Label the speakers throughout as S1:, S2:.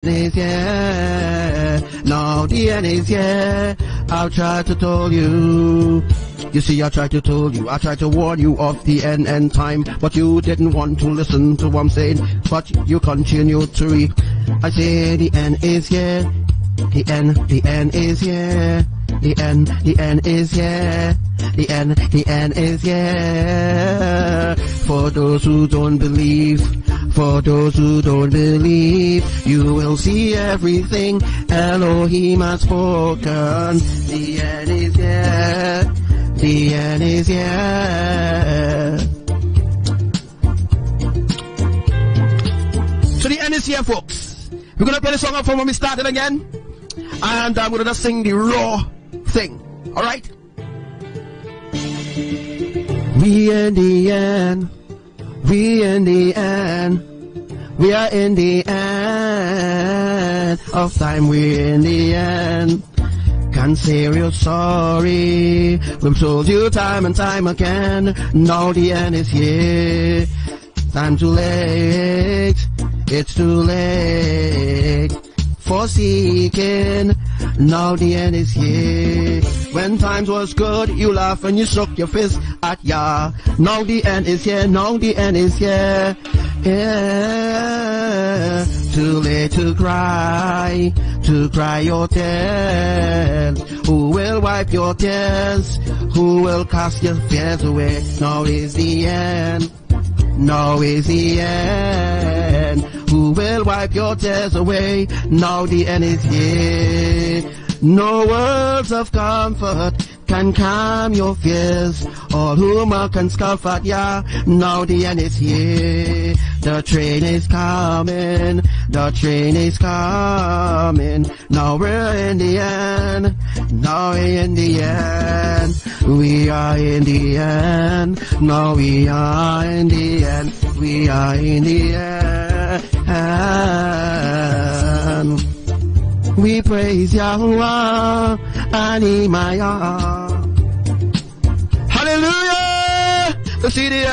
S1: is here. Now the end is here. I'll try to tell you. You see, I tried to tell you, I tried to warn you of the end time, but you didn't want to listen to what I'm saying, but you continue to read. I say the end is here, the end is here, the end is here, the end is here. For those who don't believe, for those who don't believe, you will see everything Elohim has spoken. The end is here. The end is here. So the end is here, folks. We're gonna play the song up from when we started again, and I'm gonna just sing the raw thing. All right? We in the end. We in the end. We are in the end of time. We're in the end. Can't say real sorry. We've told you time and time again. Now the end is here. Time too late. It's too late for seeking. Now the end is here. When times was good, you laugh and you shook your fist at ya. Now the end is here. Now the end is here. Yeah. Too late to cry your tears. Who will wipe your tears? Who will cast your fears away? Now is the end. Now is the end. Who will wipe your tears away? Now the end is here. No words of comfort can calm your fears. All humor can scoff at ya. Now the end is here. The train is coming. The train is coming. Now we're in the end. Now we're in the end. We are in the end. Now we are in the end. We are in the end. We praise Yahuwah, Animaya. Hallelujah! You see the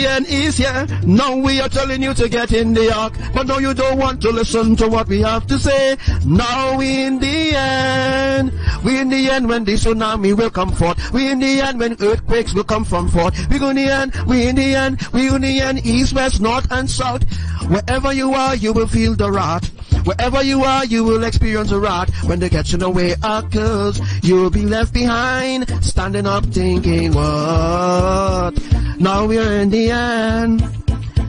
S1: end is here. Now we are telling you to get in the ark, but no, you don't want to listen to what we have to say. Now we in the end. We in the end when the tsunami will come forth. We in the end when earthquakes will come from forth. We go in the end. We in the end. We in the end. East, west, north, and south. Wherever you are, you will feel the wrath. Wherever you are, you will experience a wrath. When the catching away occurs, you'll be left behind, standing up thinking, what? Now we're in the end.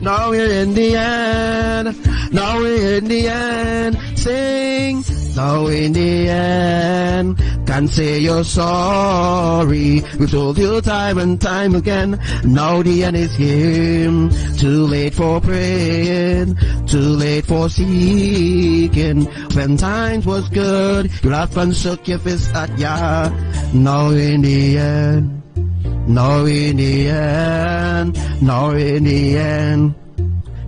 S1: Now we're in the end. Now we're in the end. Sing. Now in the end. Can't say you're sorry. We've told you time and time again. Now the end is here. Too late for praying. Too late for seeking. When times was good, you laughed and shook your fist at ya. Now in the end. Now in the end. Now in the end.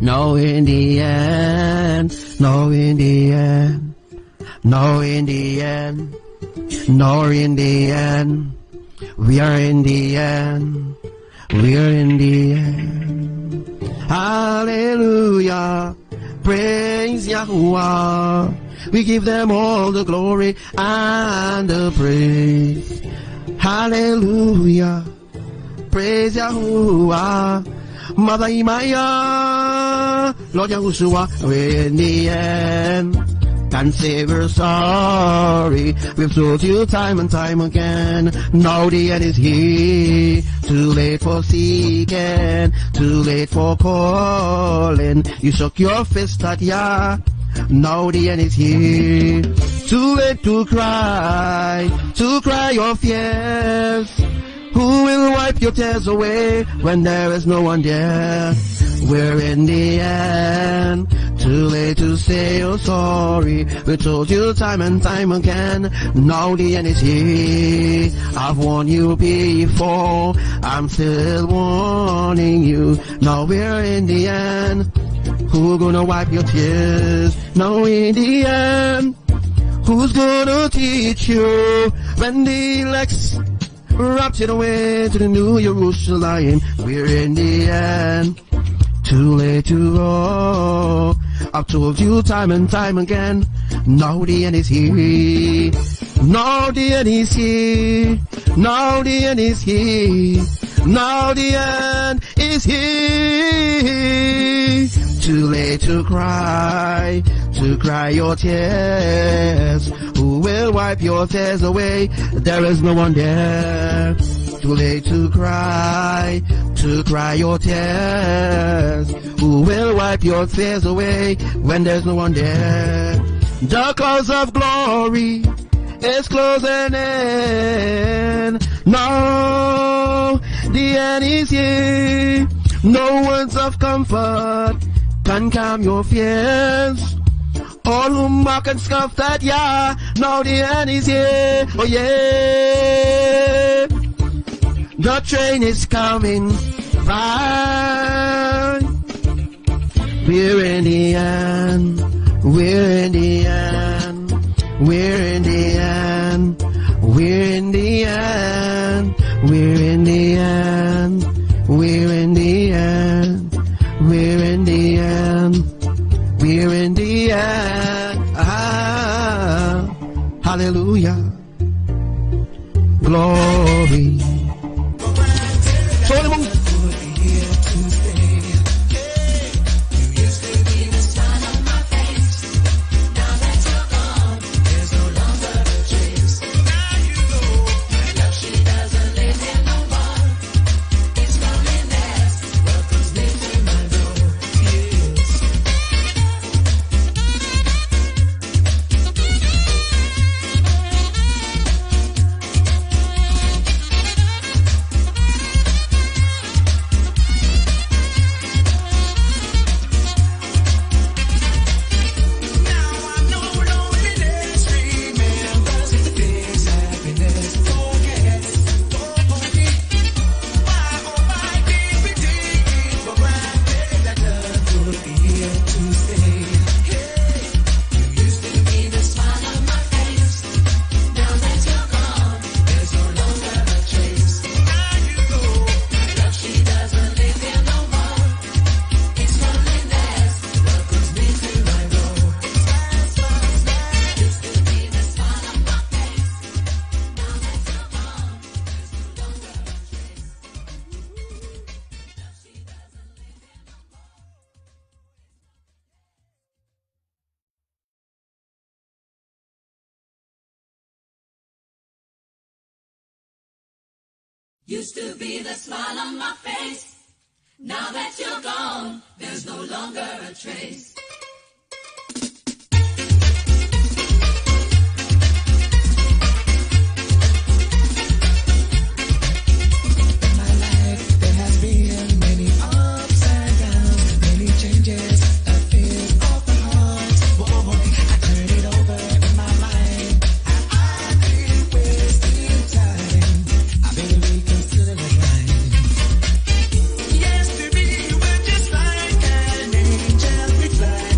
S1: Now in the end. Now in the end. Now in the end. Now in the end. We are in the end. We are in the end. Hallelujah. Praise Yahuwah. We give them all the glory and the praise. Hallelujah. Praise Yahuwah. Mother Imaya. Lord Yahushua. We're in the end. Can't say we're sorry. We've told you time and time again. Now the end is here. Too late for seeking. Too late for calling. You shook your fist at ya. Now the end is here. Too late to cry your fears. Who will wipe your tears away when there is no one there? We're in the end. Too late to say you're sorry. We told you time and time again. Now the end is here. I've warned you before. I'm still warning you. Now we're in the end. Who's gonna wipe your tears? Now in the end. Who's gonna teach you when the elect's raptured away to the new Jerusalem? We're in the end. Too late to go. I've told you time and time again. Now the end is here. Now the end is here. Now the end is here. Now the end is here. Too late to cry your tears. Who will wipe your tears away? There is no one there. Too late to cry your tears. Who will wipe your tears away when there's no one there? The clouds of glory is closing in. Now the end is here. No words of comfort can calm your fears. All who mock and scoff at ya, now the end is here. Oh yeah, the train is coming by. We're in the end. We're in the end. We're in the end. We're in the end. We're in the end. We're in the end. We're in the end. We're in the end. Ah, hallelujah. Glory.
S2: Used to be the smile on my face. Now that you're gone, there's no longer a trace.
S3: In my life, there has been many ups and downs, many changes, a fear of the heart. Whoa, I turn it over in my mind, and I've been wasting time. I better reconsider the line. Yes, to me, you were just like an angel with flight.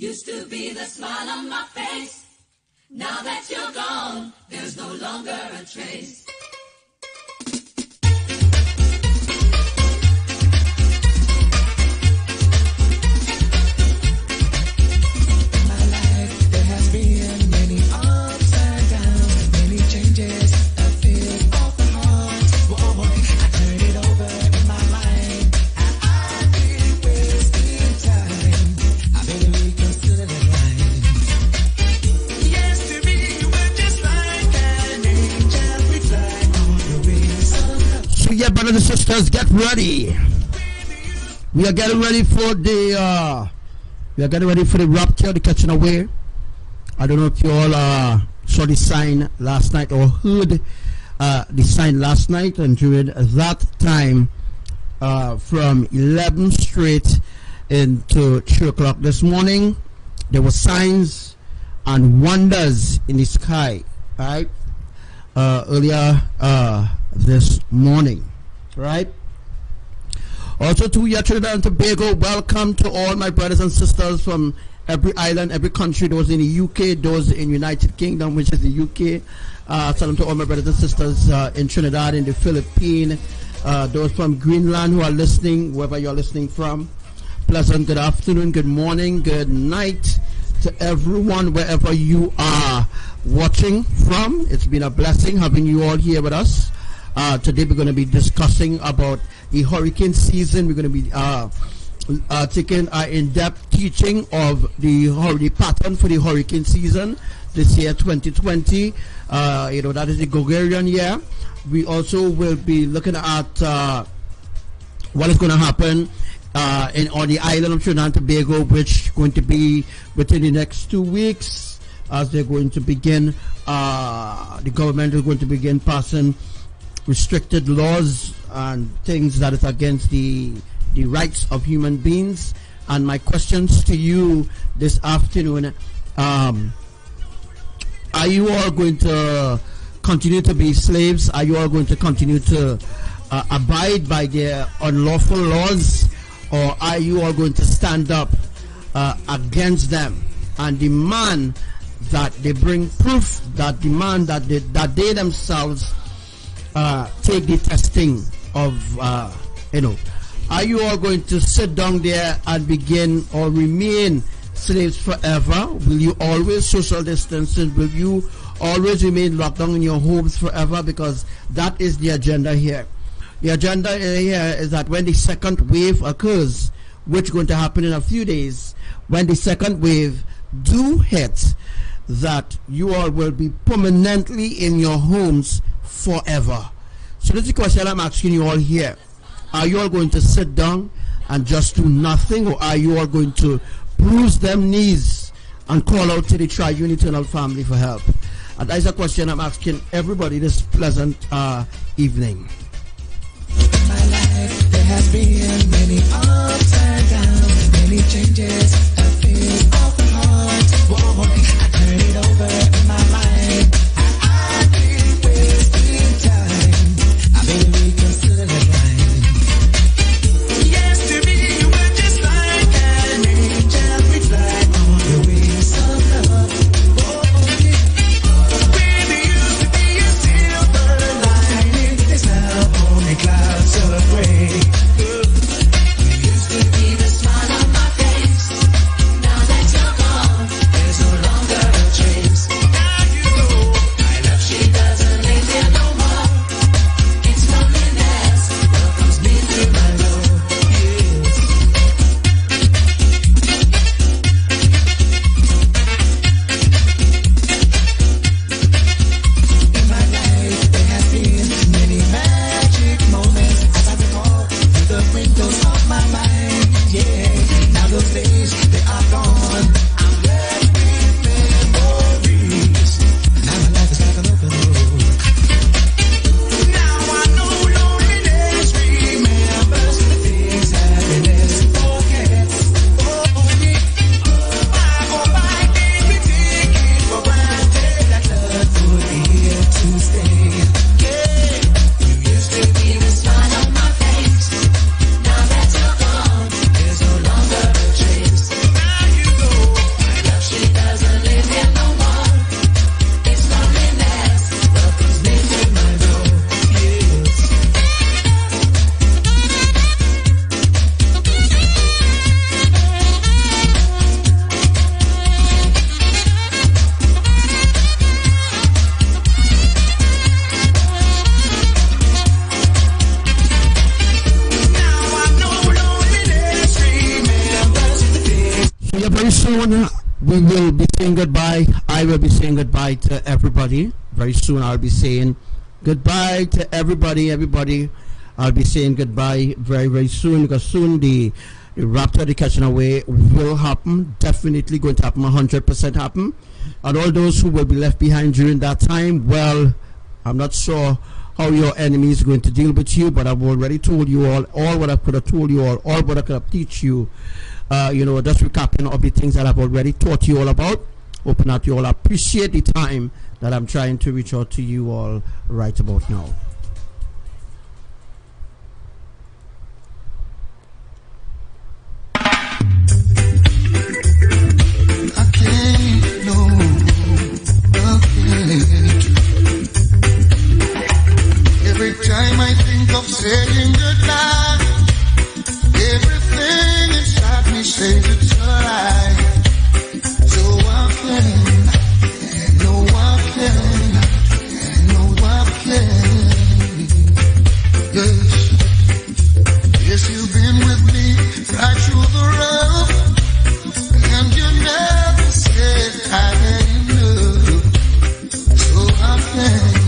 S2: Used to be the smile on my face. Now that you're gone, there's no longer a trace.
S3: My life, there has been many ups and downs, many changes, a fit of the heart. Whoa, I turn it over in my mind. I've been wasting time. I better reconsider the line. Yes, to me, you were just like an angel. We fly on the wings of love.
S1: So yeah, brothers and sisters, get ready. We are getting ready for the rapture, the catching away. I don't know if you all saw the sign last night or heard the sign last night, and during that time from 11 straight into 3 o'clock this morning, there were signs and wonders in the sky, right? Earlier this morning, right? Also to Trinidad and Tobago, welcome to all my brothers and sisters from every island, every country, those in the UK, those in United Kingdom, which is the UK. Salam to all my brothers and sisters in Trinidad, in the Philippines, those from Greenland who are listening, wherever you're listening from. Pleasant good afternoon, good morning, good night to everyone, wherever you are watching from. It's been a blessing having you all here with us. Today we're going to be discussing about the hurricane season. We're going to be taking an in-depth teaching of the pattern for the hurricane season this year, 2020. That is the Gregorian year. We also will be looking at what is going to happen on the island of Trinidad and Tobago, which is going to be within the next 2 weeks, as they're going to begin, the government is going to begin passing restricted laws and things that is against the rights of human beings. And my questions to you this afternoon, are you all going to continue to be slaves? Are you all going to continue to abide by their unlawful laws, or are you all going to stand up against them and demand that they bring proof, that demand that they themselves take the testing of, are you all going to sit down there and begin or remain slaves forever? Will you always social distancing? Will you always remain locked down in your homes forever? Because that is the agenda here. The agenda here is that when the second wave occurs, which is going to happen in a few days, when the second wave do hit, that you all will be permanently in your homes forever. So this is the question I'm asking you all here. Are you all going to sit down and just do nothing, or are you all going to bruise them knees and call out to the triune eternal family for help? And that is a question I'm asking everybody this pleasant evening.
S3: My life, there has been many ups and downs, many changes, a fit of the heart. Whoa, I turn it over in my mind. I've been wasting time. I better reconsider the line. Yes, to me, you were just like an angel. We fly on the wings of love. Whoa, where there used to be a silver lining, there's now only clouds of gray.
S2: Used to be the smile on my face.
S1: So yeah, very soon we will be saying goodbye. I will be saying goodbye to everybody. Very soon I'll be saying goodbye to everybody. I'll be saying goodbye very, very soon, because soon the rapture, the catching away will happen. Definitely going to happen, 100% happen. And all those who will be left behind during that time, well, I'm not sure how your enemy is going to deal with you, but I've already told you all what I could have told you all what I could have teach you. You know, just recapping of the things that I've already taught you all about. Hoping that you all appreciate the time that I'm trying to reach out to you all right about now.
S3: Every time I think of saying goodbye, everything inside me says it's a lie. So I can. Yes, you've been with me right through the rough, and you never said I had enough. So I can.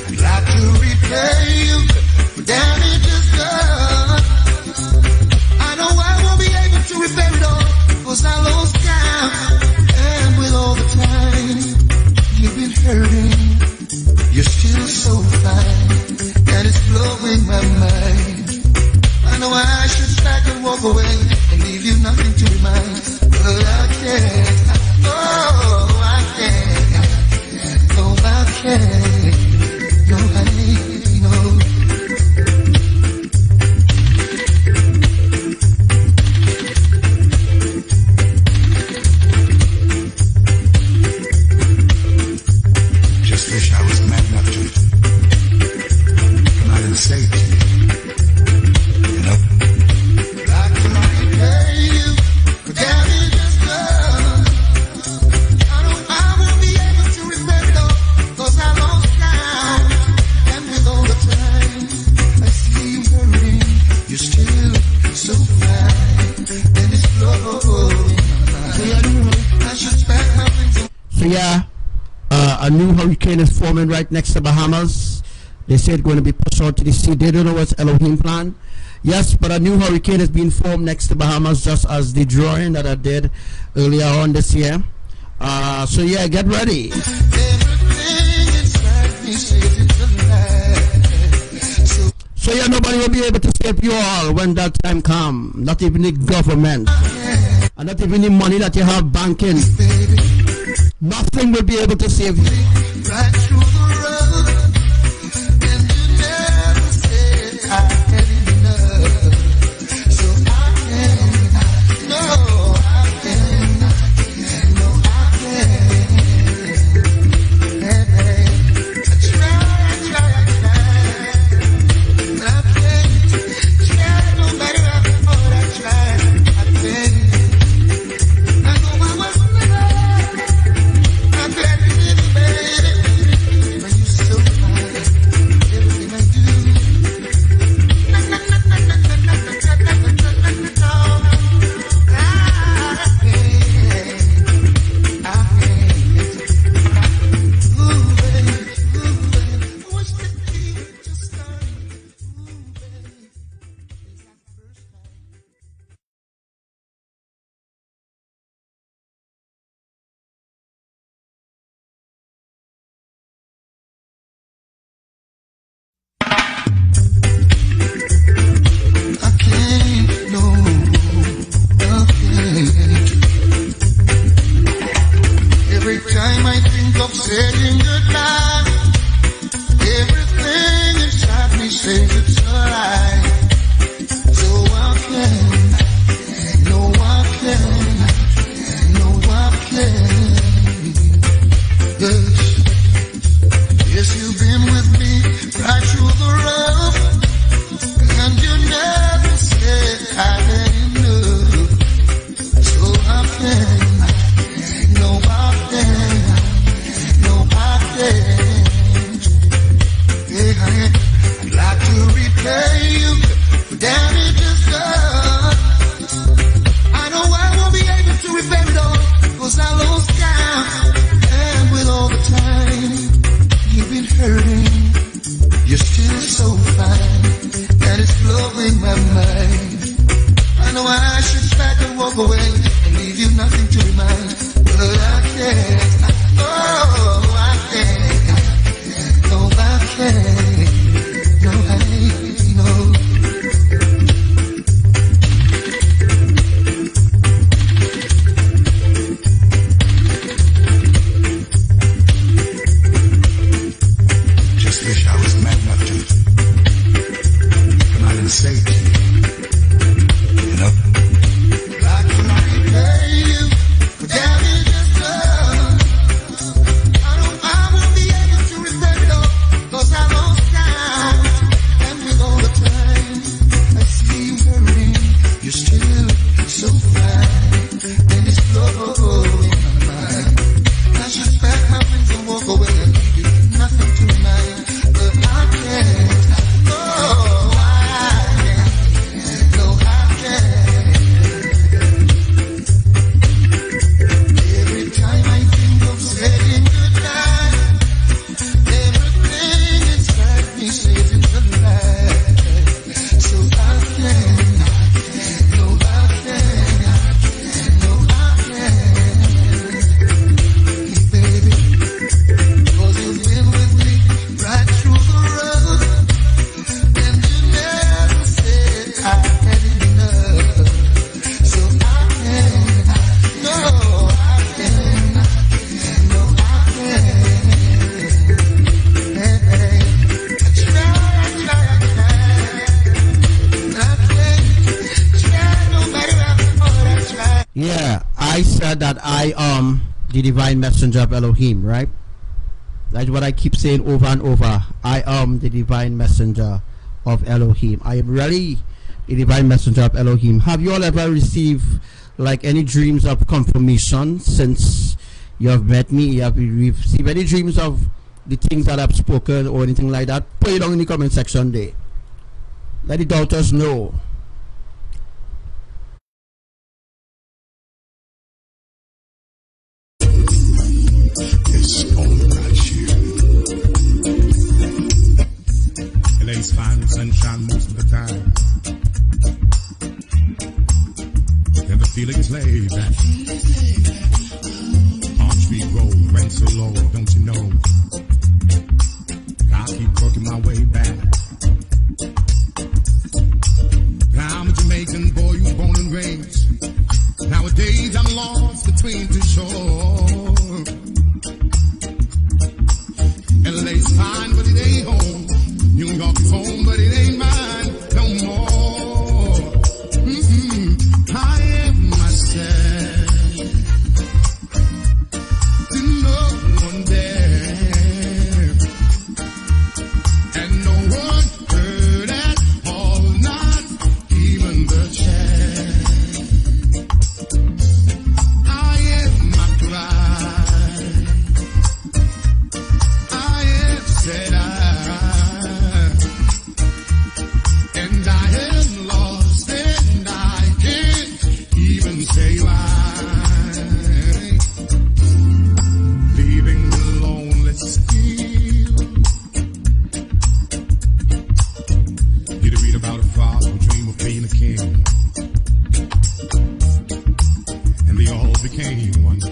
S3: I'd like to repay you for damages done. I know I won't be able to repair it all, 'cause I lost count. And with all the time you've been hurting, you're still so fine, and it's blowing my mind. I know I should back and walk away and leave you nothing to remind, but I can't. No, I can't. No, I can't. No, honey, no. Just wish I was man enough to come out and say it to you. You know? Like to repay you for damages done. I know I won't be able to repair it all, 'cause I lost count. And with all the time I see you hurting, you're still so fine, and it's blowing my mind. I should pack my things.
S1: So yeah, a new hurricane is forming right next to Bahamas. They say it's going to be pushed out to the sea. They don't know what's Elohim plan. Yes, but a new hurricane has been formed next to Bahamas, just as the drawing that I did earlier on this year. So yeah, get ready.
S3: Everything inside me says it's a lie.
S1: So yeah, nobody will be able to save you all when that time comes. Not even the government, and not even the money that you have banking. Nothing will be able to save you.
S3: Right through the road, and you never said I had enough. So I can't, no, I can't, no, I can't. I try, but I can't. Try no matter how hard I try, I can't. I know I was never. I'm glad you did it, baby. But you're so fine. Everything I do. I can't. Ooh, baby. I wish that we would just start. Ooh, baby. It's like the first time. I can't, no, I can't. Every time I think of saying goodbye, everything inside me says it's a lie. So I can't, no, I can't, no, I can't. Yes, you've been with me right through the rough, and you never said I had enough. So I can't, no, I can't, no, I can't. Yeah, I'd
S1: Yeah, I said that I am the divine messenger of Elohim, right? That's what I keep saying over and over. I am the divine messenger of Elohim. I am really the divine messenger of Elohim. Have you all ever received like any dreams of confirmation since you have met me? Have you received any dreams of the things that I've spoken or anything like that? Put it down in the comment section there. Let the doubters know.
S4: It's all about you. LA's fine with sunshine most of the time, and the feeling is laid back. Palm Tree Road, rent so low, don't you know? I'll keep working my way back. I'm a Jamaican boy, you born and raised. Nowadays I'm lost between two shores. LA's fine, but it ain't home. New York is home, but it ain't mine no more. I am myself to no one there, and no one heard at all, not even the chair. I am my pride. Said I, and I am lost, and I can't even say why. Leaving the lonely still. You to read about a father who dreamed of being a king, and they all became one.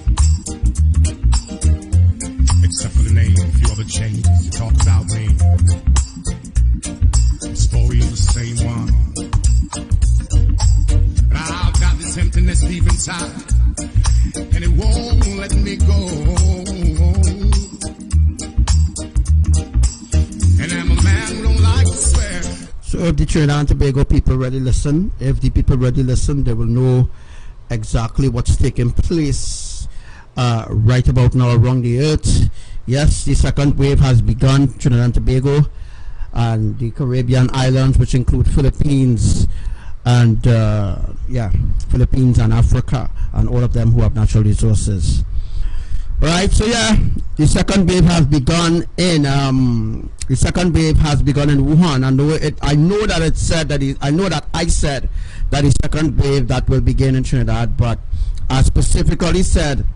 S4: Except for the name, a few other changes to talk about me. The story is the same one. But I've got this emptiness deep inside, and it won't let me go. And I'm a man who don't like to swear.
S1: So if the Trinidad and Tobago people really listen, if the people really listen, they will know exactly what's taking place right about now around the earth. Yes, the second wave has begun. Trinidad and Tobago and the Caribbean islands, which include Philippines and Philippines and Africa, and all of them who have natural resources. Right, so yeah, the second wave has begun in Wuhan. I know that it said that I said that the second wave that will begin in Trinidad, but I specifically said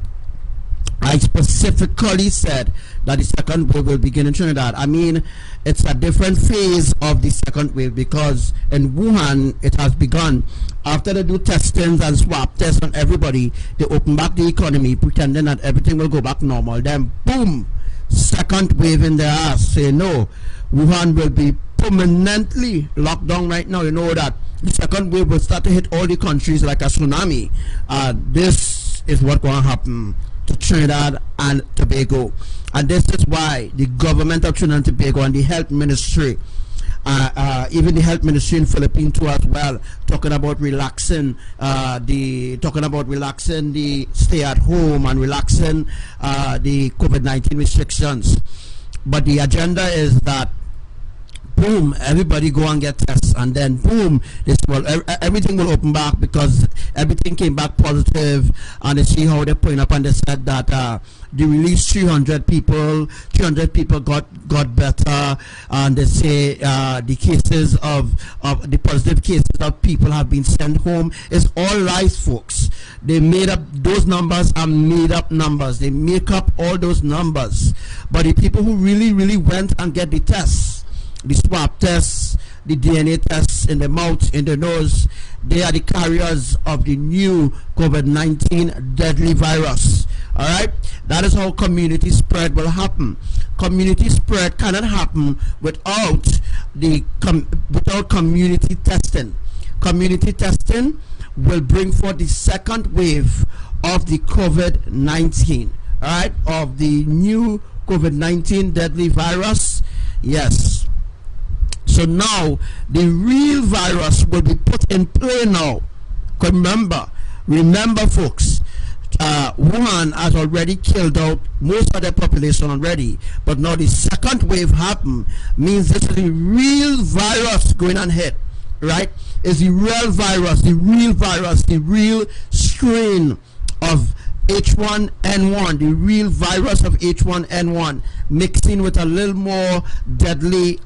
S1: that the second wave will begin in Trinidad. I mean, it's a different phase of the second wave, because in Wuhan it has begun. After they do testings and swab tests on everybody, they open back the economy, pretending that everything will go back normal. Then boom, second wave in their ass. Say no, Wuhan will be permanently locked down right now. You know that the second wave will start to hit all the countries like a tsunami. This is what's going to happen to Trinidad and Tobago, and this is why the government of Trinidad and Tobago and the health ministry, even the health ministry in Philippines too as well, talking about relaxing the stay at home and relaxing the COVID-19 restrictions. But the agenda is that boom, everybody go and get tests, and then boom, everything will open back, because everything came back positive. And they see how they're putting up, and they said that they released 300 people got better, and they say the cases of the positive cases of people have been sent home. It's all lies, folks. They made up those numbers, are made up numbers. They make up all those numbers. But the people who really went and get the tests, the swab tests, the DNA tests in the mouth, in the nose, they are the carriers of the new COVID-19 deadly virus. All right, that is how community spread will happen. Community spread cannot happen without community testing. Community testing will bring forth the second wave of the COVID-19. All right, of the new COVID-19 deadly virus. Yes. So now the real virus will be put in play now. Remember, Remember, folks, Wuhan has already killed out most of the population already, but now the second wave happened, means this is a real virus going on hit, right? It's the real virus, the real strain of H1N1, the real virus of H1N1, mixing with a little more deadly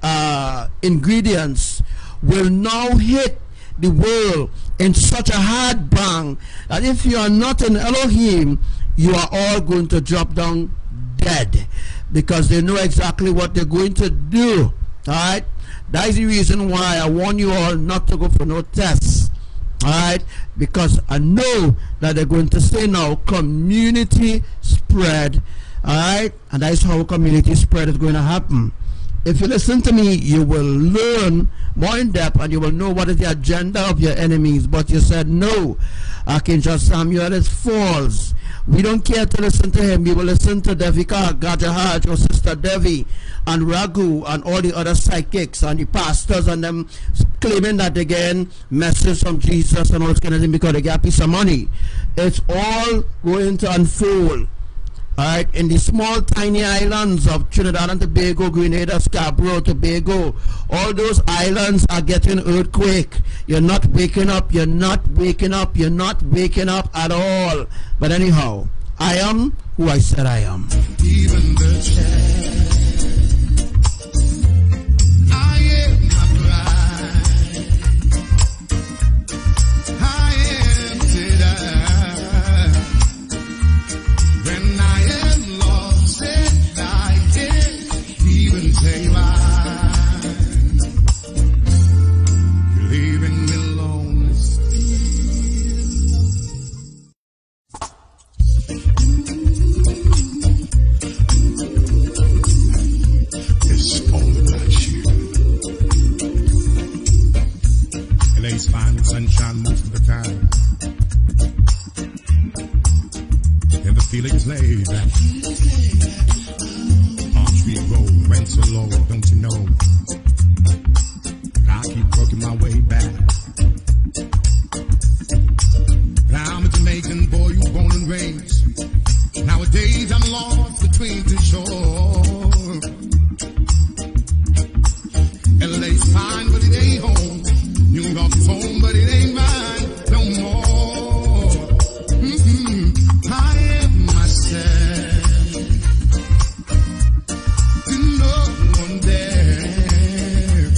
S1: ingredients, will now hit the world in such a hard bang that if you are not an Elohim, you are all going to drop down dead, because they know exactly what they're going to do. All right, that is the reason why I warn you all not to go for no tests. All right, because I know that they're going to say now community spread. All right, and that is how community spread is going to happen. If you listen to me, you will learn more in depth, and you will know what is the agenda of your enemies. But you said no, Archangel Samuel is false. We don't care to listen to him. We will listen to Devika Gajahaj, or Sister Devi, and Raghu, and all the other psychics, and the pastors, and them claiming that they get messages from Jesus and all this kind of thing because they get a piece of money. It's all going to unfold. Alright, in the small tiny islands of Trinidad and Tobago, Grenada, Scarborough, Tobago, all those islands are getting earthquake. You're not waking up, you're not waking up, you're not waking up at all. But anyhow, I am who I said I am.
S4: Even the chair, I am my bride. I am today. When I am lost and I can't even say why. You're leaving me alone It's all about you. LA's fine with sunshine most of the time, and the feeling is laid back. Palm Tree Road went so low, don't you know? I keep working my way back. I'm a Jamaican boy, you born and raised. Nowadays I'm lost between the shores. LA's fine, but it ain't home. New York's home, but it ain't mine no more. I am myself to no one there,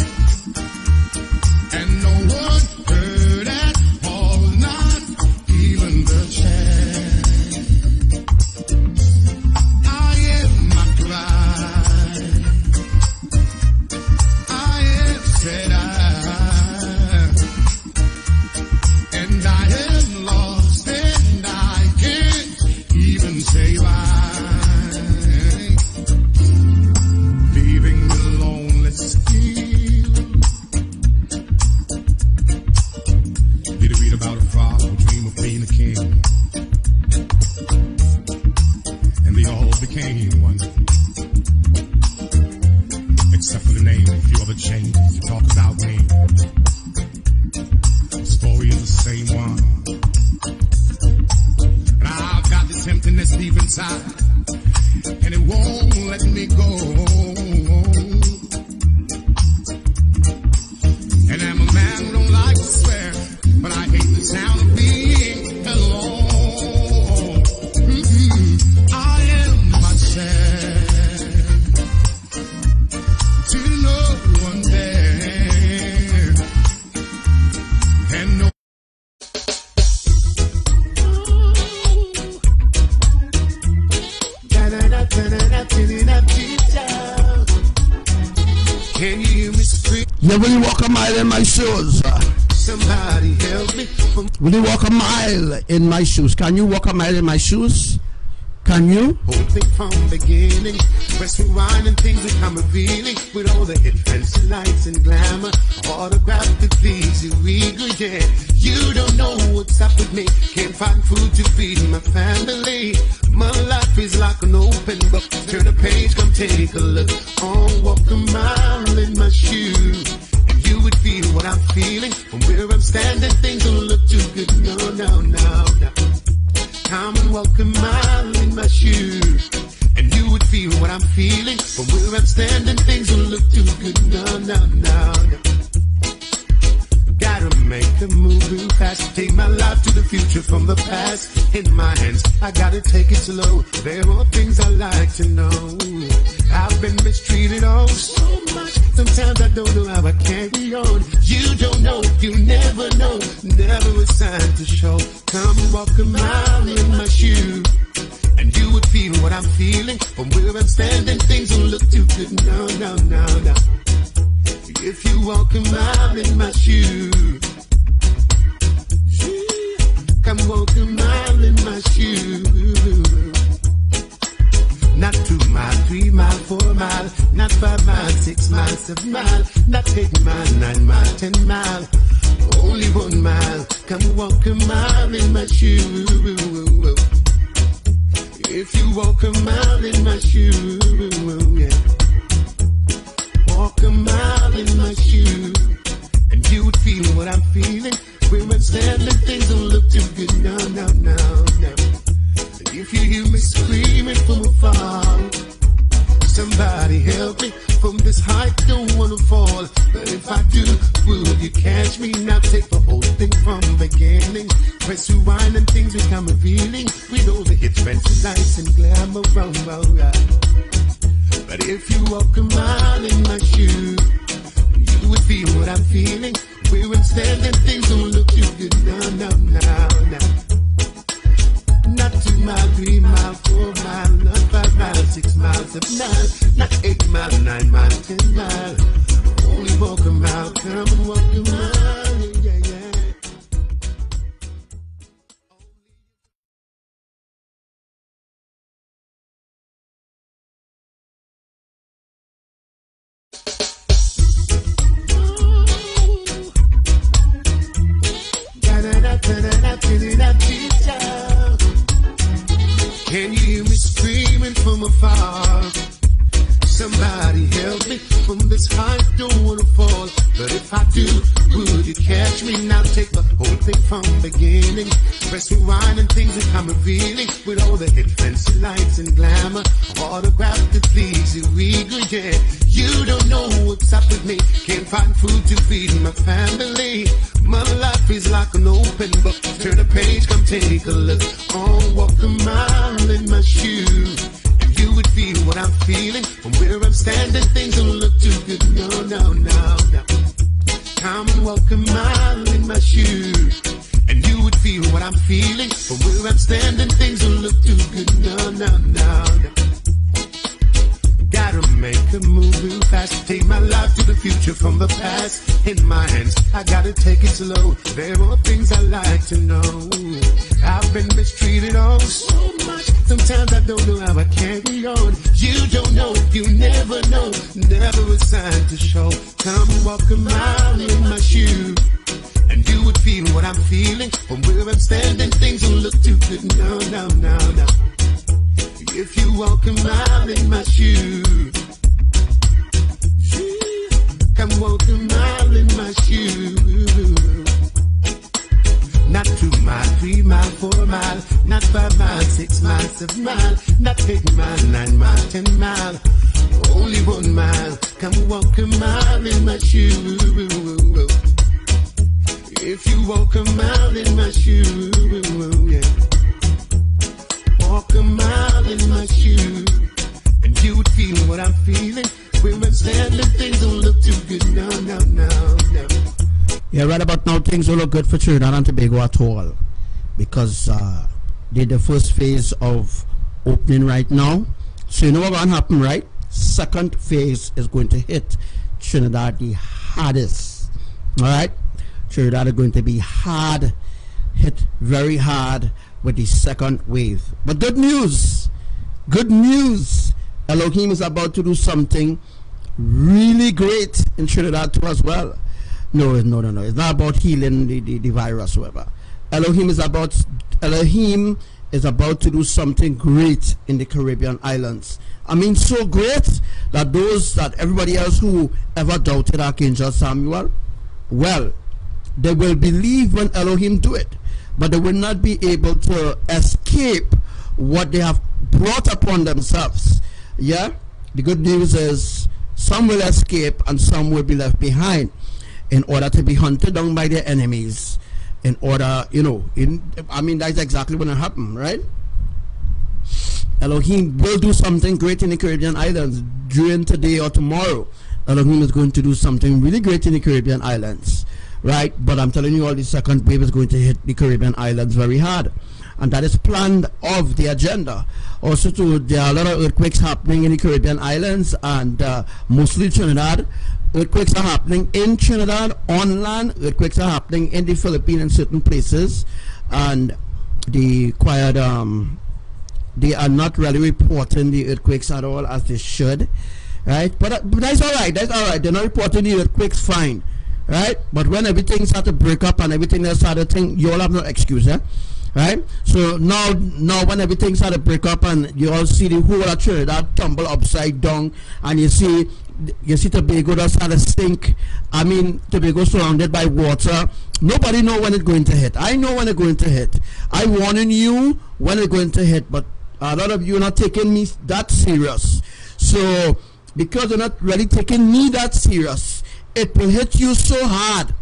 S4: and no one heard at all, not even the chair. I am my pride. I am said and I am lost and I can't even say why. Leaving me lonely still. Did you read about a frog who dreamed of being a king? And they all became one, except for the name. A few other changes to talk about me. The story is the same one. And I've got this emptiness deep inside, and it won't let me go. And I'm a man who don't like to swear, but I hate the sound of being alone. I am myself to no one there, and no. Can you hear me scream?
S1: Yeah, will you walk a mile in my shoes?
S4: Somebody help me.
S1: Will you walk a mile in my shoes? Can you walk a mile in my shoes? Can you?
S4: Whole thing from beginning. Press rewind and things become revealing. With all the fancy lights and glamour, autograph to please you, eager, yeah. You don't know what's up with me. Can't find food to feed my family. My life is like an open book. Turn a page, come take a look. Oh, walk a mile in my shoes. You would feel what I'm feeling. From where I'm standing, things don't look too too good. No, no, no, no. Come and walk a mile in my shoes, and you would feel what I'm feeling. From where I'm standing, things don't look too good. No, no, no, no. Gotta make a move real fast. Take my life to the future from the past. In my hands, I gotta take it slow. There are things I like to know. I've been mistreated oh so much. Sometimes I don't know how I carry on. You don't know, you never know. Never a sign to show. Come and walk a mile in my shoes, and you would feel what I'm feeling. From where I'm standing, things don't look too good. No, no, no, no. If you walk a mile in my shoes, come walk a mile in my shoes. Not 2 miles, 3 miles, 4 miles, not 5 miles, 6 miles, 7 miles, not 8 miles, 9 miles, 10 miles, only 1 mile. Come walk a mile in my shoes. If you walk a mile in my shoes, yeah. Walk a mile in my shoes, and you would feel what I'm feeling. Where I'm standing, things don't look too good. No, no, no, no. If you hear me screaming from afar, somebody help me from this height. Don't wanna fall, but if I do, will you catch me? Now take the whole thing from the beginning. Press rewind and things become revealing. With all the hits, fancy lights and glamour around. But if you walk a mile in my shoes, you would feel what I'm feeling. Where I'm standing, things don't look too good. No, no, no, no. Not 2 miles, 3 miles, 4 miles, not 5 miles, 6 miles, 7 miles, not 8 miles, 9 miles, 10 miles. Only walk a mile, come and walk a mile, yeah, yeah. Can you hear me screaming from afar? Somebody help me from this height, don't wanna fall. But if I do, would you catch me? Now take the whole thing from the beginning. Press rewind and things become revealing. With all the hit fancy lights and glamour, autograph to please you eager, yeah. You don't know what's up with me. Can't find food to feed my family. My life is like an open book. Turn the page, come take a look. Oh, walk a mile in my shoes, and you would feel what I'm feeling. From where I'm standing, things don't look too good. No, no, no, no. Come and walk a mile in my shoes, and you would feel what I'm feeling. From where I'm standing, things don't look too good. No, no, no, no. Gotta make a move real fast. Take my life to the future from the past. In my hands, I gotta take it slow. There are things I like to know. I've been mistreated oh so much. Sometimes I don't know how I carry on. You don't know, you never know. Never a sign to show. Come and walk a mile in my shoes, and you would feel what I'm feeling. From where I'm standing, things don't look too good. No, no, no, no. If you walk a mile in my shoes, come walk a mile in my shoes. Not 2 miles, 3 miles, 4 miles, not 5 miles, 6 miles, 7 miles, not 8 miles, 9 miles, 10 miles, only 1 mile. Come walk a mile in my shoes. If you walk a mile in my shoes, yeah. Walk a mile in my shoes, and you would feel what I'm feeling. When I'm standing, things don't look too good. No, no, no, no.
S1: Yeah, right about now, things don't look good for Trinidad and Tobago at all, because they're the first phase of opening right now. So you know what's going to happen, right? Second phase is going to hit Trinidad the hardest. All right? Trinidad are going to be hard, hit very hard with the second wave. But good news, Elohim is about to do something really great in Trinidad too as well. No, it's not about healing the virus or whatever. Elohim is about to do something great in the Caribbean islands. I mean, so great that everybody else who ever doubted Archangel Samuel, well, they will believe when Elohim do it. but they will not be able to escape what they have brought upon themselves. Yeah, the good news is some will escape and some will be left behind in order to be hunted down by their enemies. In order, you know, I mean, that's exactly what will happen, right? Elohim will do something great in the Caribbean islands during today or tomorrow. Elohim is going to do something really great in the Caribbean islands, right? But I'm telling you, all the second wave is going to hit the Caribbean islands very hard, and that is planned of the agenda. Also, too, there are a lot of earthquakes happening in the Caribbean islands and mostly Trinidad. Earthquakes are happening in Trinidad on land. Earthquakes are happening in the Philippines in certain places, and the quiet they are not really reporting the earthquakes at all as they should, right? But that's all right. That's all right. They're not reporting the earthquakes, fine, right? But when everything starts to break up and everything else started to think, you all have no excuse, eh? Right? So now when everything started to break up and you all see the whole of Trinidad tumble upside down, and you see Tobago that started to sink. I mean, Tobago surrounded by water. Nobody know when it's going to hit. I know when it's going to hit. I'm warning you when it's going to hit, but a lot of you are not taking me that serious. So because you're not really taking me that serious, it will hit you so hard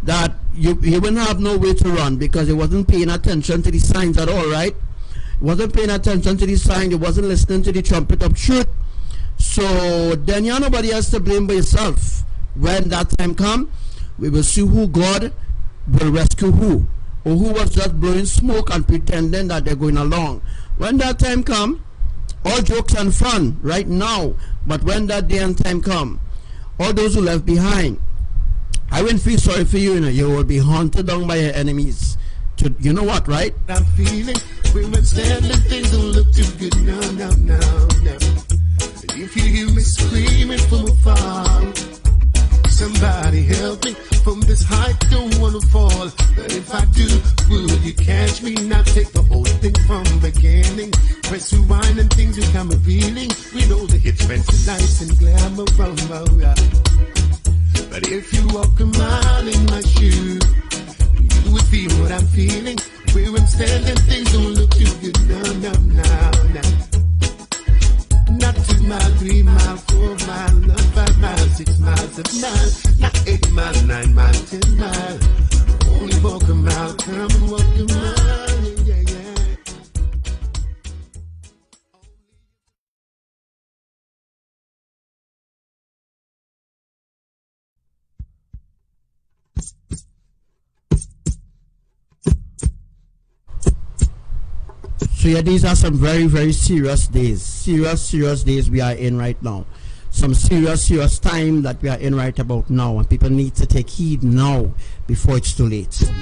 S1: that you will have no way to run, because you wasn't paying attention to the signs at all, right? You wasn't paying attention to the sign. You wasn't listening to the trumpet of truth. So then you have nobody else to blame but yourself. When that time comes, we will see who God will rescue who, or who was just blowing smoke and pretending that they're going along. When that time comes, all jokes and fun right now, but when that day and time come, all those who left behind, I won't feel sorry for you, you know, you will be hunted down by your enemies. You know what, right?
S4: I'm feeling we were standing, things don't look too good now. If you hear me screaming from afar, somebody help me from this height, don't wanna fall. But if I do, will you catch me? Now take the whole thing from beginning. Press rewind and things become revealing. We know the hits fancy, nice and glamour. But if you walk a mile in my shoe, you would feel what I'm feeling. Where I'm standing, things don't look too good now. Not 2 miles, 3 miles, 4 miles, not 5 miles, 6 miles, 7 miles, not 8 miles, 9 miles, 10 miles. Only walk a mile, come and walk a mile, yeah.
S1: So yeah, these are some very, very serious days. Serious days we are in right now. Some serious time that we are in right about now, and people need to take heed now before it's too late.
S3: Yeah.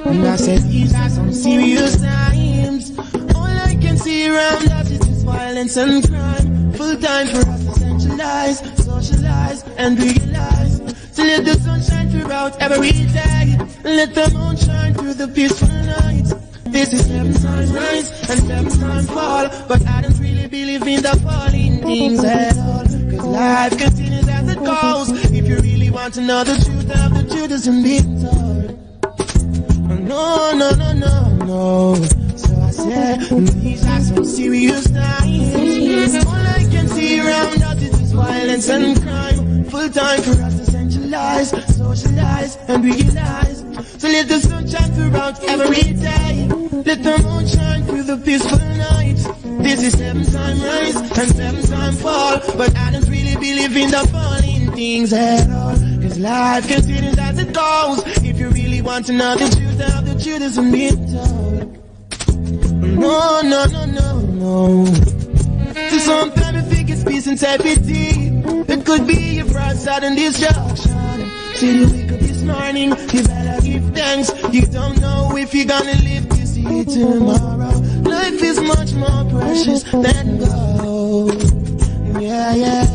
S3: And I said these are some serious times. All I can see around us is violence and crime. Full time for us to centralize, socialize, and realize. So let the sun shine throughout every day. Let the moon shine through the peaceful night. This is 7 times rise and 7 times fall. But I don't really believe in the falling things at all. Cause life continues as it goes. If you really want to know the truth isn't being told. No. So I said, these are some serious times. All I can see around us is just violence and crime. Full time for us to centralize, socialize, and realize. So let the sun shine throughout every day. Let the moon shine through the peaceful night. This is 7 times rise and 7 times fall. But I don't really believe in the falling things at all. Cause life continues as it goes. If you really want to know the truth isn't being told. No. So sometimes we think it's peace and safety. It could be a fraud, sudden destruction. See you wake up this morning, you better give thanks. You don't know if you're gonna live to see tomorrow. Life is much more precious than gold. Yeah.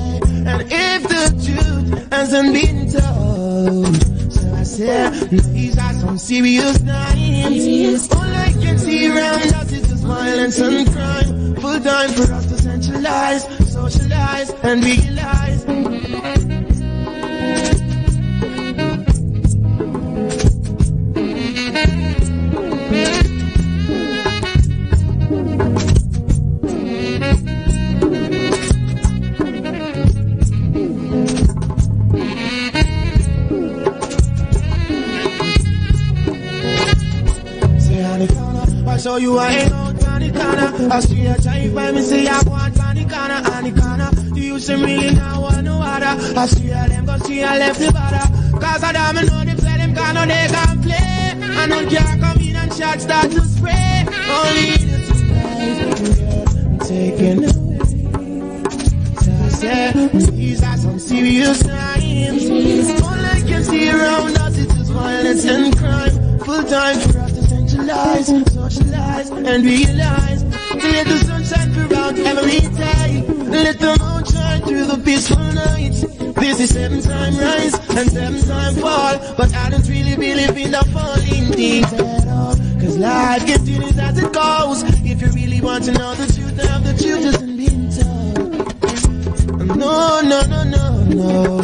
S3: And if the truth hasn't been told, so I said, these are some serious times. All I can see around us is just
S1: violence and crime. Full time for us to centralize, socialize, and realize. So you ain't out on the corner. I see a drive by me, say I want on the corner. You use them really now want no other. I see a them go see a left the border. Cause I don't know them say them can they can play. I don't care come in and shots start to spray. Only the surprise taken away. So I said, these are some serious times. All I can see around us is just violence and crime. Full time for us to centralize, socialize, and realize. To let the sun shine throughout every day. Let the moon shine through the peaceful nights. This is 7 time rise and 7 time fall. But I don't really believe in the falling things at all. Cause life continues as it goes. If you really want to know the truth, now the truth isn't being told. No, no, no, no, no.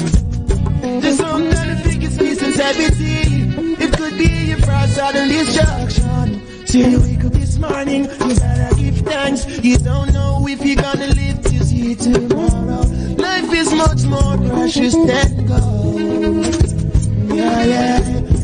S1: There's some kind of fake peace and stability. It could be your first sudden destruction. Till you wake up this morning, you better give thanks. You don't know if you're gonna live to see tomorrow. Life is much more precious than gold. Yeah, yeah.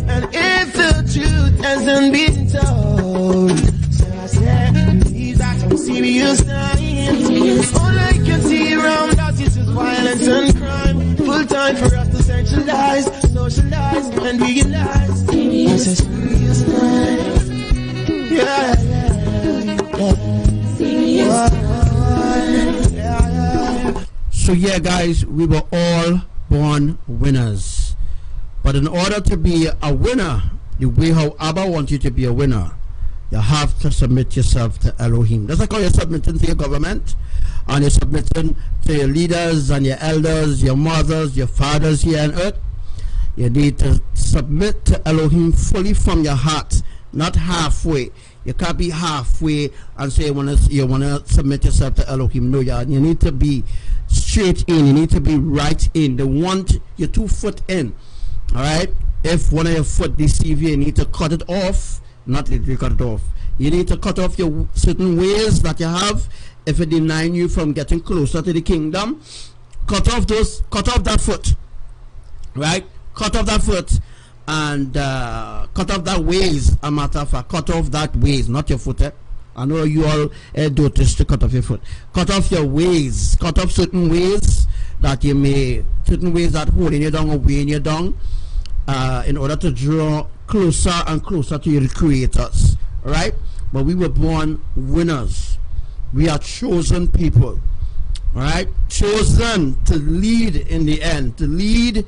S1: And if the truth hasn't been told, so I said, these are some serious times. All I can see around us is just violence and crime. Full time for us to centralize, socialize, and realize. This is serious times. Yeah, yeah.
S5: So yeah, guys, we were all born winners. But in order to be a winner, the way how ABBA wants you to be a winner, you have to submit yourself to Elohim. That's like how you're submitting to your government, and you're submitting to your leaders and your elders, your mothers, your fathers here on earth. You need to submit to Elohim fully from your heart, not halfway. You can't be halfway and say you wanna submit yourself to Elohim. No, you need to be straight in. You need to be right in. They want your 2 foot in. All right. If one of your foot deceive you, you need to cut it off. Not literally cut it off. You need to cut off your certain ways that you have. If it denying you from getting closer to the kingdom, cut off that foot. Right. Cut off that foot. And cut off that ways. A matter of fact, cut off that ways, not your foot. I know you all do this to cut off your foot. Cut off your ways. Cut off certain ways that you may, certain ways that holding you down or weighing you down, in order to draw closer and closer to your creators. Right? But we were born winners. We are chosen people. Right? Chosen to lead in the end. To lead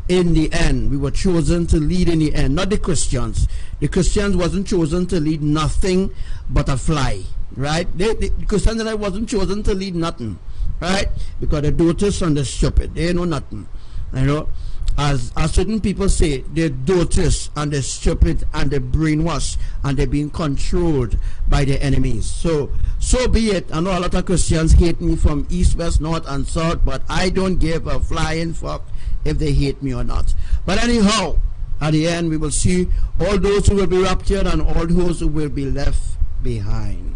S5: in the end. We were chosen to lead in the end, not the Christians. The Christians wasn't chosen to lead nothing but a fly, right? The Christians and I wasn't chosen to lead nothing, right? Because they're dotas and they're stupid. They know nothing, you know. As certain people say, they're dotas and they're stupid and they're brainwashed and they're being controlled by their enemies. So be it. I know a lot of Christians hate me from east, west, north, and south, but I don't give a flying fuck if they hate me or not. But anyhow, at the end we will see all those who will be raptured and all those who will be left behind.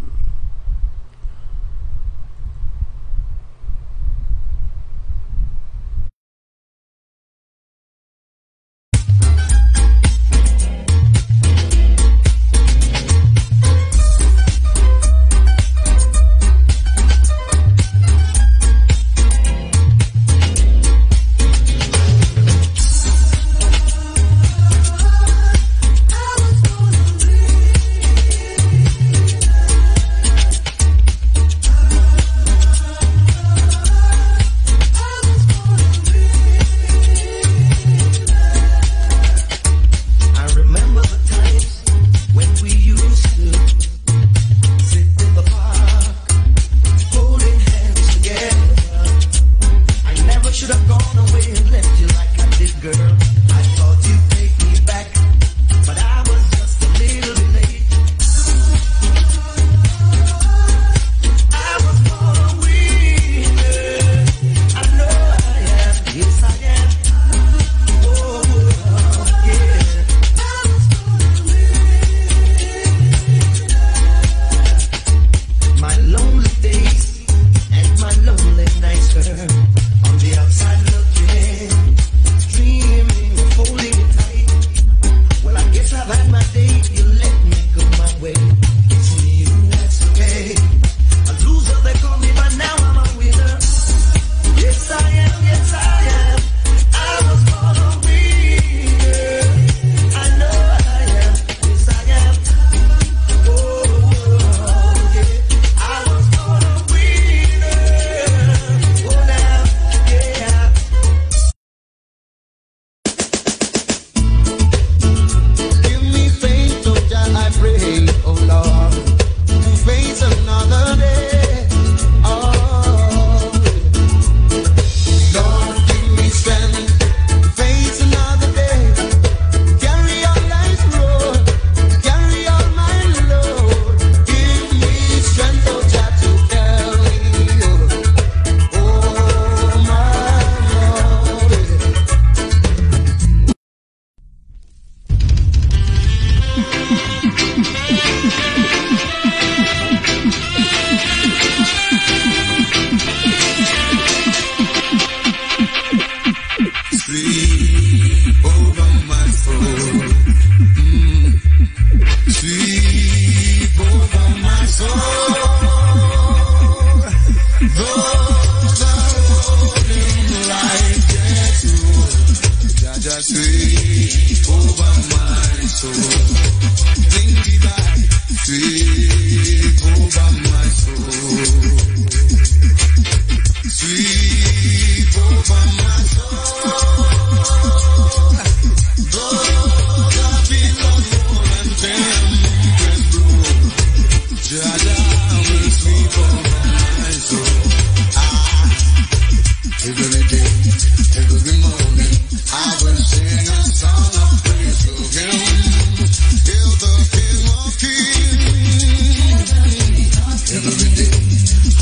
S4: Jaja will sweep over my soul. Every day, every morning, I will sing a song of praise to Him. Hail the King of Kings. Every day,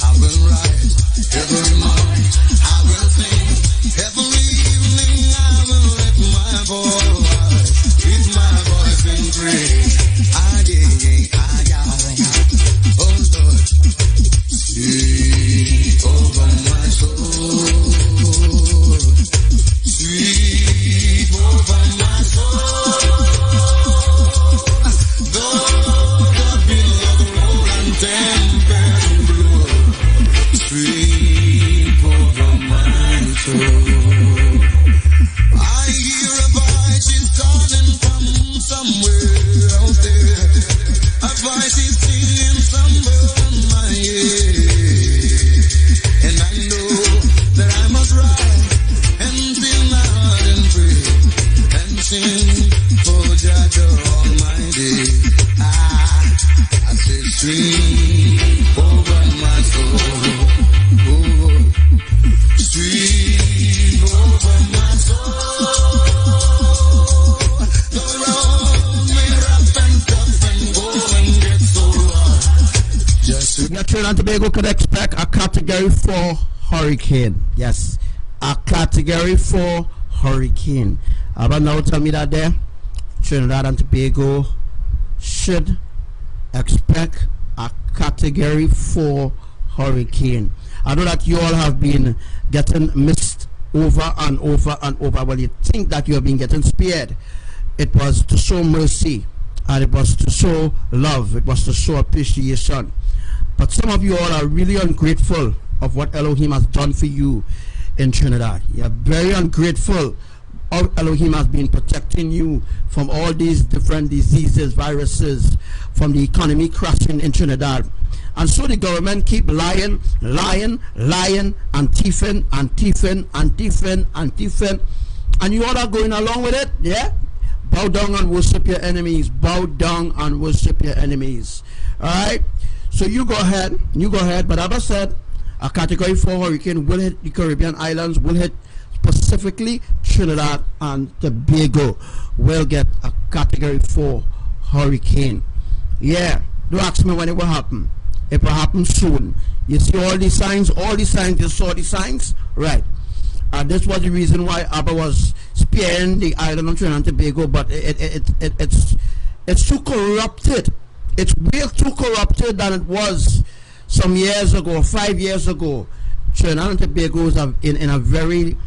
S4: I will rise. Every morning, I will sing. Every evening, I will lift my voice in praise. Oh Lord, sweep over my soul. Sweep over my soul. Though the billows roll and tempest blow, sweep over my soul. I hear a voice is calling from somewhere out there. A voice is singing somewhere in my ear. And I know that I must rise and fill my heart and pray and sing for Jah Almighty. I say sweep over my soul. Oh, sweep over my soul. The road may rough and tough and go and get so hard. Just
S5: Trinidad and Tobago could expect a Category 4 hurricane. Yes, a Category 4 hurricane. But now tell me that there, Trinidad and Tobago should expect a Category 4 hurricane. I know that you all have been getting missed over and over and over. Well, you think that you have been getting spared. It was to show mercy, and it was to show love, it was to show appreciation. But some of you all are really ungrateful of what Elohim has done for you in Trinidad. You are very ungrateful of Elohim has been protecting you from all these different diseases, viruses, from the economy crashing in Trinidad. And so the government keep lying, and thieving, and thieving, and thieving, and thieving. And you all are going along with it, yeah? Bow down and worship your enemies. Bow down and worship your enemies. Alright? So you go ahead. But as I said, a Category 4 hurricane will hit the Caribbean islands, will hit specifically Trinidad and Tobago. Will get a Category 4 hurricane. Yeah. Don't ask me when it will happen. It will happen soon. You see all these signs? You saw the signs? Right. This was the reason why ABBA was sparing the island of Trinidad and Tobago, but it's too corrupted. It's way too corrupted than it was some years ago, 5 years ago. Trinidad and Tobago is in a very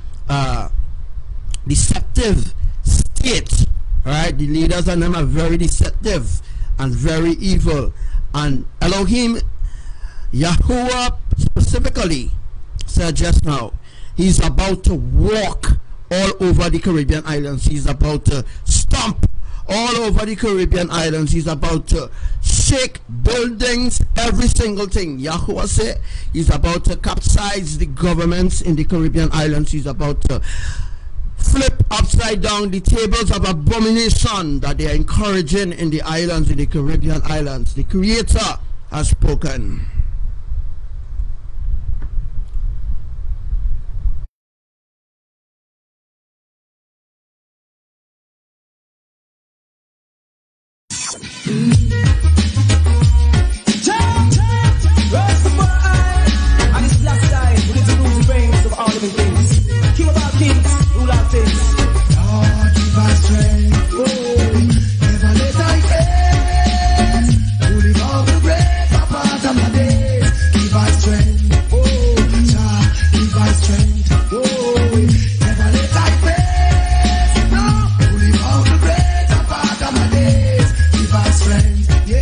S5: deceptive state. Right? The leaders and them are very deceptive and very evil. And Elohim, Yahuwah specifically, said just now, he's about to walk all over the Caribbean islands. He's about to stomp all over the Caribbean islands. He's about to shake buildings, every single thing. Yahuwah said he's about to capsize the governments in the Caribbean islands. He's about to flip upside down the tables of abomination that they are encouraging in the islands, in the Caribbean islands. The Creator has spoken.
S3: Yeah.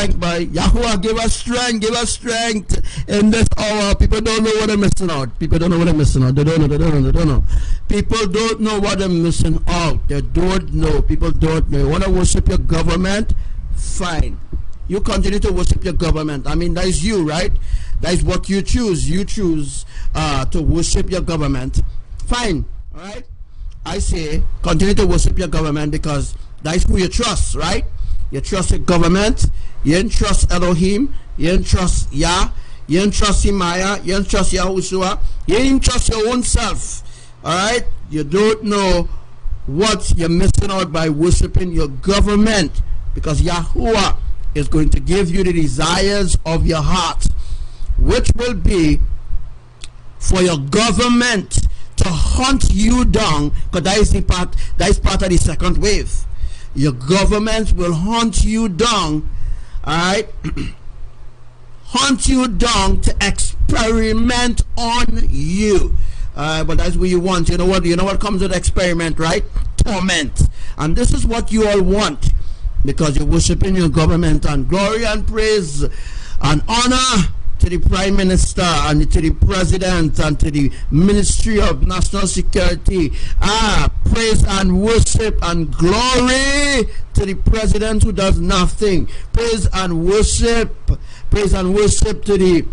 S5: strength, boy. Yahuwah, give us strength in this hour. People don't know what they're missing out. People don't know what they're missing out. They don't know. People don't know what they're missing out. They don't know. People don't know. You want to worship your government? Fine. You continue to worship your government. I mean, that is you, right? That is what you choose. You choose to worship your government. Fine. All right? I say continue to worship your government because that is who you trust, right? You trust your government. You don't trust Elohim. You don't trust Yah. You don't trust Shemaiah. You don't trust Yahushua. You don't even trust your own self. All right? You don't know what you're missing out by worshiping your government because Yahuwah is going to give you the desires of your heart, which will be for your government to hunt you down, because that is part of the second wave. Your government will hunt you down, all right? Hunt you down to experiment on you. But that's what you want. You know what comes with experiment, right? Torment. And this is what you all want, because you're worshiping your government. And glory and praise and honor to the Prime Minister and to the President and to the Ministry of National Security. Praise and worship and glory to the President who does nothing. Praise and worship to the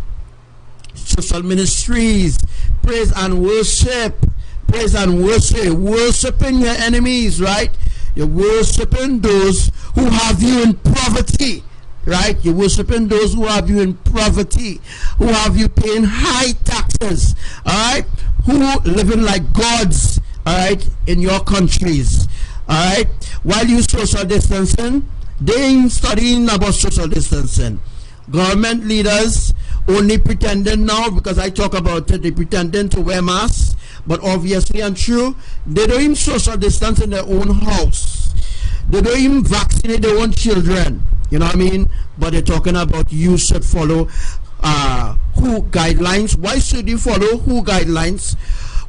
S5: social ministries. Praise and worship. Worshiping your enemies, right? You're worshiping those who have you in poverty, right? You're worshiping those who have you in poverty, who have you paying high taxes, all right? Who living like gods, all right, in your countries, all right? While you social distancing, they ain't studying about social distancing. Government leaders only pretending now, because I talk about it, they pretending to wear masks, but obviously and true, they don't even social distance in their own house. They don't even vaccinate their own children. You know what I mean? But they're talking about you should follow WHO guidelines. Why should you follow WHO guidelines?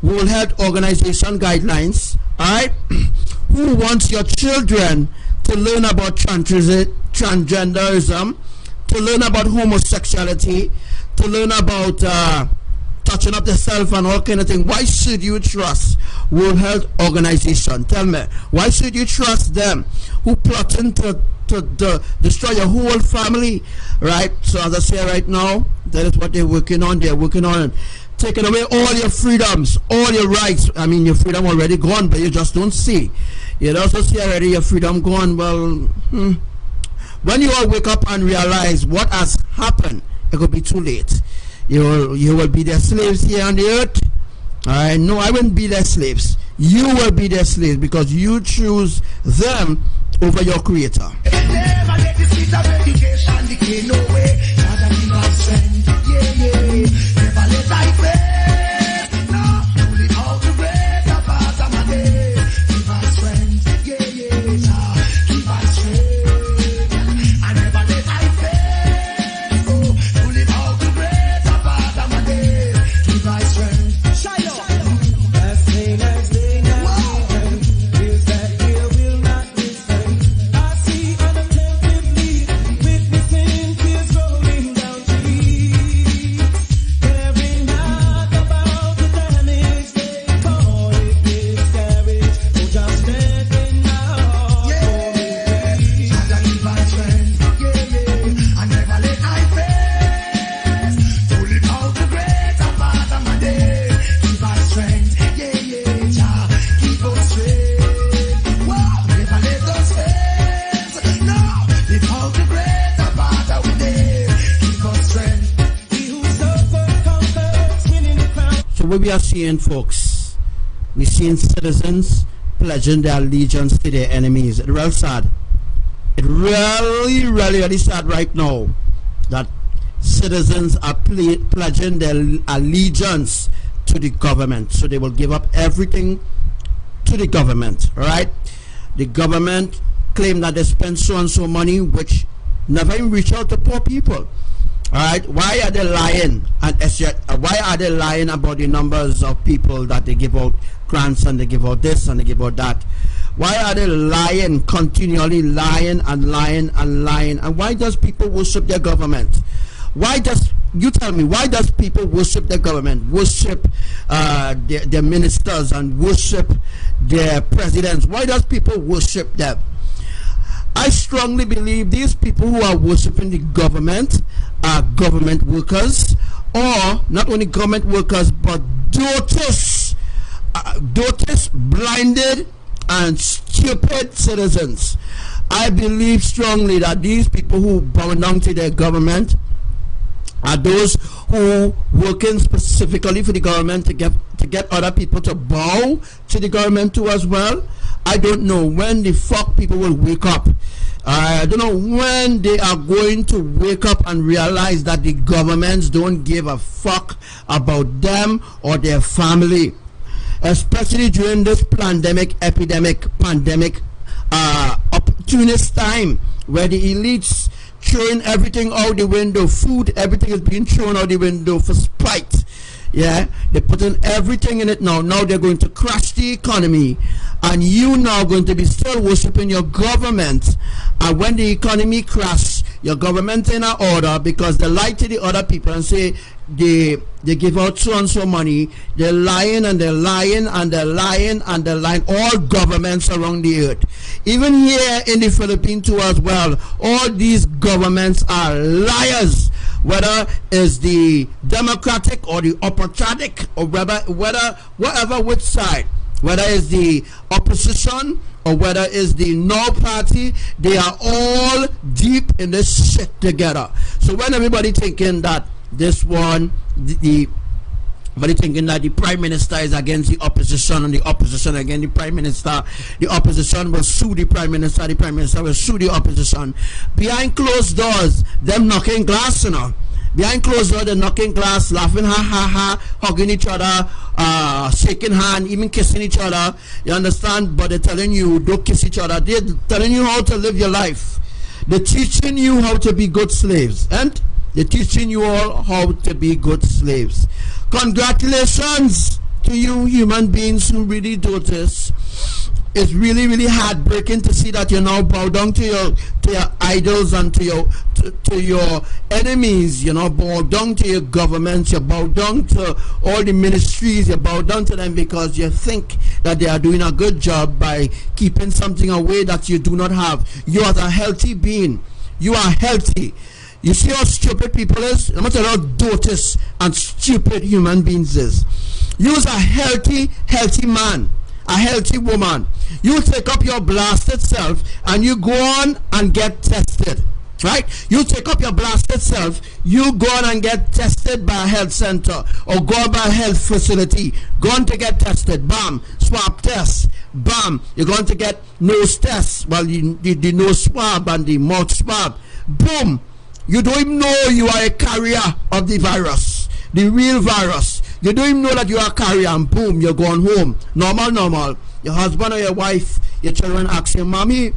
S5: World Health Organization guidelines. Alright? Who wants your children to learn about transgenderism, to learn about homosexuality, to learn about touching up yourself and all kind of thing? Why should you trust World Health Organization? Tell me, why should you trust them who plotting to destroy your whole family, right? So as I say right now, that is what they're working on. They're working on taking away all your freedoms, all your rights. I mean, your freedom already gone, but you just don't see. You also see already your freedom gone. Well, when you all wake up and realize what has happened, it could be too late. You will be their slaves here on the earth. No, I wouldn't be their slaves. You will be their slaves because you choose them over your Creator.
S3: Never let the sweet of education decay no way. Father, give us strength. Never let thy faith. No, pull it out the greater part of my day. Give us strength. Give us strength. And never let thy faith. Oh, pull it out the greater part of my day. Give us strength. Shiloh. As day now. Is that here will not be spent. I see unattemptedly witnessing tears rolling down cheeks, caring not about the damage they call it miscarriage. Oh, just standing now. Father, give us strength. And never let I face. Pull it out the greater part of my day. Give us strength. Jah, keep us straight. Wow, never let us face. No, live out the greater part of the day. Keep us strength. He who suffers conquers, winning the crown.
S5: So what we are seeing, folks, we're seeing citizens pledging their allegiance to their enemies. It's real sad. It's really sad right now that citizens are pledging their allegiance to the government. So they will give up everything to the government, right? The government claim that they spend so and so money, which never even reach out to poor people. All right, why are they lying? And why are they lying about the numbers of people that they give out grants and they give out this and they give out that? Why are they lying, continually lying and lying and lying? And why does people worship their government? Why does, you tell me, why does people worship their government, worship their ministers, and worship their presidents? Why does people worship them? I strongly believe these people who are worshiping the government are government workers, or not only government workers, but dotas, blinded and stupid citizens. I believe strongly that these people who bow down to their government are those who working specifically for the government to get other people to bow to the government too as well. I don't know when the fuck people will wake up. I don't know when they are going to wake up and realize that the governments don't give a fuck about them or their family, especially during this pandemic opportunist time where the elites throwing everything out the window. Food, everything is being thrown out the window for spite. Yeah, they're putting everything in it now. Now they're going to crash the economy, and you now going to be still worshiping your government. And when the economy crashes, your government in order because they lie to the other people and say they give out so and so money. They're lying and they're lying and they're lying and they're lying. All governments around the earth, even here in the Philippines too as well, all these governments are liars. Whether it's the Democratic or the Opportunistic, or whatever which side, whether it's the opposition or whether it's the no party, they are all deep in this shit together. So when everybody thinking that this one, everybody thinking that the prime minister is against the opposition and the opposition against the prime minister, the opposition will sue the prime minister will sue the opposition. Behind closed doors, them knocking glass, you know. Behind closed doors, they're knocking glass, laughing, ha ha ha, hugging each other, shaking hand, even kissing each other. You understand? But they're telling you don't kiss each other. They're telling you how to live your life. They're teaching you how to be good slaves, and they're teaching you all how to be good slaves. Congratulations to you human beings who really do this. It's really, really heartbreaking to see that you now bow down to your idols and to your enemies. You know, bow down to your governments. You bow down to all the ministries. You bow down to them because you think that they are doing a good job by keeping something away that you do not have. You are a healthy being. You are healthy. You see how stupid people is? I'm not how dotas and stupid human beings is. You're a healthy man, a healthy woman. You take up your blasted self and you go on and get tested, right? You take up your blasted self, you go on and get tested by a health center or go by a health facility, go on to get tested, bam, swab test, bam, you're going to get nose test, well, the nose swab and the mouth swab, boom. You don't even know you are a carrier of the virus, the real virus. You don't even know that you are a carrier, and boom, you're going home. Normal. Your husband or your wife, your children ask you, Mommy,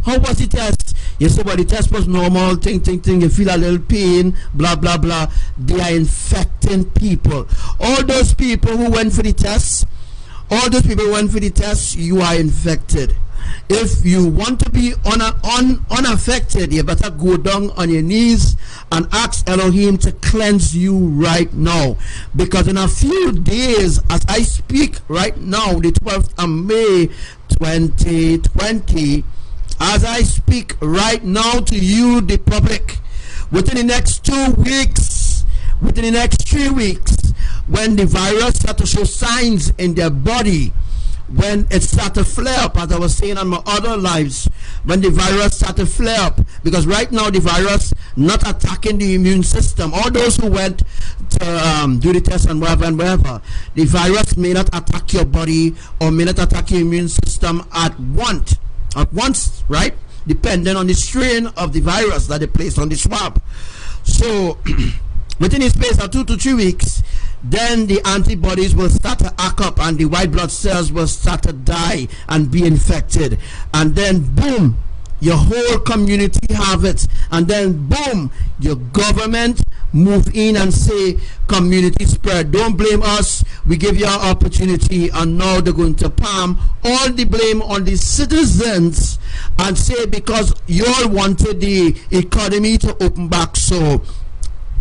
S5: how was the test? You say, well, the test was normal, ting. You feel a little pain, blah, blah, blah. They are infecting people. All those people who went for the test, you are infected. If you want to be unaffected, you better go down on your knees and ask Elohim to cleanse you right now. Because in a few days, as I speak right now, the 12th of May 2020, as I speak right now to you, the public, within the next 2 weeks, within the next 3 weeks, when the virus start to show signs in their body, when it started to flare up, as I was saying on my other lives, when the virus started to flare up, because right now the virus not attacking the immune system. All those who went to do the test and wherever, the virus may not attack your body or may not attack your immune system at once, right? Depending on the strain of the virus that they placed on the swab. So within the space of 2 to 3 weeks, then the antibodies will start to act up and the white blood cells will start to die and be infected, and then boom, your whole community have it, and then boom, your government move in and say community spread. Don't blame us. We give you our opportunity, and now they're going to palm all the blame on the citizens and say because you all wanted the economy to open back. So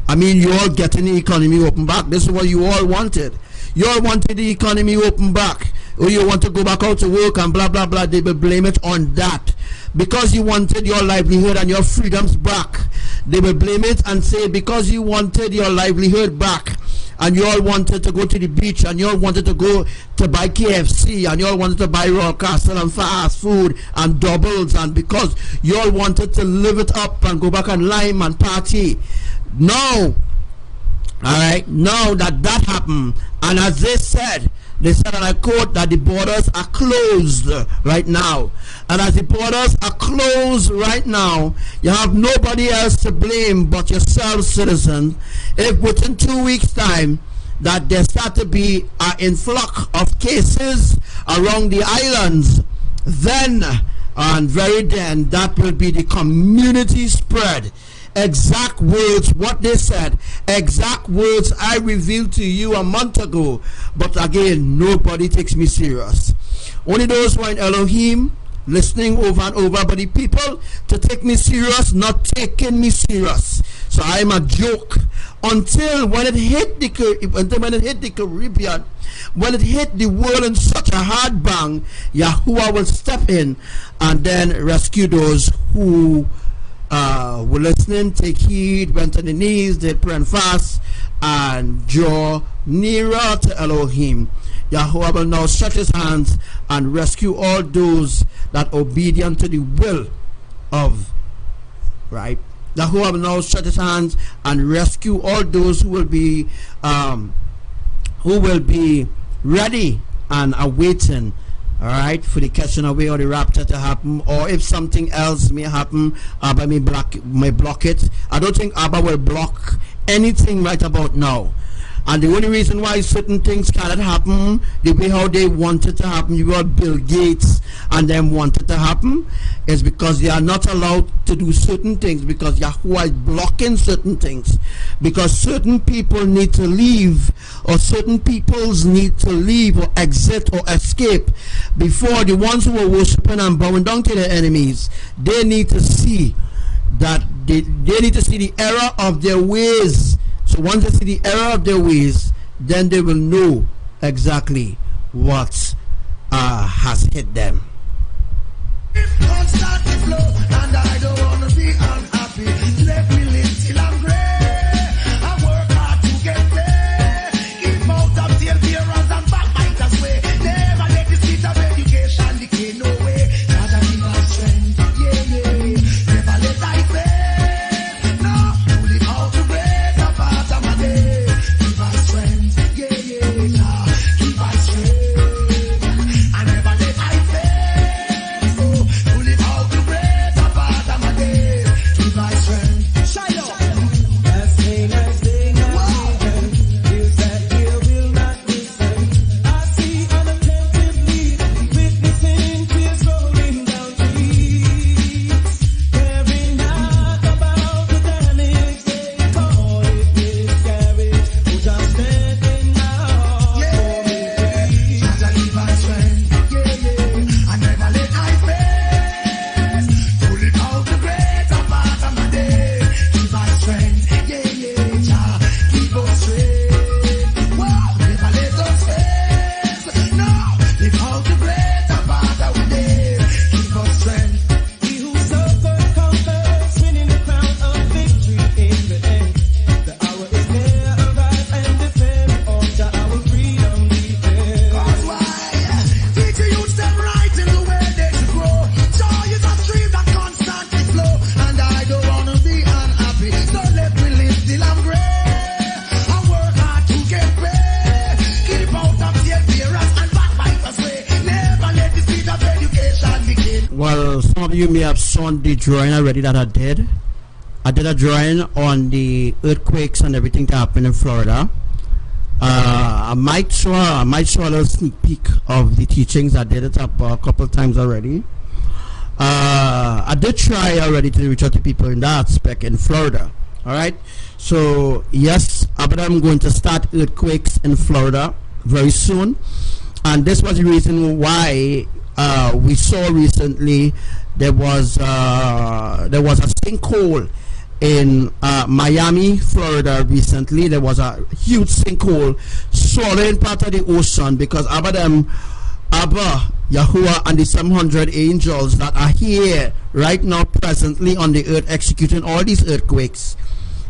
S5: I mean, you all getting the economy open back. This is what you all wanted. You all wanted the economy open back, or you want to go back out to work and blah blah blah. They will blame it on that. Because you wanted your livelihood and your freedoms back, they will blame it and say because you wanted your livelihood back and you all wanted to go to the beach and you all wanted to go to buy KFC and you all wanted to buy Royal Castle and fast food and doubles, and because you all wanted to live it up and go back and lime and party. No. Alright, now that happened, and as they said, and I quote, that the borders are closed right now. And as the borders are closed right now, you have nobody else to blame but yourself, citizens. If within 2 weeks' time that there start to be an influx of cases around the islands, then and very then that will be the community spread. Exact words, what they said, exact words I revealed to you a month ago, but again, nobody takes me serious. Only those who are in Elohim, listening over and over, but the people to take me serious, not taking me serious. So I'm a joke until when it hit the Caribbean, when it hit the world in such a hard bang, Yahuwah will step in and then rescue those who were listening, take heed, went on the knees, did pray and fast, and draw nearer to Elohim. Yahuwah will now stretch his hands and rescue all those that are obedient to the will of, right? Yahuwah will now stretch his hands and rescue all those who will be ready and awaiting, all right, for the catching away or the rapture to happen, or if something else may happen, Abba may block it. I don't think Abba will block anything right about now. And the only reason why certain things cannot happen the way how they want it to happen, you got Bill Gates and them want it to happen, is because they are not allowed to do certain things, because Yahuwah is blocking certain things, because certain people need to leave, or certain peoples need to leave or exit or escape before the ones who are worshiping and bowing down to their enemies. They need to see that they need to see the error of their ways. So once they see the error of their ways, then they will know exactly what has hit them.
S3: Don't start the flow, and I don't wanna be unhappy. Let me live till I'm great. I work hard to get there. Keep out of the appearance and backbiters way. Never let the seat of education decay, no way. Gotta give us strength, yeah, yeah. Never let I fail. No, to live out to grace a part of my day. Give us strength, yeah, yeah. Give us strength. I never let I fail. To live out to grace a part of my day. Give us strength. Shiloh. As day, you said you will not listen. I see unattentively, witnessing tears rolling down cheeks, caring not about the damage they call it miscarriage. Who just standing now for me. Gotta give us strength, yeah, yeah. I never let I fail. To live out the greater part of my day. Give us strength, yeah, yeah. Jah, keep us straight. Wow, never let us fail. No, live out the greater part of our day. Give us strength. He who suffers conquers, winning the crown of victory in the end. The hour is near, arise and defend. Alter our freedom defend. Cause why? Teach the youth them right in the way they should grow. Joy is a stream that constantly flow, and I don't wanna be unhappy. So let me live till I'm great. I work hard to get paid. Keep out of the appearance and backbiters way. Never let the seed of education begin.
S5: Well, some of you may have seen the drawing already that I did. I did a drawing on the earthquakes and everything that happened in Florida. I might show a little sneak peek of the teachings. I did it up a couple of times already. I did try already to reach out to people in that aspect in Florida. All right. So yes, I'm going to start earthquakes in Florida very soon, and this was the reason why we saw recently there was a sinkhole in Miami, Florida. Recently, there was a huge sinkhole swallowing part of the ocean because ABBA Yahuwah and the 700 angels that are here right now presently on the earth executing all these earthquakes.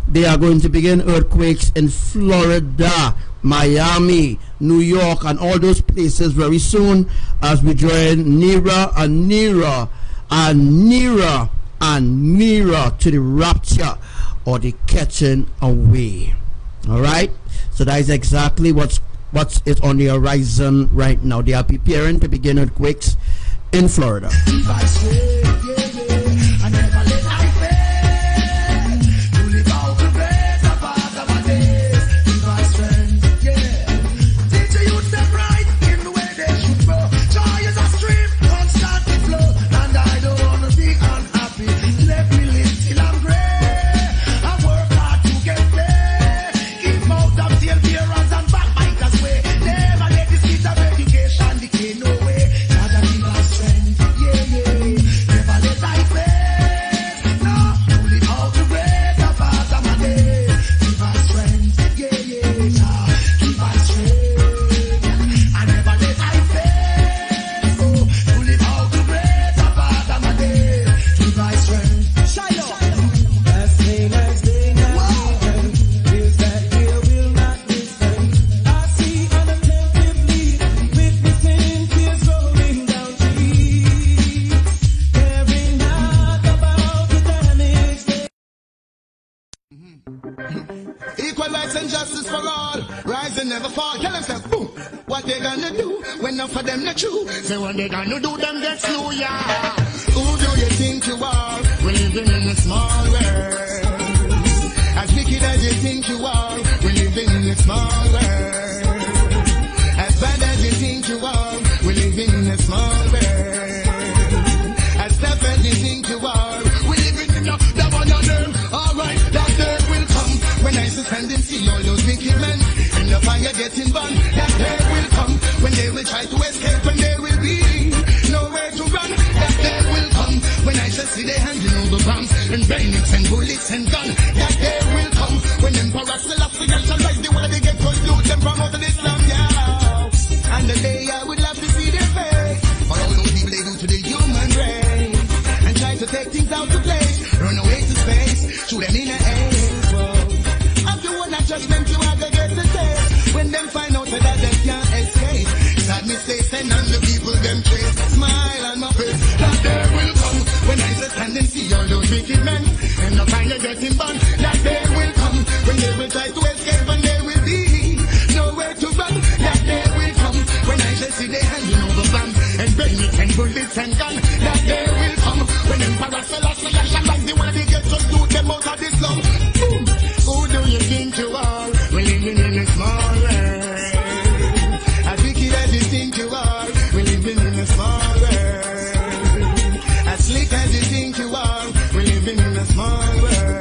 S5: They are going to begin earthquakes in Florida, Miami, New York, and all those places very soon as we join nearer and nearer and nearer and nearer to the rapture or the catching away. All right, so that is exactly what's on the horizon right now. They are preparing to begin earthquakes in Florida.
S4: Equal rights and justice for all. Rise and never fall. Tell them, say, boom. What they gonna do when enough of them not true? Say what they gonna do, them get slew, yeah. Who do you think you are? We're living in a small world. As wicked as you think you are, we're living in a small world. As bad as you think you are, we're living in a small world. As tough as you think you are, we're living in a the one of them. Alright, that day will come when I stand and see all those wicked men in the fire getting burned. That day will come when they will try to escape and there will be nowhere to run. That day will come when I shall see they handing over bombs and bayonets and bullets and guns. That day will come when Emperor Selassie shall rise the world they get to loot them from out of Islam, yeah. And the day I would love to see their face for all those people they do to the human race and try to take things out of place, run away to space, shoot them in the air. Judgment you have to get the taste when them find out that they can't escape. Sad mistakes and on the people them chase. Smile on my face. That day will come when I stand and see all those wicked men and the fire getting burned. That day will come when they will try to escape and there will be nowhere to run. That day will come when I shall see they handing over bombs and bayonets and bullets and guns. That day will come when Emperor Selassie shall rise the world they get to do them out of this slum. Boom. Who do you think you are? We're living in a small world. As wicked as you think you are, we're living in a small world. As slick as you think you are, we're living in a small world.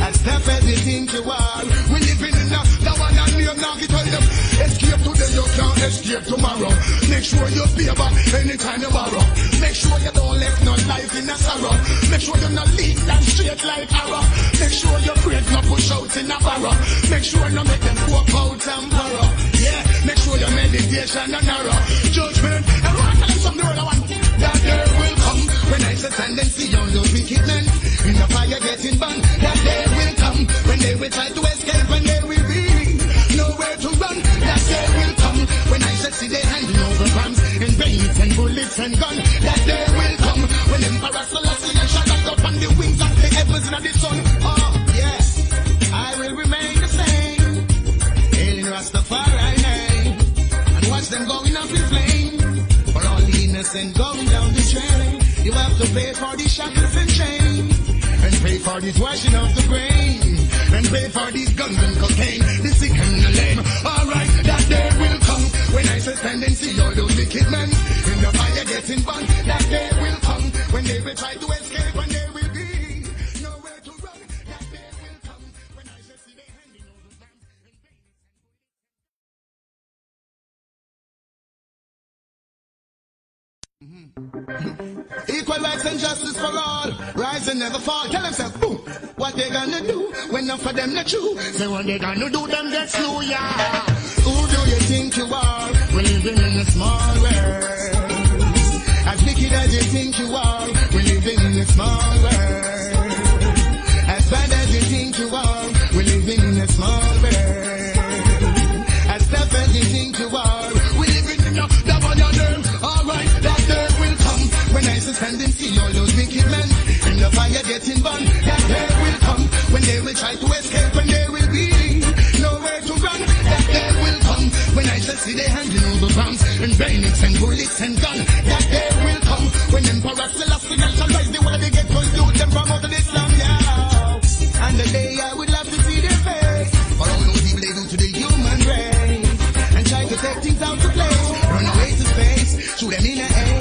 S4: As tough as you think you are, we're living in a the one and me now get tell them. Escape today, you can't escape tomorrow. Make sure you pay back anytime you borrow. Make sure you don't let no life in a sorrow. Make sure you're not lead and straight like arrow. Make sure your brain not push out in a barrow. Make sure you make them walk out and borrow. Yeah, make sure your meditation and narrow. Judgment, and what tell them something the one. That day will come when I stand and see all those wicked men in the fire getting burned. That day will come when they will try to escape and there will be nowhere to run. That day will come when I shall see they handing over bombs and bayonets and bullets and guns. That day will come when Emperor Selassie shall rise up on the wings of the heavens and the sun. Oh, yes, I will remain the same. Hailing Rastafari name and watch them going up in flame. For all the innocent going down the drain, you have to pay for the shackles and chains, and pay for this washing of the brain, and pay for these guns and cocaine, the sick and the lame. Alright, that day will come when I shall stand and see all those wicked men in the fire getting burned. That day will come when they will try to escape and there will be nowhere to run. Equal rights and justice for all. Rise and never fall. Tell them, say, boom. What they gonna do when none for them not true? Say what they gonna do, them get slew, yeah. Who do you think you are? We're living in a small world. As wicked as you think you are, we're living in a small world. As bad as you think you are, we're living in a small world. As tough as you think you are, we're living in a double on them. Alright, that day will come when I stand and see all those wicked men in the fire getting burned. That day will come when they will try to escape and there will be nowhere to run. That day will come when I shall see they handing over bombs and bayonets and bullets and guns. That day will come when Emperor Selassie shall rise the way they get to do them from out of Islam, yeah. And the day I would love to see their face for all those evil they do to the human race and try to take things out to play, run away to space, shoot them in the air.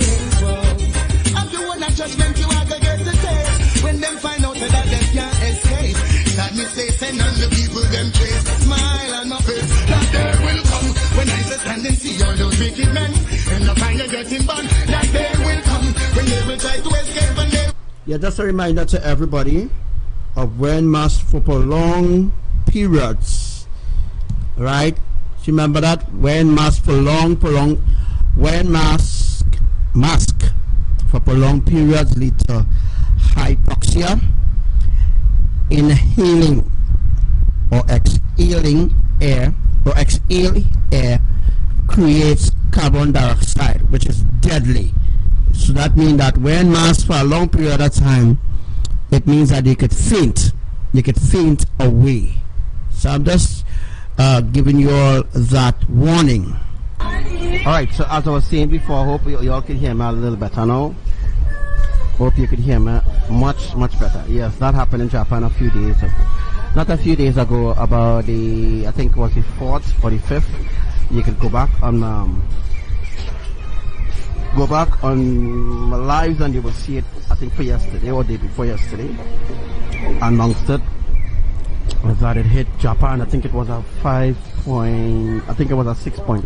S4: After one of judgment you are gonna get the taste when them find out that they can't escape. That mistakes and none the people them trace. Smile on my face. That day will come when I stand and see all those wicked men and the fire getting burned. That day will come when they will try to escape and they.
S5: Yeah, just a reminder to everybody of wearing masks for prolonged periods. Right? Remember that? Wearing masks for wearing mask for prolonged periods lead to hypoxia. Inhaling or exhaling air creates carbon dioxide, which is deadly. So that means that wearing masks for a long period of time, it means that you could faint away. So I'm just giving you all that warning. Alright, so as I was saying before, I hope you all can hear me a little better now. Hope you could hear me much better. Yes, that happened in Japan a few days ago. Not a few days ago, about the, I think it was the 4th or the 5th. You can go back on my lives and you will see it, I think for yesterday or day before yesterday. Announced it was that it hit Japan. I think it was a 6.1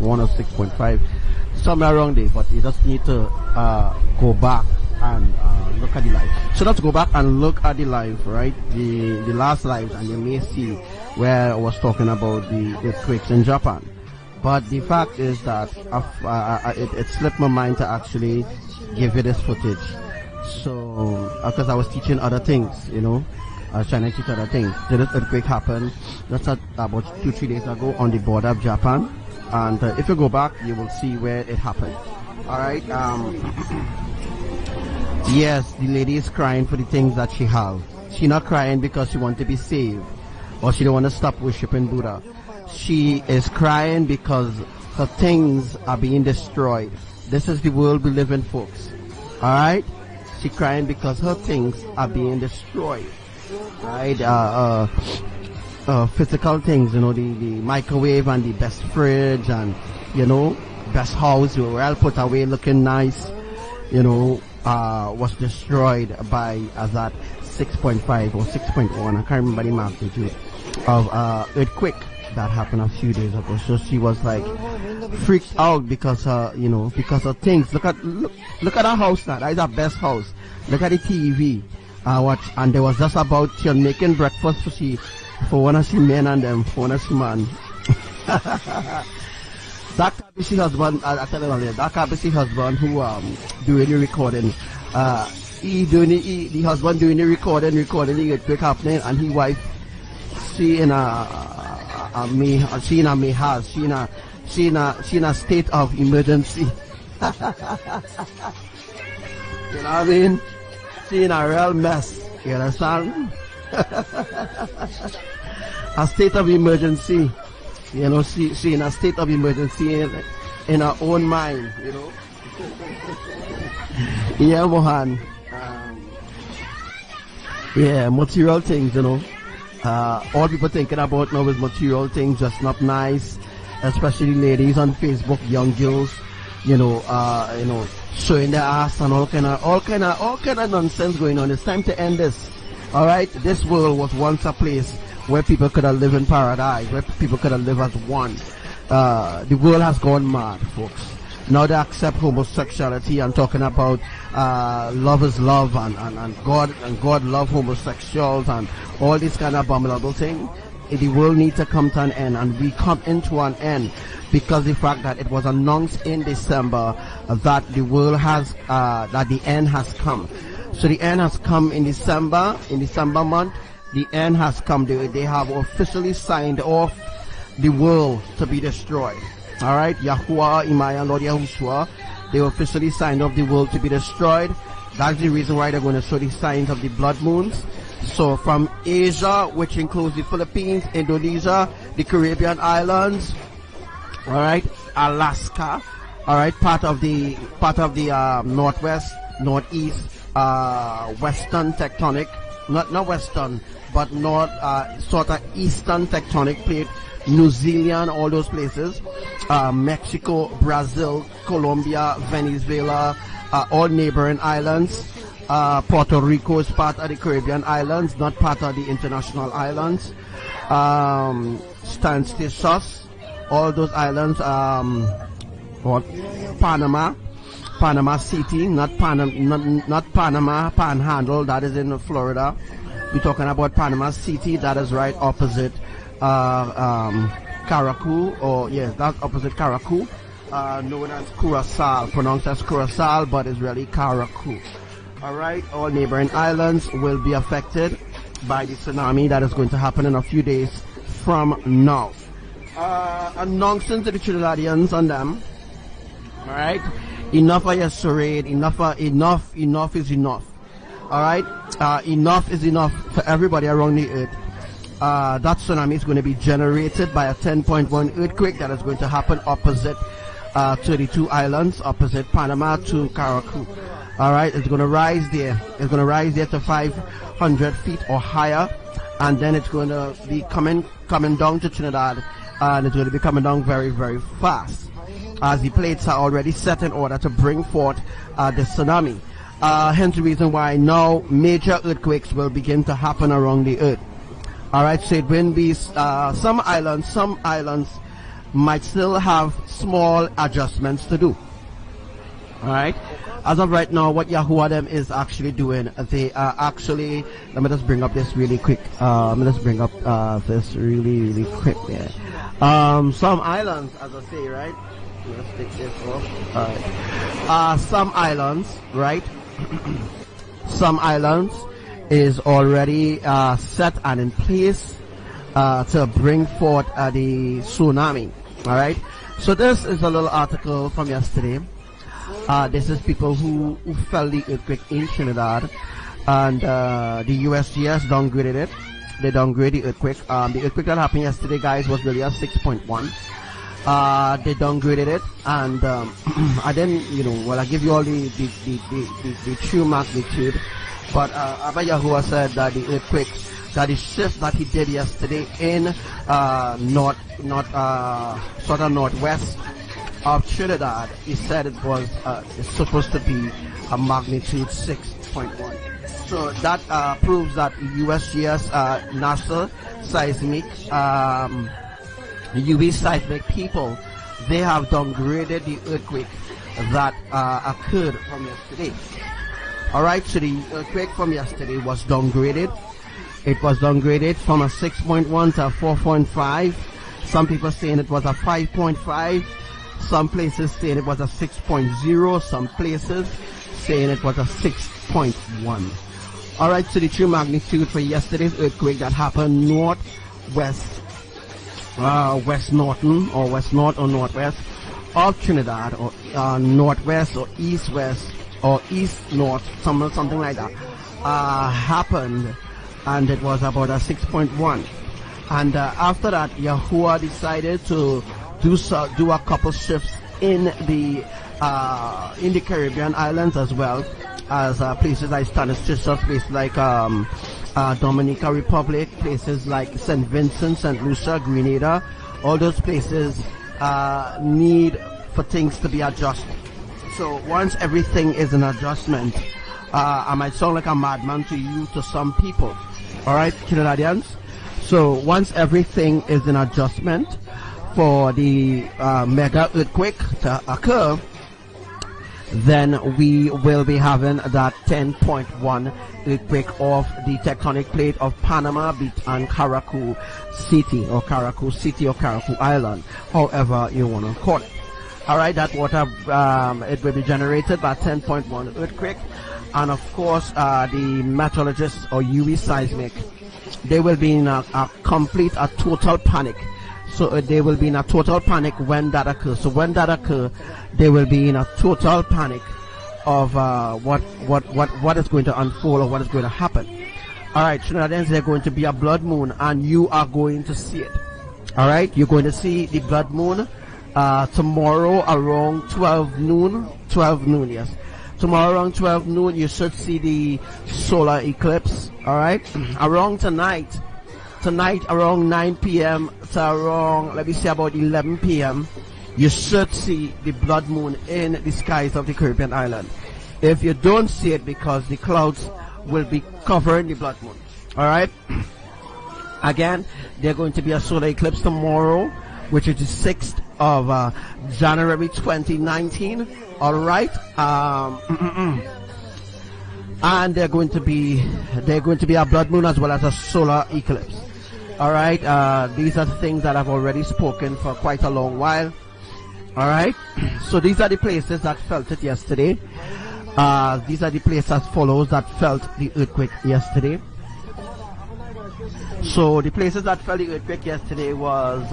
S5: or 6.5, somewhere around there. But you just need to go back and look at the live. So let's go back and look at the live, right? The last live, and you may see where I was talking about the earthquakes in Japan. But the fact is that it slipped my mind to actually give you this footage. So because I was teaching other things, you know, I was trying to teach other things. Did this earthquake happen just about 2-3 days ago on the border of Japan? And if you go back, you will see where it happened. All right. Yes, the lady is crying for the things that she has. She's not crying because she wants to be saved or she don't want to stop worshiping Buddha. She is crying because her things are being destroyed. This is the world we live in, folks. Alright? She's crying because her things are being destroyed. Right? Physical things, you know, the microwave and the best fridge and, you know, best house, well put away, looking nice, you know, was destroyed by that 6.5 or 6.1, I can't remember the magnitude of earthquake that happened a few days ago. So she was like freaked out because you know, because of things. Look at her house now. That is her best house. Look at the TV. Watch, and there was just about she was making breakfast for one of the men and them for one of the man. That Kabisi husband, I tell you earlier, that Kabisi husband who doing the recording, the husband doing the recording the earthquake happening, and his wife she in a state of emergency. You know what I mean? She in a real mess. You understand? A state of emergency. You know, she in a state of emergency in her own mind, you know. Yeah, Mohan. Yeah, material things, you know. All people thinking about now is material things, just not nice. Especially ladies on Facebook, young girls, you know, showing their ass and all kind of nonsense going on. It's time to end this. All right, this world was once a place where people could have lived in paradise, where people could have lived as one. The world has gone mad, folks. Now they accept homosexuality and talking about love is love and God love homosexuals and all this kind of abominable thing. The world needs to come to an end, and we come into an end because the fact that it was announced in December that the world has that the end has come. So the end has come in December month. The end has come. They have officially signed off the world to be destroyed. All right, Yahuwah, Imaya, Lord Yahushua, they officially signed off the world to be destroyed. That's the reason why they're going to show the signs of the blood moons. So from Asia, which includes the Philippines, Indonesia, the Caribbean islands, all right, Alaska, all right, part of the northwest, northeast, western tectonic, not western, but north, sort of eastern tectonic plate, New Zealand, all those places, Mexico, Brazil, Colombia, Venezuela, all neighboring islands. Puerto Rico is part of the Caribbean islands, not part of the international islands. Stanstisos, all those islands, Panama City, not Panama Panhandle, that is in Florida. We're talking about Panama City, that is right opposite Caracou, or yes, that's opposite Caracou, known as Curacao, pronounced as Curacao, but it's really Caracou. Alright, all neighboring islands will be affected by the tsunami that is going to happen in a few days from now. Announcing to the Trinidadians on them, alright, enough of your charade, enough is enough. Alright, enough is enough for everybody around the earth. That tsunami is going to be generated by a 10.1 earthquake that is going to happen opposite 32 islands, opposite Panama to Caracou. Alright, it's going to rise there. It's going to rise there to 500 feet or higher, and then it's going to be coming down to Trinidad, and it's going to be coming down very, very fast, as the plates are already set in order to bring forth the tsunami. Hence the reason why now major earthquakes will begin to happen around the earth. Alright, so it will be some islands might still have small adjustments to do. Alright, as of right now, what Yahuwah them is actually doing, they are actually, let me just bring up this really quick. Let me just bring up this really quick there. Some islands, as I say, right? Let's take this off. Alright. Some islands, right? Some islands is already set and in place to bring forth the tsunami. Alright, so this is a little article from yesterday. This is people who felt the earthquake in Trinidad, and the USGS downgraded it. They downgraded the earthquake. The earthquake that happened yesterday, guys, was really a 6.1. They downgraded it, and I didn't, well, I give you all the true magnitude, but ABBA YAHUWAH said that the earthquake, that the shift that he did yesterday in sort of northwest of Trinidad, he said it was supposed to be a magnitude 6.1. So that proves that USGS NASA seismic UV seismic people, they have downgraded the earthquake that occurred from yesterday. Alright, so the earthquake from yesterday was downgraded. It was downgraded from a 6.1 to a 4.5. Some people saying it was a 5.5. Some places saying it was a 6.0. Some places saying it was a 6.1. Alright, so the true magnitude for yesterday's earthquake that happened northwest, west northern, or west north or northwest of Trinidad, or northwest or east west or east north, something like that, happened, and it was about a 6.1. And after that, Yahuwah decided to do a couple shifts in the Caribbean islands, as well as places like Stanstisos, places like Dominica Republic, places like St. Vincent, St. Lucia, Grenada. All those places need for things to be adjusted. So once everything is an adjustment, I might sound like a madman to you, to some people. Alright, Trinidadians? So once everything is in adjustment for the mega earthquake to occur, then we will be having that 10.1 earthquake off the tectonic plate of Panama Beach and Caracu City or Caracu Island, however you want to call it. Alright, that water, it will be generated by 10.1 earthquake. And of course, the meteorologists or UE seismic, they will be in a total panic. So they will be in a total panic when that occurs. So when that occurs, they will be in a total panic of what is going to unfold or what is going to happen. Alright, Trinidadians, there's going to be a blood moon and you are going to see it. Alright, you're going to see the blood moon tomorrow around 12 noon, yes. Tomorrow around 12 noon, you should see the solar eclipse. Alright, around tonight around 9 p.m. to around, let me say about 11 p.m., you should see the blood moon in the skies of the Caribbean island. If you don't see it, because the clouds will be covering the blood moon. Alright, again, there's going to be a solar eclipse tomorrow, which is the 6th of January 2019. Alright, and they're going to be a blood moon as well as a solar eclipse. Alright, these are the things that I've already spoken for quite a long while. Alright, so these are the places that felt it yesterday. These are the places as follows that felt the earthquake yesterday. So the places that felt the earthquake yesterday was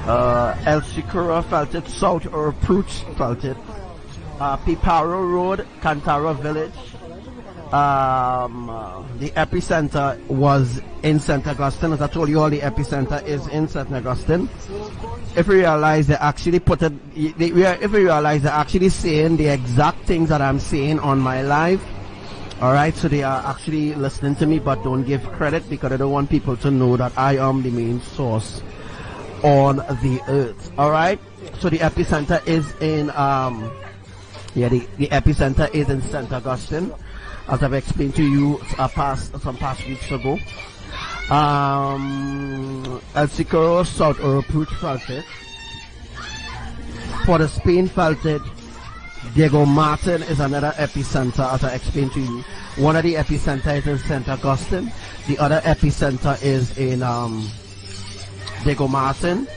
S5: El Shikura felt it, South Urpruch felt it, Piparo Road, Cantara Village. The epicenter was in St. Augustine. As I told you all, the epicenter is in St. Augustine. If you realize they actually put it, if you realize they're actually saying the exact things that I'm saying on my live. Alright, so they are actually listening to me, but don't give credit because I don't want people to know that I am the main source on the earth. Alright, so the epicenter is in the epicenter is in St. Augustine, as I've explained to you some past weeks ago. El Sicuro, South Urpruch felt it. Port of Spain felt it. Diego Martin is another epicenter, as I explained to you. One of the epicenter is in St. Augustine. The other epicenter is in Diego Martin.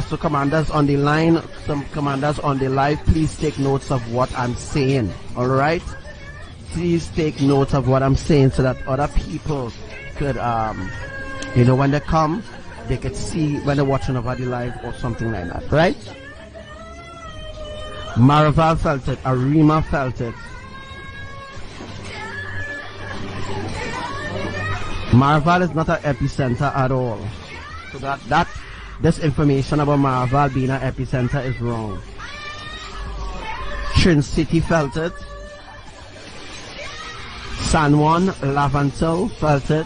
S5: So commanders on the line, some commanders on the live, please take notes of what I'm saying. Alright? Please take notes of what I'm saying so that other people could, when they come, they could see when they're watching over the live or something like that. Right? Maraval felt it. Arima felt it. Maraval is not an epicenter at all. So this information about Maraval being an epicenter is wrong. Trin City felt it. San Juan, Lavantil felt it.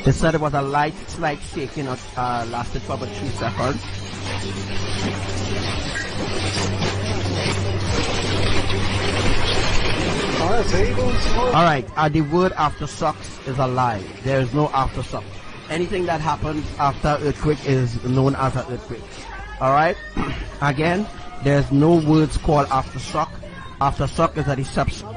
S5: They said it was a slight shaking, lasted for about 3 seconds. Alright, the word aftershocks is a lie. There is no aftershock. Anything that happens after earthquake is known as an earthquake. Alright? Again, there's no words called aftershock. Aftershock is a deception.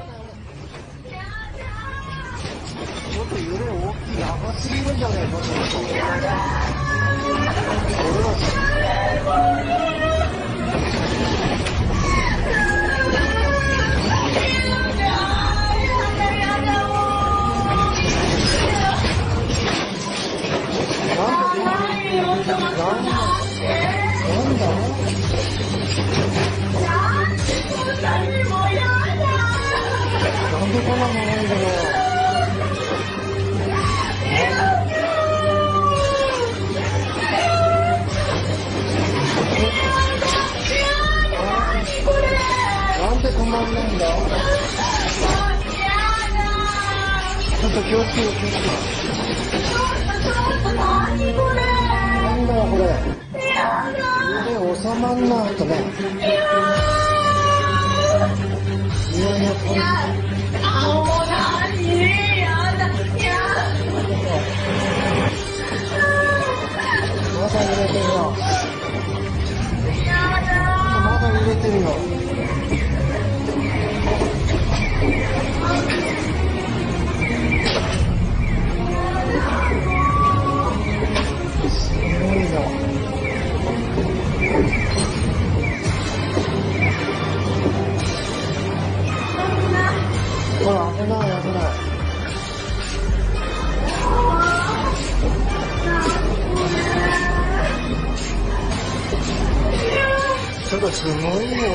S3: すごいよ。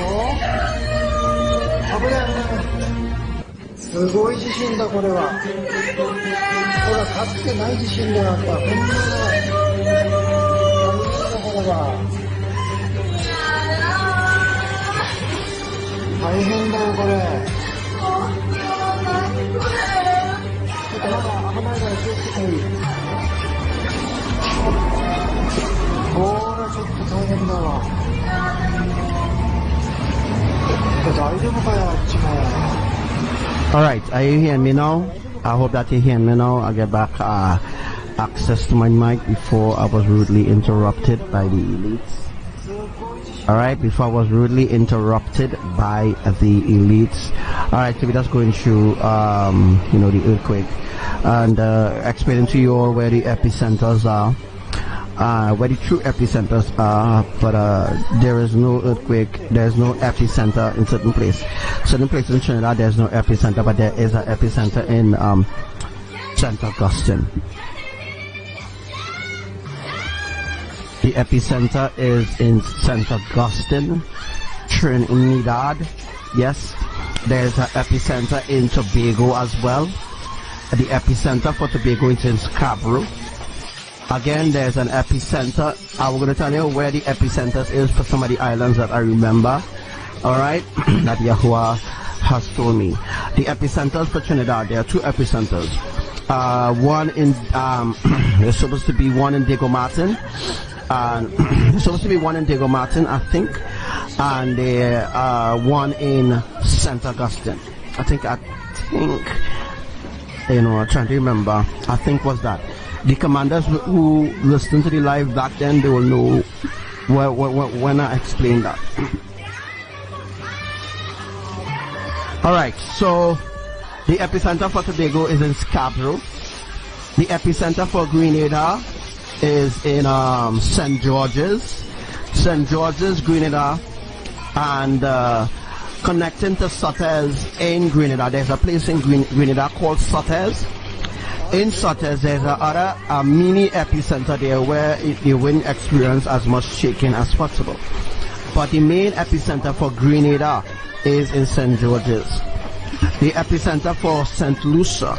S3: 危ない危ない。すごい地震だこれは。ほらかつてない地震だよ。こんなの。これは。大変だよこれ。ちょっとまだ危ないから気をつけていい。ほらちょっと大変だわ。大丈夫かよあっちも。
S5: Alright, are you hearing me now? I hope that you're hearing me now. I'll get back access to my mic before I was rudely interrupted by the elites. Alright, before I was rudely interrupted by the elites. Alright, so we're just going through, the earthquake and explaining to you all where the epicenters are. Where the true epicenters are, but there is no earthquake, there's no epicenter in certain places. Certain places in Trinidad there's no epicenter, but there is an epicenter in St. Augustine. The epicenter is in St. Augustine, Trinidad. Yes, there's an epicenter in Tobago as well. The epicenter for Tobago is in Scarborough. Again, there's an epicenter. I'm going to tell you where the epicenter is for some of the islands that I remember. Alright, that Yahuwah has told me. The epicenters for Trinidad, there are two epicenters. One in, there's supposed to be one in Diego Martin. There's supposed to be one in Diego Martin, I think. And there one in St. Augustine. I'm trying to remember. I think was that. The commanders who listened to the live back then, they will know when I explain that. Alright, so the epicenter for Tobago is in Scarborough. The epicenter for Grenada is in St. George's. St. George's, Grenada, and connecting to Sotters in Grenada. There's a place in Grenada called Sotters. In Sotters, there's another mini epicenter there where you wouldn't experience as much shaking as possible. But the main epicenter for Grenada is in St. George's. The epicenter for St. Lucia,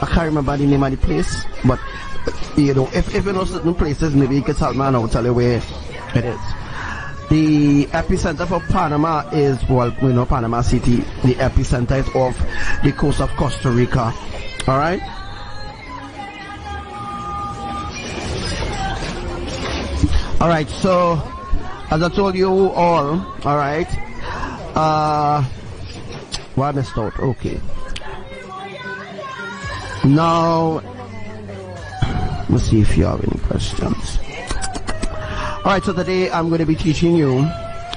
S5: I can't remember the name of the place, but if you know certain places, maybe you can tell me and I'll tell you where it is. The epicenter for Panama is, Panama City. The epicenter is off the coast of Costa Rica. Alright? Alright, so as I told you all, alright, what I missed out? Okay. Now, let's see if you have any questions. Alright, so today I'm going to be teaching you,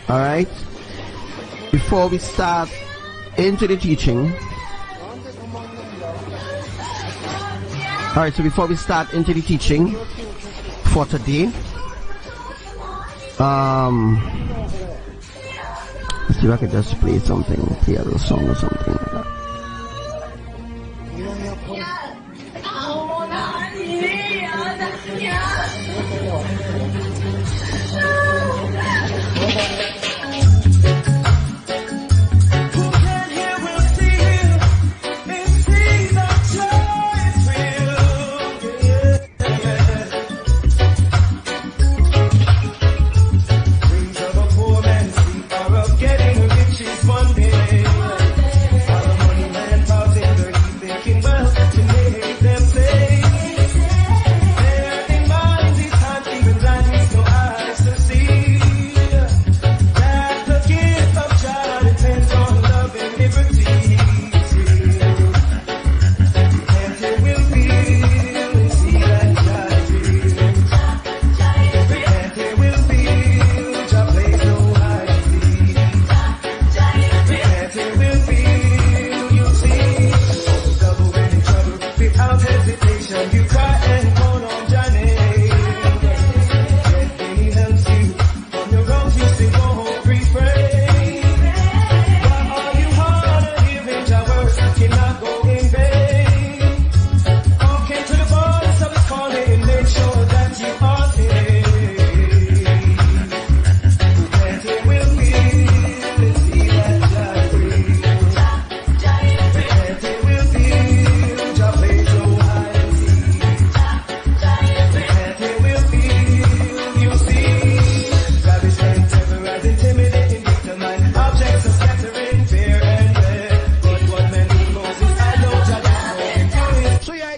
S5: alright, before we start into the teaching. Alright, so before we start into the teaching for today, let's see if I can just play something, play a little song or something like that.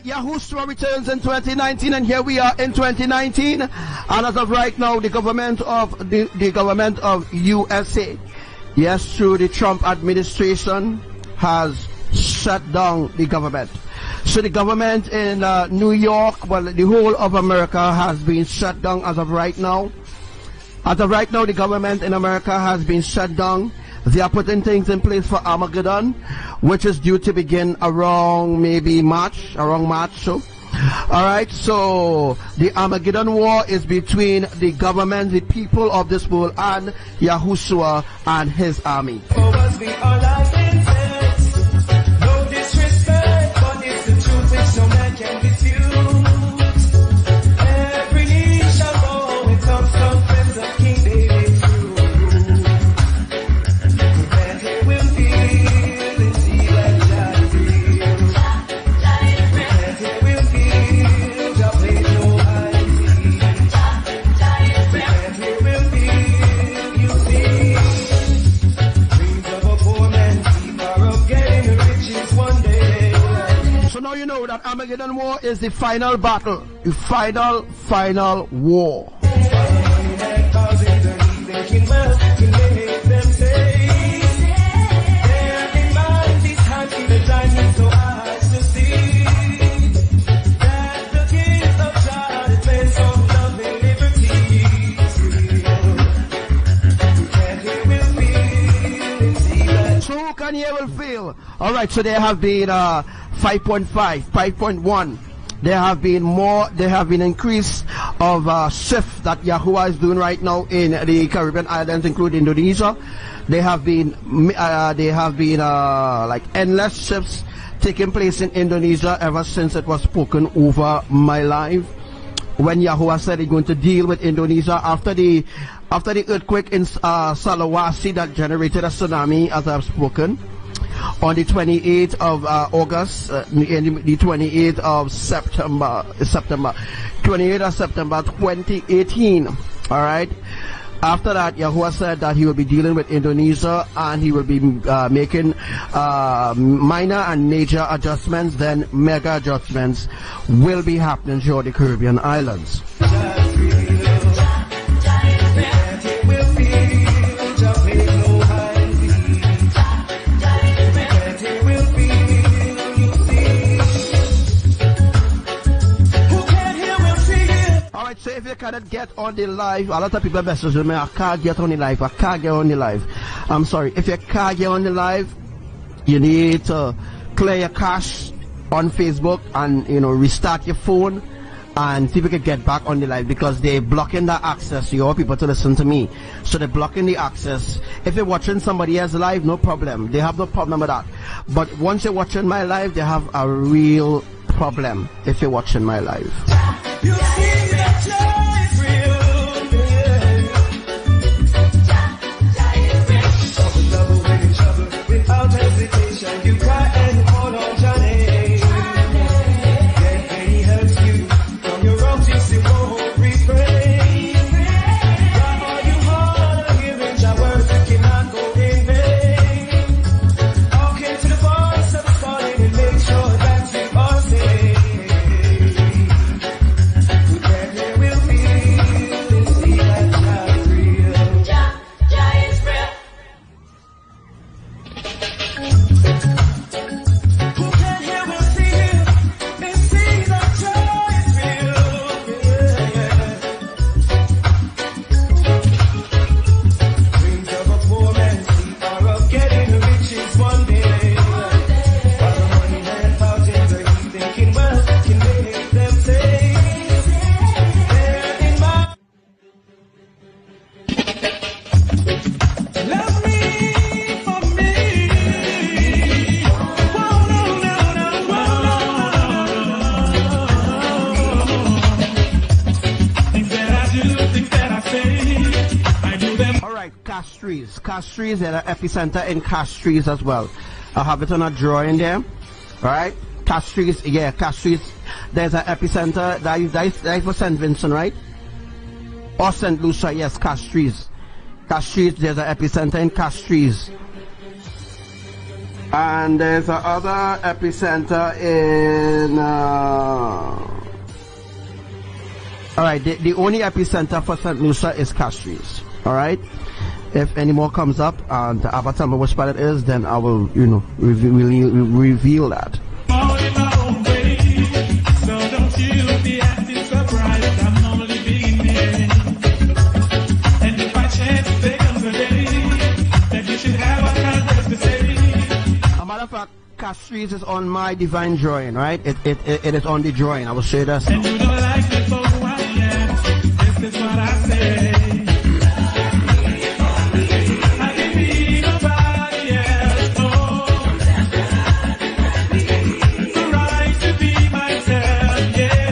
S1: Yahuwah returns in 2019, and here we are in 2019. And as of right now, the government of the government of USA, yes, through the Trump administration, has shut down the government. So the government in New York, well, the whole of America has been shut down as of right now. As of right now, the government in America has been shut down. They are putting things in place for Armageddon, which is due to begin around maybe March, so. Alright, so the Armageddon war is between the government, the people of this world, and Yahuwah and his army. You know that Armageddon war is the final battle, the final war. So who can you will feel? All right, so there have been 5.5, 5.1. There have been increase of shifts that Yahuwah is doing right now in the Caribbean islands, including Indonesia. There have been like endless shifts taking place in Indonesia ever since it was spoken over my life. When Yahuwah said he's going to deal with Indonesia after the earthquake in Sulawesi that generated a tsunami, as I've spoken. On the 28th of August, the 28th of September 28th of September 2018. All right. After that, Yahuwah said that he will be dealing with Indonesia, and he will be making minor and major adjustments. Then mega adjustments will be happening throughout the Caribbean islands. So if you cannot get on the live, a lot of people message me, I can't get on the live, I can't get on the live. I'm sorry, if you can't get on the live, you need to clear your cache on Facebook and, you know, restart your phone and see if you can get back on the live, because they're blocking the access. You want people to listen to me, so they're blocking the access. If you're watching somebody else live, no problem, they have no problem with that. But once you're watching my live, they have a real problem if you're watching my live.
S3: You see that joy is real, yeah. Double when you trouble, without hesitation, you cry and hold on, Johnny. Yeah, and he helps you from your wrongs, you still won't refrain. Got all you hard of hearing, your words that cannot go in vain. All came to the voice of the falling and make sure that you are safe.
S1: Castries, there's an epicenter in Castries as well. I have it on a drawing there. Alright? Castries, yeah, Castries. There's an epicenter. That is for St. Vincent, right? Or St. Lucia, yes, Castries. Castries, there's an epicenter in Castries. And there's another epicenter in alright, the only epicenter for St. Lucia is Castries. Alright, if any more comes up and ABBA tell me which spot it is, then I will, you know, reveal that.
S3: So don't you be acting surprised, I'm only being here. And if by chance there comes a day that you should have a kind of words to say.
S1: A matter of fact, Castries is on my divine drawing, right? It is on the drawing. I will show you that.
S3: And you don't like me for who I am, this is what I say. I can be nobody else, no. The right to be myself, yeah.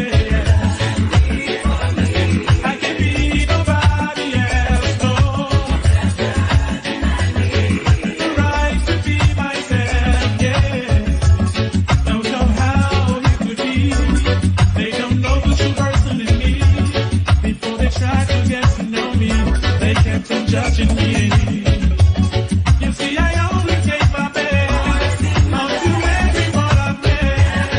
S3: I can be nobody else, no. The right to be myself, yeah. Don't know how it could be. They don't know the true person in me. Before they try to get to know me, they kept on judging me. You see, I only take my best onto everyone I've met.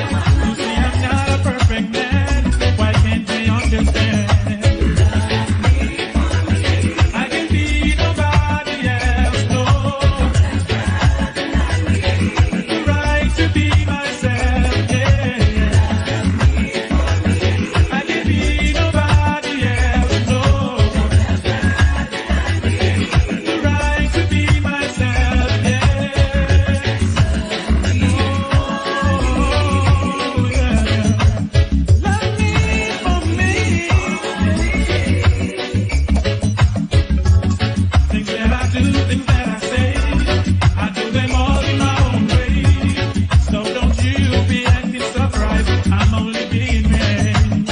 S3: You see, I'm not a perfect man. Why can't they understand? I can be nobody else, no. The right to be myself, yeah. I can be nobody else, no. The right to be myself, yes. Oh, yeah. Love me for me. Things that I do, things that I say, I do them all in my own way. So don't you be acting surprised, I'm only being man.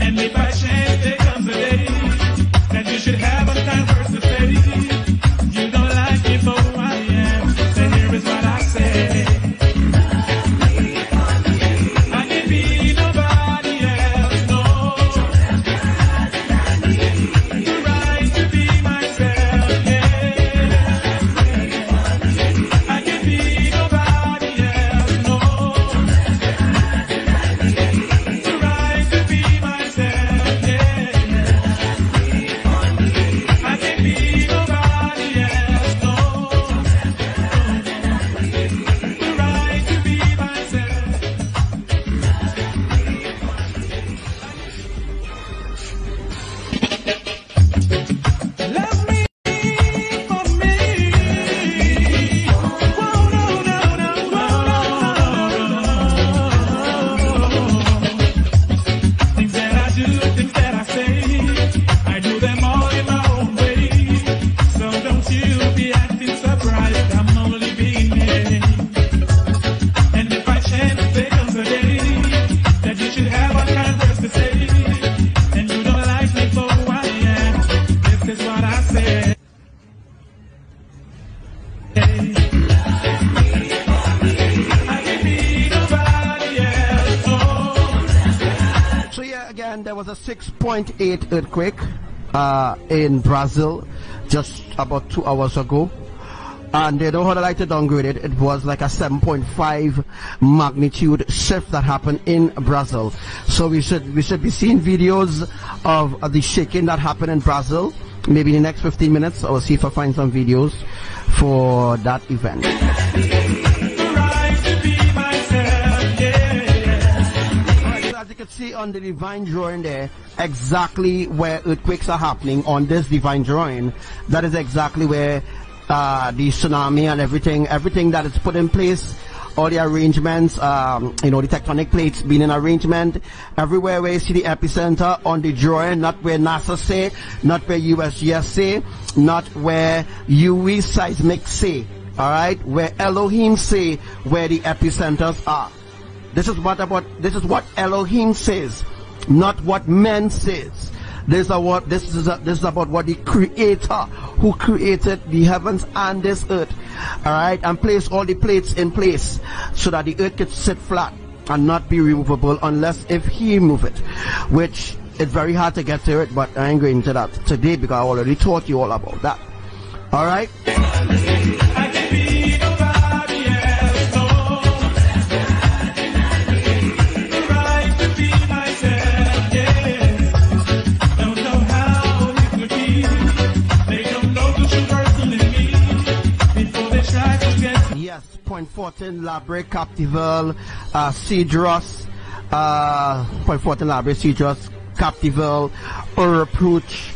S3: And if by chance there comes a day that you should have a kind words to say, you don't like me for who I am, then here is what I say. I can be nobody else, no. The right to be myself, yeah. I can be nobody else, no. The right to be myself, yeah. I can be nobody else, no. The right to be myself. Love me for me. Whoa, no, no, no, no, no. Things that I do, things that I say, I do them all in my own way. So don't you be acting surprised, I'm only being me. And if by chance there comes a day that you should have a kind words to say, and you don't like me for who I am, this is what I say. I can be nobody else, no.
S1: So yeah, again, there was a 6.8 earthquake in Brazil just about 2 hours ago. And they don't highlight it downgraded. It was like a 7.5 magnitude shift that happened in Brazil. So we should be seeing videos of the shaking that happened in Brazil. Maybe in the next 15 minutes, I will see if I find some videos for that event.
S3: The right to be myself, yeah.
S1: Alright, so as you can see on the divine drawing there, exactly where earthquakes are happening on this divine drawing, that is exactly where the tsunami and everything that is put in place, all the arrangements, you know, the tectonic plates being in arrangement, everywhere where you see the epicenter on the drawing, not where NASA say, not where USGS say, not where UE seismic say, alright, where Elohim say where the epicenters are. This is what Elohim says, not what man says. This is about what the Creator who created the heavens and this earth, alright, and place all the plates in place so that the earth could sit flat and not be removable unless if he move it, which it's very hard to get to it, but I ain't going into that today because I already taught you all about that. Alright?
S3: I can be nobody
S1: .14 Labre Captival, Cedros, .14 Labre, Cedros, Captival, Urapooch,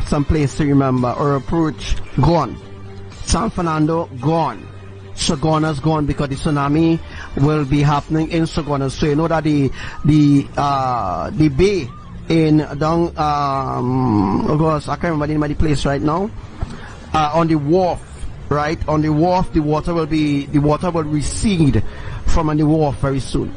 S1: some place to remember, Urapooch, gone. San Fernando, gone. Sagona's gone because the tsunami will be happening in Sagona. So you know that the bay in down of course I can't remember the name of the place right now. On the wharf, right? On the wharf, the water will recede from on the wharf very soon.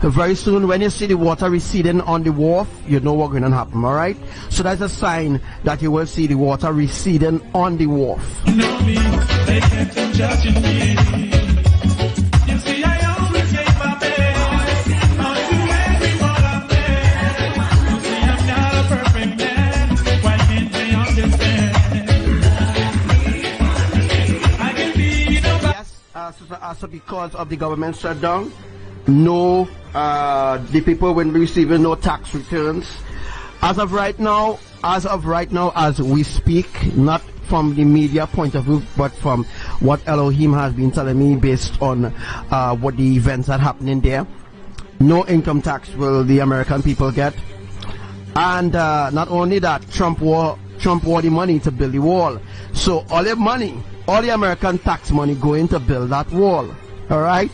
S1: Very soon, when you see the water receding on the wharf, you know what's going to happen, all right? So that's a sign that you will see the water receding on the wharf.
S3: You know me, they kept on judging me. You see, I always gave my best. I'll do everyone I best. You see, I'm not a perfect man. Why can't they understand? I can be nobody.
S1: Yes, so because of the government shutdown, no, the people will be receiving no tax returns. As of right now, as we speak, not from the media point of view, but from what Elohim has been telling me based on what the events are happening there, no income tax will the American people get. And not only that, Trump wore the money to build the wall. So all the money, all the American tax money going to build that wall. All right.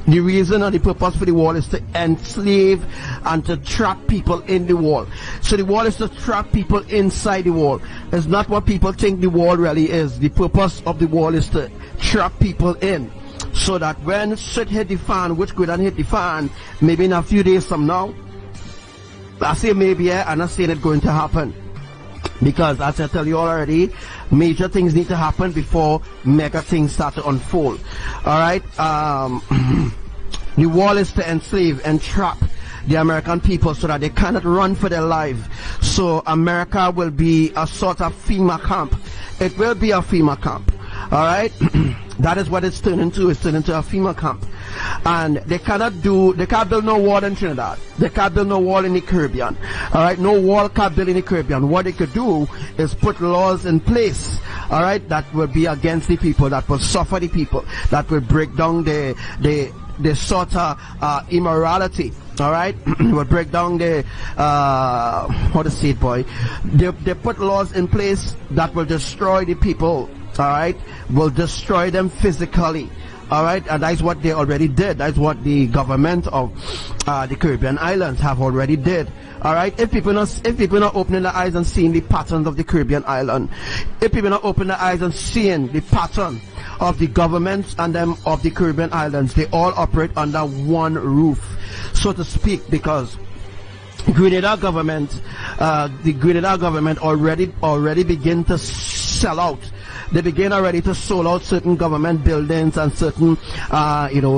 S1: The reason and the purpose for the wall is to enslave and to trap people in the wall. So the wall is to trap people inside the wall. It's not what people think the wall really is. The purpose of the wall is to trap people in, so that when shit hit the fan, which could hit the fan, maybe in a few days from now, I say maybe, I'm not saying it's going to happen. Because as I tell you already, major things need to happen before mega things start to unfold. Alright, the wall is to enslave and trap the American people so that they cannot run for their life. So America will be a sort of FEMA camp. It will be a FEMA camp. Alright, that is what it's turned into. It's turned into a FEMA camp. And they can't build no wall in Trinidad. They can't build no wall in the Caribbean. Alright, no wall can't build in the Caribbean. What they could do is put laws in place, alright, that will be against the people, that will suffer the people, that will break down the sort of immorality. Alright, will break down the how to say it, boy. They put laws in place that will destroy the people. Alright, will destroy them physically. Alright, and that's what they already did. That's what the government of the Caribbean islands have already did. Alright, if people not opening their eyes and seeing the patterns of the Caribbean island, if people not opening their eyes and seeing the pattern of the governments and them of the Caribbean islands, they all operate under one roof, so to speak, because Grenada government, the Grenada government already begin to sell out. They begin already to sell out certain government buildings and certain,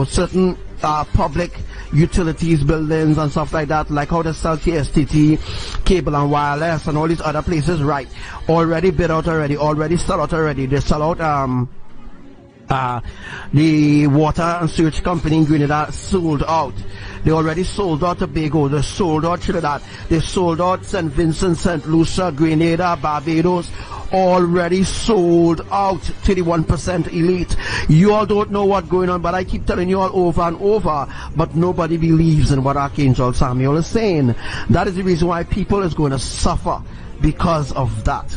S1: certain public utilities buildings and stuff like that, like how they sell TSTT, cable and wireless and all these other places, right? Already bid out already sell out already. They sell out, the water and sewage company in Grenada sold out. They already sold out Tobago, they sold out Trinidad, they sold out St. Vincent, St. Lucia, Grenada, Barbados, already sold out to the 1% elite. You all don't know what's going on, but I keep telling you all over and over, but nobody believes in what Archangel Samuel is saying. That is the reason why people is going to suffer because of that.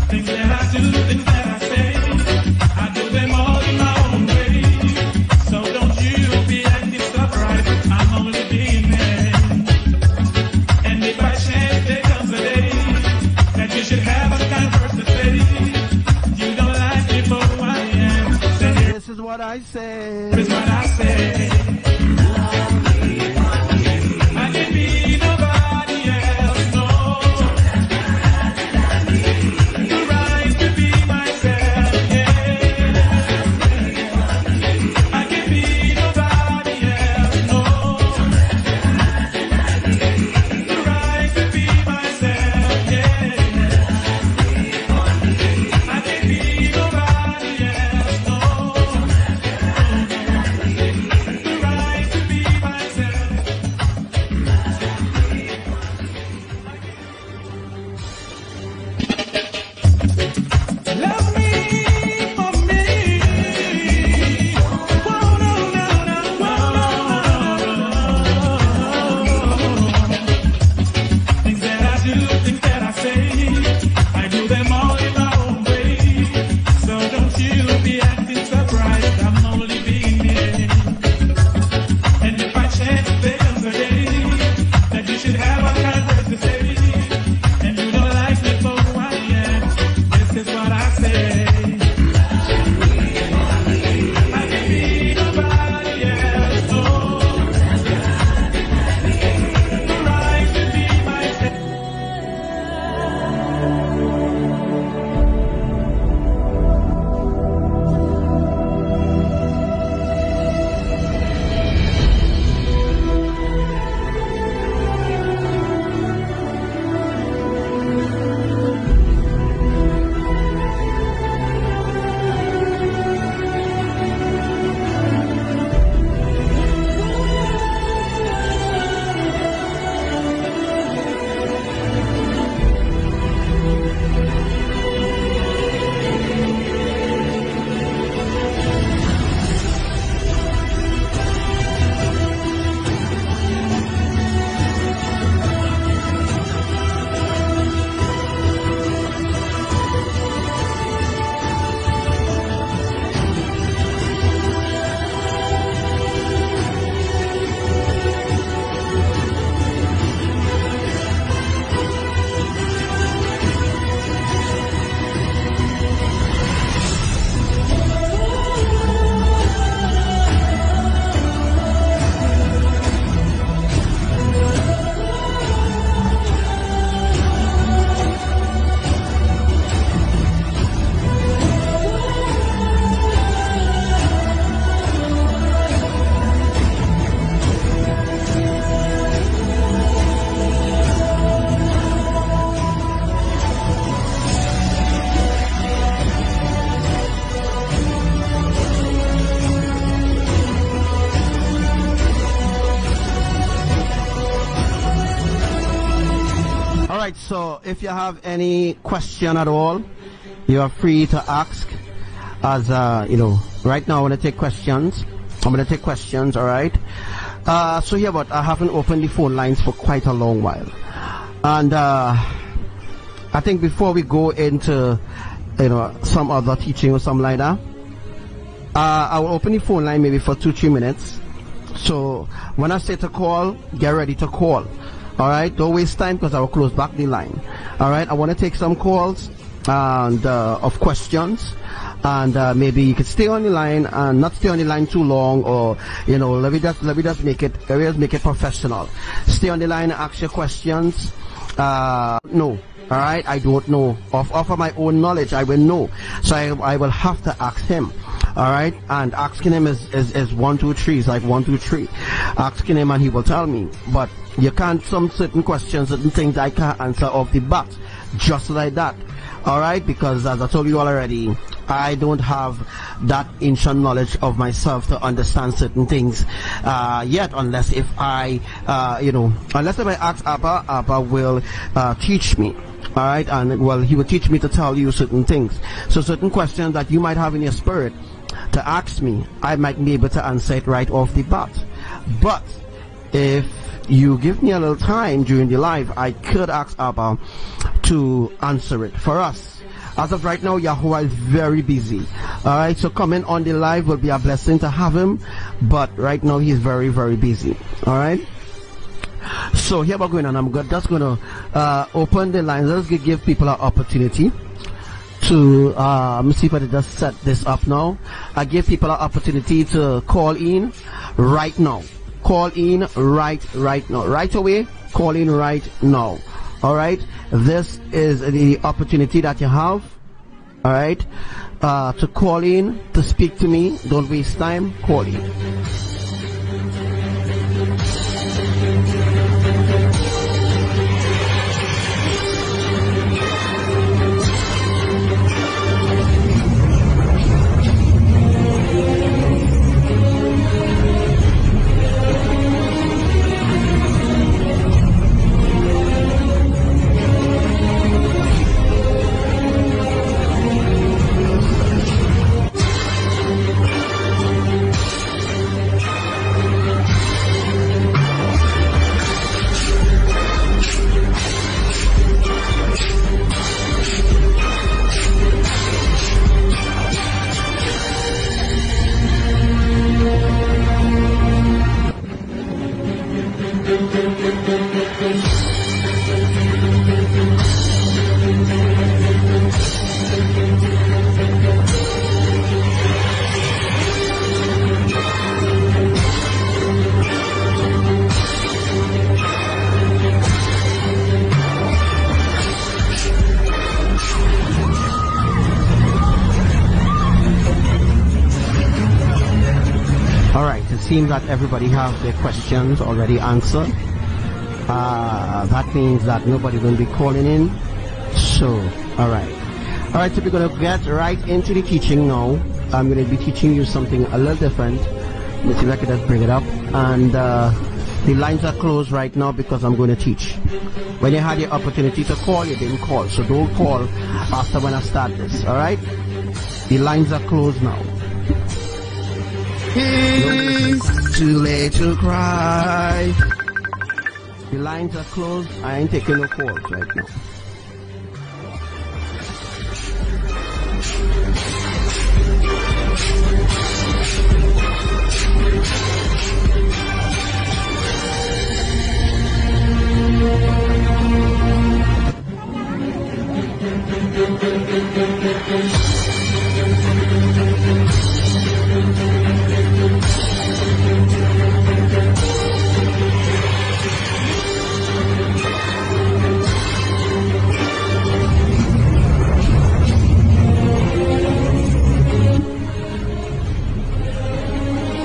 S3: Things that I do.
S1: right, so if you have any question at all, you are free to ask. As you know, right now I want to take questions. I'm going to take questions, all right? So yeah, but I haven't opened the phone lines for quite a long while. And I think before we go into, you know, some other teaching or something like that, I will open the phone line maybe for 2-3 minutes. So when I say to call, get ready to call. All right, don't waste time because I will close back the line. All right, I want to take some calls and of questions, and maybe you could stay on the line and not stay on the line too long, or you know, let me just make it professional. Stay on the line and ask your questions. No. All right, I don't know. Of my own knowledge, I will know. So I will have to ask him. All right, and asking him is 1, 2, 3. It's like 1, 2, 3. Asking him and he will tell me. But you can't, some certain questions, certain things I can't answer off the bat, just like that. All right, because as I told you already, I don't have that ancient knowledge of myself to understand certain things yet, unless if I, unless if I ask Abba, Abba will teach me. All right, and well, he will teach me to tell you certain things. So certain questions that you might have in your spirit to ask me, I might be able to answer it right off the bat. But if you give me a little time during the live, I could ask Abba to answer it for us. As of right now, Yahuwah is very busy. Alright, so coming on the live will be a blessing to have him, but right now he's very, very busy. Alright, so here we're going on. I'm just going to open the lines. Let's give people an opportunity to let me see if I can just set this up now. I give people an opportunity to call in right now. Call in right now. Right away, call in right now. Alright, this is the opportunity that you have, alright, to call in, to speak to me. Don't waste time, call in. Seems that everybody have their questions already answered. That means that nobody will be calling in. So, alright, so we're going to get right into the teaching now. I'm going to be teaching you something a little different. Let's see if I can just bring it up. And the lines are closed right now because I'm going to teach. When you had the opportunity to call, you didn't call. So don't call after when I start this, alright? The lines are closed now.
S5: It's too late to cry.
S1: The lines are closed. I ain't taking no calls right now.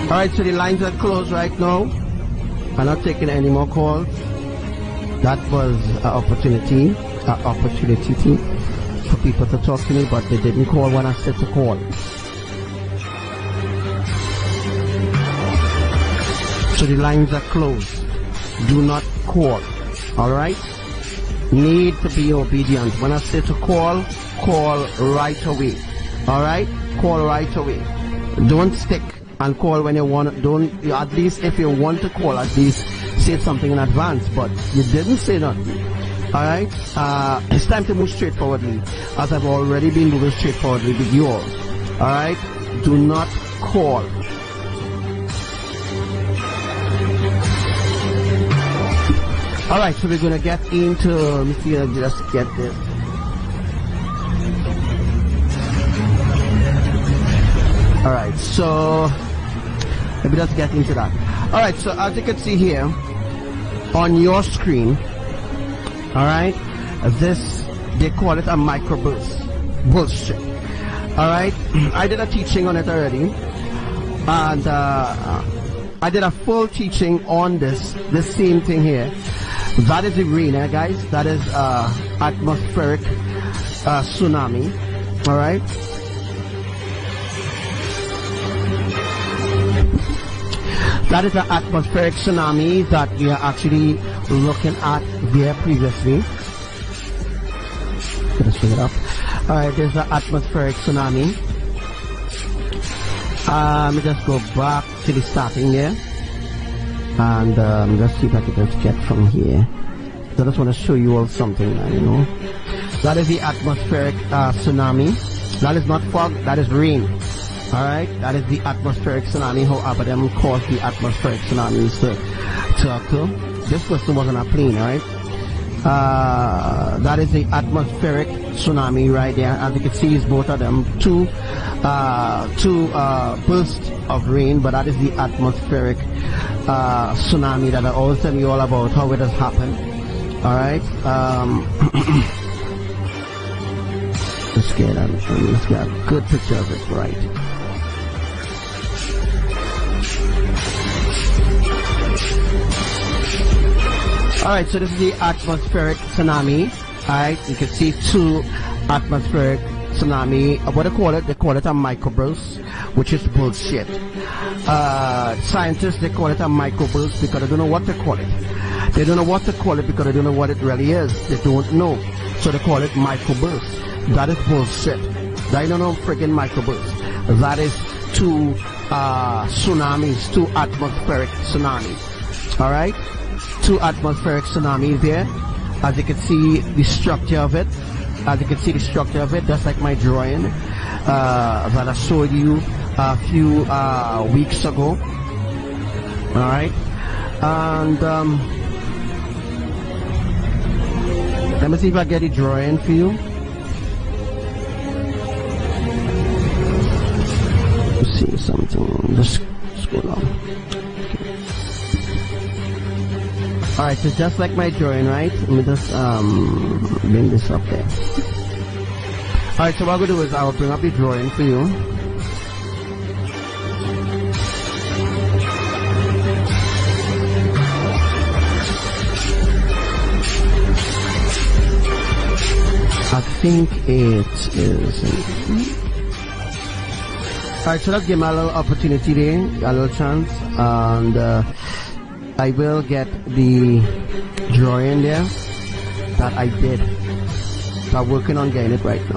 S1: Alright, so the lines are closed right now. I'm not taking any more calls. That was an opportunity for people to talk to me, but they didn't call when I said to call. So the lines are closed. Do not call. Alright?
S5: need to be obedient. When I say to call, call right away. Alright? Call right away. Don't stick and call when you want. Don't, at least if you want to call, at least say something in advance, but you didn't say nothing. Alright? It's time to move straightforwardly, as I've already been moving straightforwardly with you all. Alright? Do not call. Alright, so we're gonna get into, let me see, I'll just get this. Alright, so let me just get into that. Alright, so as you can see here on your screen, alright, this, they call it a microburst. Bullshit. Alright, I did a teaching on it already, and I did a full teaching on this same thing here. That is the rain, guys. That is atmospheric tsunami. Alright. That is the atmospheric tsunami that we are actually looking at there previously. Let's bring it up. Alright, there's the atmospheric tsunami. Let me just go back to the starting there. And let's see if I can just get from here. I just want to show you all something, you know. That is the atmospheric tsunami. That is not fog, that is rain. Alright, that is the atmospheric tsunami, how ABBA them caused the atmospheric tsunamis to occur. This person was on a plane, alright? That is the atmospheric tsunami right there. As you can see, it's both of them. Two bursts of rain, but that is the atmospheric tsunami that I always tell you all about how it has happened. Alright? Let's get a good picture of it, right? Alright, so this is the atmospheric tsunami. Alright, you can see two atmospheric tsunami. What they call it? They call it a microburst, which is bullshit. Scientists, they call it a microburst because they don't know what to call it. They don't know what to call it because they don't know what it really is. They don't know. So they call it microburst. That is bullshit. They don't know freaking microburst. That is two tsunamis, two atmospheric tsunamis. Alright? Two atmospheric tsunamis there. As you can see the structure of it. As you can see the structure of it, that's like my drawing that I showed you a few weeks ago. Alright? And let me see if I get a drawing for you. Let's see something. Just scroll on. Alright, so just like my drawing, right? Let me just bring this up there. Alright, so what I'm going to do is I will bring up the drawing for you. I think it is. Alright, so let's give me a little opportunity there, a little chance, and I will get the drawing there that I did. So I'm working on getting it right now.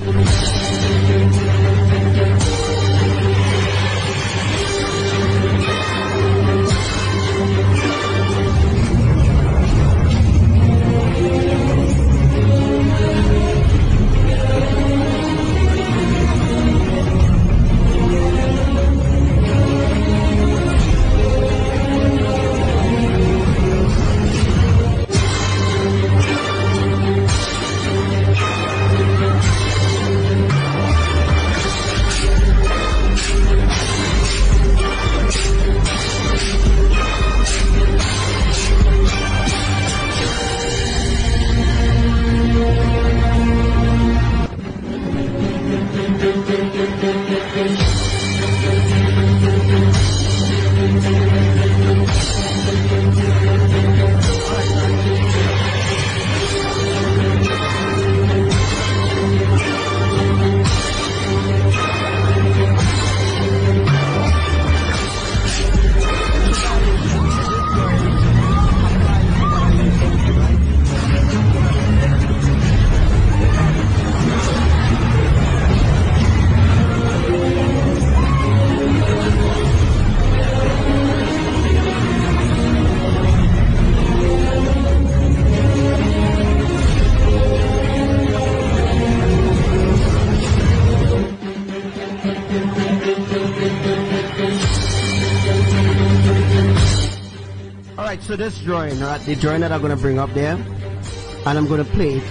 S5: Alright, so this drawing, right, the drawing that I'm going to bring up there, and I'm going to play it.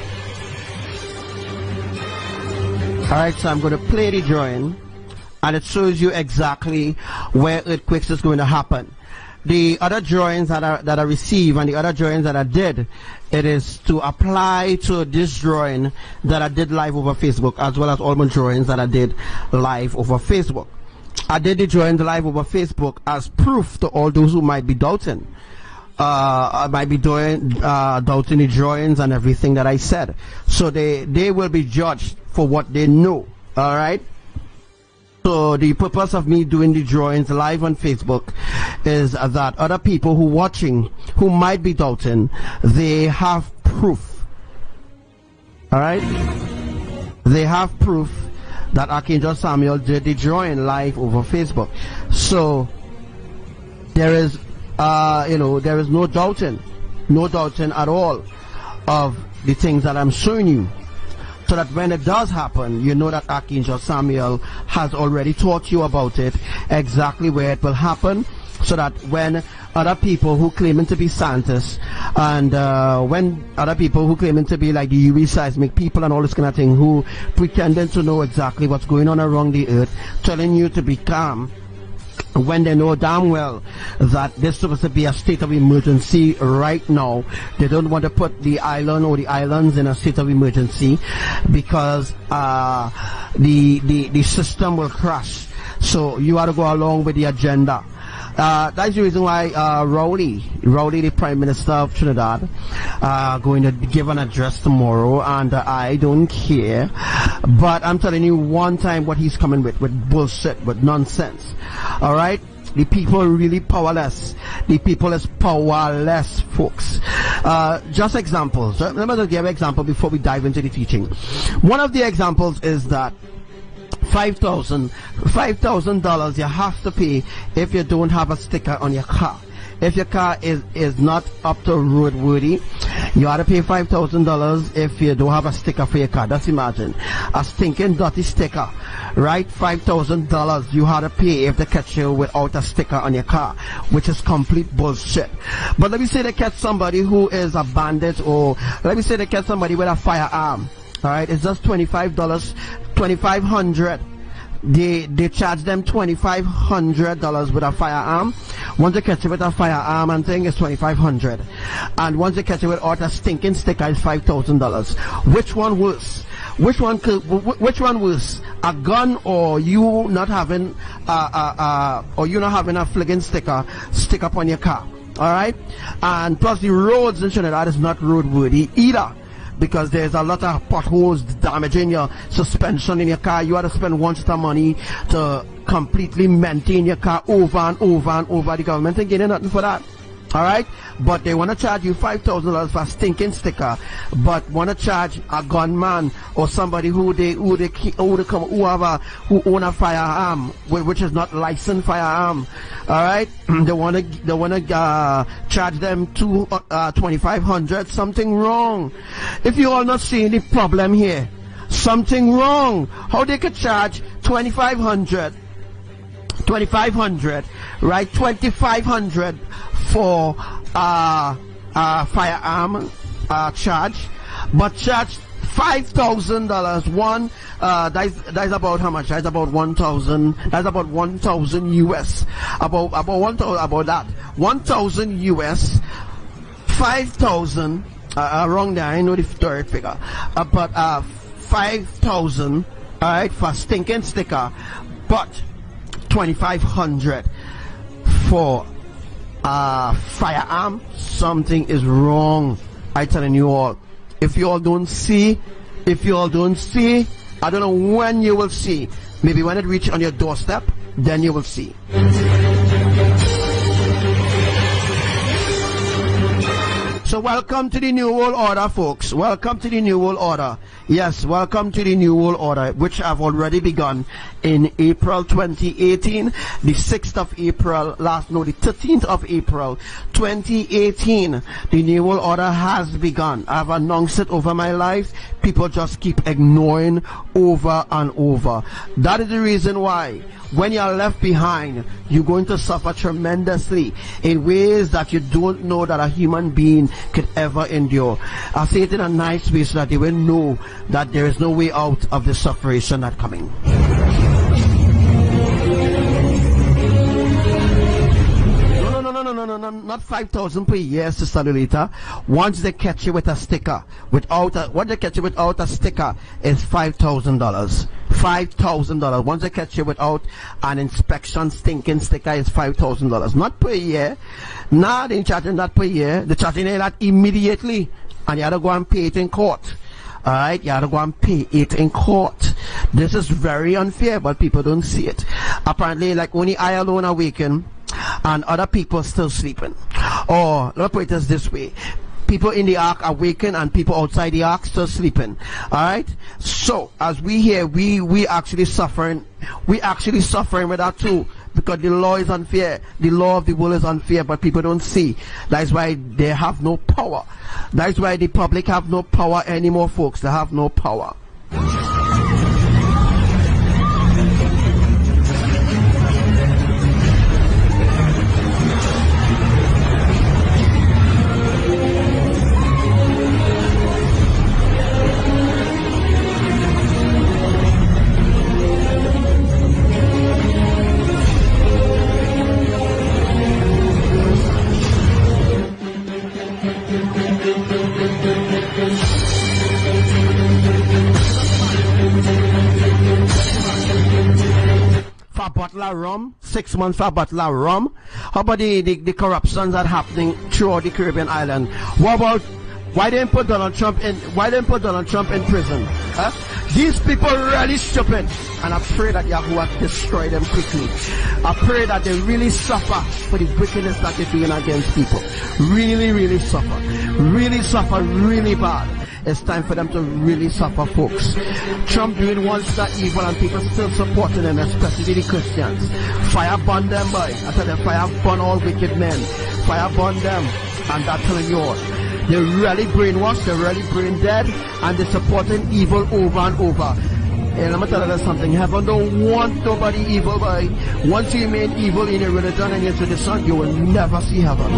S5: Alright, so I'm going to play the drawing, and it shows you exactly where earthquakes is going to happen. The other drawings that I received and the other drawings that I did, it is to apply to this drawing that I did live over Facebook, as well as all my drawings that I did live over Facebook. I did the drawings live over Facebook as proof to all those who might be doubting. I might be doing doubting the drawings and everything that I said. So they will be judged for what they know. All right. So the purpose of me doing the drawings live on Facebook is that other people who watching, who might be doubting, they have proof. All right. They have proof that Archangel Samuel did the drawing live over Facebook. So there is there is no doubting at all of the things that I'm showing you, so that when it does happen, you know that Archangel Samuel has already taught you about it, exactly where it will happen, so that when other people who claiming to be scientists, and when other people who claiming to be like the UV seismic people and all this kind of thing, who pretending to know exactly what's going on around the earth, telling you to be calm, when they know damn well that there's supposed to be a state of emergency right now. They don't want to put the island or the islands in a state of emergency because the system will crash. So you have to go along with the agenda. That's the reason why Rowley, the Prime Minister of Trinidad, going to give an address tomorrow, and I don't care. But I'm telling you one time what he's coming with bullshit, with nonsense. All right? The people are really powerless. The people is powerless, folks. Just examples. Let me just give an example before we dive into the teaching. One of the examples is that $5,000 you have to pay if you don't have a sticker on your car. If your car is not up to roadworthy, you have to pay $5,000 if you don't have a sticker for your car. Just imagine a stinking dirty sticker, right? $5,000 you have to pay if they catch you without a sticker on your car, which is complete bullshit. But let me say they catch somebody who is a bandit, or let me say they catch somebody with a firearm. All right, it's just $25, $2,500. They charge them $2,500 with a firearm. Once they catch you with a firearm and thing, it's $2,500. And once they catch you with a stinking sticker, it's $5,000. Which one worse? Which one worse? A gun, or you not having a fligging sticker stick up on your car? All right, and plus the roads in Trinidad is not roadworthy either, because there's a lot of potholes damaging your suspension in your car. You have to spend one set of money to completely maintain your car over and over and over. The government ain't getting nothing for that. All right, but they want to charge you $5,000 for a stinking sticker, but want to charge a gunman or somebody who own a firearm, which is not licensed firearm. All right, they want to charge them $2,500. Something wrong. If you all not seeing the problem here, something wrong. How they could charge $2,500, right? $2,500 for firearm charge, but charge $5,000. One that's about how much? That's about 1,000. That's about 1,000 US. About 1,000. About that 1,000 US. 5,000. Wrong there. I know the third figure. But 5,000. All right, for stinking sticker, but 2,500 for firearm. Something is wrong. I'm telling you all. If you all don't see, I don't know when you will see. Maybe when it reaches on your doorstep, then you will see.
S1: So welcome to the New World Order, folks. Welcome to the New World Order. Yes, welcome to the New World Order, which have already begun in April 2018, the 6th of April, the 13th of April 2018. The New World Order has begun. I've announced it over my life. People just keep ignoring over and over. That is the reason why when you are left behind, you're going to suffer tremendously in ways that you don't know that a human being could ever endure. I say it in a nice way so that they will know that there is no way out of the suffering that's coming. No, not 5,000 per year, Sister Lolita. Once they catch you with a sticker, once they catch you without a sticker, it's $5,000. $5,000. Once they catch you without an inspection stinking sticker, it's $5,000. Not per year. Nah, they ain't charging that per year. They're charging that immediately, and you have to go and pay it in court. Alright, you have to go and pay it in court. This is very unfair, but people don't see it. Apparently, like only I alone awaken, and other people still sleeping. Or let's put it this way: people in the ark awaken and people outside the ark still sleeping. Alright? So as we here, we actually suffering. We actually suffering with that too, because the law is unfair. The law of the world is unfair, but people don't see. That's why they have no power. That's why the public have no power anymore, folks. They have no power. Bottle of rum, 6 months for a bottle of rum. How about the corruptions that happening throughout the Caribbean island? What about why didn't put Donald Trump in? Why didn't put Donald Trump in prison? Huh? These people are really stupid, and I pray that Yahuwah destroy them quickly. I pray that they really suffer for the wickedness that they're doing against people. Really suffer really bad. It's time for them to really suffer, folks. Trump doing one star evil and people still supporting him, especially the Christians. Fire burn them, boy. I tell them, fire burn all wicked men. Fire burn them. And that's telling you all. They're really brainwashed, they're really brain dead, and they're supporting evil over and over. And I'm going to tell you something. Heaven don't want nobody evil, boy. Once you remain evil in your religion and into the sun, you will never see heaven.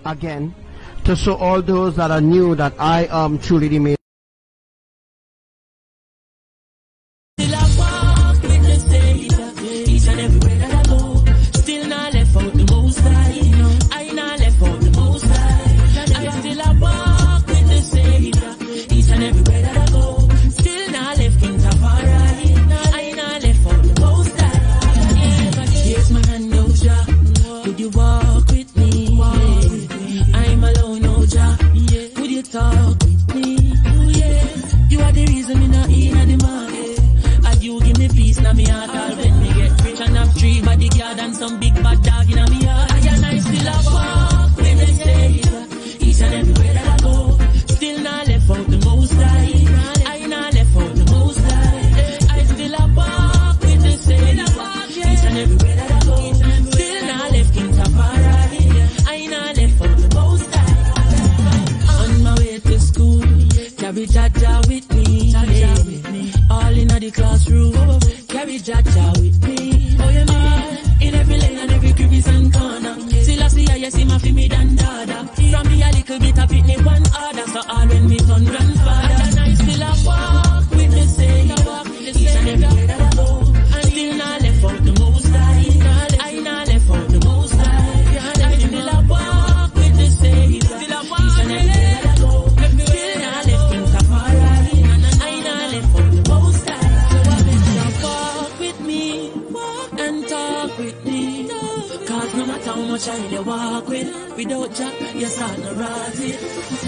S1: Again, to show all those that are new that I am truly the main.
S6: Still I walk with the Savior, each and everywhere that I go. Still not left out the Most High. I not left out the Most High. I still I walk with the Savior, each and everywhere that I go. Still not left King Tafari. I not left out the Most High. Here's my hand, no Jah. Would you walk with me? I'm alone, no Jah. Would you talk with me? You are the reason me not in the market. And you give me peace now me heart. All when me get rich and have 3 bodyguard and some big bad dog in me heart. I and I still a walk with the Savior, each and everywhere that I go. Still not left out the Most High. I not left out the Most High. I still a walk with the Savior. carry Jaja with me. Jaja with me. All in the classroom. Carry Jaja with me. Oh yeah, man. In every lane and every crevice and corner. Still I see how you see my me than dada. From me a little bit of it, me one order. So all when me turn grandfather. And I still a walk with the Savior. Each and everywhere that I go. And still not left out the most high. I not left out the most high. I still a walk with the Savior. Still a walk each and everywhere that I go. Still not left in Safari. I not left out the most high. So I better walk with me. And talk with me. Cause no matter how much I walk with, without Jack, you start to rot it.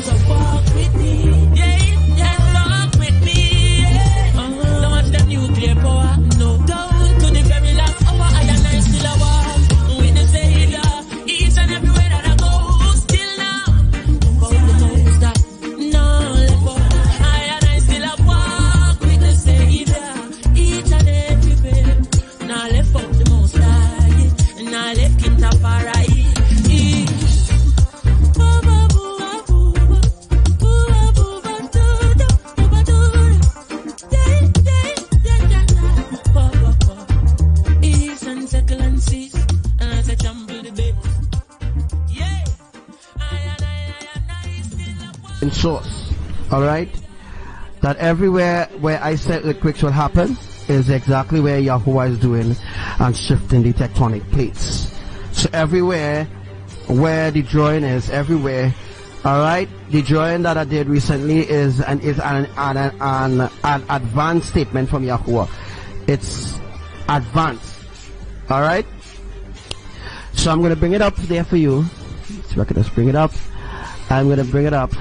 S6: So walk with me, yeah, walk with me, yeah. Don't watch that nuclear power, no. Down to the very last hour, I and I still a walk with the Savior. Each and everywhere that I go, still now. About the most that, no, let go. I and I still a walk with the Savior. Each and everywhere, now left out the most high, now left Kintafari.
S5: Source, all right, that everywhere where I said earthquakes will happen is exactly where Yahuwah is doing and shifting the tectonic plates. So everywhere where the drawing is, everywhere, all right, the drawing that I did recently is an advanced statement from Yahuwah. It's advanced, all right. So I'm going to bring it up there for you. So I can just bring it up. I'm going to bring it up.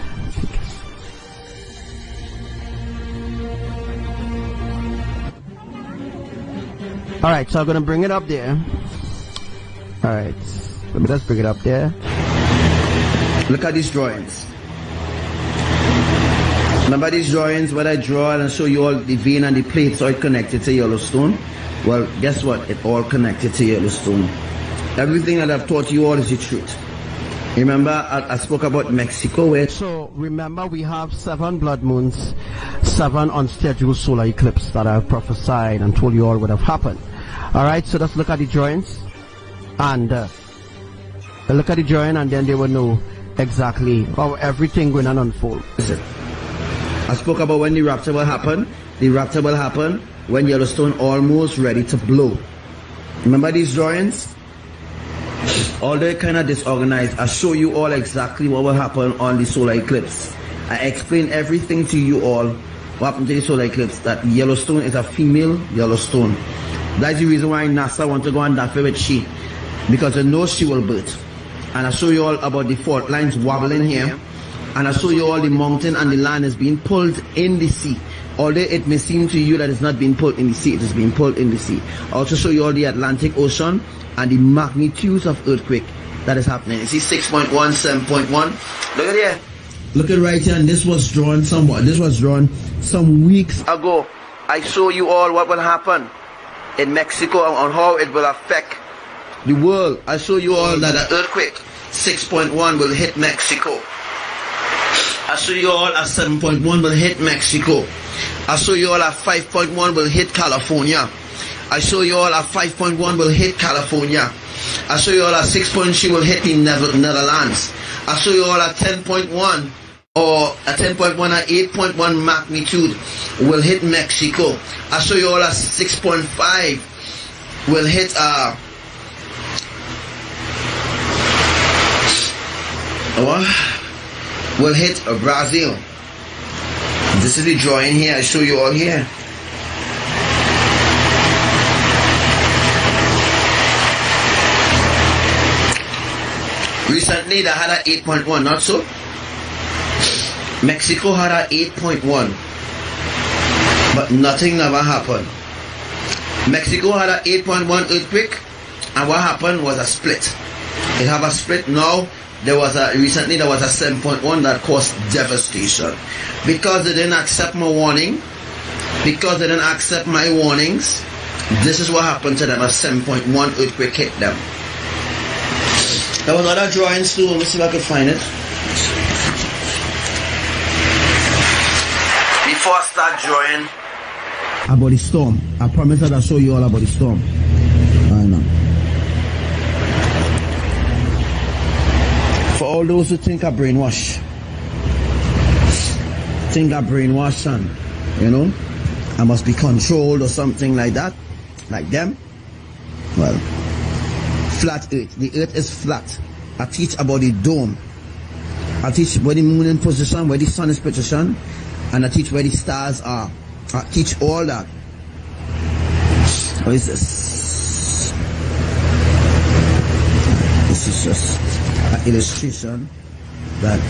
S5: Alright, so I'm going to bring it up there. Alright, let me just bring it up there. Look at these drawings. Remember these drawings where I draw and show you all the vein and the plates are connected to Yellowstone? Well, guess what? It all connected to Yellowstone. Everything that I've taught you all is the truth. Remember, I spoke about Mexico where... So, remember we have 7 blood moons, 7 unscheduled solar eclipses that I've prophesied and told you all would have happened. Alright, so let's look at the drawings. And look at the drawing and then they will know exactly how everything going to unfold. I spoke about when the rapture will happen. The rapture will happen when Yellowstone almost ready to blow. Remember these drawings? Although kind of disorganized, I show you all exactly what will happen on the solar eclipse. I explain everything to you all what happened to the solar eclipse, that Yellowstone is a female Yellowstone. That's the reason why NASA want to go and daffy with she, because they know she will birth. And I show you all about the fault lines wobbling here, and I show you all the mountain and the land is being pulled in the sea. Although it may seem to you that it's not being pulled in the sea, it is being pulled in the sea. I also show you all the Atlantic Ocean and the magnitudes of earthquake that is happening. You see 6.1, 7.1. Look at here. Look at right here, and this was drawn some weeks ago. I show you all what will happen in Mexico and how it will affect the world. I show you all that an earthquake 6.1 will hit Mexico. I show you all a 7.1 will hit Mexico. I show you all a 5.1 will hit California. I show you all a 5.1 will hit California. I show you all a 6.3 will hit the Netherlands. I show you all a 10.1 or a 10.1 or 8.1 magnitude will hit Mexico. I show you all a 6.5 will hit will hit Brazil. This is the drawing here. I show you all here. Recently they had a 8.1, not so? Mexico had a 8.1, but nothing never happened. Mexico had a 8.1 earthquake, and what happened was a split. It have a split now. Recently there was a 7.1 that caused devastation. Because they didn't accept my warning, because they didn't accept my warnings, this is what happened to them. A 7.1 earthquake hit them. There was other drawings too. Let me see if I can find it. before I start drawing about the storm, I promise that I'll show you all about the storm. I know. For all those who think I brainwash, and you know, I must be controlled or something like that, like them. Well, flat earth. The earth is flat. I teach about the dome. I teach where the moon in position, where the sun is position, and I teach where the stars are. I teach all that. What is this? This is just an illustration that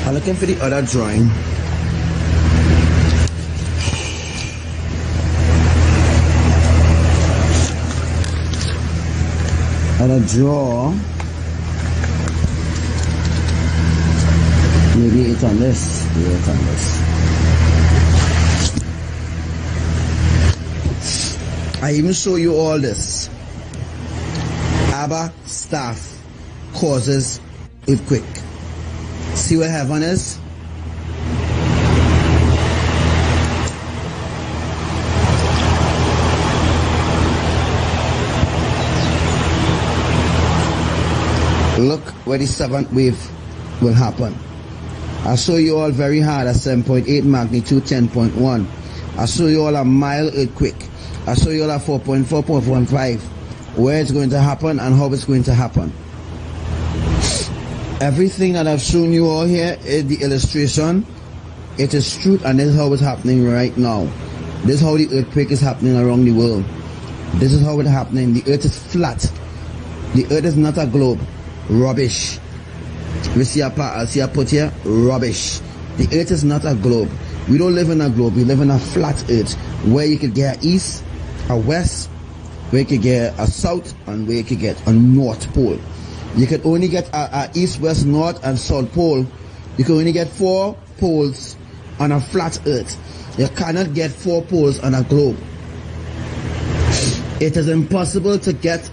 S5: I'm looking for the other drawing. And I draw maybe it's on this. Yeah, it's on this. I even show you all this. ABBA staff causes earthquake. See where heaven is? Look where the seventh wave will happen. I'll show you all very hard at 7.8 magnitude, 10.1. I'll show you all a mild earthquake. I'll show you all a 4.4, 4.5, where it's going to happen and how it's going to happen. Everything that I've shown you all here is the illustration. It is truth, and this is how it's happening right now. This is how the earthquake is happening around the world. This is how it's happening. The earth is flat. The earth is not a globe. Rubbish. We see a put here. Rubbish. The earth is not a globe. We don't live in a globe. We live in a flat earth where you could get an east, a west, where you could get a south, and where you could get a north pole. You can only get a east, west, north, and south pole. You can only get 4 poles on a flat earth. You cannot get 4 poles on a globe. It is impossible to get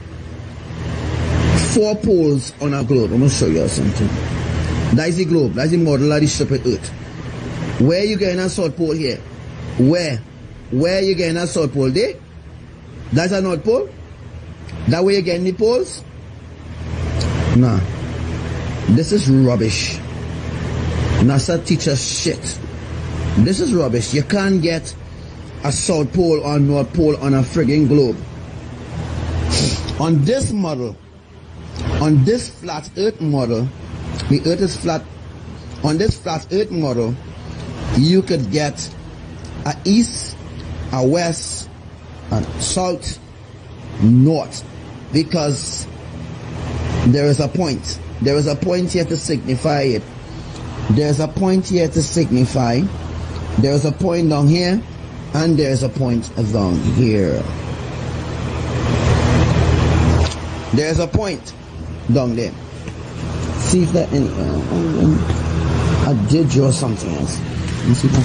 S5: 4 poles on a globe. I'm going to show you something. That is the globe. That is the model of the stupid earth. Where you getting a south pole here? Where you getting a south pole there? That's a north pole? That way you getting the poles? Nah, this is rubbish. NASA teaches shit. This is rubbish. You can't get a south pole or north pole on a frigging globe. On this model, on this flat earth model, the earth is flat. On this flat earth model, you could get a east, a west, a south, north, because there is a point. There is a point here to signify it. There is a point here to signify. There is a point down here, and there is a point down here. There is a point down there. See if that any. I did draw something else. Let me see if I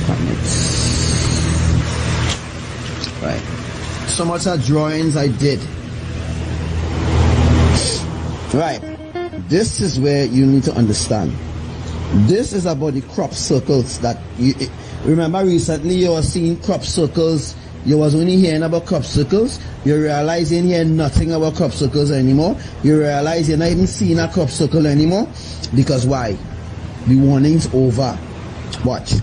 S5: can. Right. So much of drawings I did. Right, this is where you need to understand. This is about the crop circles that you remember recently you were seeing crop circles. You was only hearing about crop circles. You realize you ain't hearing nothing about crop circles anymore. You realize you're not even seeing a crop circle anymore. Because why? The warning's over. Watch.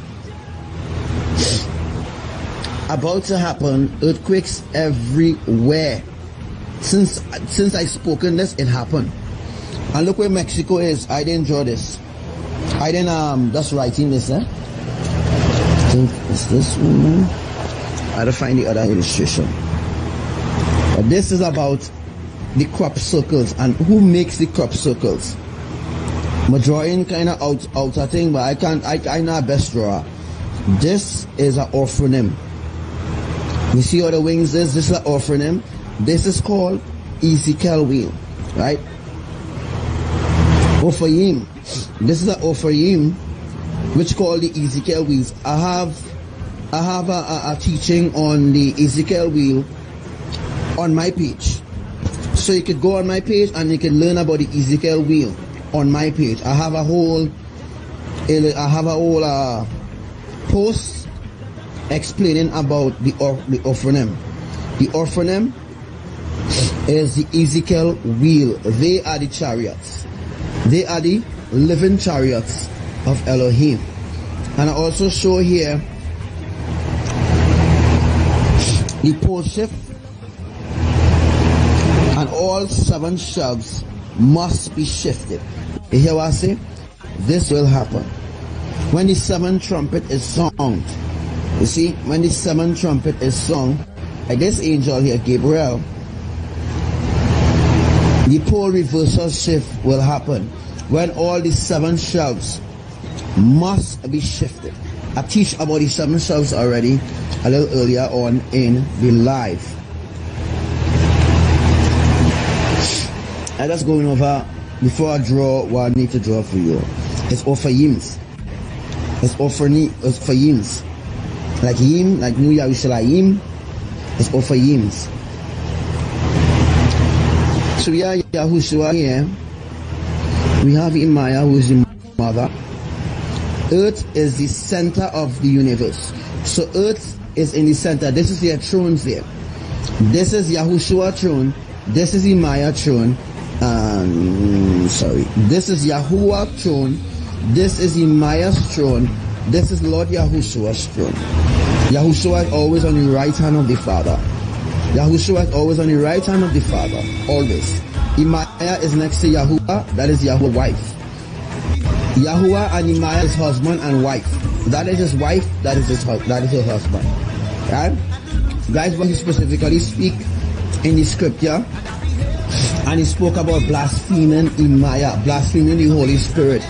S5: About to happen, earthquakes everywhere. Since I spoken this, it happened. And look where Mexico is. I didn't draw this. I didn't just writing this, I think it's this one. I had to find the other illustration. But this is about the crop circles and who makes the crop circles. I'm drawing kind of outer thing, but I'm not a best drawer. This is an orphonym. You see how the wings is? This is an orphonym. This is called Ezekiel wheel, right? Orphonym. This is an orphonym. which called the Ezekiel wheels. I have a teaching on the Ezekiel wheel on my page. So you could go on my page and you can learn about the Ezekiel wheel on my page. I have a whole post explaining about the Ophanim. The Ophanim is the Ezekiel wheel. They are the chariots. They are the living chariots of Elohim. And I also show here the pole shift, and all 7 shelves must be shifted. You hear what I say? This will happen when the 7th trumpet is sung. You see, when the 7th trumpet is sung, like this angel here, Gabriel, the pole reversal shift will happen when all the 7 shelves must be shifted. I teach about the 7 shelves already a little earlier on in the live. I'm just going over, before I draw what I need to draw for you. It's Ophayims. It's Ophayims. Like Yim, like New Yerushalayim. It's Ophayims. So we are Yahushua here. We have Imaya, who is the mother. Earth is the center of the universe. So Earth is in the center. This is their thrones there. This is Yahushua throne. This is Imaya throne. This is Yahuwah throne. This is Imaya's throne. This is Lord Yahushua's throne. Yahushua is always on the right hand of the Father. Yahushua is always on the right hand of the Father. Always. Imaya is next to Yahuwah. That is Yahuwah's wife. Yahuwah and Imaya is husband and wife. That is his wife. That is her husband. Right? Guys, when he specifically speak in the scripture, and he spoke about blaspheming Imaya, blaspheming the Holy Spirit.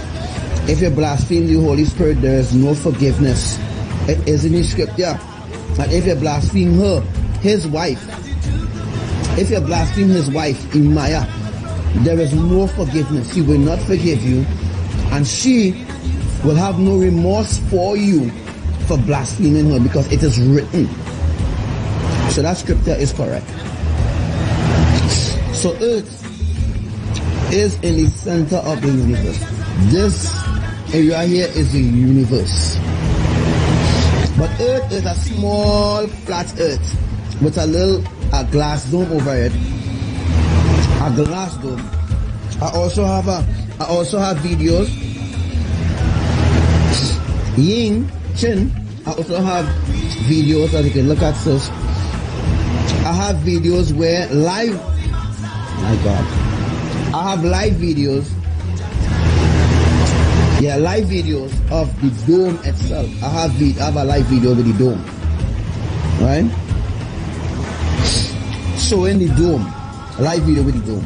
S5: If you blaspheme the Holy Spirit, there is no forgiveness. It is in the scripture. And if you blaspheme her, his wife, if you blaspheme his wife, Imaya, there is no forgiveness. He will not forgive you, and she will have no remorse for you for blaspheming her, because it is written. So that scripture is correct. So Earth is in the center of the universe. This area here is the universe. But Earth is a small flat Earth with a glass dome over it. A glass dome. I also have videos. Ying, Chin, I also have videos that you can look at. So I have videos where live, my God, I have live videos. Yeah, live videos of the dome itself. I have a live video with the dome, right? Showing the dome, a live video with the dome.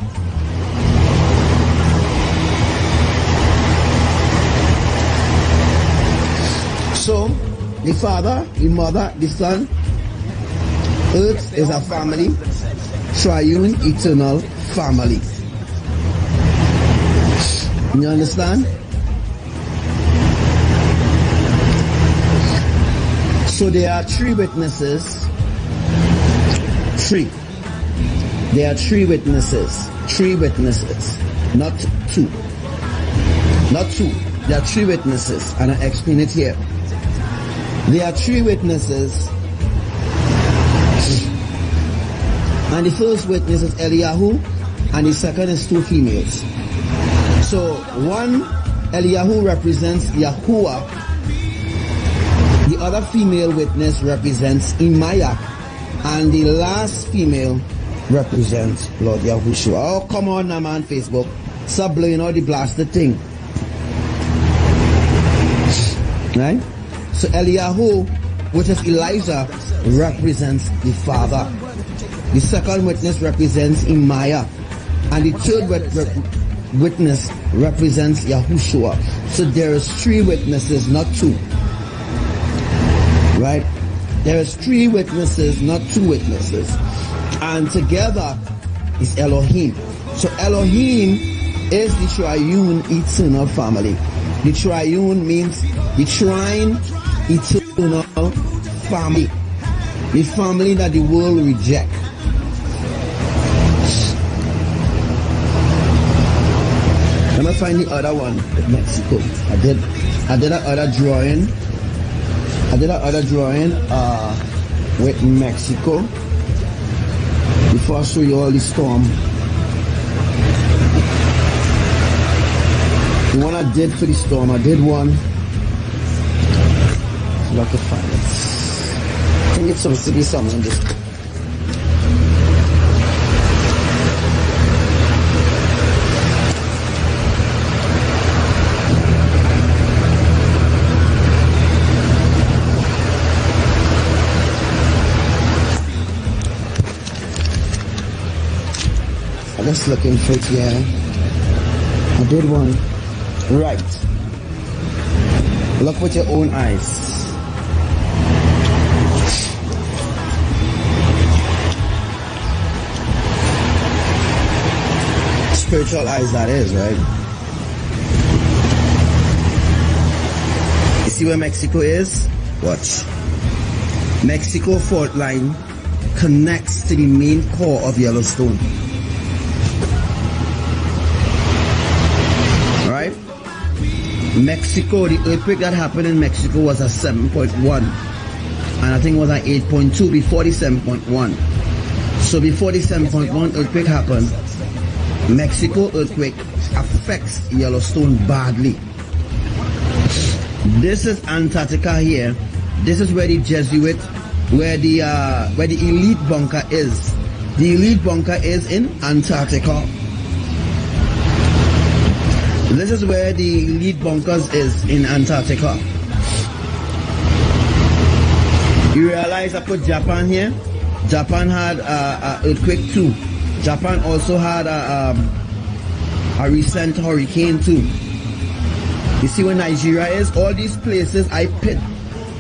S5: So, the Father, the Mother, the Son, Earth is a family, triune, eternal family. You understand? So there are 3 witnesses. 3. There are 3 witnesses. 3 witnesses. Not 2. Not 2. There are 3 witnesses. And I explain it here. There are 3 witnesses. And the first witness is Eliyahu. And the second is 2 females. So one, Eliyahu represents Yahuwah. The other female witness represents Imaya, and the last female represents Lord Yahushua. Oh, come on now, man, Facebook. Stop blowing all the blasted thing. Right? So Eliyahu, which is Elijah, represents the Father. The second witness represents Imaya, and the third witness represents Yahushua. So there is 3 witnesses, not 2. Right? There is 3 witnesses, not 2 witnesses. And together is Elohim. So Elohim is the triune eternal family.
S1: The triune means the trine, eternal family. The family that the world reject. Let me find the other one with Mexico. I did another drawing. With Mexico. Before I show you all the storm. The one I did for the storm, I did one. So I can find it. I think it's supposed to be something just. I'm just looking for it here. I did one. Right. Look with your own eyes. Spiritual eyes, that is, right? You see where Mexico is? Watch. Mexico fault line connects to the main core of Yellowstone. Right? Mexico, the earthquake that happened in Mexico was a 7.1, and I think it was an 8.2 before the 7.1. So before the 7.1 earthquake happened, Mexico earthquake affects Yellowstone badly. This is Antarctica here. This is where the Jesuit, where the elite bunker is. The elite bunker is in Antarctica. This is where the elite bunkers is in Antarctica. You realize I put Japan here? Japan had an earthquake too. Japan also had a recent hurricane too. You see where Nigeria is? All these places I picked,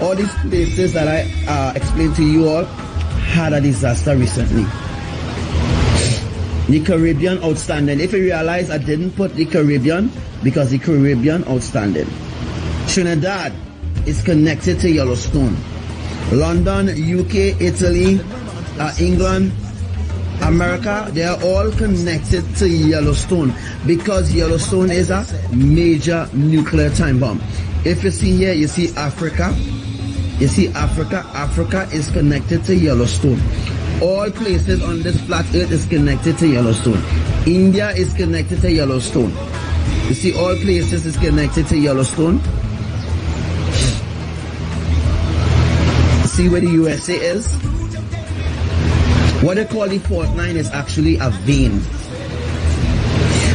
S1: all these places that I explained to you all had a disaster recently. The Caribbean outstanding. If you realize I didn't put the Caribbean because the Caribbean outstanding. Trinidad is connected to Yellowstone. London, UK, Italy, England, America, they are all connected to Yellowstone because Yellowstone is a major nuclear time bomb. If you see here, you see Africa. You see Africa. Africa is connected to Yellowstone. All places on this flat earth is connected to Yellowstone. India is connected to Yellowstone. You see all places is connected to Yellowstone. See where the USA is? What they call the fault line is actually a vein.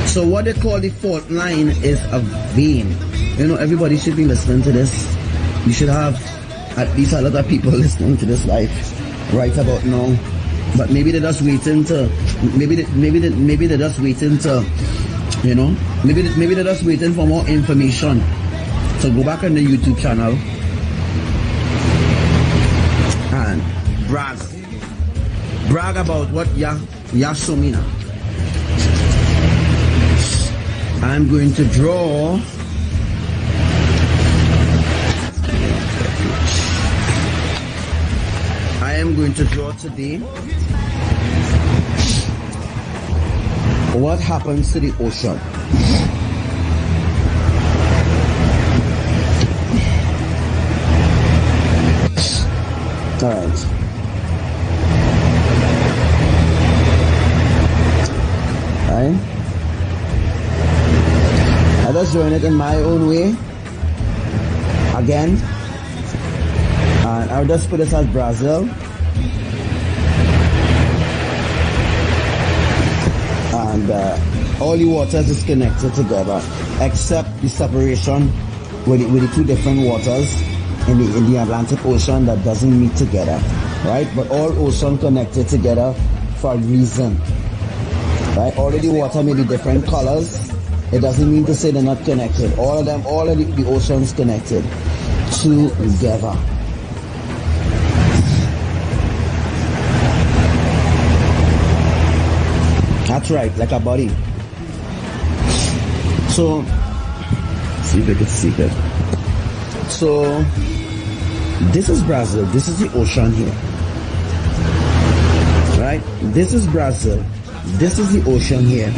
S1: So what they call the fault line is a vein. You know, everybody should be listening to this. You should have at least a lot of people listening to this live right about now. But maybe they're just waiting to, maybe they're just waiting to, you know, maybe they're just waiting for more information. So go back on the YouTube channel and brag about what Yasomina. I'm going to draw today what happens to the ocean. Alright. I just doing it in my own way again, and I'll just put this as Brazil, and all the waters is connected together except the separation with the two different waters in the Atlantic Ocean that doesn't meet together, right? But all ocean connected together for a reason, right? All of the water may be different colors. It doesn't mean to say they're not connected. All of them, all of the oceans connected together. That's right, like a body. So
S5: See if I can see it. So this is Brazil. This is the ocean here. Right? This is Brazil. This is the ocean here.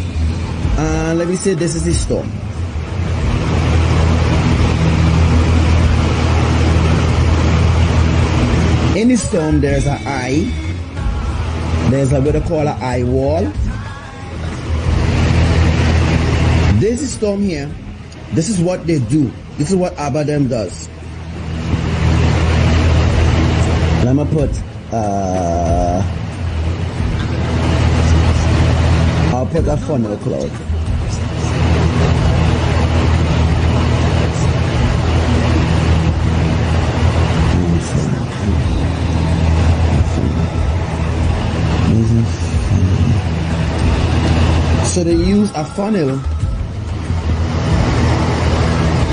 S5: And let me say this is the storm. In the storm, there's an eye. There's a what they call an eye wall. This is storm here. This is what they do. This is what ABBA them does. Let me put I'll put a funnel cloud. So they use a funnel,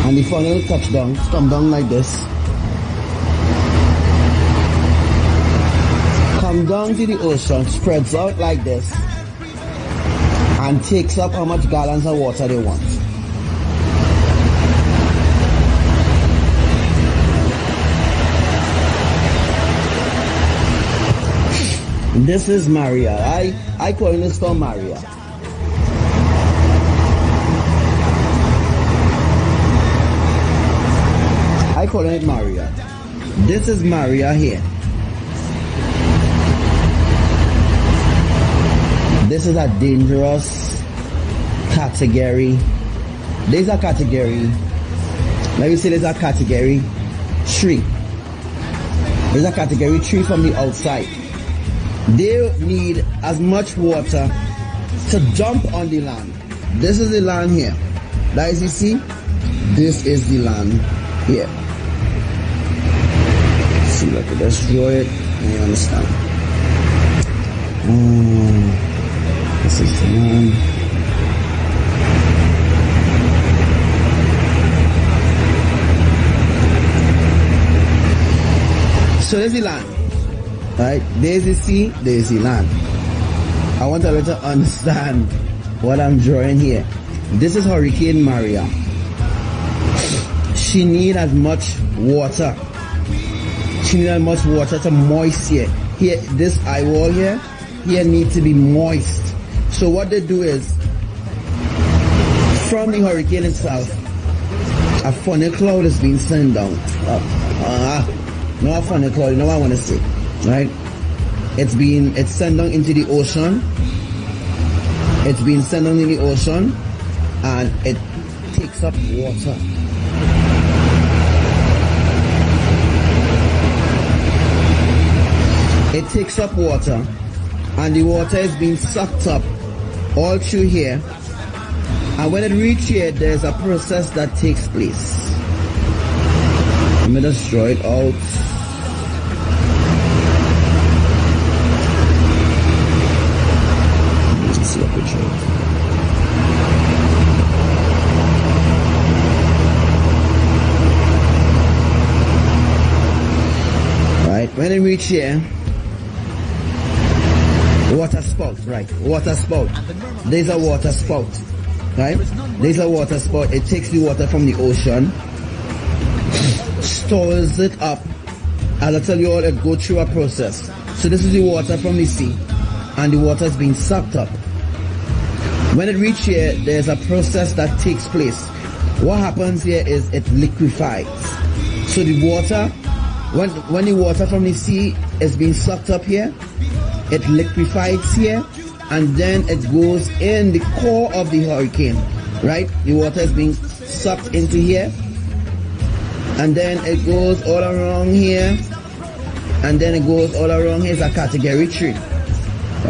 S5: and the funnel touch down, come down like this, come down to the ocean, spreads out like this, and takes up how much gallons of water they want. This is Maria. I call this storm Maria. I call it Maria. This is Maria here. This is a dangerous category. There's a category. Let me say there's a category 3. There's a category 3 from the outside. They need as much water to dump on the land. This is the land here. Guys, you see? This is the land here. See, like I destroy it. You understand? This is the land. So there's the land. Right? There's the sea, there's the land. I want to let you understand what I'm drawing here. This is Hurricane Maria. She needs as much water. She needs as much water to moist here. Here, this eye wall here needs to be moist. So what they do is, from the hurricane itself, a funnel cloud is being sent down. No, a funnel cloud, you know what I want to say, right? It's sent down into the ocean. It's being sent down in the ocean, and it takes up water. It takes up water, and the water is being sucked up all through here. And when it reaches here, there's a process that takes place. Let me just draw it out. Let's see a picture. Right, when it reaches here, water spout, right? Water spout. There's a water spout, right? There's a water spout. It takes the water from the ocean, stores it up. As I tell you all, it goes through a process. So this is the water from the sea, and the water is being sucked up. When it reaches here, there's a process that takes place. What happens here is it liquefies. So the water, when the water from the sea is being sucked up here, it liquefies here, and then it goes in the core of the hurricane, right? The water is being sucked into here, and then it goes all around here, and then it goes all around here. It's a category 3,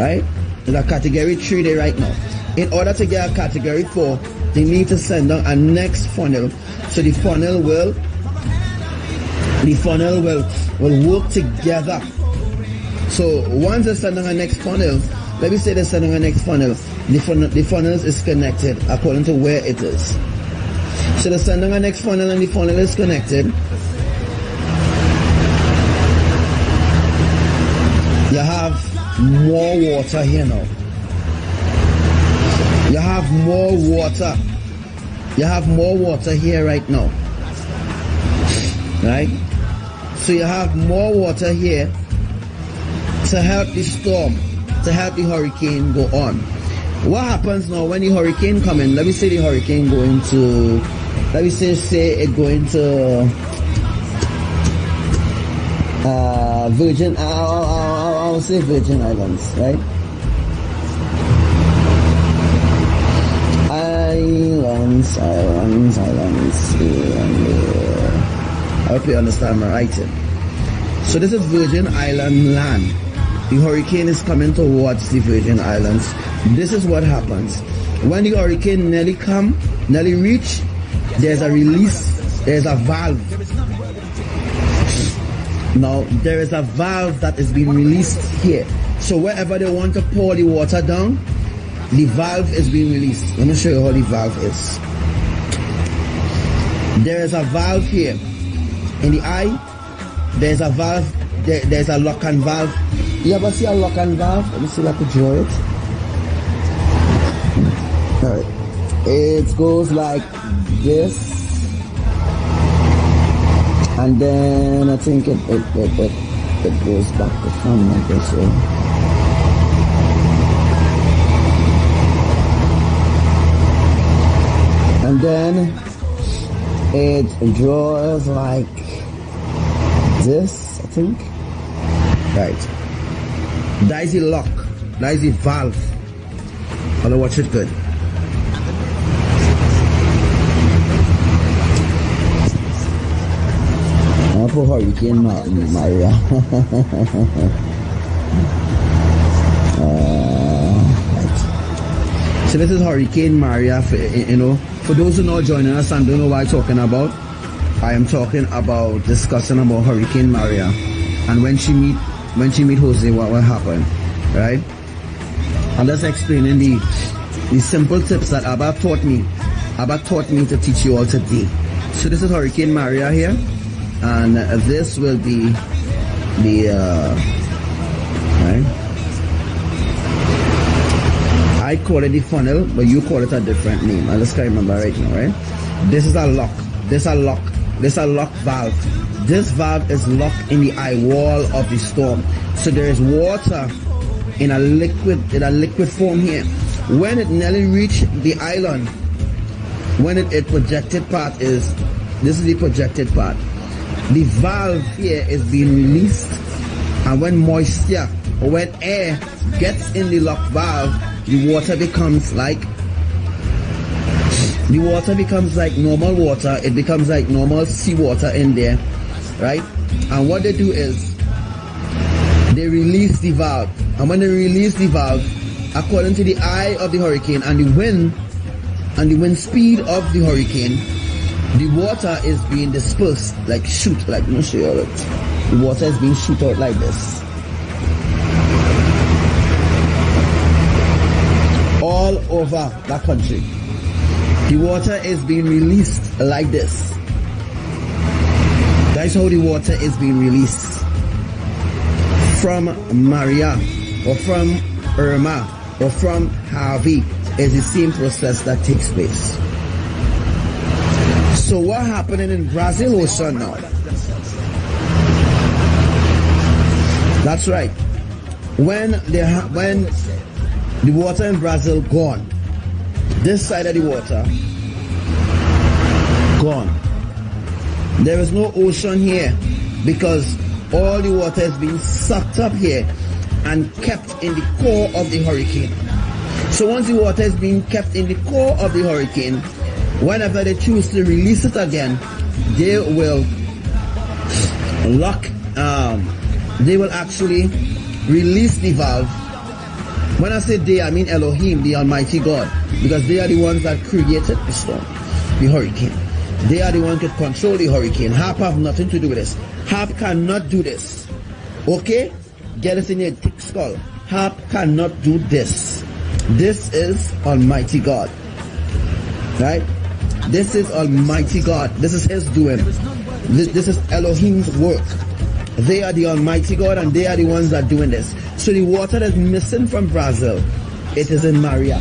S5: right? It's a category 3 there right now. In order to get a category 4, they need to send down a next funnel. So the funnel will work together. So once they send down a next funnel, let me say they send down a next funnel, the funnel is connected according to where it is. So they send down a next funnel and the funnel is connected. You have more water here now. You have more water You have more water here right now. Right? So you have more water here to help the storm, to help the hurricane go on. What happens now when the hurricane come in? Let me say the hurricane going to, let me say it going to Virgin, I'll say Virgin Islands, right? Islands. I hope you understand my writing. So this is Virgin Island land. The hurricane is coming towards the Virgin Islands. This is what happens. When the hurricane nearly reach, there's a release, there's a valve. Now, there is a valve that is being released here. So wherever they want to pour the water down, the valve is being released. Let me show you how the valve is. There is a valve here. In the eye, there's a valve, there's a lock and valve. You ever see a lock and valve? Let me see if I can draw it. Alright. It goes like this. And then I think it goes back to front like this. So. And then it draws like this, I think. Right. That is the lock. That is the valve. I'll watch it good. I'll put Hurricane Maria. Right. So this is Hurricane Maria. For those who are not joining us and don't know what I'm talking about, I am talking about discussing about Hurricane Maria and when she meet Jose, what will happen, right? I'm just explaining the simple tips that Abba taught me. Abba taught me to teach you all today. So this is Hurricane Maria here, and this will be the right. I call it the funnel, but you call it a different name. I just can't remember right now, right? This is a lock. This a lock. This a lock valve. This valve is locked in the eye wall of the storm. So there is water in a liquid form here. When it nearly reached the island, when it projected part is, this is the projected part. The valve here is being released, and when moisture or when air gets in the lock valve, the water becomes like normal water. It becomes like normal seawater in there, right? And what they do is they release the valve, and when they release the valve, according to the eye of the hurricane and the wind speed of the hurricane, the water is being dispersed, like shoot, like, let me show you it. The water is being shoot out like this, all over that country. The water is being released like this. That's how the water is being released. From Maria, or from Irma, or from Harvey, is the same process that takes place. So what happening in Brazil Ocean now? That's right. When the water in Brazil gone, this side of the water gone. There is no ocean here because all the water is being sucked up here and kept in the core of the hurricane. So once the water is being kept in the core of the hurricane, whenever they choose to release it again, they will they will actually release the valve. When I say they, I mean Elohim, the Almighty God, because they are the ones that created the storm, the hurricane. They are the ones that control the hurricane. HAP have nothing to do with this. HAP cannot do this. Okay? Get it in your thick skull. HAP cannot do this. This is Almighty God. Right? This is Almighty God. This is His doing. This is Elohim's work. They are the Almighty God, and they are the ones that are doing this. So the water that's missing from Brazil, it is in Maria.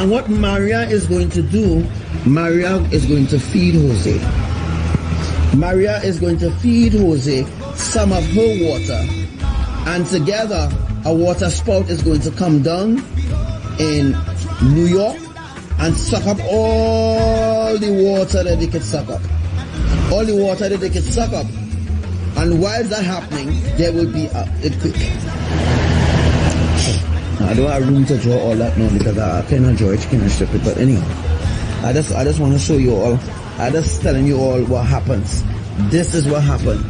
S5: And what Maria is going to do, Maria is going to feed Jose. Maria is going to feed Jose some of her water. And together, a water spout is going to come down in New York and suck up all the water that they could suck up. All the water that they could suck up. And while that's happening, there will be an earthquake. I don't have room to draw all that now because I cannot draw it, cannot strip it. But anyhow, I just want to show you all. I just telling you all what happens. This is what happened.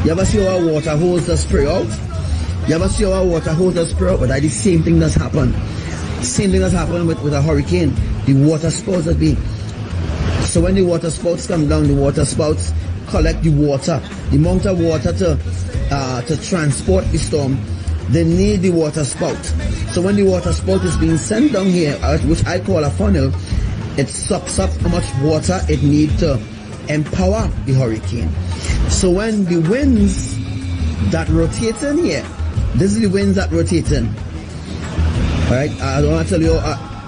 S5: You ever see how water holds the spray out? You ever see how water holds the spray out? But that's the same thing that's happened. Same thing that's happened with a hurricane. The water spouts that be. So when the water spouts come down, the water spouts collect the water, the amount of water to transport the storm. They need the water spout. So when the water spout is being sent down here, which I call a funnel, it sucks up how much water it needs to empower the hurricane. So when the winds that rotate in here, this is the winds that rotate in. Alright, I don't want to tell you,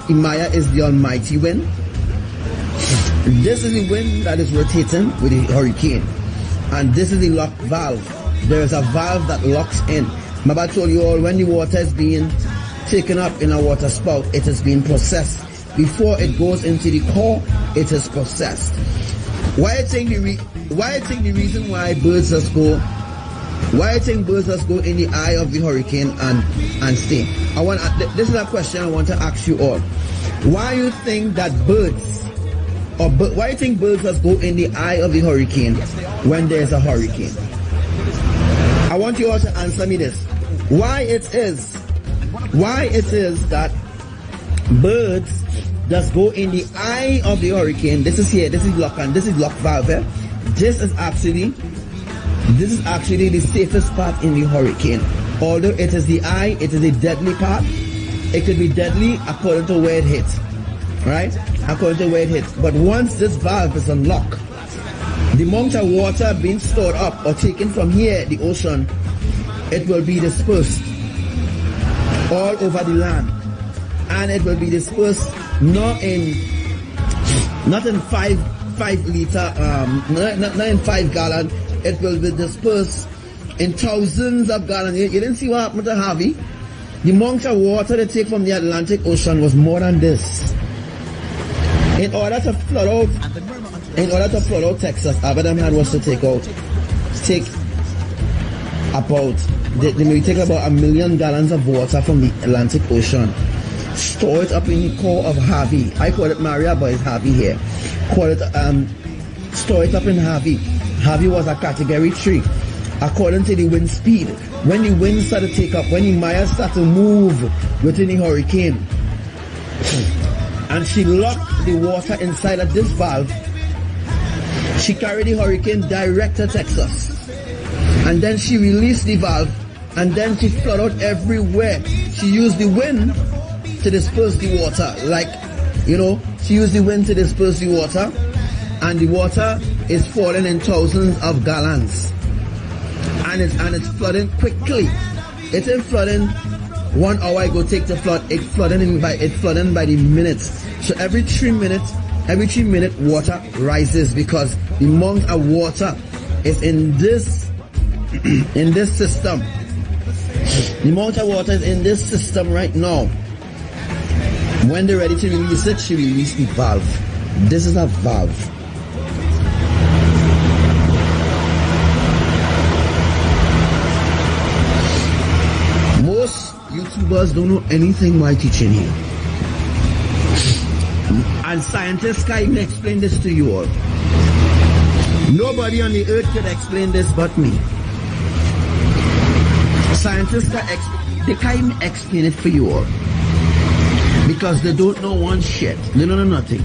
S5: Imaya is the almighty wind. This is the wind that is rotating with the hurricane. And this is the lock valve. There is a valve that locks in. Remember I told you all, when the water is being taken up in a water spout, it is being processed. Before it goes into the core, it is processed. Why I think the reason why birds just go, why I think birds just go in the eye of the hurricane and stay. This is a question I want to ask you all. Why you think that birds, why you think birds just go in the eye of the hurricane when there's a hurricane? I want you all to answer me this. Why it is that birds just go in the eye of the hurricane. This is here, this is lock and this is lock valve. This is actually the safest part in the hurricane. Although it is the eye, it is a deadly part. It could be deadly according to where it hits. Right? According to where it hits. But once this valve is unlocked, the amount of water being stored up or taken from here, the ocean, it will be dispersed all over the land. And it will be dispersed not in 5 liter, not in 5 gallon. It will be dispersed in thousands of gallons. You didn't see what happened to Harvey? The amount of water they take from the Atlantic Ocean was more than this. In order to flood out Texas, Abraham had was to take about, they may take about 1 million gallons of water from the Atlantic Ocean, store it up in the core of Harvey. I call it Maria, but it's Harvey here. Store it up in Harvey. Harvey was a category 3. According to the wind speed, when the wind started to take up, when the Maya started to move within the hurricane, and she locked the water inside of this valve, she carried the hurricane direct to Texas. And then she released the valve, and then she flooded out everywhere. She used the wind to disperse the water. She used the wind to disperse the water, and the water is falling in thousands of gallons. And it's flooding quickly. It ain't flooding 1 hour it go take to flood. It's flooding by the minutes. So every 3 minutes water rises because the amount of water is in this system. The amount of water is in this system right now. When they're ready to release it, she released the valve. This is a valve. Most YouTubers don't know anything while teaching here. And scientists can't even explain this to you all. Nobody on the earth can explain this but me. Scientists they can't even explain it for you all. Because they don't know one shit. They don't know nothing.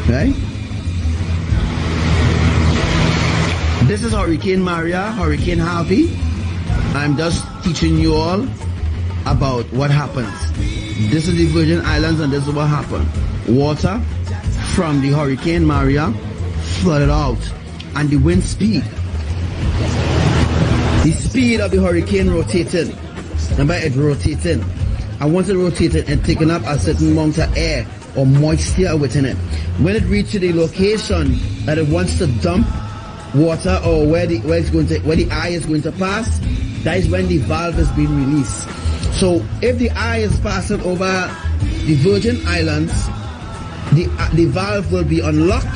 S5: Right? This is Hurricane Maria, Hurricane Harvey. I'm just teaching you all about what happens. This is the Virgin Islands and this is what happened. Water from the Hurricane Maria flooded out. And the wind speed. The speed of the hurricane rotating. Remember, it rotating. and once it rotated and taken up a certain amount of air or moisture within it. When it reaches the location that it wants to dump water, or where the eye is going to pass, that is when the valve is being released. So if the eye is passing over the Virgin Islands, the valve will be unlocked,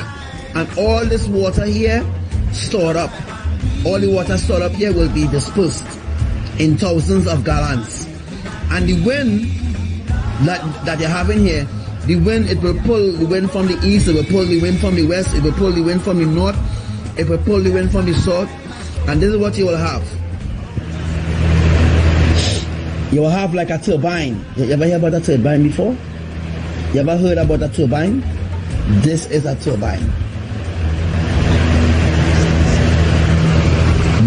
S5: and all this water here stored up, all the water stored up here will be dispersed in thousands of gallons. And the wind that you're having here, the wind, it will pull the wind from the east, it will pull the wind from the west, it will pull the wind from the north, it will pull the wind from the south, and this is what you will have. You will have like a turbine. You ever hear about a turbine before? You ever heard about a turbine? This is a turbine.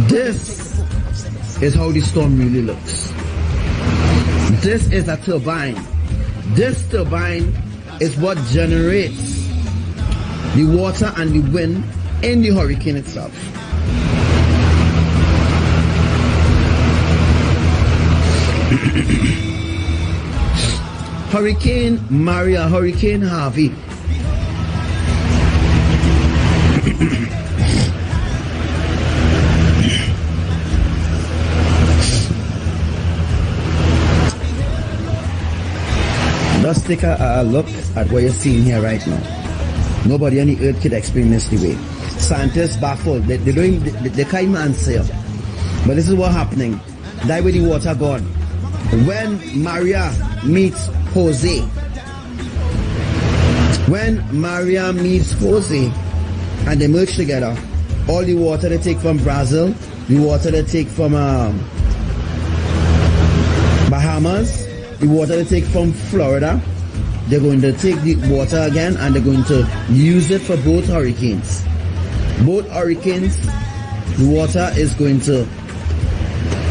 S5: This is how the storm really looks. This is a turbine. This turbine is what generates the water and the wind in the hurricane itself. Hurricane Maria, Hurricane Harvey. Let's take a look at what you're seeing here right now. Nobody on the earth could explain this the way. Scientists baffled. They can't even answer. But this is what's happening. That way the water gone. When Maria meets Jose, and they merge together, all the water they take from Brazil, the water they take from Bahamas, the water they take from Florida, they're going to take the water again and they're going to use it for both hurricanes. Both hurricanes, the water is going to,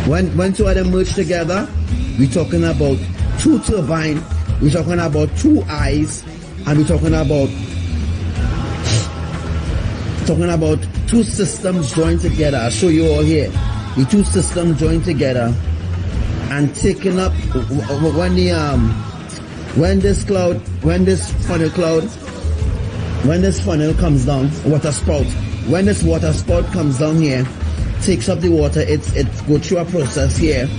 S5: when two of them merge together, we're talking about two turbines, we're talking about two eyes, and we're talking about two systems joined together. I'll show you all here. The two systems joined together and taking up when this funnel comes down, water spout. When this water spout comes down here, takes up the water, it goes through a process here,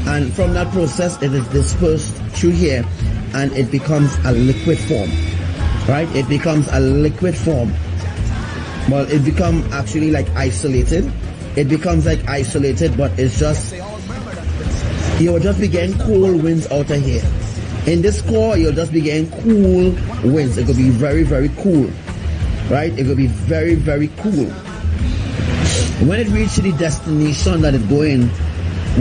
S5: and from that process it is dispersed through here, and it becomes a liquid form, right? It becomes a liquid form. Well, it becomes actually like isolated. It becomes like isolated, but it's just, you'll just be getting cool winds out of here. In this core, you'll just be getting cool winds. It could be very, very cool, right? It could be very, very cool. When it reaches the destination that it's going,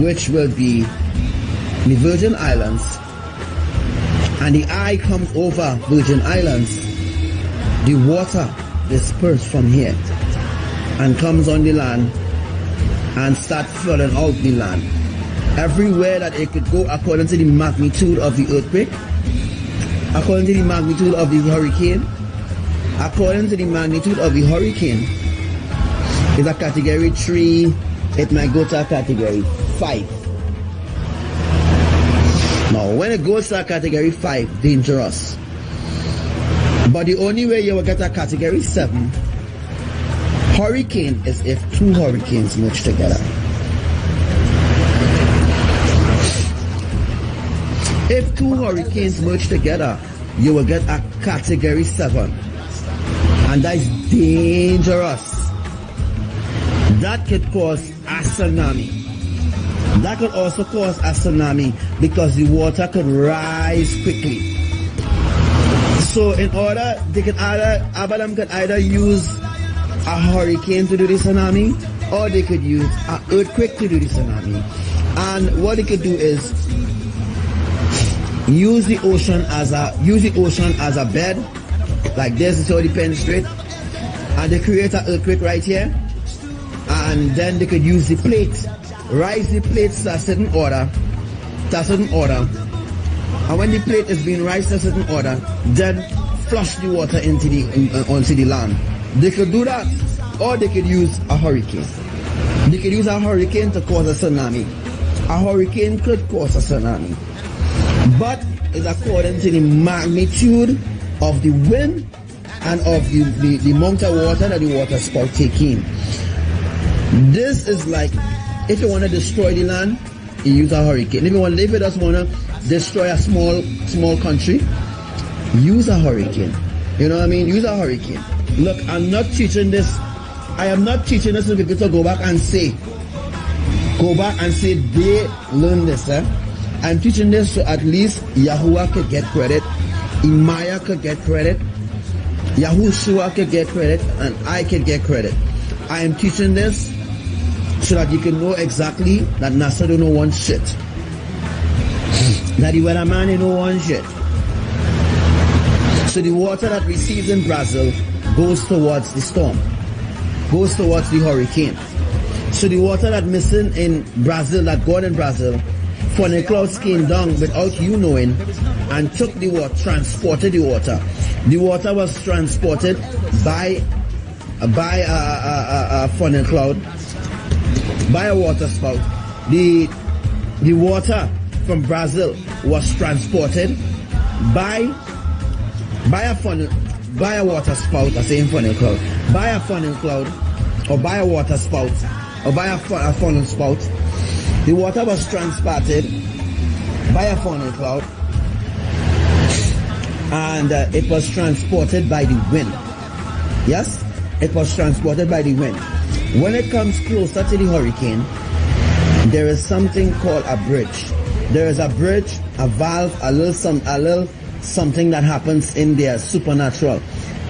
S5: which will be the Virgin Islands, and the eye comes over Virgin Islands, the water disperses from here and comes on the land and starts flooding out the land. Everywhere that it could go according to the magnitude of the earthquake, according to the magnitude of the hurricane, according to the magnitude of the hurricane, is a category 3, it might go to a category 5. Now, when it goes to a category 5, dangerous. But the only way you will get a category 7 hurricane is if two hurricanes merge together. If two hurricanes merge together, you will get a category 7. And that is dangerous. That could cause a tsunami. That could also cause a tsunami because the water could rise quickly. So in order, they could either, could either use a hurricane to do the tsunami, or they could use an earthquake to do the tsunami. And what they could do is use the ocean as a bed, like this is how they penetrate, and they create an earthquake right here, and then they could use the plate, rise the plates to a certain order, and when the plate is being raised to a certain order, then flush the water into onto the land. They could do that, or they could use a hurricane. They could use a hurricane to cause a tsunami. A hurricane could cause a tsunami. but it's according to the magnitude of the wind and of the amount of water that the water spout take in. This is like, if you want to destroy the land, you use a hurricane. If you just want to destroy a small country, use a hurricane. You know what I mean? Use a hurricane. Look, I'm not teaching this. I am not teaching this to people to go back and say they learn this. I'm teaching this so at least Yahuwah could get credit, Imaya could get credit, Yahushua could get credit, and I could get credit. I am teaching this so that you can know exactly that NASA don't know one shit. That the weatherman ain't know one shit. So the water that receives in Brazil goes towards the storm, goes towards the hurricane. So the water that missing in Brazil, that got in Brazil, for the clouds came down without you knowing and took the water, transported the water. The water was transported by a funnel cloud, by a water spout. The water from Brazil was transported by a water spout, I say funnel cloud, by a funnel cloud, or by a water spout, or by a funnel spout. The water was transported by a funnel cloud, and it was transported by the wind. Yes, it was transported by the wind. When it comes closer to the hurricane, there is something called a bridge. There is a bridge, a valve, a little something that happens in there, supernatural.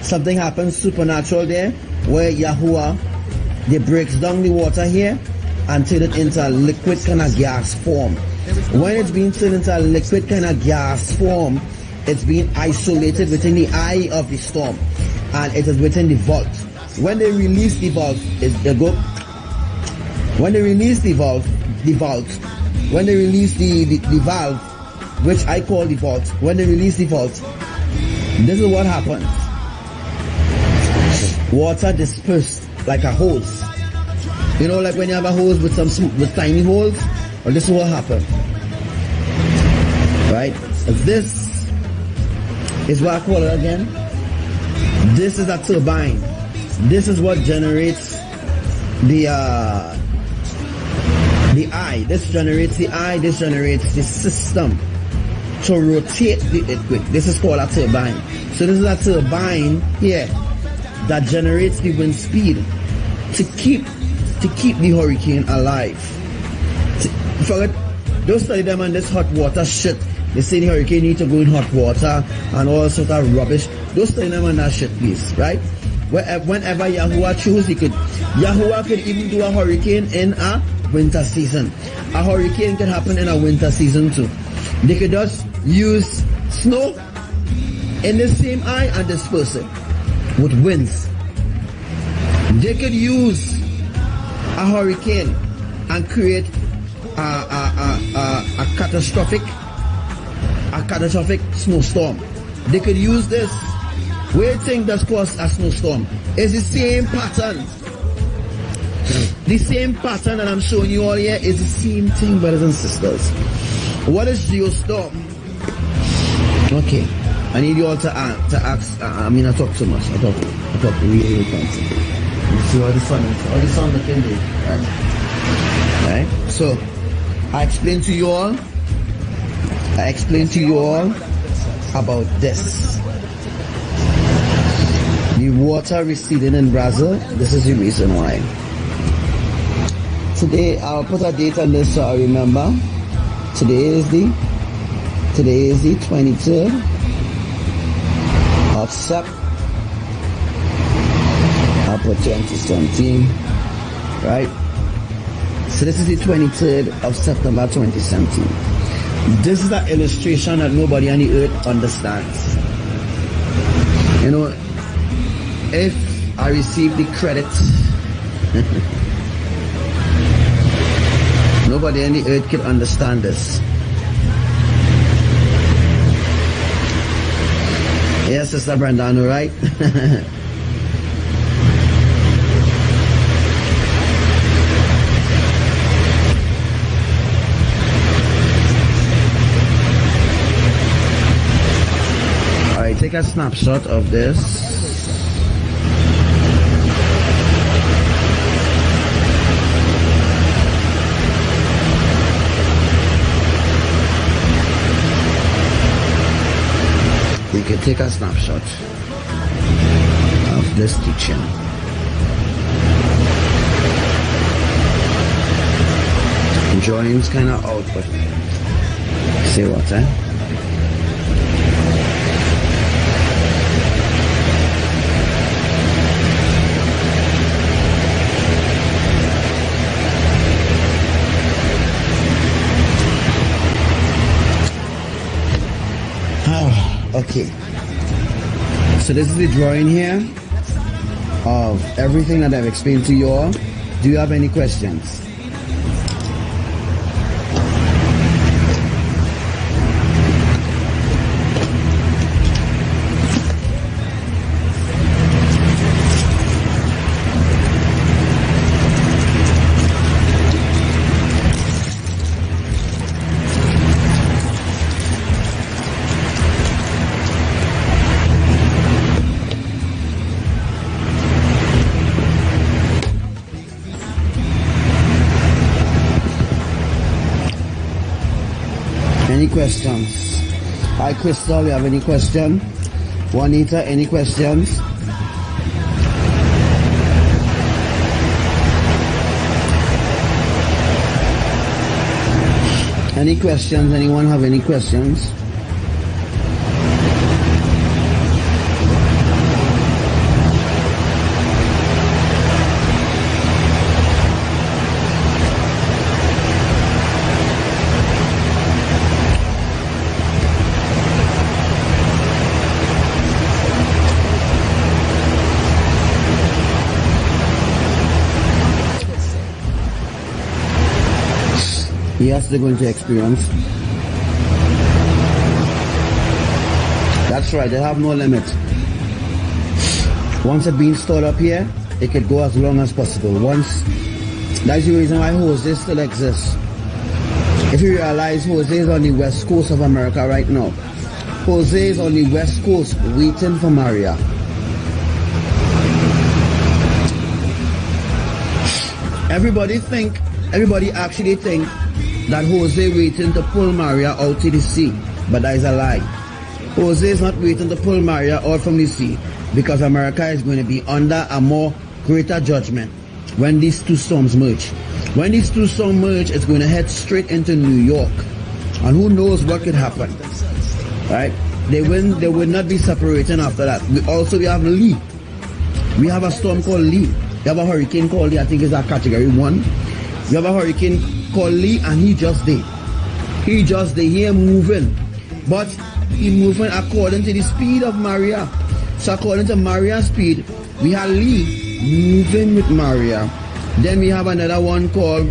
S5: Something happens supernatural there, where Yahuwah, they breaks down the water here and turn it into a liquid kind of gas form. When it's being turned into a liquid kind of gas form, it's being isolated within the eye of the storm, and it is within the vault. When they release the vault, when they release the vault, when they release the valve, which I call the vault, when they release the vault, this is what happens. Water dispersed like a hose. You know, like when you have a hose with tiny holes, well, this is what happens. Right? This is what I call it again. This is a turbine. This is what generates the eye. This generates the eye. This generates the system to rotate the earthquake. This is called a turbine. So this is a turbine here that generates the wind speed to keep the hurricane alive. Forget, don't study them on this hot water shit. They say the hurricane need to go in hot water and all sort of rubbish. Don't study them on that shit, please, right? Whenever Yahuwah choose, Yahuwah could even do a hurricane in a winter season. A hurricane could happen in a winter season too. They could just use snow in the same eye and disperse it with winds. They could use a hurricane and create a catastrophic snowstorm. They could use this. Where you think that's caused a snowstorm? It's the same pattern. The same pattern that I'm showing you all here is the same thing, brothers and sisters. What is geostorm? Okay, I need you all to ask. I mean, I talk too much. I talk really fancy. You see all the sun that can do, right? So I explained to you all about this. The water receding in Brazil. This is the reason why. Today I'll put a date on this so I remember. Today is the 23rd of September. I'll put 2017, right? So this is the 23rd of September 2017. This is an illustration that nobody on the earth understands. You know, if I receive the credit, nobody on the earth can understand this. Yes, Sister Brandano, right? take a snapshot of this. You can take a snapshot of this teaching. Drawing's kind of out, but see what, eh? Okay, so this is the drawing here of everything that I've explained to you all. Do you have any questions? Any questions? Hi Crystal, you have any question? Juanita, any questions? Any questions? Anyone have any questions? Yes, they're going to experience. That's right, they have no limit. Once it's been stored up here, it could go as long as possible. That's the reason why Jose still exists. If you realize Jose is on the west coast of America right now. Jose is on the west coast waiting for Maria. Everybody actually think that Jose waiting to pull Maria out to the sea, but that is a lie. Jose is not waiting to pull Maria out from the sea, because America is going to be under a more greater judgment when these two storms merge. When these two storms merge, it's going to head straight into New York, and who knows what could happen, right? They will not be separating after that. We have Lee. We have a storm called Lee. We have a hurricane called Lee. I think it's a category 1. We have a hurricane called Lee, and he just there. He ain't moving, but he moving according to the speed of Maria. So according to Maria's speed, we have Lee moving with Maria. Then we have another one called,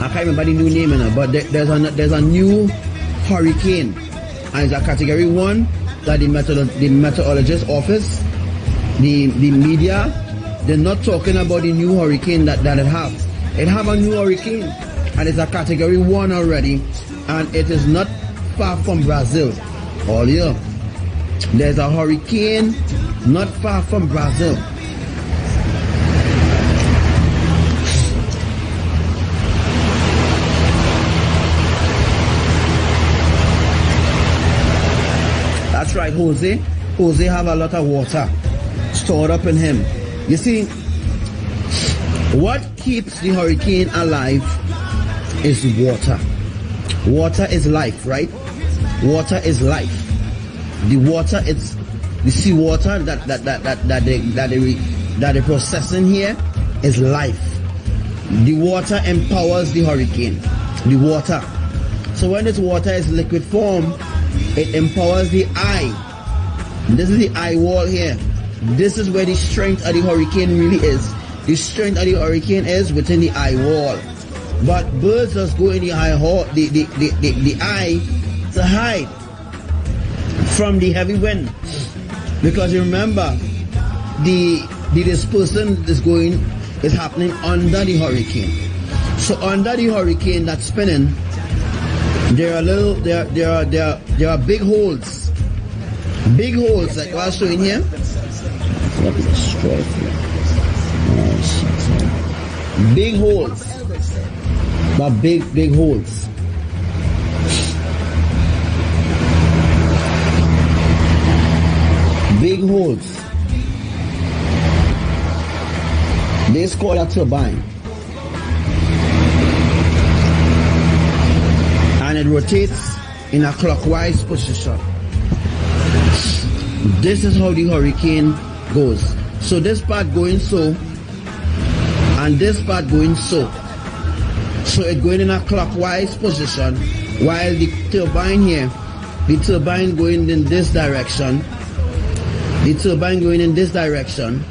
S5: I can't remember the new name now, but there's a new hurricane, and it's a category 1 that the meteorologist office, the media, they're not talking about the new hurricane that it have. It have a new hurricane, and it's a category 1 already, and it is not far from Brazil. All year, there's a hurricane not far from Brazil. That's right, Jose. Jose have a lot of water stored up in him. You see, what keeps the hurricane alive is water. Water is life, right? Water is life. The water is the seawater that they're processing here is life. The water empowers the hurricane. The water. So when this water is liquid form, it empowers the eye. This is the eye wall here. This is where the strength of the hurricane really is. The strength of the hurricane is within the eye wall. But birds just go in the eye to hide from the heavy wind. Because you remember, the dispersion is happening under the hurricane. So under the hurricane that's spinning, there are big holes Big holes like what I'm showing here. Let me destroy it. Big holes. But big holes. Big holes. This is called a turbine. And it rotates in a clockwise position. This is how the hurricane goes. So this part going so, and this part going so. So it's going in a clockwise position, while the turbine here, the turbine going in this direction, the turbine going in this direction,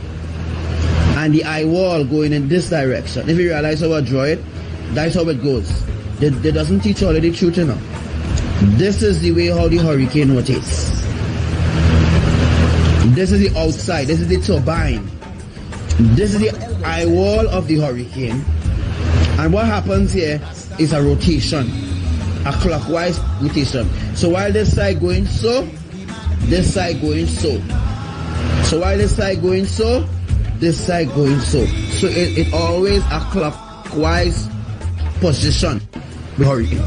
S5: and the eye wall going in this direction. If you realize how I draw it, that's how it goes. They doesn't teach all of the truth, you know. This is the way how the hurricane rotates. This is the outside. This is the turbine. This is the eye wall of the hurricane. And what happens here is a rotation, a clockwise rotation. So while this side going so, this side going so. So while this side going so, this side going so. So it always a clockwise position, the hurricane.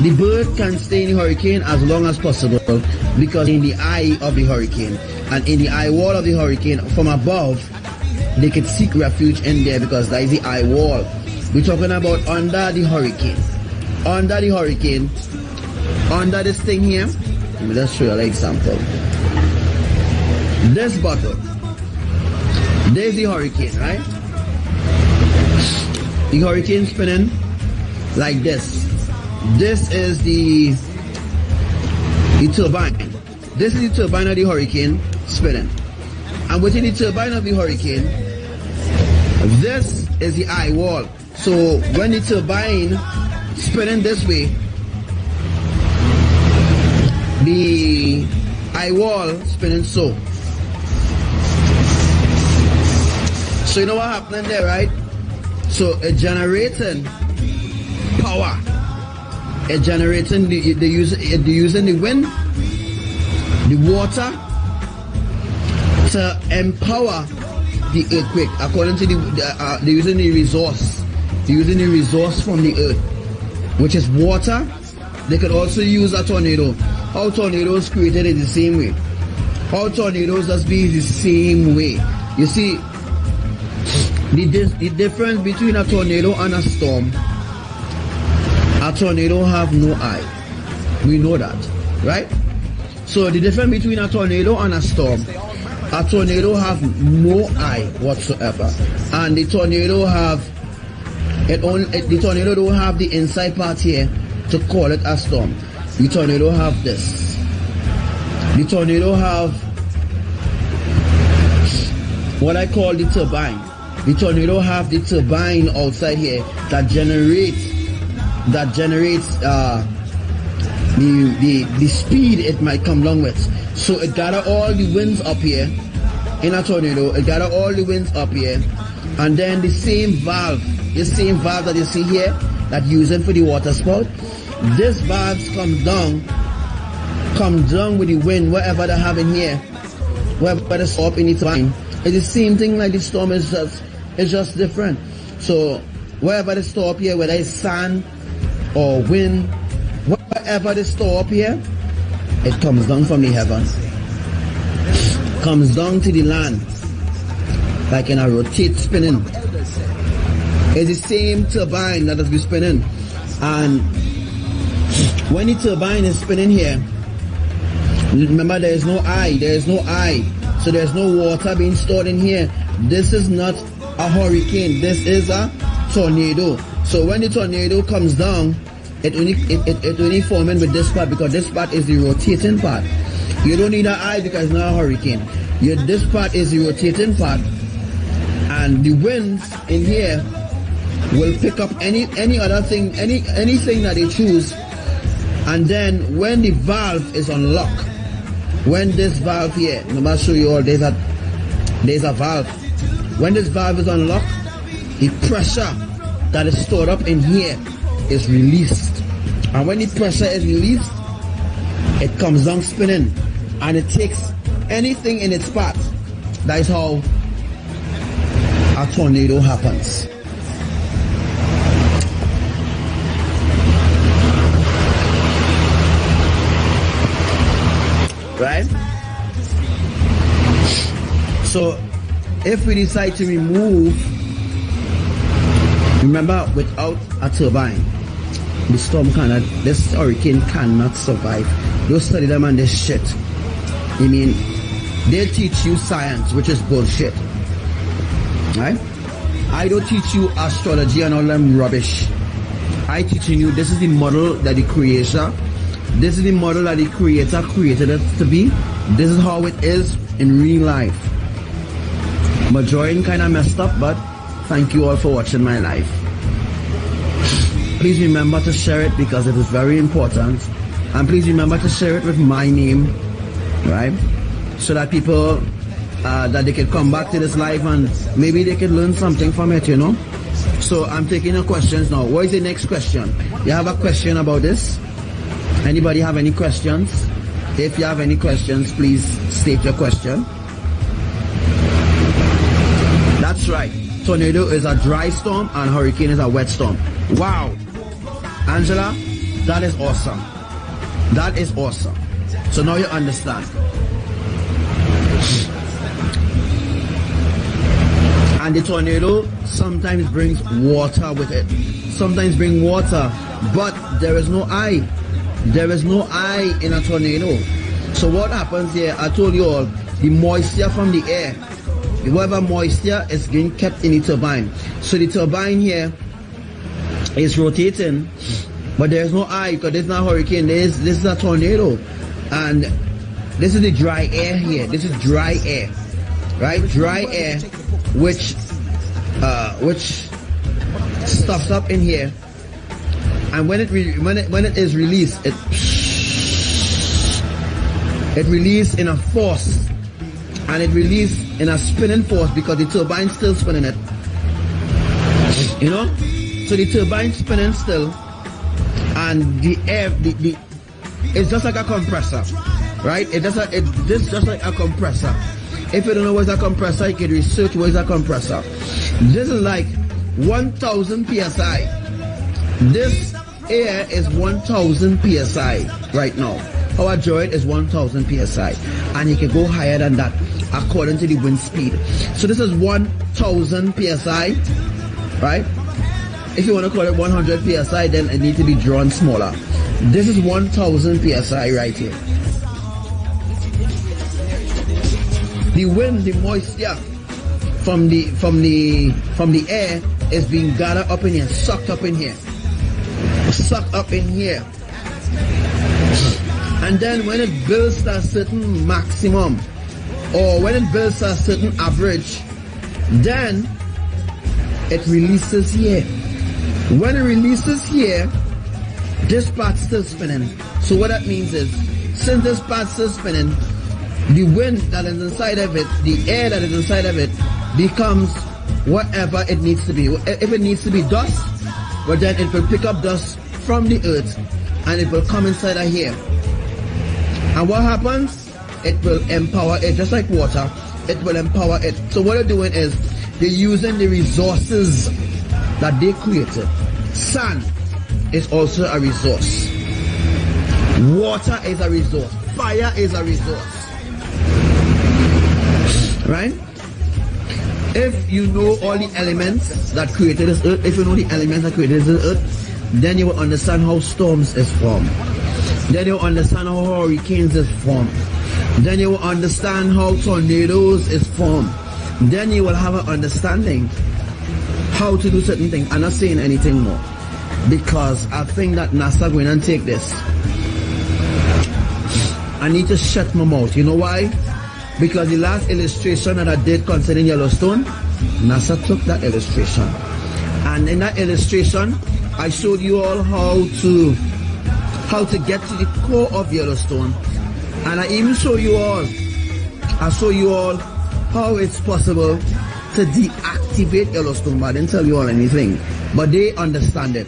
S5: The bird can stay in the hurricane as long as possible because in the eye of the hurricane and in the eye wall of the hurricane from above, they could seek refuge in there because that is the eye wall. We're talking about under the hurricane. Under the hurricane, under this thing here, let me just show you an example. This bottle, there's the hurricane, right? The hurricane spinning like this. This is the turbine. This is the turbine of the hurricane spinning. And within the turbine of the hurricane, this is the eye wall. So when the turbine spinning this way, the eye wall spinning so. So you know what happening there, right? So it generating power. It generating they using the wind, the water to empower the earthquake. According to they're using the resource. They're using the resource from the earth, which is water. They could also use a tornado. How tornadoes created is the same way. How tornadoes just be the same way. You see, the difference between a tornado and a storm. A tornado have no eye. We know that, right? So the difference between a tornado and a storm, a tornado have no eye whatsoever, and the tornado have the tornado don't have the inside part here to call it a storm. The tornado have this. The tornado have what I call the turbine. The tornado have the turbine outside here that generates the speed it might come along with. So it gather all the winds up here in a tornado. It gather all the winds up here, and then the same valve that you see here that using for the water spout. This valve comes down with the wind wherever they have in here, wherever they stop in the turbine. It's the same thing like the storm is just different. So wherever they store up here, whether it's sand or wind, whatever they store up here, it comes down from the heavens, comes down to the land, like in a rotate spinning. It's the same turbine that has been spinning, and when the turbine is spinning here, remember there is no eye, so there's no water being stored in here. This is not a hurricane, this is a tornado. So when the tornado comes down, it only forming with this part, because this part is the rotating part. You don't need an eye because it's not a hurricane. This part is the rotating part, and the winds in here will pick up any other thing, anything that they choose. And then when the valve is unlocked, when this valve here, I'm going to show you all, there's a valve. When this valve is unlocked, the pressure that is stored up in here is released. And when the pressure is released, it comes down spinning, and it takes anything in its path. That is how a tornado happens. Right? So if we decide to remove, remember, without a turbine, this hurricane cannot survive. Don't study them on this shit. I mean, they teach you science, which is bullshit. Right? I don't teach you astrology and all them rubbish. I teaching you, this is the model that the creator, this is the model that the creator created it to be. This is how it is in real life. My drawing kind of messed up, but thank you all for watching my life. Please remember to share it because it is very important. And please remember to share it with my name, right? So that people, that they can come back to this live and maybe they can learn something from it, you know? So I'm taking your questions now. What is the next question? You have a question about this? Anybody have any questions? If you have any questions, please state your question. That's right. Tornado is a dry storm and hurricane is a wet storm. Wow. Angela, that is awesome. That is awesome. So now you understand. And the tornado sometimes brings water with it. Sometimes bring water, but there is no eye. There is no eye in a tornado. So what happens here, I told you all, the moisture from the air, whatever moisture is being kept in the turbine. So the turbine here is rotating, but there's no eye because there's not a hurricane. This is a tornado. And this is the dry air here. This is dry air, right? Dry air, which stuffs up in here. And when it is released, it released in a force, and it released in a spinning force because the turbine's still spinning it. You know, so the turbine's spinning still, and the air, it's just like a compressor, right? This just like a compressor. If you don't know what's a compressor, you can research what is a compressor. This is like 1,000 psi. This air is 1,000 psi right now. Our joint is 1,000 psi, and you can go higher than that according to the wind speed. So this is 1,000 psi, right? If you want to call it 100 psi, then it needs to be drawn smaller. This is 1,000 psi right here. The wind, the moisture from the air is being gathered up in here, sucked up in here, sucked up in here. And then when it builds to a certain maximum, or when it builds to a certain average, then it releases here. When it releases here, this part's still spinning. So what that means is, since this part's still spinning, the wind that is inside of it, the air that is inside of it, becomes whatever it needs to be. If it needs to be dust, well then it will pick up dust from the earth and it will come inside of here. And what happens? It will empower it, just like water. It will empower it. So what they're doing is, they're using the resources that they created. Sun is also a resource. Water is a resource. Fire is a resource. Right? If you know all the elements that created this earth, if you know the elements that created this earth, then you will understand how storms is formed. Then you will understand how hurricanes is formed. Then you will understand how tornadoes is formed. Then you will have an understanding how to do certain things. I'm not saying anything more, because I think that NASA going and take this. I need to shut my mouth. You know why? Because the last illustration that I did concerning Yellowstone, NASA took that illustration. And in that illustration, I showed you all how to get to the core of Yellowstone. And I even show you all how it's possible to deactivate Yellowstone. But I didn't tell you all anything. But they understand it.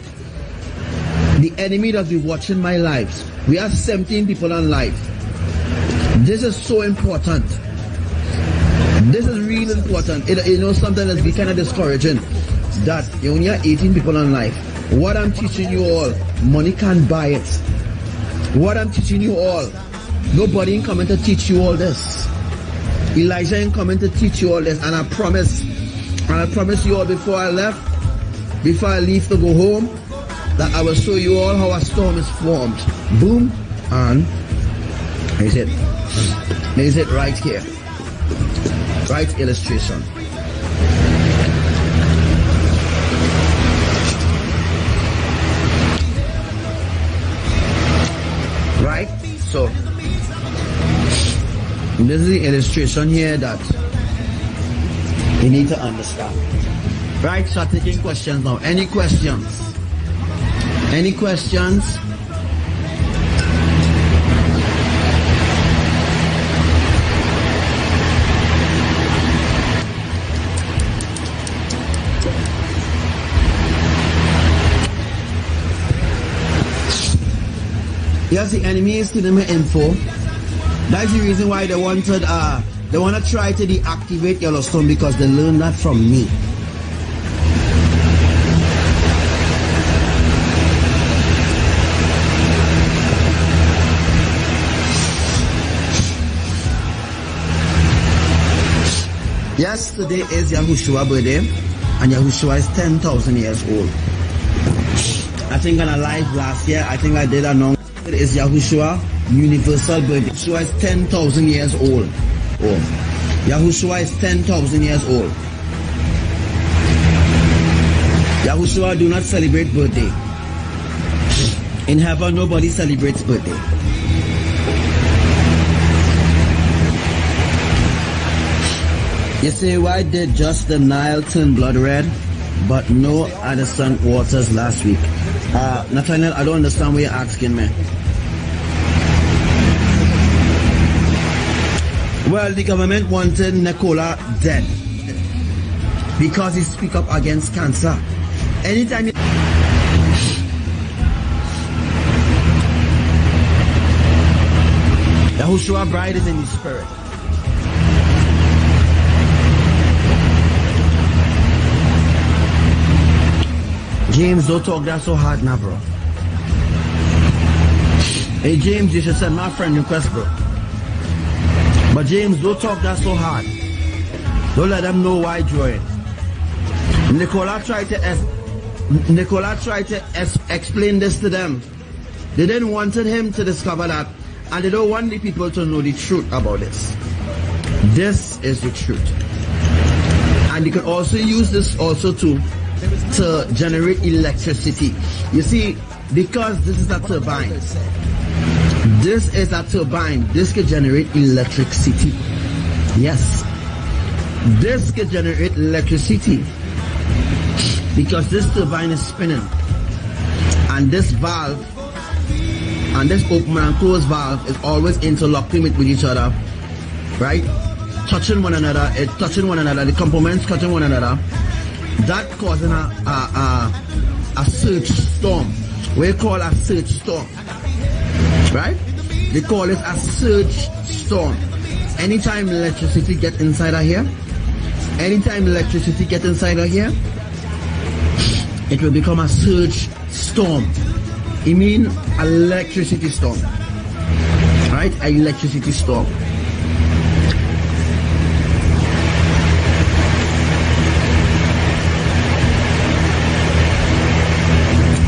S1: The enemy that be watching my lives. We have 17 people on live. This is so important. This is really important. You know, sometimes it's be kind of discouraging that you only have 18 people on live. What I'm teaching you all, money can't buy it. What I'm teaching you all, nobody ain't coming to teach you all this. Elijah ain't coming to teach you all this. And I promise you all before I leave to go home, that I will show you all how a storm is formed. Boom, and here's it. Here's it right here. Right illustration. Right? So, this is the illustration here that you need to understand. Right? Start taking questions now. Any questions? Any questions? Yes, the enemy is stealing my info. That's the reason why they want to try to deactivate Yellowstone, because they learned that from me. Yes, today is Yahushua's birthday, and Yahushua is 10,000 years old. I think on a live last year, I think I did announce it is Yahushua universal birthday. Yahushua is 10,000 years old. Oh, Yahushua is 10,000 years old. Yahushua do not celebrate birthday. In heaven, nobody celebrates birthday. You say, why did just the Nile turn blood red, but no Addison waters last week? Nathaniel, I don't understand what you're asking me. Well, the government wanted Nicola dead because he speak up against cancer. Anytime Yahushua bride is in the spirit. James, don't talk that so hard now, bro. Hey, James, you should send my friend request, bro. But James, don't talk that so hard. Don't let them know why join. Nicola tried to explain this to them. They didn't want him to discover that, and they don't want the people to know the truth about this. This is the truth. And you can also use this also to generate electricity. You see, because this is a turbine. This is a turbine. This can generate electricity. Yes. This can generate electricity because this turbine is spinning. And this valve, and this open and close valve is always interlocking with each other. Right? Touching one another. It's touching one another. The components touching one another. That causing a surge storm. We call a surge storm. Right? They call it a surge storm. Anytime electricity gets inside of here, it will become a surge storm. It means electricity storm. Right? An electricity storm.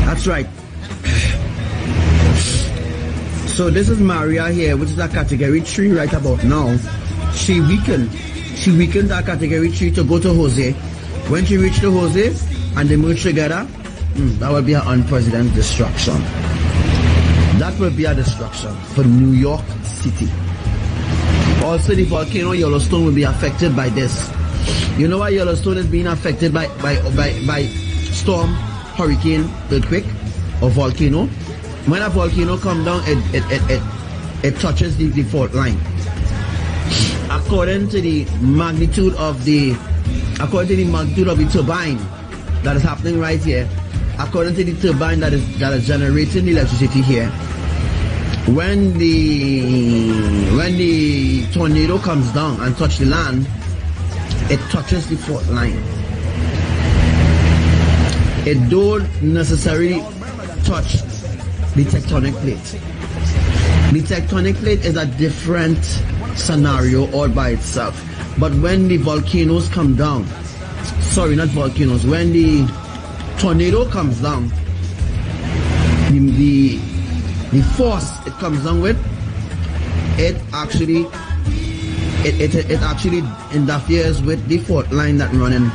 S1: That's right. So this is Maria here, which is a category 3 right about now. She weakened her category 3 to go to Jose. When she reached to Jose and they merged together, that will be an unprecedented destruction. That will be a destruction for New York City. Also, the volcano Yellowstone will be affected by this. You know why Yellowstone is being affected by storm, hurricane, earthquake, or volcano? When a volcano comes down, it touches the fault line. According to the magnitude of the turbine that is happening right here,
S5: according to the turbine that is generating the electricity here, when the tornado comes down and touch the land, it touches the fault line. It don't necessarily touch the tectonic plate. The tectonic plate is a different scenario all by itself. But when the volcanoes come down, sorry, not volcanoes, when the tornado comes down, the force it comes down with, it actually interferes with the fault line that running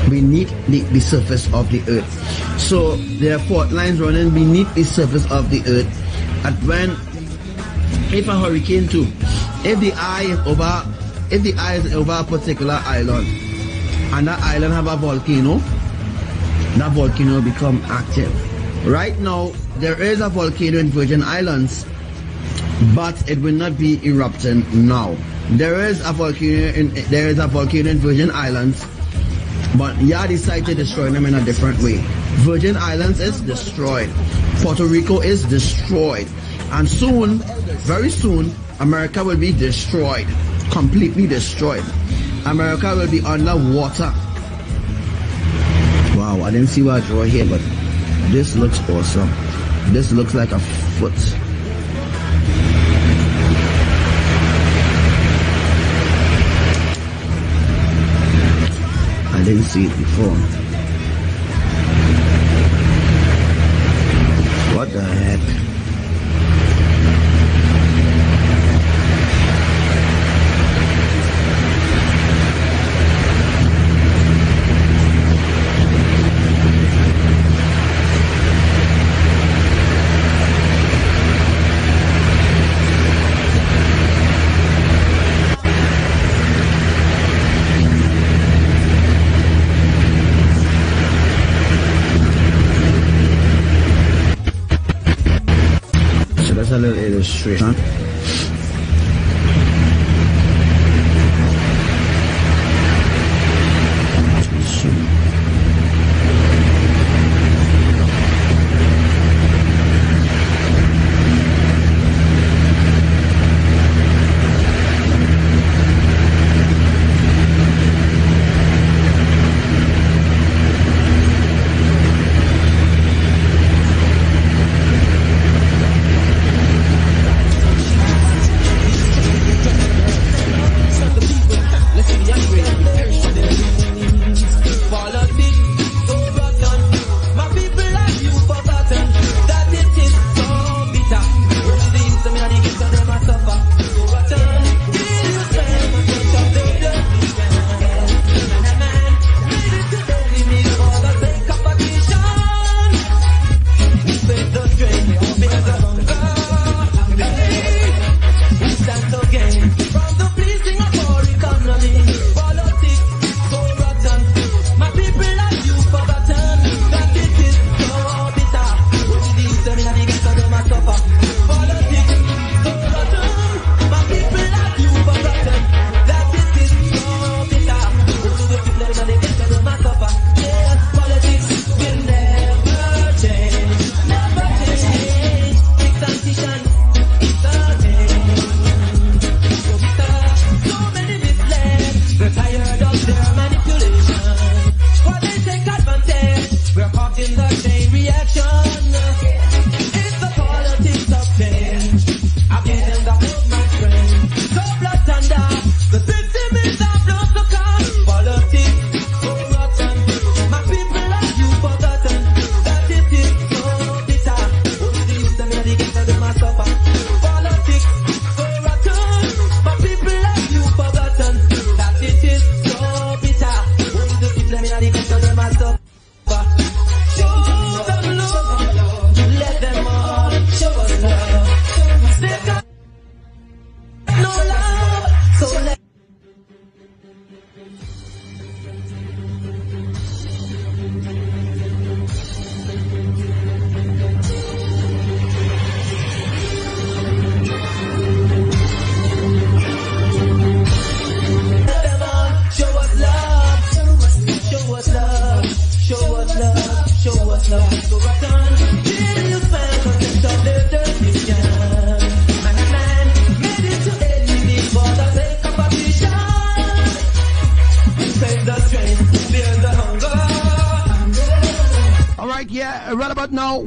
S5: beneath the surface of the earth. So there are fault lines running beneath the surface of the earth. And if a hurricane too, if the eye is over a particular island and that island have a volcano, that volcano will become active. Right now there is a volcano in Virgin Islands, but it will not be erupting now. There is a volcano in Virgin Islands, but yeah, decided to destroy them in a different way. Virgin Islands is destroyed. Puerto Rico is destroyed. And soon, very soon, America will be destroyed. Completely destroyed. America will be underwater. Wow, I didn't see what I draw here, but this looks awesome. This looks like a foot. I didn't see it before. What the heck? A little illustration.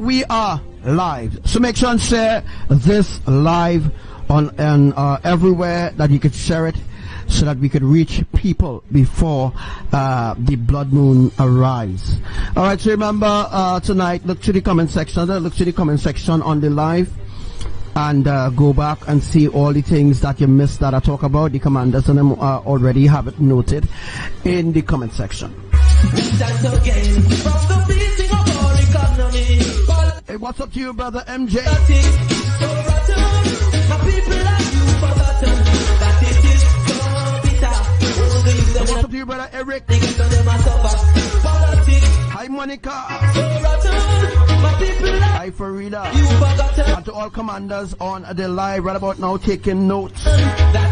S1: we are live. So make sure and share this live on everywhere that you could share it, so that we could reach people before the blood moon arrives. All right, so remember tonight, look to the comment section. Look to the comment section on the live, and go back and see all the things that you missed that I talk about. The commanders and them already have it noted in the comment section. Hey, what's up to you, brother MJ? What's up to you, brother Eric? Hi, Monica. Hi, Farida. And to all commanders on the live right about now, taking notes. And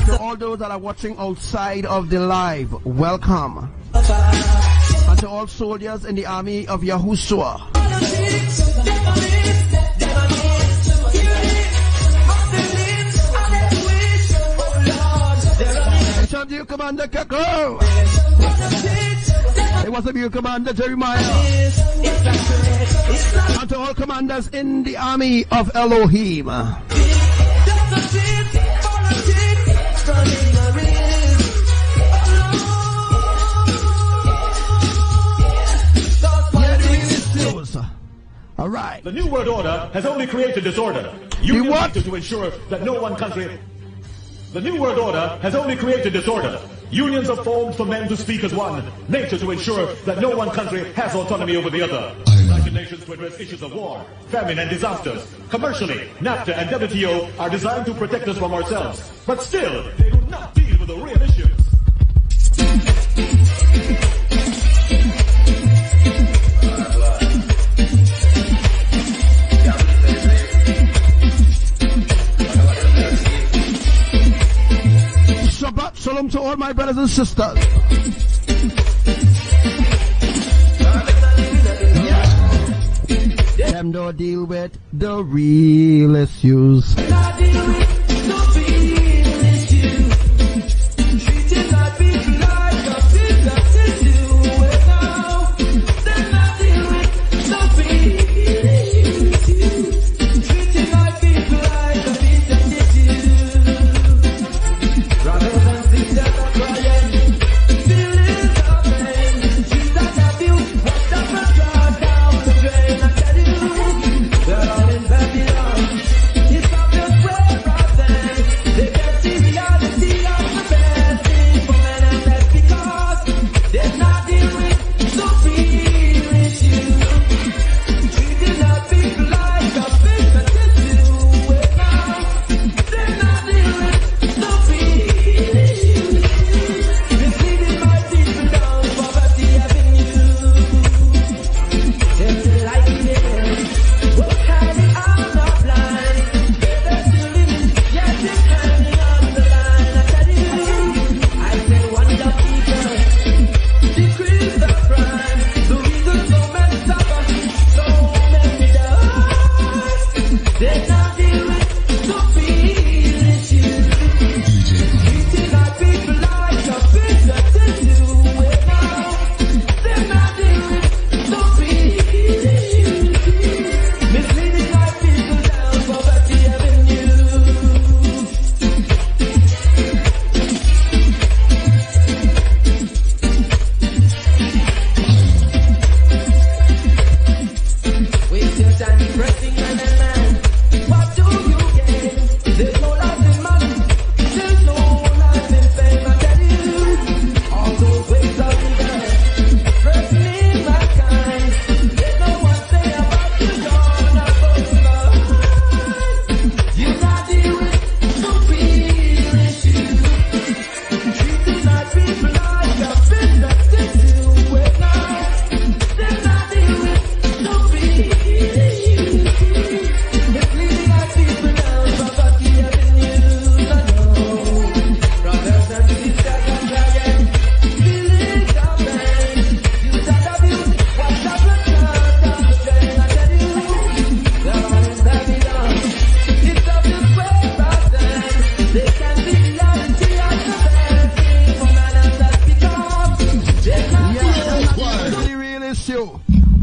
S1: to all those that are watching outside of the live, welcome. And to all soldiers in the army of Yahuwah. What's up to you, Commander Kako? Hey, what's up to you, Commander Jeremiah? And to all commanders in the army of Elohim. All right.
S7: The New World Order has only created disorder. You need to ensure that no one country. The New World Order has only created disorder. Unions are formed for men to speak as one. Nature to ensure that no one country has autonomy over the other. United Nations to address issues of war, famine and disasters. Commercially, NAFTA and WTO are designed to protect us from ourselves. But still, they do not deal with the real issues.
S1: Shabbat shalom to all my brothers and sisters. Them don't deal with the real issues.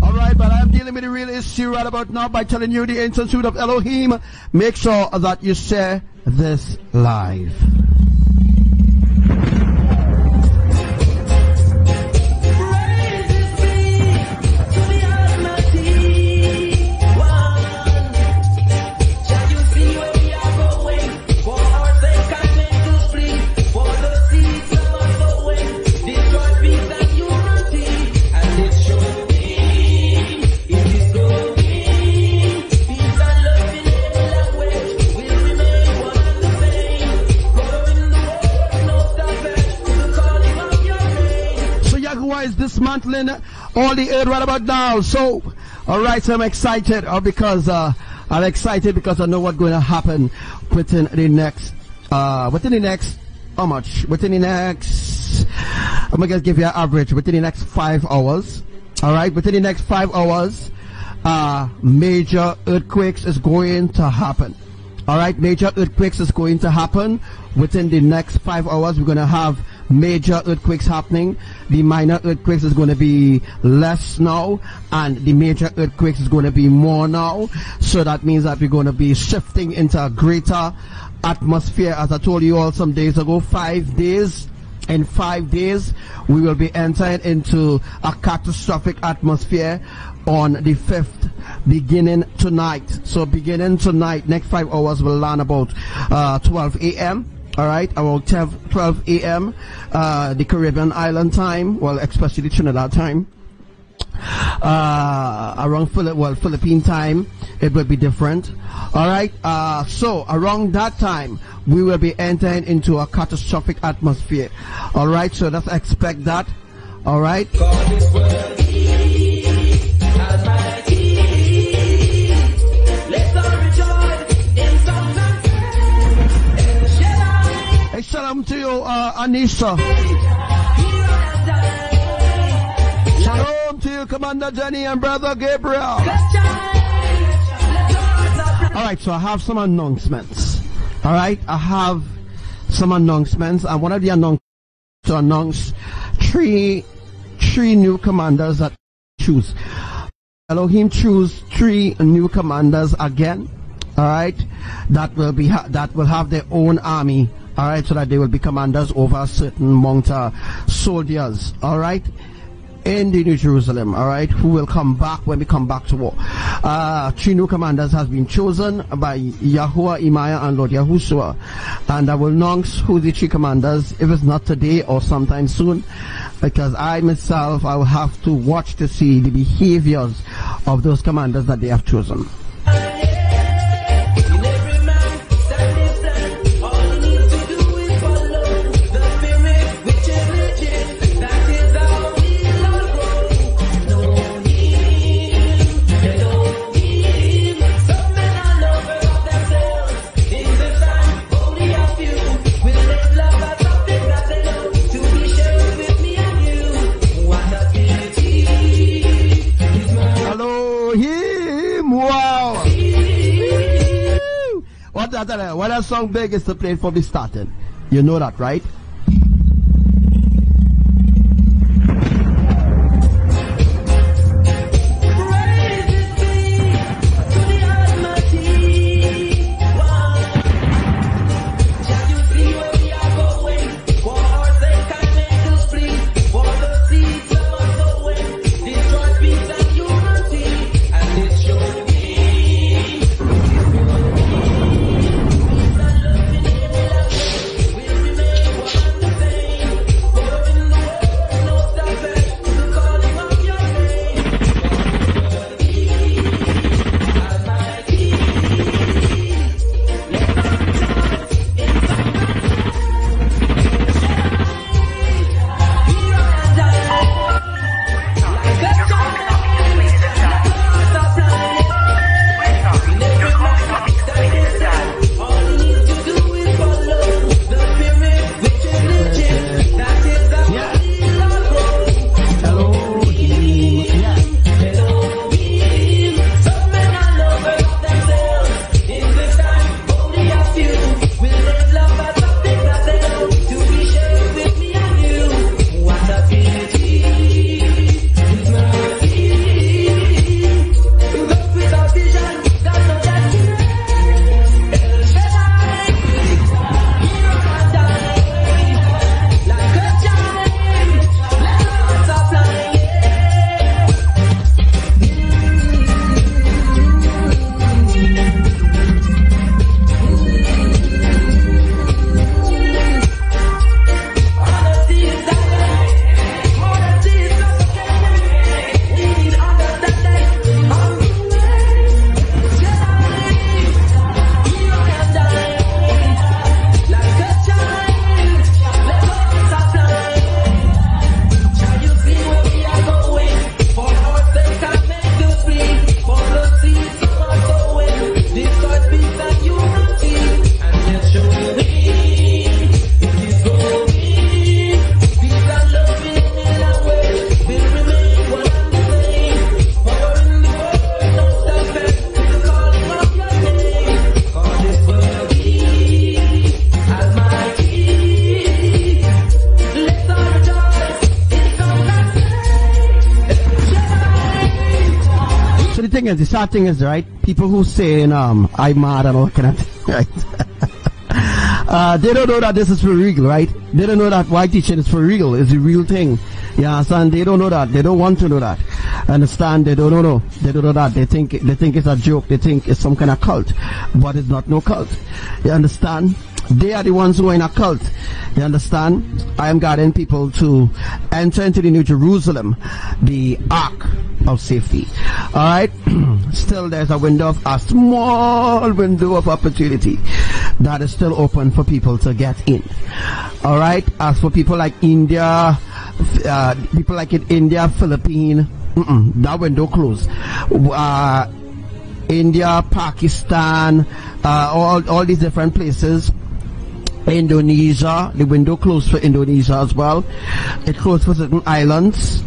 S1: Alright, but I'm dealing with the real issue right about now by telling you the ancient truth of Elohim. Make sure that you share this live. Is dismantling all the earth right about now. So, alright, so I'm excited because I know what's going to happen within the next how much? Within the next, I'm gonna give you an average within the next 5 hours. Alright, within the next 5 hours, major earthquakes is going to happen. Alright, major earthquakes is going to happen within the next 5 hours. We're going to have major earthquakes happening. The minor earthquakes is going to be less now, and the major earthquakes is going to be more now. So that means that we're going to be shifting into a greater atmosphere. As I told you all some days ago, 5 days. In 5 days, we will be entering into a catastrophic atmosphere on the 5th, beginning tonight. So beginning tonight, next 5 hours will land about 12 a.m. Alright, around 12 a.m. The Caribbean island time, well, especially Trinidad time. Around Philippine time, it will be different. Alright, so around that time, we will be entering into a catastrophic atmosphere. Alright, so let's expect that. Alright. Hey, shalom to you, Anisha. Shalom to you, Commander Jenny and Brother Gabriel. Alright, so I have some announcements. Alright, I have some announcements, and one of the announcements to announce three new commanders that choose. Elohim choose 3 new commanders again. Alright, that will have their own army. Alright, so that they will be commanders over a certain amount of soldiers. Alright, in the New Jerusalem. Alright, who will come back when we come back to war. 3 new commanders has been chosen by Yahuwah, Imaya, and Lord Yahushua. And I will announce who the 3 commanders, if it's not today or sometime soon, because I myself, I will have to watch to see the behaviors of those commanders that they have chosen. When that song big is to play for me starting. You know that, right? the thing is, the sad thing is, right, people who say, I'm mad and all kind of thing, right? They don't know that this is for real, right? They don't know that white teaching is for real, it's a real thing. You understand? They don't know that. They don't want to know that. Understand? They don't know. They don't know that. They think it's a joke. They think it's some kind of cult, but it's not no cult. You understand? They are the ones who are in a cult. You understand? I am guiding people to enter into the New Jerusalem, the Ark of Safety. Alright? Still there's a small window of opportunity that is still open for people to get in. Alright? As for people like India, people like in India, Philippines, that window closed. India, Pakistan, all these different places. Indonesia, the window closed for Indonesia as well. It closed for certain islands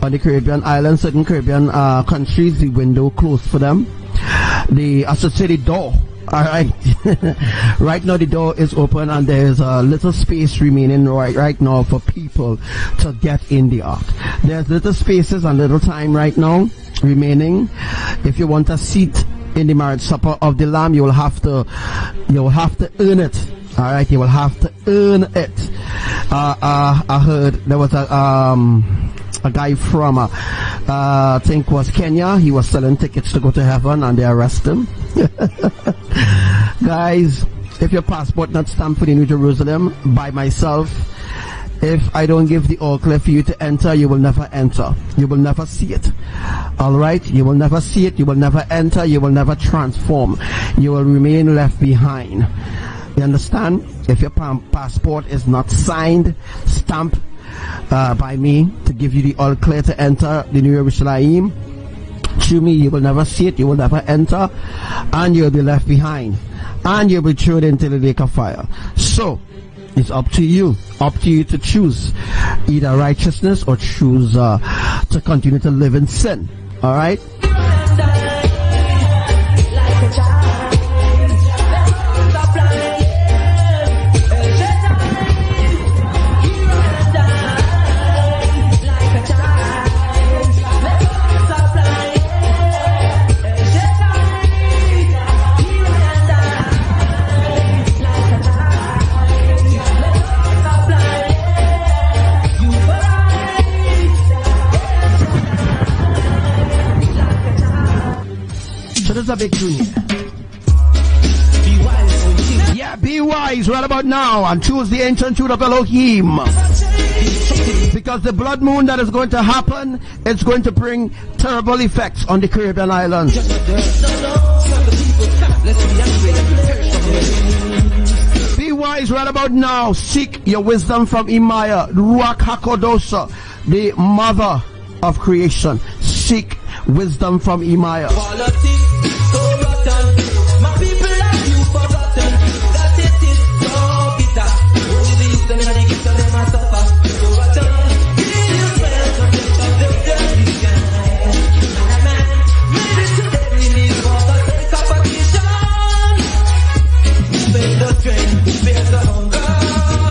S1: on the Caribbean islands, certain Caribbean countries. The window closed for them. I should say the door. Alright. Right now the door is open and there's a little space remaining right now for people to get in the ark. There's little spaces and little time right now remaining. If you want a seat in the marriage supper of the Lamb, you will have to earn it. Alright, you will have to earn it. I heard there was a guy from I think was Kenya. He was selling tickets to go to heaven and they arrested him. Guys, if your passport not stamped for the New Jerusalem by myself, if I don't give the all clear for you to enter, you will never enter. You will never see it. Alright? You will never see it. You will never enter. You will never transform. You will remain left behind. You understand? If your passport is not signed, stamped by me to give you the all clear to enter the New Jerusalem, through me, you will never see it, you will never enter, and you'll be left behind, and you'll be thrown into the lake of fire. So, it's up to you to choose either righteousness or choose to continue to live in sin. Alright? There's a big tune here. Yeah, be wise right about now and choose the ancient truth of Elohim. Because the blood moon that is going to happen, it's going to bring terrible effects on the Caribbean islands. Be wise right about now. Seek your wisdom from Imaya, Ruach HaKodosa, the mother of creation. Seek wisdom from Imaya.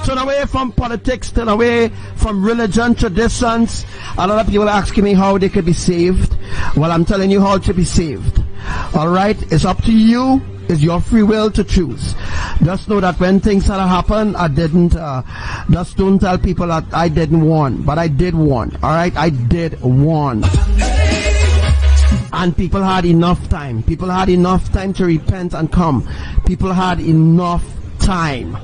S1: Turn away from politics, turn away from religion, traditions. A lot of people are asking me how they could be saved. Well, I'm telling you how to be saved. Alright, it's up to you. It's your free will to choose. Just know that when things that happen, I didn't, just don't tell people that I didn't warn, but I did warn. Alright, I did warn. And people had enough time. People had enough time to repent and come. People had enough time.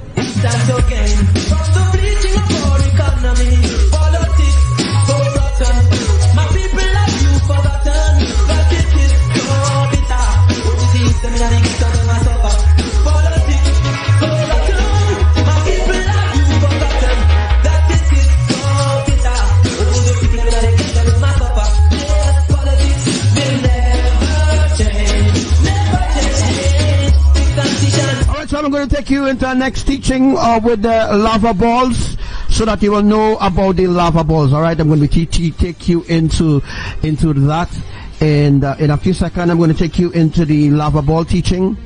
S1: I'm going to take you into our next teaching with the lava balls, so that you will know about the lava balls. All right, I'm going to take you into that, and in a few seconds, I'm going to take you into the lava ball teaching.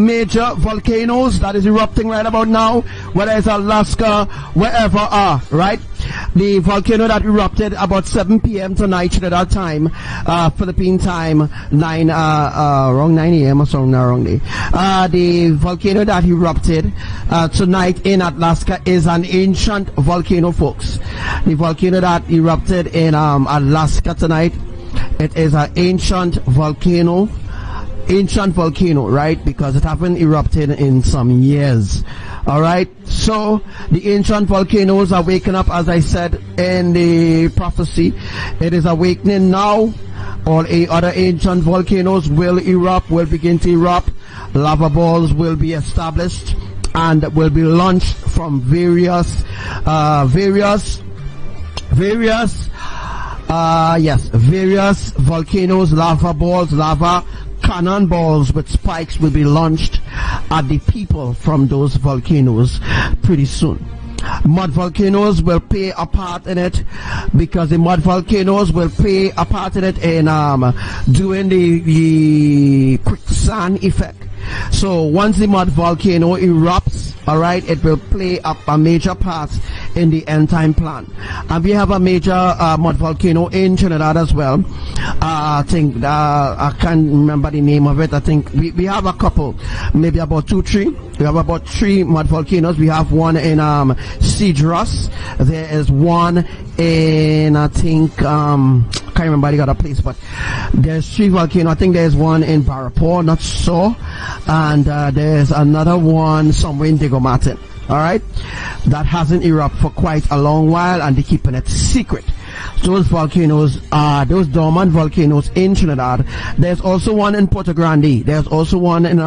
S1: major volcanoes that is erupting right about now, whether it's Alaska, wherever are, right? The volcano that erupted about 7 p.m. tonight, Trinidad time, Philippine time, wrong 9 a.m. or something, wrong day. The volcano that erupted tonight in Alaska is an ancient volcano, folks. The volcano that erupted in Alaska tonight, it is an ancient volcano, right? Because it haven't erupted in some years. All right, so the ancient volcanoes are waking up, as I said in the prophecy. It is awakening now. All other ancient volcanoes will begin to erupt. Lava balls will be established and will be launched from various volcanoes. Lava balls, lava cannonballs with spikes will be launched at the people from those volcanoes pretty soon. Mud volcanoes will play a part in it, because the mud volcanoes will play a part in it in doing the quicksand effect. So once the mud volcano erupts, all right, it will play up a major part in the end time plan. And we have a major mud volcano in Trinidad as well. I think I can't remember the name of it. I think we have a couple, maybe about 2-3. We have about 3 mud volcanoes. We have one in Cedros. There is one in, I think, can't remember the other place, but there's 3 volcanoes. I think there's one in Barapore, not so, and there's another one somewhere in Diego Martin. All right, that hasn't erupted for quite a long while, and they're keeping it secret. Those volcanoes are those dormant volcanoes in Trinidad. There's also one in Puerto Grande. There's also one in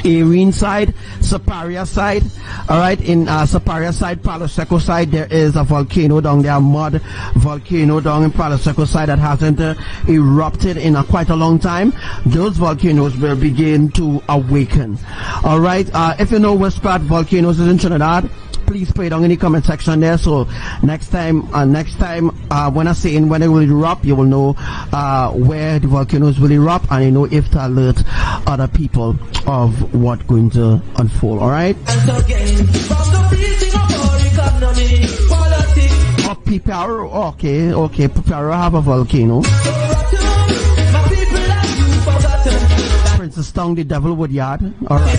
S1: Erin side, Siparia side. All right, in Siparia side, Palo Seco side, there is a volcano down there, mud volcano down in Palo Seco side that hasn't erupted in quite a long time. Those volcanoes will begin to awaken. All right, if you know which part volcanoes is in Trinidad, please put it down in the comment section there. So next time when I say when it will erupt, you will know where the volcanoes will erupt, and you know if to alert other people of what's going to unfold. All right. Piparo, okay, Piparo have a volcano. Princess Tongue, the Devil Wood Yard. All right.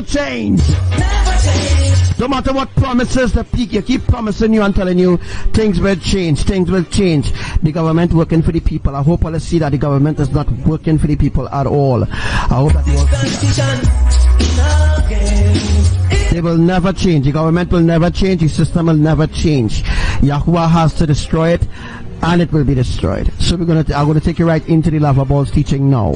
S1: Change. No matter what promises the peak, you keep promising you and telling you things will change. Things will change. The government working for the people. I hope all see that the government is not working for the people at all. I hope that you all see that. They will never change. The government will never change. The system will never change. Yahuwah has to destroy it, and it will be destroyed. So I'm going to take you right into the lava balls teaching now.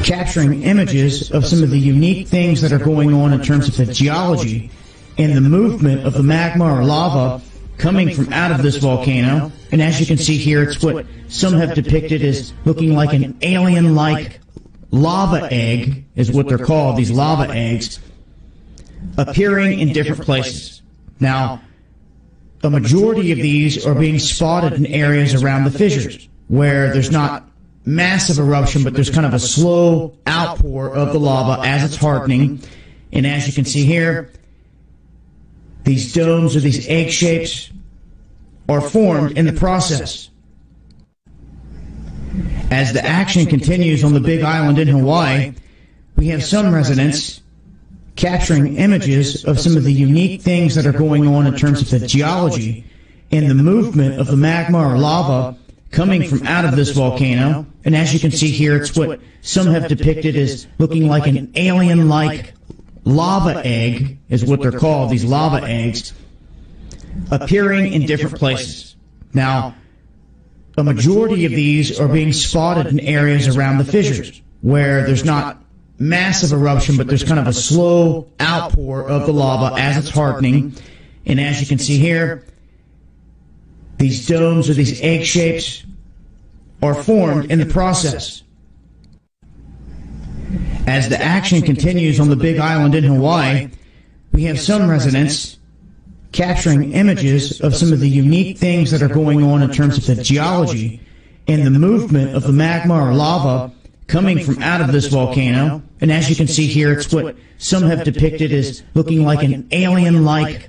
S8: Capturing images of some of the unique things that are going on in terms of the geology and the movement of the magma or lava coming from out of this volcano. And as you can see here, it's what some have depicted as looking like an alien-like lava egg, is what they're called, these lava eggs, appearing in different places. Now, a majority of these are being spotted in areas around the fissures where there's not massive eruption, but there's kind of a slow outpour of the lava as it's hardening. And as you can see here, these domes or these egg shapes are formed in the process. As the action continues on the Big Island in Hawaii, we have some residents capturing images of some of the unique things that are going on in terms of the geology and the movement of the magma or lava coming from out of this volcano. And as you can see here, it's what some have depicted as looking like an alien-like lava egg, is what they're called, these lava eggs, appearing in different places. Now, a majority of these are being spotted in areas around the fissures, where there's not massive eruption, but there's kind of a slow outpour of the lava as it's hardening. And as you can see here, these domes or these egg shapes are formed in the process. As the action continues on the Big Island in Hawaii, we have some residents capturing images of some of the unique things that are going on in terms of the geology and the movement of the magma or lava coming from out of this volcano. And as you can see here, it's what some have depicted as looking like an alien-like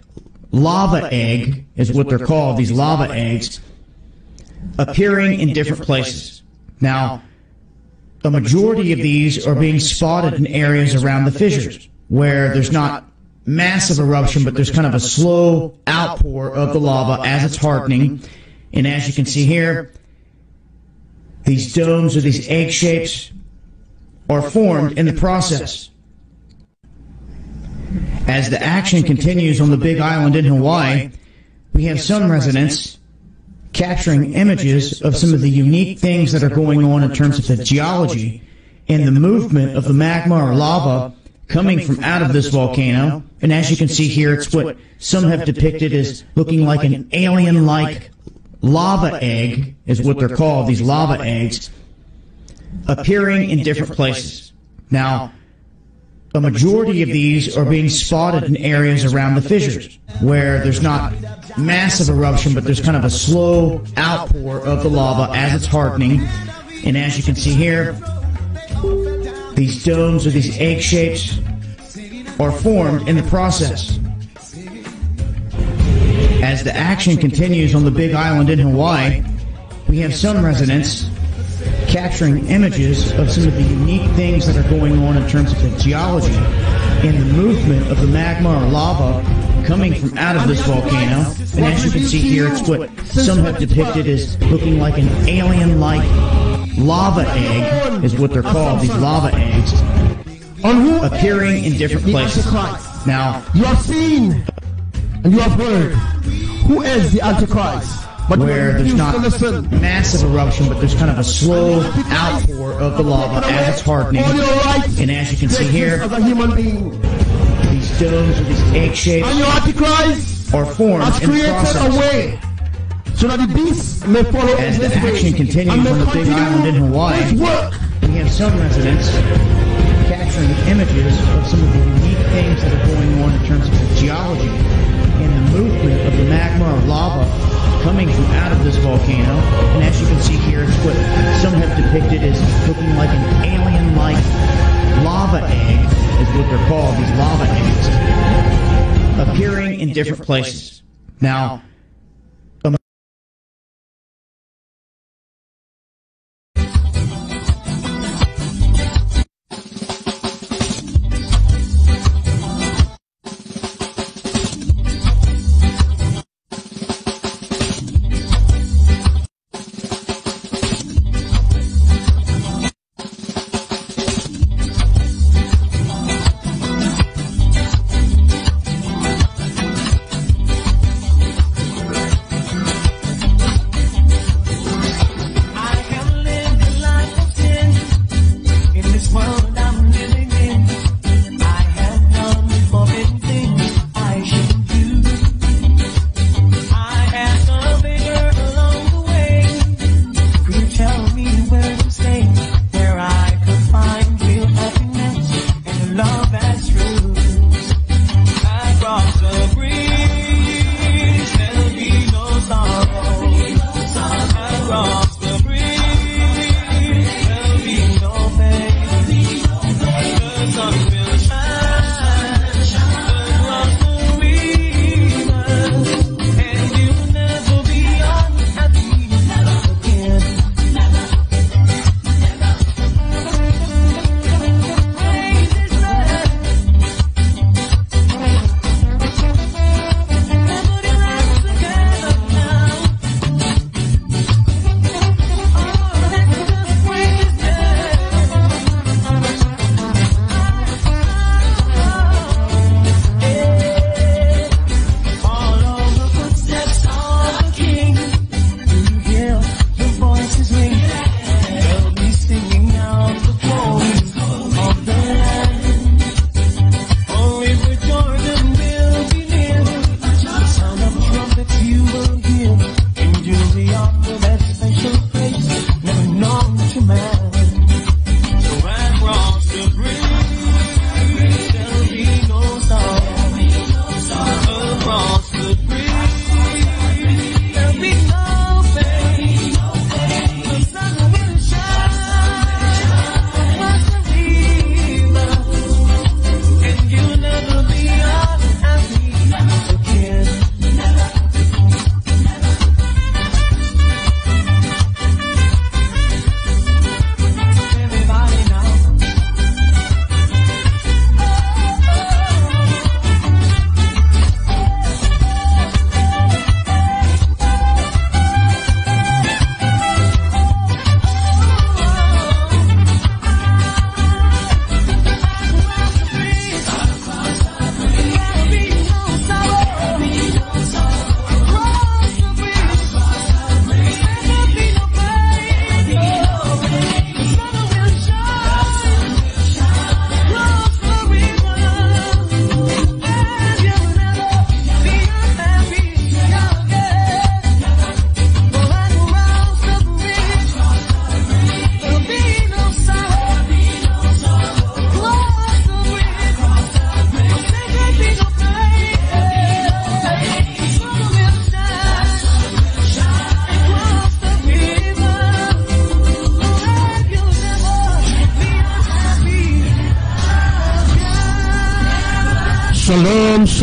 S8: lava egg, is what they're called, these lava eggs, appearing in different places. Now, a majority of these are being spotted in areas around the fissures, where there's not massive eruption, but there's kind of a slow outpour of the lava as it's hardening. And as you can see here, these domes or these egg shapes are formed in the process. As the action continues on the Big Island in Hawaii, we have some residents capturing images of some of the unique things that are going on in terms of the geology and the movement of the magma or lava coming from out of this volcano. And as you can see here, it's what some have depicted as looking like an alien-like lava egg, is what they're called, these lava eggs, appearing in different places. Now, a majority of these are being spotted in areas around the fissures, where there's not massive eruption, but there's kind of a slow outpour of the lava as it's hardening. And as you can see here, these domes or these egg shapes are formed in the process. As the action continues on the Big Island in Hawaii, we have some residents capturing images of some of the unique things that are going on in terms of the geology and the movement of the magma or lava coming from out of this volcano. And as you can see here, it's what some have depicted as looking like an alien-like lava egg, is what they're called, these lava eggs, appearing in different places. Now,
S1: you have seen and you have heard who is the Antichrist. But
S8: where there's not massive eruption, but there's kind of a slow outpour of the lava as it's hardening. And as you can see here, these domes or these egg shapes are formed in the process.
S1: So that the beasts may follow.
S8: As the action continues on the Big Island in Hawaii, we have some residents capturing images of some of the unique things that are going on in terms of the geology and the movement of the magma or lava coming from out of this volcano. And as you can see here, it's what some have depicted as looking like an alien-like lava egg, is what they're called, these lava eggs, appearing in different places. Now,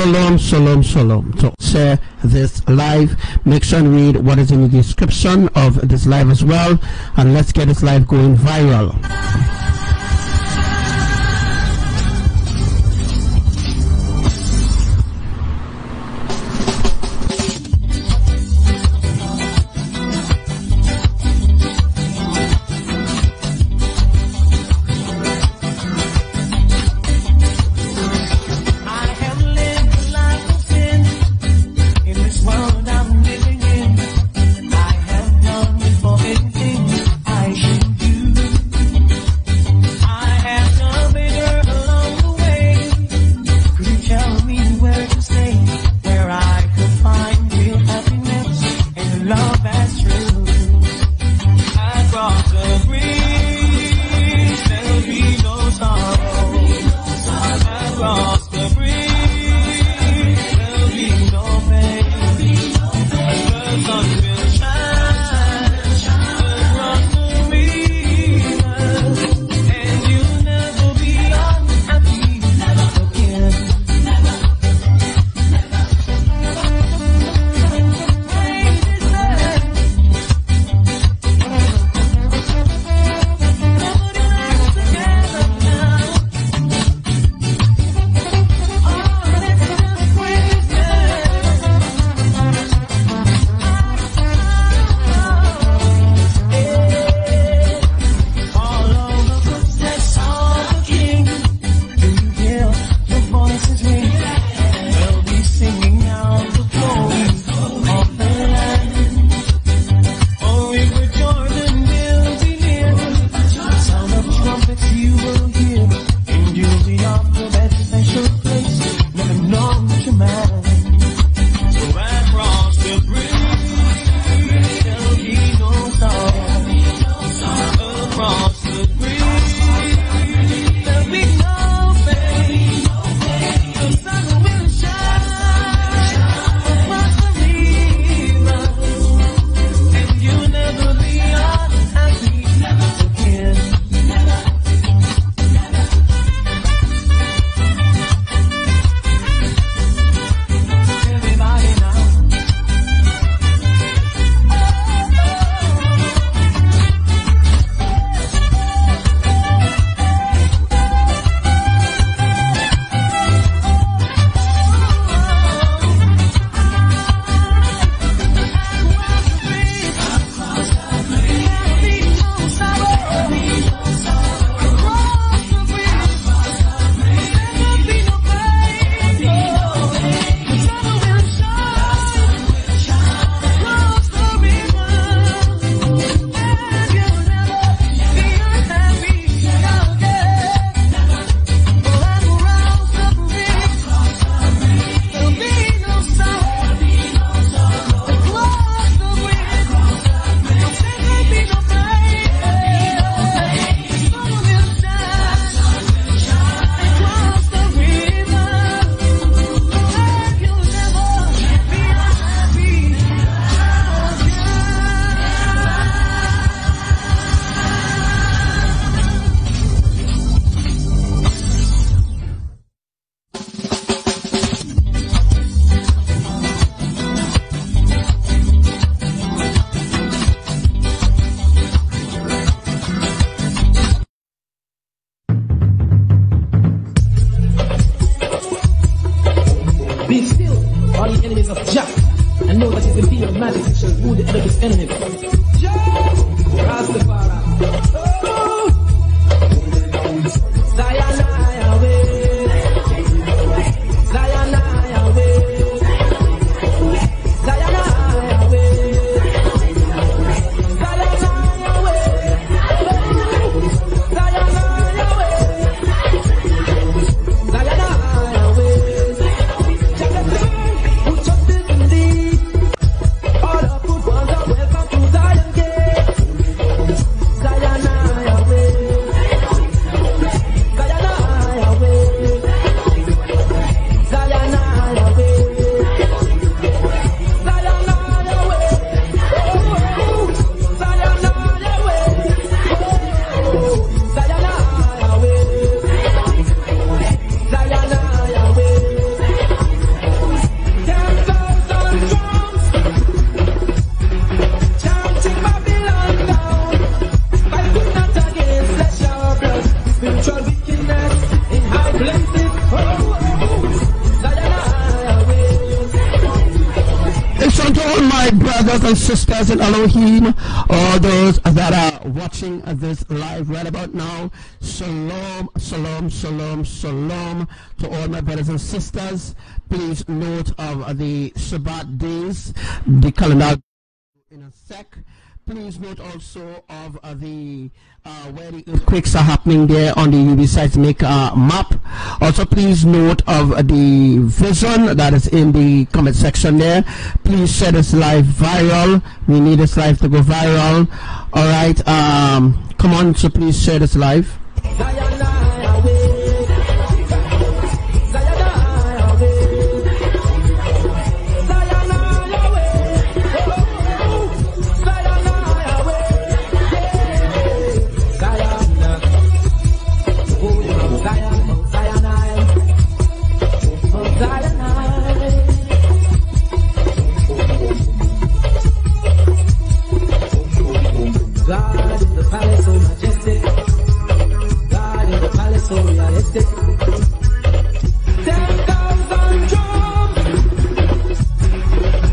S5: Shalom, shalom, shalom. To share this live, make sure and read what is in the description of this live as well, and let's get this live going viral. all my brothers and sisters in Elohim, all those that are watching this live right about now, shalom, shalom, shalom, shalom to all my brothers and sisters. Please note of the Shabbat days, the calendar in a sec. Please note also of the where the earthquakes are happening there on the UV seismic map. Also, please note of the vision that is in the comment section there. Please share this live viral. We need this live to go viral. All right, come on, so please share this live.
S6: God in the palace, so majestic. God in the palace, so realistic. 10,000 drums,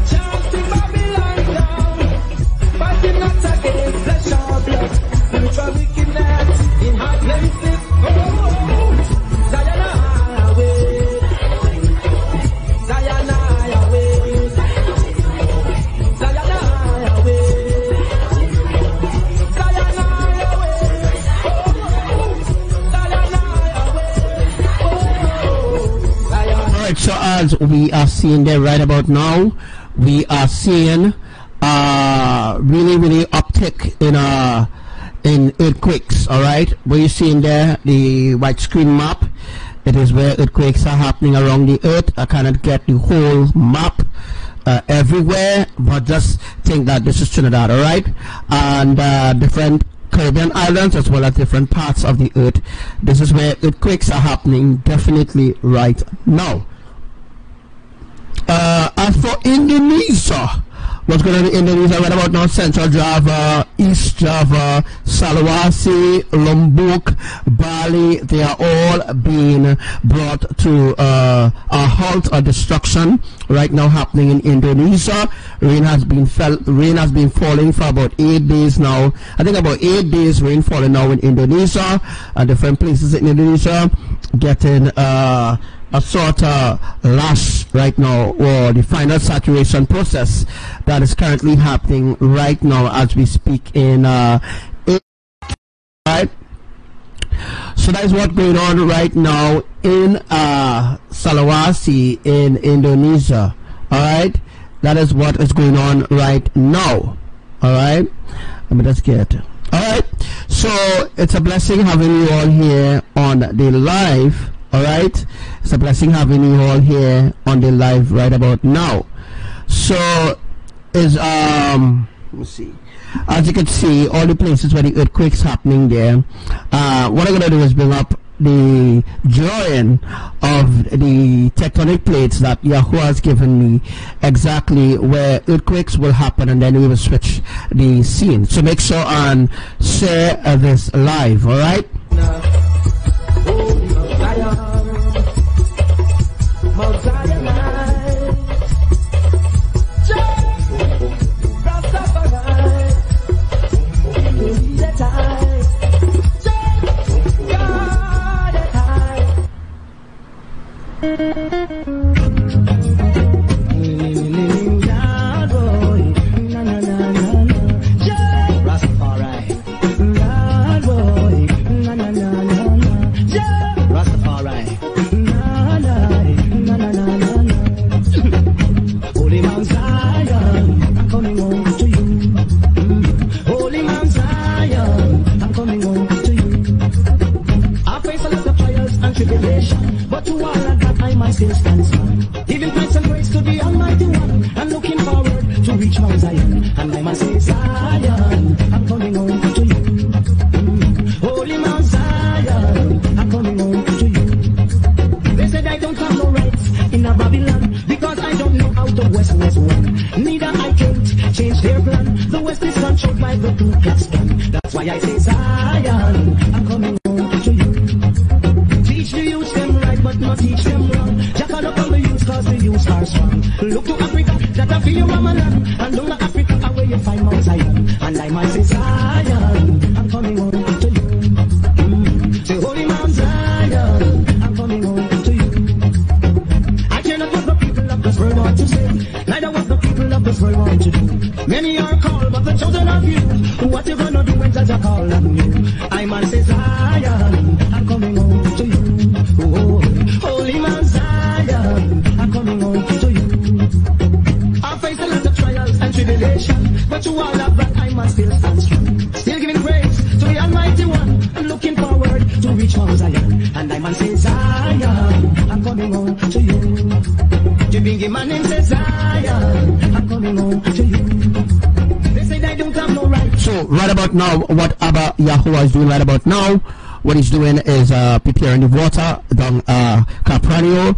S6: chanting Babylon down, fighting not against flesh or blood, spiritual wickedness in high places. Oh, Zion away, Zion away, Zion away.
S5: So as we are seeing there right about now, we are seeing really uptick in earthquakes. All right, what you're seeing there, the white screen map, it is where earthquakes are happening around the earth. I cannot get the whole map everywhere, but just think that this is Trinidad. All right, and different Caribbean islands as well as different parts of the earth. This is where earthquakes are happening definitely right now. As for Indonesia, what's going on in Indonesia right about now? Central Java, East Java, Sulawesi, Lombok, Bali, they are all being brought to a halt or destruction right now happening in Indonesia. Rain has been falling for about 8 days now. I think about 8 days rain falling now in Indonesia and different places in Indonesia getting a sort of lash right now, or the final saturation process that is currently happening right now as we speak in right. So that is what's going on right now in Sulawesi in Indonesia. All right, that is what is going on right now. All right, let me just get it. All right, so it's a blessing having you all here on the live. All right, it's a blessing having you all here on the live right about now. So is let me see, as you can see, all the places where the earthquakes happening there. What I'm gonna do is bring up the drawing of the tectonic plates that Yahuwah has given me, exactly where earthquakes will happen, and then we will switch the scene. So make sure and share this live. All right.
S6: But to all of that I might still stand strong, giving thanks and praise to the Almighty One, and looking forward to reach Mount Zion. And I must say, Zion, I'm coming home to you. Holy Mount Zion, I'm coming home to you. They said I don't have no rights in a Babylon, because I don't know how the West was won. Neither I can't change their plan. The West is controlled by the Ku Klux Klan. That's why I say, Zion, I'm coming home to you. Teach the youth them right, but not teach them wrong. Jackal up on the youth, cause the youth
S3: you star strong. Look to Africa, that I feel your mama land. And down to Africa, where you find Mount Zion. And like my say Zion, I'm coming home to you. Say holy Mount Zion, I'm coming home to you. I cannot what the people of this world want to say, neither what the people of this world want to do. Many are called, but the chosen of you. What you gonna do when Jah call on you? I must say Zion, I'm coming home to you. Oh, holy Mount Zion, I'm coming home to you. I face a lot of trials and tribulation, but you all have that I must still stand strong. Still giving praise to the Almighty One, and looking forward to reach Mount Zion. And I must say Zion, I'm coming home to you. The big man name says Zion, I'm coming home to you. They say they don't have no right.
S5: So right about now, what ABBA YAHUWAH is doing right about now, what he's doing is preparing the water down Capranio,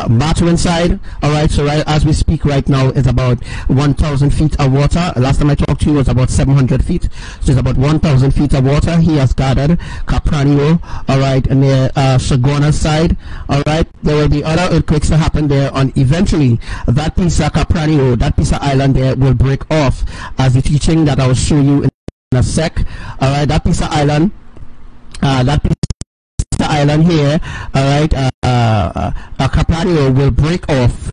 S5: Martuin side. Alright, so right as we speak right now, it's about 1,000 feet of water. Last time I talked to you was about 700 feet. So it's about 1,000 feet of water. He has gathered Capranio, alright, and the Sagona side. Alright, there will be other earthquakes that happen there, and eventually that piece of Capranio, that piece of island there will break off, as the teaching that I will show you in a sec. Alright, that piece of island, that piece of island here, alright, Capranio will break off.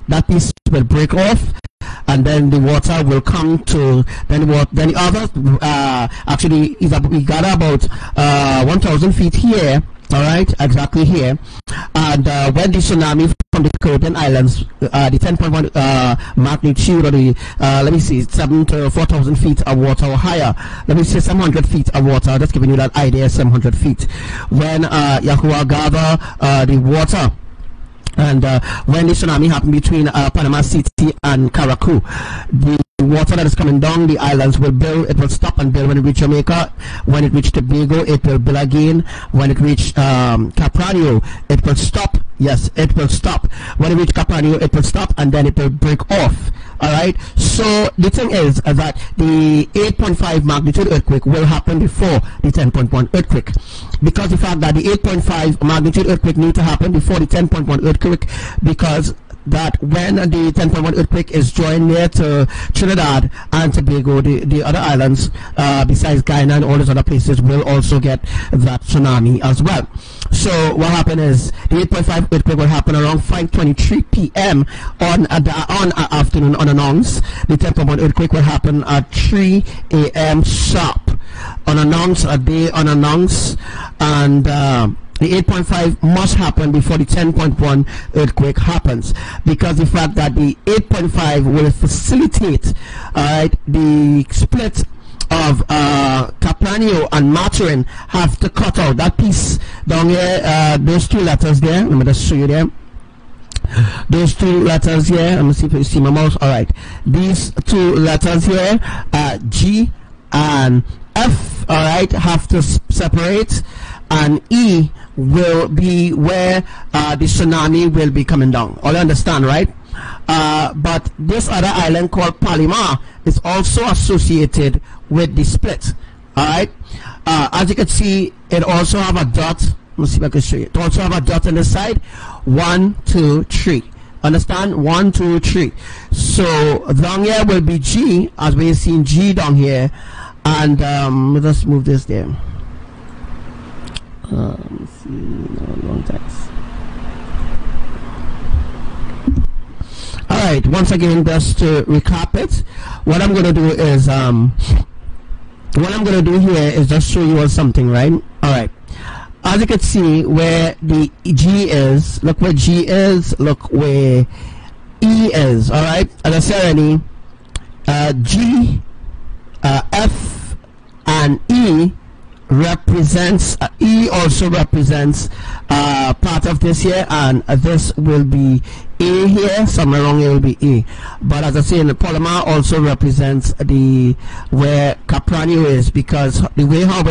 S5: That piece will break off, and then the water will come to, then the other, actually, we got about 1,000 feet here, alright, exactly here. And when the tsunami from the Caribbean Islands, the 10.1 magnitude, or the, let me see, 7 to 4,000 feet of water or higher, let me say 700 feet of water, just giving you that idea, 700 feet. When Yahuwah gather the water, and when the tsunami happened between Panama City and Caracou, the water that is coming down the islands will build, it will stop and build when it reach Jamaica. When it reach Tobago, it will build again. When it reach Capranio, it will stop. Yes, it will stop. When it reach Capranio, it will stop, and then it will break off. Alright, so the thing is that the 8.5 magnitude earthquake will happen before the 10.1 earthquake, because the fact that the 8.5 magnitude earthquake need to happen before the 10.1 earthquake, because that when the 10.1 earthquake is joined near to Trinidad and Tobago, the other islands besides Guyana and all those other places will also get that tsunami as well. So what happened is the 8.5 earthquake will happen around 5:23 p.m. on afternoon unannounced. The 10.1 earthquake will happen at 3 a.m. sharp, unannounced, a day unannounced, and the 8.5 must happen before the 10.1 earthquake happens, because the fact that the 8.5 will facilitate the split of Capranio and Martuin have to cut out that piece down here, those two letters there. Let me just show you them. Those two letters here. Let me see if you see my mouse. Alright, these two letters here, G and F, alright, have to separate, and E will be where the tsunami will be coming down. All you understand, right? But this other island called Palima is also associated with the split. Alright, as you can see, it also have a dot. Let me see if I can show you. It also have a dot on the side. 1, 2, 3. Understand? 1, 2, 3. So down here will be G, as we've seen G down here, and let's move this there. Let me see. No, long text. Alright, once again, just to recap it, what I'm gonna do is what I'm gonna do here is just show you all something, right? Alright, as you can see where the G is, look where G is, look where E is. Alright, as I said already, G, F and E represents, E also represents part of this here, and this will be A here, somewhere wrong here will be A. But as I say, the polymer also represents the where Capranio is, because the way how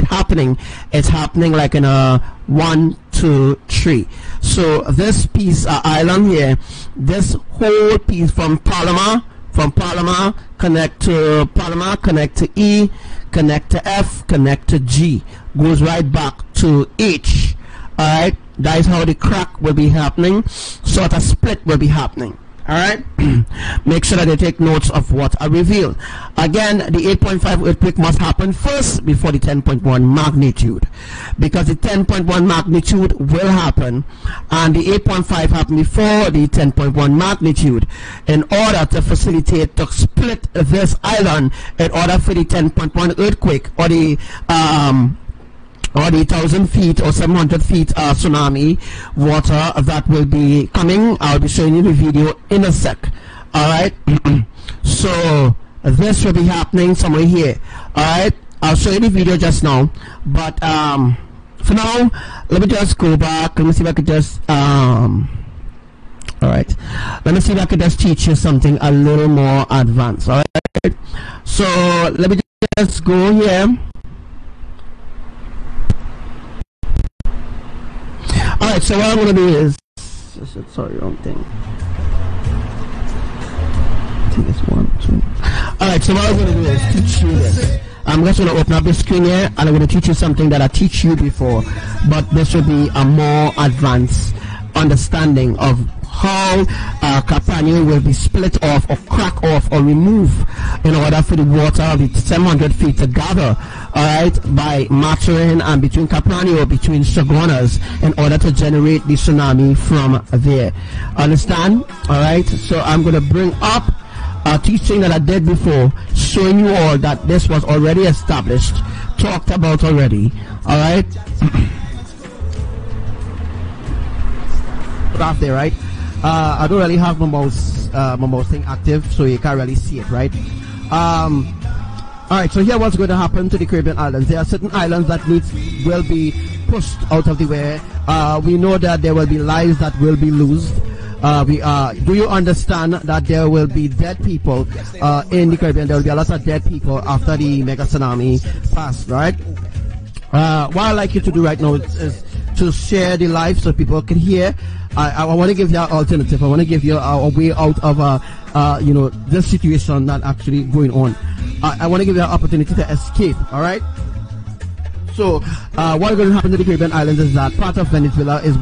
S5: it's happening like in a 1, 2, 3. So this piece island here, this whole piece from Palma connect to E, connect to F, connect to G, goes right back to H. Alright, That is how the crack will be happening. Sort of split will be happening. Alright? Make sure that they take notes of what I reveal. Again, the 8.5 earthquake must happen first before the 10.1 magnitude. Because the 10.1 magnitude will happen and the 8.5 happen before the 10.1 magnitude. In order to facilitate, to split this island, in order for the 10.1 earthquake or the 1,000 feet or 700 feet tsunami water that will be coming. I'll be showing you the video in a sec. Alright. So this will be happening somewhere here. Alright. I'll show you the video just now. But for now, let me just go back. Let me see if I could just alright. Let me see if I could just teach you something a little more advanced. Alright. So let me just go here. Alright, so what I'm going to do is, sorry, wrong thing. I think it's 1, 2. Alright, so what I'm going to do is teach you this. I'm just going to open up the screen here and I'm going to teach you something that I teach you before, but this will be a more advanced understanding of how Capani will be split off or crack off or remove in order for the water of the 700 feet to gather, alright, by Maturin and between Capani or between Shogunas in order to generate the tsunami from there. Understand? Alright, so I'm going to bring up a teaching that I did before, showing you all that this was already established, talked about already, alright? Put off there, right? I don't really have my mouse thing active, so you can't really see it, right? Alright, so here what's going to happen to the Caribbean islands. There are certain islands that will be pushed out of the way. We know that there will be lives that will be lost. Do you understand that there will be dead people in the Caribbean? There will be a lot of dead people after the mega tsunami passed, right? What I'd like you to do right now is to share the live so people can hear. I want to give you an alternative. I want to give you a way out of you know, this situation that actually going on. I want to give you an opportunity to escape. All right. So what is going to happen to the Caribbean islands is that part of Venezuela is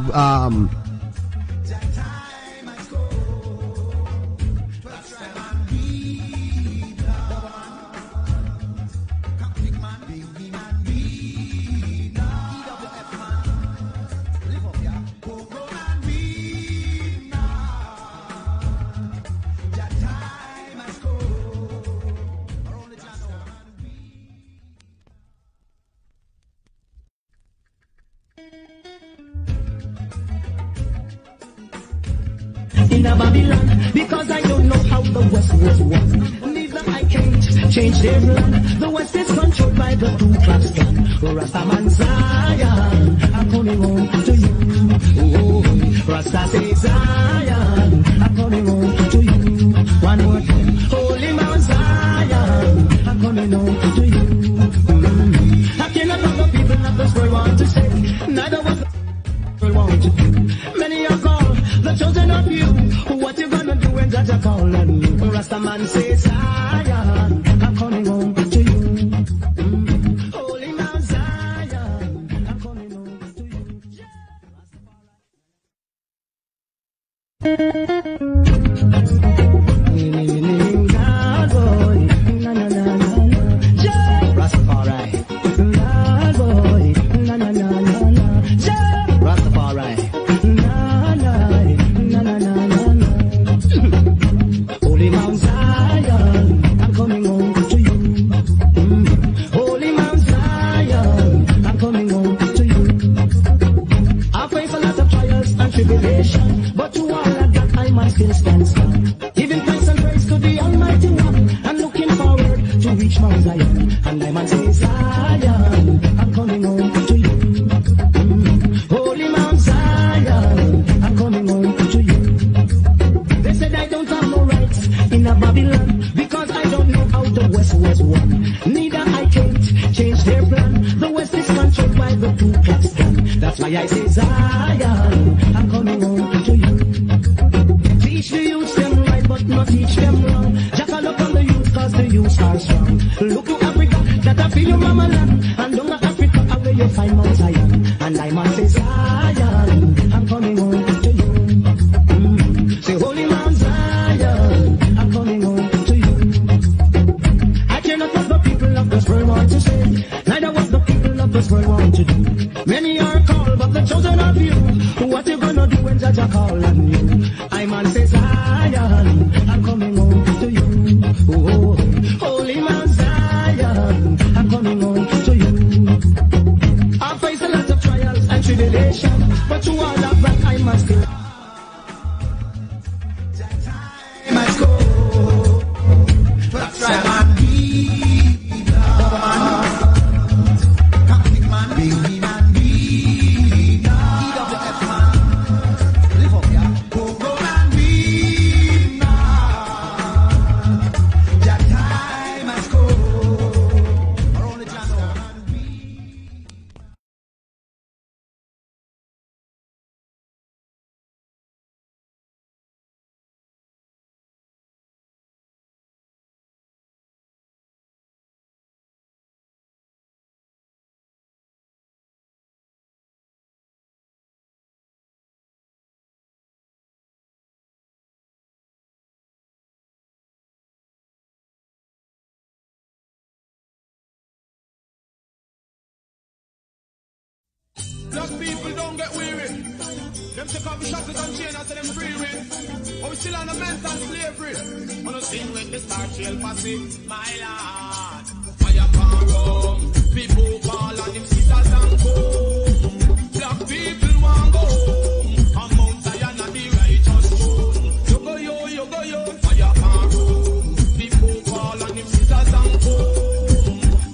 S6: in a Babylon, because I don't know how the West was won. Neither I can't change their plan. The West is controlled by the Ku Klux Klan. Rastaman Zion, I'm coming home to you. Oh, Rasta say Zion, I'm coming home to you. One more time, Holy Mount Zion, I'm coming home to you. I cannot have the people of this world want to say, neither what the world want to do. Many are called the chosen of you. What you gonna do when Jaja call on you? Rastaman says, Zion, I'm coming home to you. Holy Mount Zion, I'm coming home to you. God, boy, na na na na na. Rastafari. God, boy, na na na na na. Rastafari. Holy Mount Zion, I'm coming home to you. Holy Mount Zion, I'm coming home to you. I face a lot of trials and tribulation, but to all of that I must still stand strong. Giving thanks and praise to the Almighty One, and looking forward to reach Mount Zion. And I must say, Zion, I'm coming home to you. Holy Mount Zion, I'm coming home to you. They said I don't have no rights in a Babylon, because I don't know how the West was won. Neither I can't change their plan. The West is controlled by the Ku Klux Klan. That's why I say, Zion, I'm coming home to you. Teach the youth them right, but not teach them wrong. Just look on the youth, cause the youth are strong. Look to Africa, that I feel your mama land. And don't let Africa, where you find Mount Zion. And I must say, Zion,
S3: Holy Mount Zion, I'm coming home to you. I face a lot of trials and tribulation, but to all of that I must go. I must go. That's right, man.
S9: Black people don't get weary. Them take off the shackles and chains and say them free ring. But we still on a mental slavery. Wanna sing with the Star Trail posse, my lord. Fire power home. People call on them sisters and go. Black people want go home. On Mount Zion and the righteous throne. You go yo. Fire power home. People call on them sisters and go.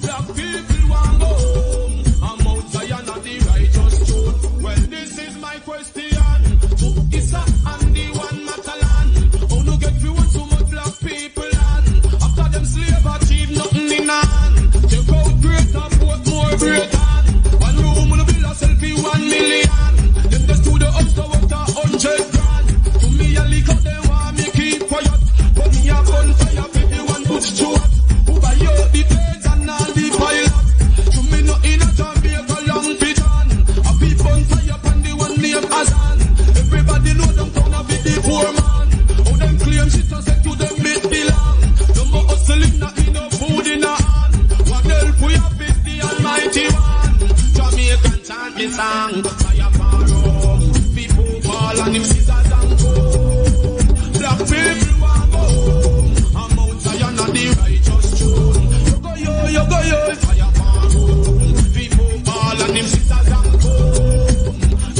S9: Black people want go home. On Mount Zion and the righteous throne. Well, this is my question. Who is that and the one Matalan? How no get you want so much black people on? After them slave achieve nothing in hand. Check out greater, both more greater. One room will build a selfie 1 million. Them just do the ups to what 100 grand. To me a leak out them want me keep quiet. But me a bonfire 51 butch short. Who buy out the planes and all the pilot. To me no in a Jamaica long pigeon. A people bonfire upon the one name Azan. Everybody know them town a bit the poor man. How them claim shit and say to them bit belong. No more hustling, not me no food in a hand. What help we have is the Almighty One. Jamaican chant me song. Fire power, people call on him scissors and go. Black people want go home. And Mount Zion and the righteous throne. You go yo. Fire power, people call on him scissors and go.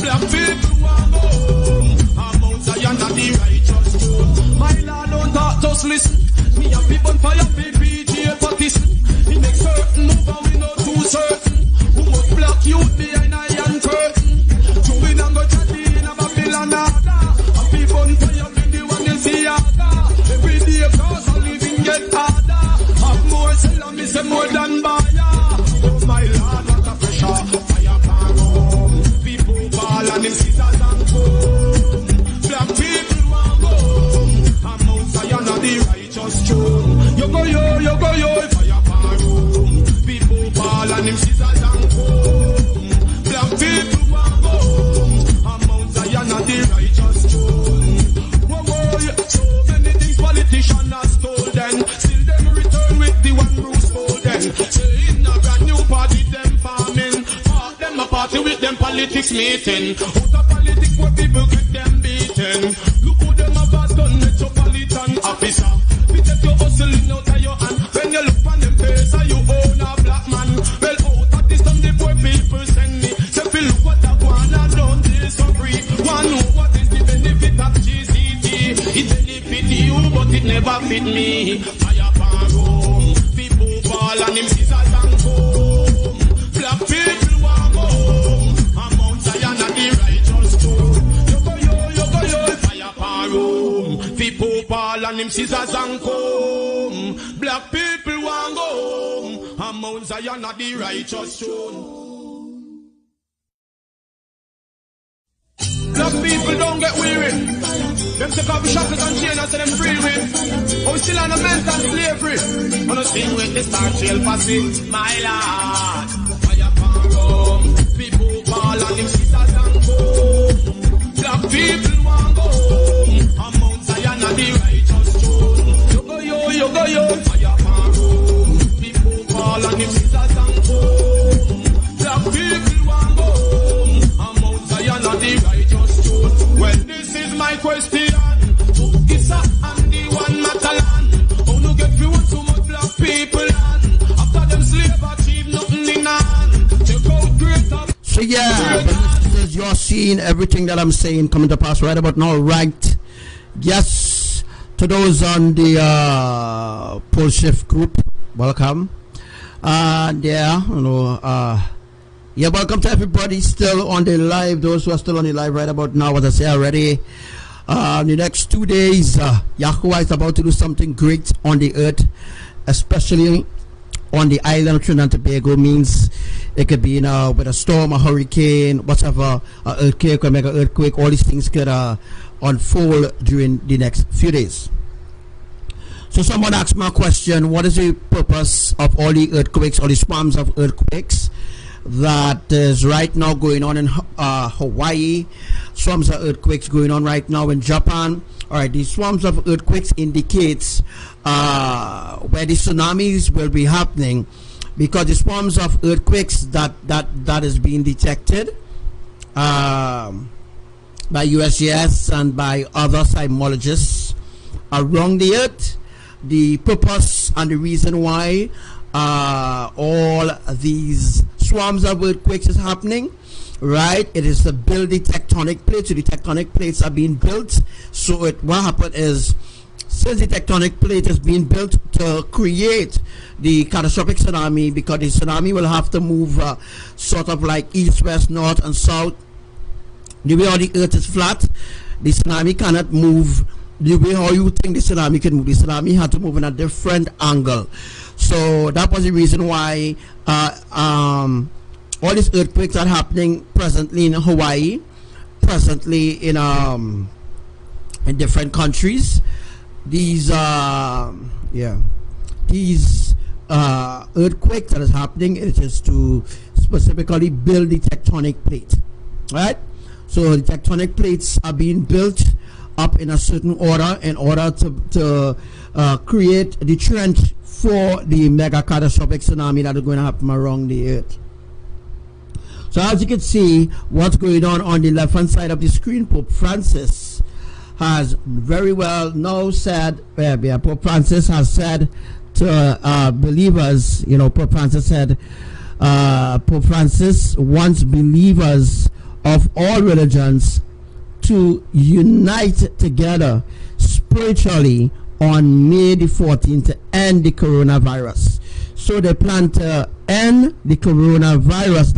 S9: Black people want go home. And Mount Zion and the righteous throne. My Lord don't talk, just listen. Me and people fire PPG partisan. He make certain move and we not too certain. Who must black youth behind iron curtain? Chewing and go chatty in a Babylon order. And people fire with the one you see harder. Every day cause a living get harder. Have more sell and me say more than buyer. Oh my Lord, what a pressure. Fire power. People call and them scissors and comb. Black people want go home. And Mount Zion and the righteous throne. You go yo. Fire power. People call and them scissors and comb. Black people want go home. And Mount Zion and the righteous throne. Whoa, so many things politicians have stolen. Still them return with the one Bruce Golden. Say in a brand new party them farming. Part them a party with them politics meeting. Out of politics where people get them beaten. Look who them have done metropolitan officer. We take your hustling out of your hand. When you look on them face, are you own a black man? Well, out of this time the poor people send me. Say, feel look what I want and don't disagree. One know what is the benefit of GCT. It benefit you, but it never fit me. Fire power, people fall and them scissors and comb. Black people want go home. And Mount Zion and the righteous throne. You go yo. Fire power, people fall and them scissors and comb. Black people want go home. And Mount Zion and the righteous throne. Black people don't get weary. Them take off the shackles and chains and say them free with. But we still on a mental slavery. Wanna sing with the Star Trail posse, my lord. Fire power, people call on them scissors and go. Black people want go home. And Mount Zion and the righteous throne. You go yo. Fire power, people call on them scissors and go. Black people want go home. And Mount Zion and the righteous throne. Well, this is my question. Who is that and the one Matalan? How no get you
S5: seeing everything that I'm saying coming to pass right about now, right? Yes, to those on the Pole Shift group, welcome. Yeah, yeah, welcome to everybody still on the live. Those who are still on the live right about now, as I say already. The next 2 days, Yahuwah is about to do something great on the earth, especially on the island of Trinidad and Tobago. Means it could be with a storm, a hurricane, whatever, an earthquake, or mega earthquake. All these things could unfold during the next few days. So someone asked me a question: what is the purpose of all the earthquakes, all the swarms of earthquakes that is right now going on in Hawaii? Swarms of earthquakes going on right now in Japan. All right, these swarms of earthquakes indicates where the tsunamis will be happening, because the swarms of earthquakes that is being detected by USGS and by other seismologists around the earth. The purpose and the reason why all these swarms of earthquakes is happening, right? It is to build the tectonic plates. So the tectonic plates are being built. So what happened is, since the tectonic plate is being built to create the catastrophic tsunami, because the tsunami will have to move sort of like east, west, north, and south. The way how the earth is flat, the tsunami cannot move the way how you think the tsunami can move. The tsunami had to move in a different angle. So that was the reason why all these earthquakes are happening presently in Hawaii, presently in different countries. These these earthquakes that is happening, it is to specifically build the tectonic plate, right? So the tectonic plates are being built up in a certain order in order to create the trench for the mega catastrophic tsunami that is going to happen around the earth. So as you can see, what's going on the left hand side of the screen, Pope Francis has very well now said, Pope Francis has said to believers, Pope Francis said, Pope Francis wants believers of all religions to unite together spiritually on May the 14th to end the coronavirus. So they plan to end the coronavirus.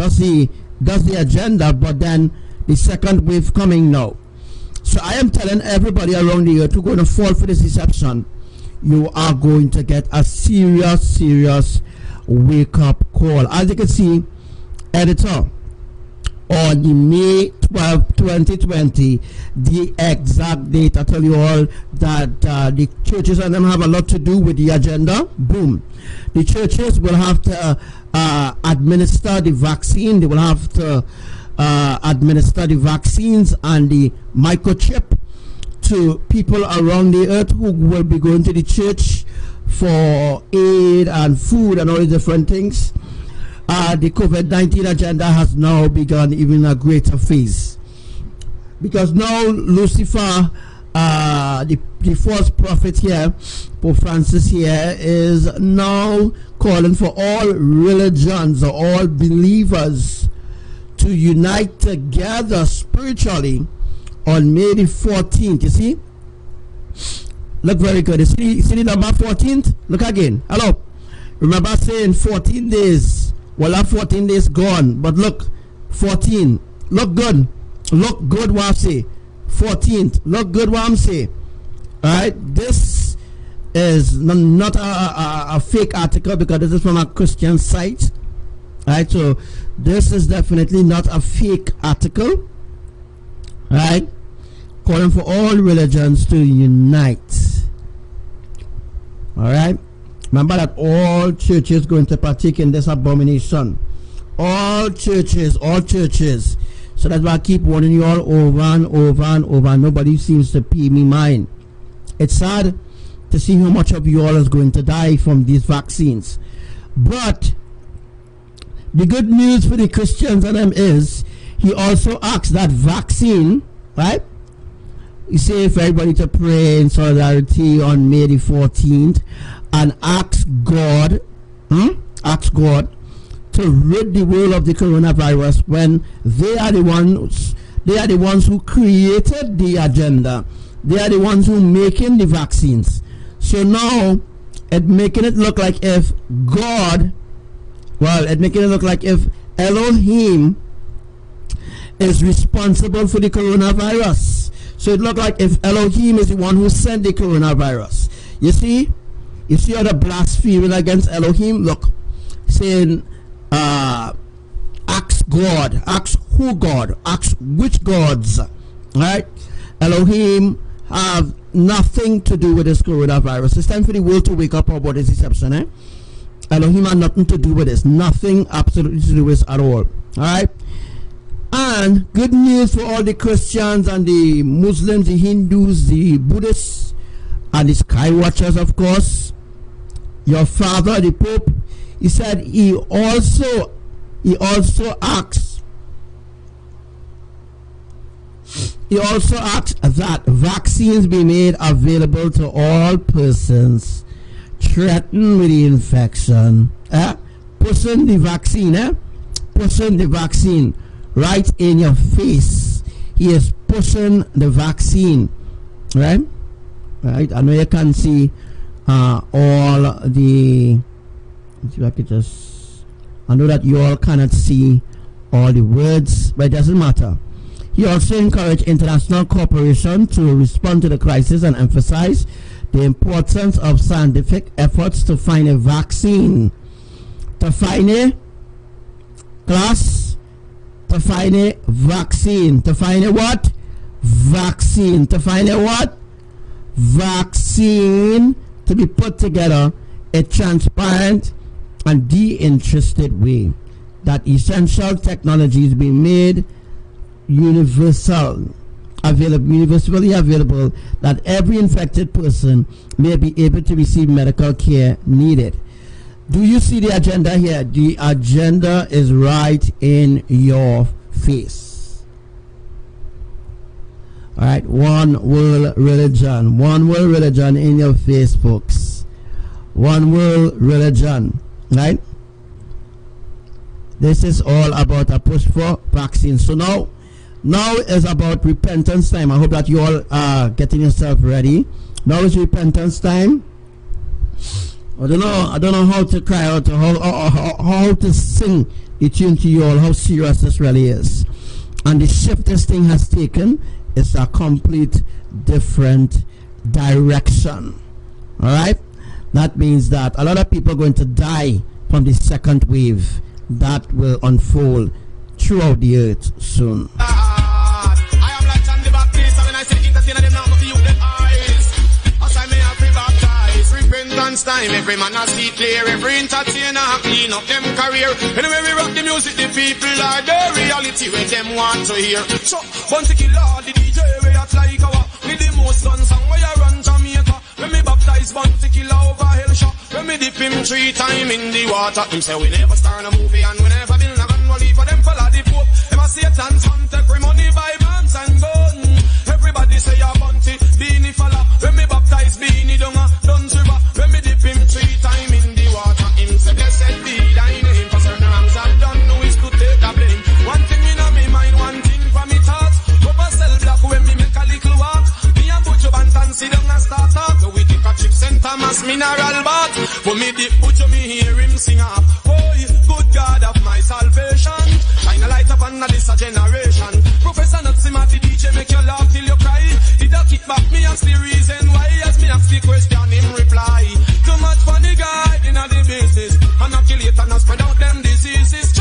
S5: That's the agenda, but then the second wave coming now. So I am telling everybody around the earth who's going to fall for this deception, you are going to get a serious wake-up call. As you can see, editor, on the May 12, 2020, the exact date, I tell you all that the churches and them have a lot to do with the agenda. Boom. The churches will have to administer the vaccine. They will have to administer the vaccines and the microchip to people around the earth who will be going to the church for aid and food and all these different things. The COVID-19 agenda has now begun even a greater phase, because now Lucifer, the false prophet here, Pope Francis here, is now calling for all religions or all believers to unite together spiritually on May the 14th. You see? Look very good. You see the number 14th? Look again. Hello. Remember saying 14 days. Well, that 14 days gone, but look, 14, look good, what I say, 14th, look good what I'm saying. Alright, this is not a fake article, because this is from a Christian site. Alright, so this is definitely not a fake article. Alright, calling for all religions to unite. Alright. Remember that all churches going to partake in this abomination. All churches. So that's why I keep warning you all over and over. Nobody seems to pay me mind. It's sad to see how much of you all is going to die from these vaccines. But the good news for the Christians and them is, he also asks that vaccine, right? He says for everybody to pray in solidarity on May the 14th. And ask God to rid the world of the coronavirus, when they are the ones They are the ones who created the agenda. They are the ones who making the vaccines. So now, it making it look like if God, well, it making it look like if Elohim is responsible for the coronavirus. So it look like if Elohim is the one who sent the coronavirus. You see how the blaspheming against Elohim? Look, saying, ask God, ask who God, ask which gods, right? Elohim have nothing to do with this coronavirus. It's time for the world to wake up about this deception, eh? Elohim had nothing to do with this, nothing absolutely to do with this at all, alright? And good news for all the Christians and the Muslims, the Hindus, the Buddhists, and the Sky Watchers, of course. Your father, the Pope, he said he also asks that vaccines be made available to all persons threatened with the infection. Pushing the vaccine right in your face. He is pushing the vaccine, right? I know you can see all the. I know that you all cannot see all the words, but it doesn't matter. He also encouraged international cooperation to respond to the crisis and emphasize the importance of scientific efforts to find a vaccine. To find a vaccine. To find a what? Vaccine. To find a what? Vaccine to be put together a transparent and de-interested way, that essential technologies be made universally available, that every infected person may be able to receive medical care needed. Do you see the agenda here? The agenda is right in your face. All right, one world religion in your face, folks. One world religion, right? This is all about a push for vaccines. So now is about repentance time. I hope that you all are getting yourself ready. Now is repentance time. I don't know how to cry out, or how to sing the tune to you all, how serious this really is. And the shift this thing has taken is a complete different direction. Alright? That means that a lot of people are going to die from the second wave that will unfold throughout the earth soon.
S9: I am like John the Baptist, and when I say entertain them now, you them eyes. As I may have been baptized, repentance time, every man has see clear, every entertainer clean up them career. Anyway we rock the music, the people are the reality where them want to hear. So, one to kill all the DJ, we act like our, with the most gun song where you run Jamaica. When me baptize Bounty Killer over hell shot, when me dip him 3 times in the water, him say we never start a movie and we never build a gun, we'll leave for them follow the Pope. Them a Satan's son, take free money by bands and gun. Everybody say a Bounty, Beanie fella. When me baptize Beanie down a Duns River, when me dip him 3 times in the water, him say blessed be thy name. For certain wrongs I've done, no is to take the blame. One thing in my mind, one thing for me thoughts. Go for sell black when me make a little walk. Me and Butch Bantan sit down and start talk. So we take a trip St. Thomas mineral bath. For me dip Butch, me hear him sing up. Oh, good God of my salvation, shine a light upon this generation. Professor Natsimati DJ make you laugh till you cry. He da kick back me ask the reason why. As me ask the question him reply. Too much funny guy in the business, inoculate and spread out them diseases.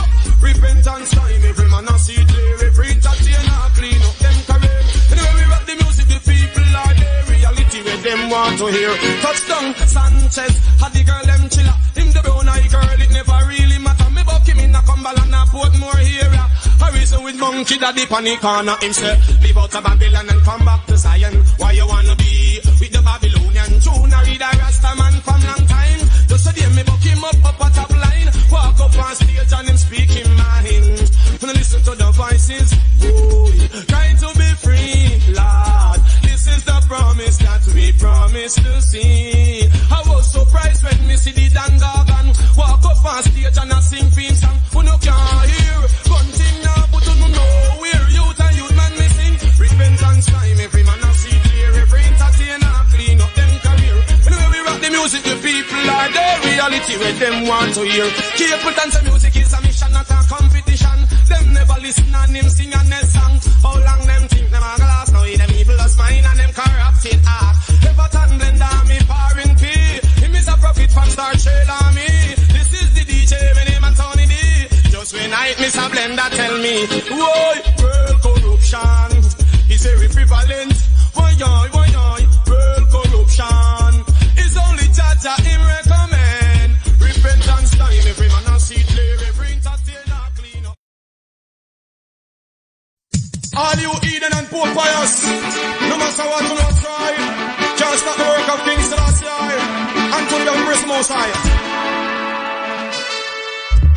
S9: Repentance time, every man a see clear, every entertainer clean up them career. Anyway we rock the music, the people are there, reality where them want to hear. Touchdown Sanchez, had the girl them chiller. Him the brown eye girl, it never really matter. Me buck him in a Cumberland and Portmore area. I reason with monkey daddy pan the corner. Him say, leave out of Babylon and come back to Zion. Why you wanna be with the Babylonian tune? I read a Rasta man from long time. Just so they me buck him up a top line. Walk up on stage and him speak him mind. When listen to the voices, boy, try to be free, Lord. This is the promise that we promised to see. I was surprised when me see the Dangagan walk up on stage and I sing theme song. Who no can't hear, gun thing now, but you know where youth and youth man people are the reality where them want to hear. Keep dance music is a mission, not a competition. Them never listen and them sing and they song. How long them think them are gonna last? Now them evil as mine and them corrupted heart. Everton blender me foreign P. Him is a prophet from Star Shade Army. This is the DJ when him and Tony D. Just when I miss a blender tell me, why world corruption is very prevalent. Why world corruption is only Jaja him recommend. Repentance time, every man a see clear, every entertainer clean up. All you Eden and poor pious, no matter what you not try, can't stop the work of King Selassie and to the embrace most high.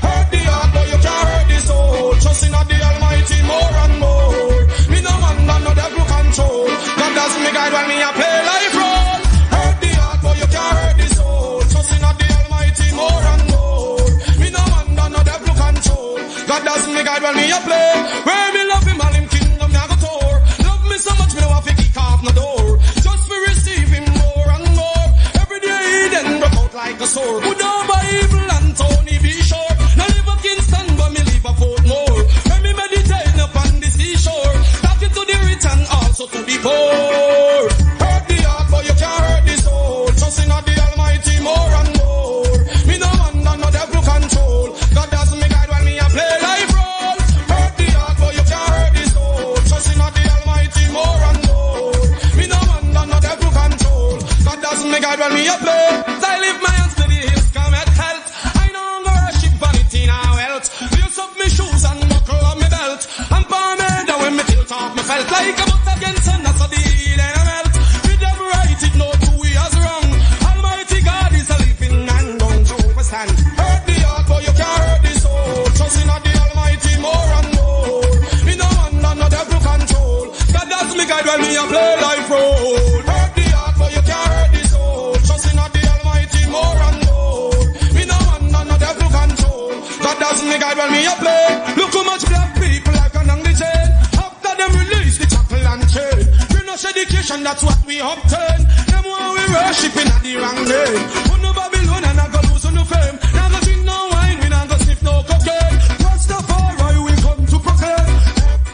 S9: Hurt the heart, but you can't hurt the soul. Trust in the Almighty more and more. Me no man, no devil control. God does me guide when me a play life role. Hurt the heart, but you can't hurt the soul. Trust in the Almighty more and more. Me no man, no devil control. God does me guide when me a play. Where me love him, all him kingdom me a go tour. Love me so much, me no have to kick off no door. Just for receive him more and more. Every day he then broke out like a sword. Put over evil and Tony be sure. Now live a Kingston, but me live a Portmore. When me meditate upon the seashore, talking to the rich and also to the poor. Hurt the heart, but you can't hurt the soul. Trust in the Almighty more and more. Me no man, no devil control. God does me guide when me a play life role. Hurt the heart, but you can't hurt the soul. Trust in the Almighty more and more. Me no man, no devil control. God does me guide when me a play. I lift my hands to the hills, come at health. I no longer worship vanity now wealth. Lace up me shoes and buckle up me belt. And palm me down when me tilt off me felt like a butt against sun, that's how the healing I melt. We never right it, no two we as wrong. Almighty God is a living and don't stand. Hurt the heart, but you can't hurt the soul. Trust in the Almighty more and more. Me no man, no devil control. God does me guide when me a play life road. Hurt the heart, but you can't hurt the soul. Trust in the Almighty more and more. Me no man, no devil control. God does me guide when me a play. Look how much black people like on the chain. After them release the chapel and chain. Finish education, that's what we obtain. Them while we worshiping at the wrong name. Put no Babylon and I go lose on the fame. Now go drink no wine, we not go sniff no cocaine. Rastafari we come to proclaim.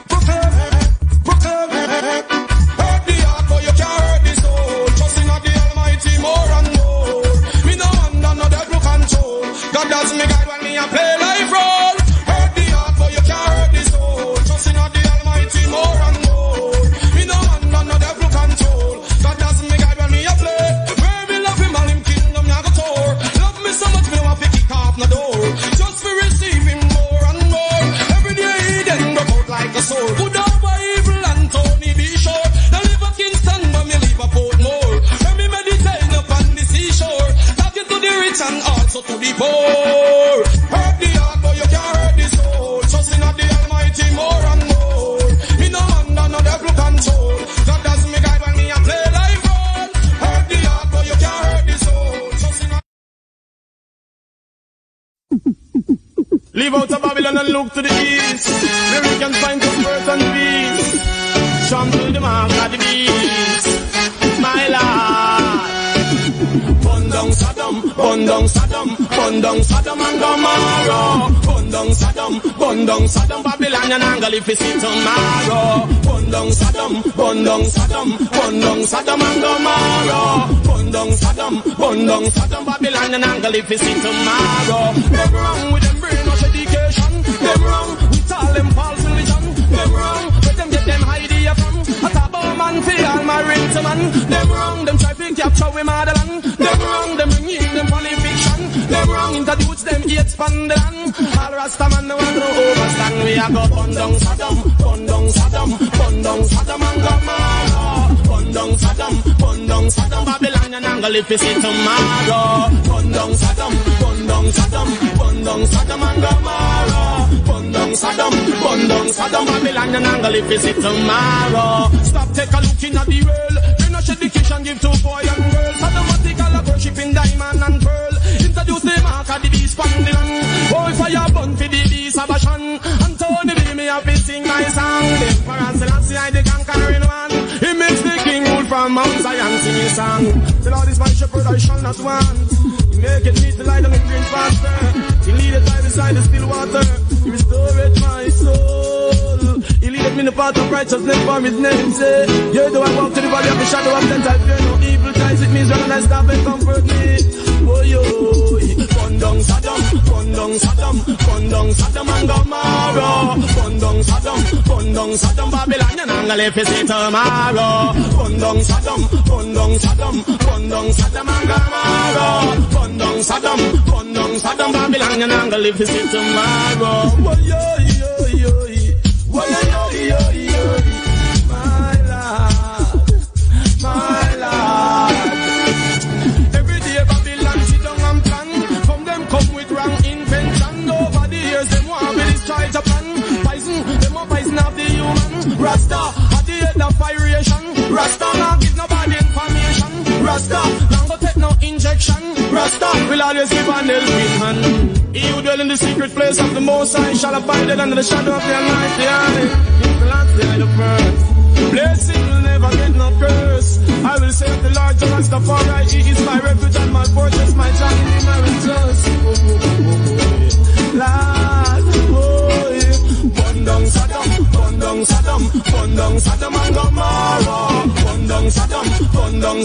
S9: Proclaim. Hurt the heart, but you can't hurt the soul. Trust in the Almighty more and more. Me no man, no devil control. God does me guide when me a play life role. Hurt the heart, but you can't hurt the soul. Trust in the Almighty more and more. Me no man, no devil control. God does me guide when me a play. Where me love him, all him kingdom me a go tour. Love me so much, me no have to kick off no door. Just for receive him more and more. Every day he then broke out like a sword. Put over evil and Tony be sure. Now live a Kingston, but me live a Portmore. When me meditate upon the seashore, talking to the rich and also to the poor. Hurt the heart, but you can't hurt the soul. Trust in the Almighty more and more. Me no man, no devil control. God does me guide when me a play life role. Hurt the heart, but you can't hurt the soul. Trust in the Leave out of Babylon and look to the east, where we can find comfort and peace. Trample the mark of the beast, my Lord. Burn down Saddam, burn down Saddam, burn down Saddam and Gomorrah. Burn down Saddam, Babylon and Angle if you see tomorrow. Burn down Saddam, burn down Saddam, burn down Saddam and Gomorrah. Burn down Saddam, Babylon and Angle if you see tomorrow. Them wrong with them brainwash education. Them wrong with all them false religion. Them wrong with them get them idea from. A top man for all my ring to man. Them wrong, them try to capture we motherland. Them wrong, them bring in them fiction. Them wrong, introduce them hate span the land. All Rasta man no want to overstand. We a go burn down Saddam, burn down Saddam, burn down Saddam and Gomorrah. Burn down Saddam, Babylon and Angle if you see tomorrow. Burn down Saddam, burn down Saddam, burn down Saddam and Gomorrah. Burn down Saddam, Babylon and Angle if you see tomorrow. Stop, take a look in at the world. Finish education, give to boy and girl. Saddamatical worshiping diamond and pearl. Introduce the mark of the beast from the land. Boy fire burn for the beast of Bashan. And Tony B me have to sing my song. The Emperor Selassie I the conquering man. He makes the king rule from Mount Zion sing his song. The Lord is my shepherd I shall not want. Make it meet the light and the green faster. He lead the time beside the still water. He restored my soul. He leadeth me in the path of righteousness for his name's sake. Yea, though I walk to the valley of the shadow of death, I fear no evil ties with me, so when I stop and comfort me. Oh yo, Kondong Saddam, Kondong Saddam, Kondong Saddam and Gomorrah. Kondong Saddam, Babylon and Angale for say tomorrow. Kondong Saddam and Gomorrah. Kondong Saddam, Babylon and Angale for say tomorrow. Oh yo, oh yo, my lord. Every day Babylon sit down and plan. From them come with wrong intention. Over the years them want to destroy Japan. Poison, them a poison of the human. Rasta, at the end of firation. Rasta, now give nobody information. Rasta, now go take no injection. Rasta, will always give an helping hand. He who dwell in the secret place of the Most High shall abide under the shadow of the Almighty. In the last day of earth. Blessing will never get no curse. I will say of the Lord Rastafari, He is my refuge and my fortress, my child in Him I will trust. Lord, Kondong Saddam, Kondong Saddam, Kondong Saddam and Gomorrah. Kondong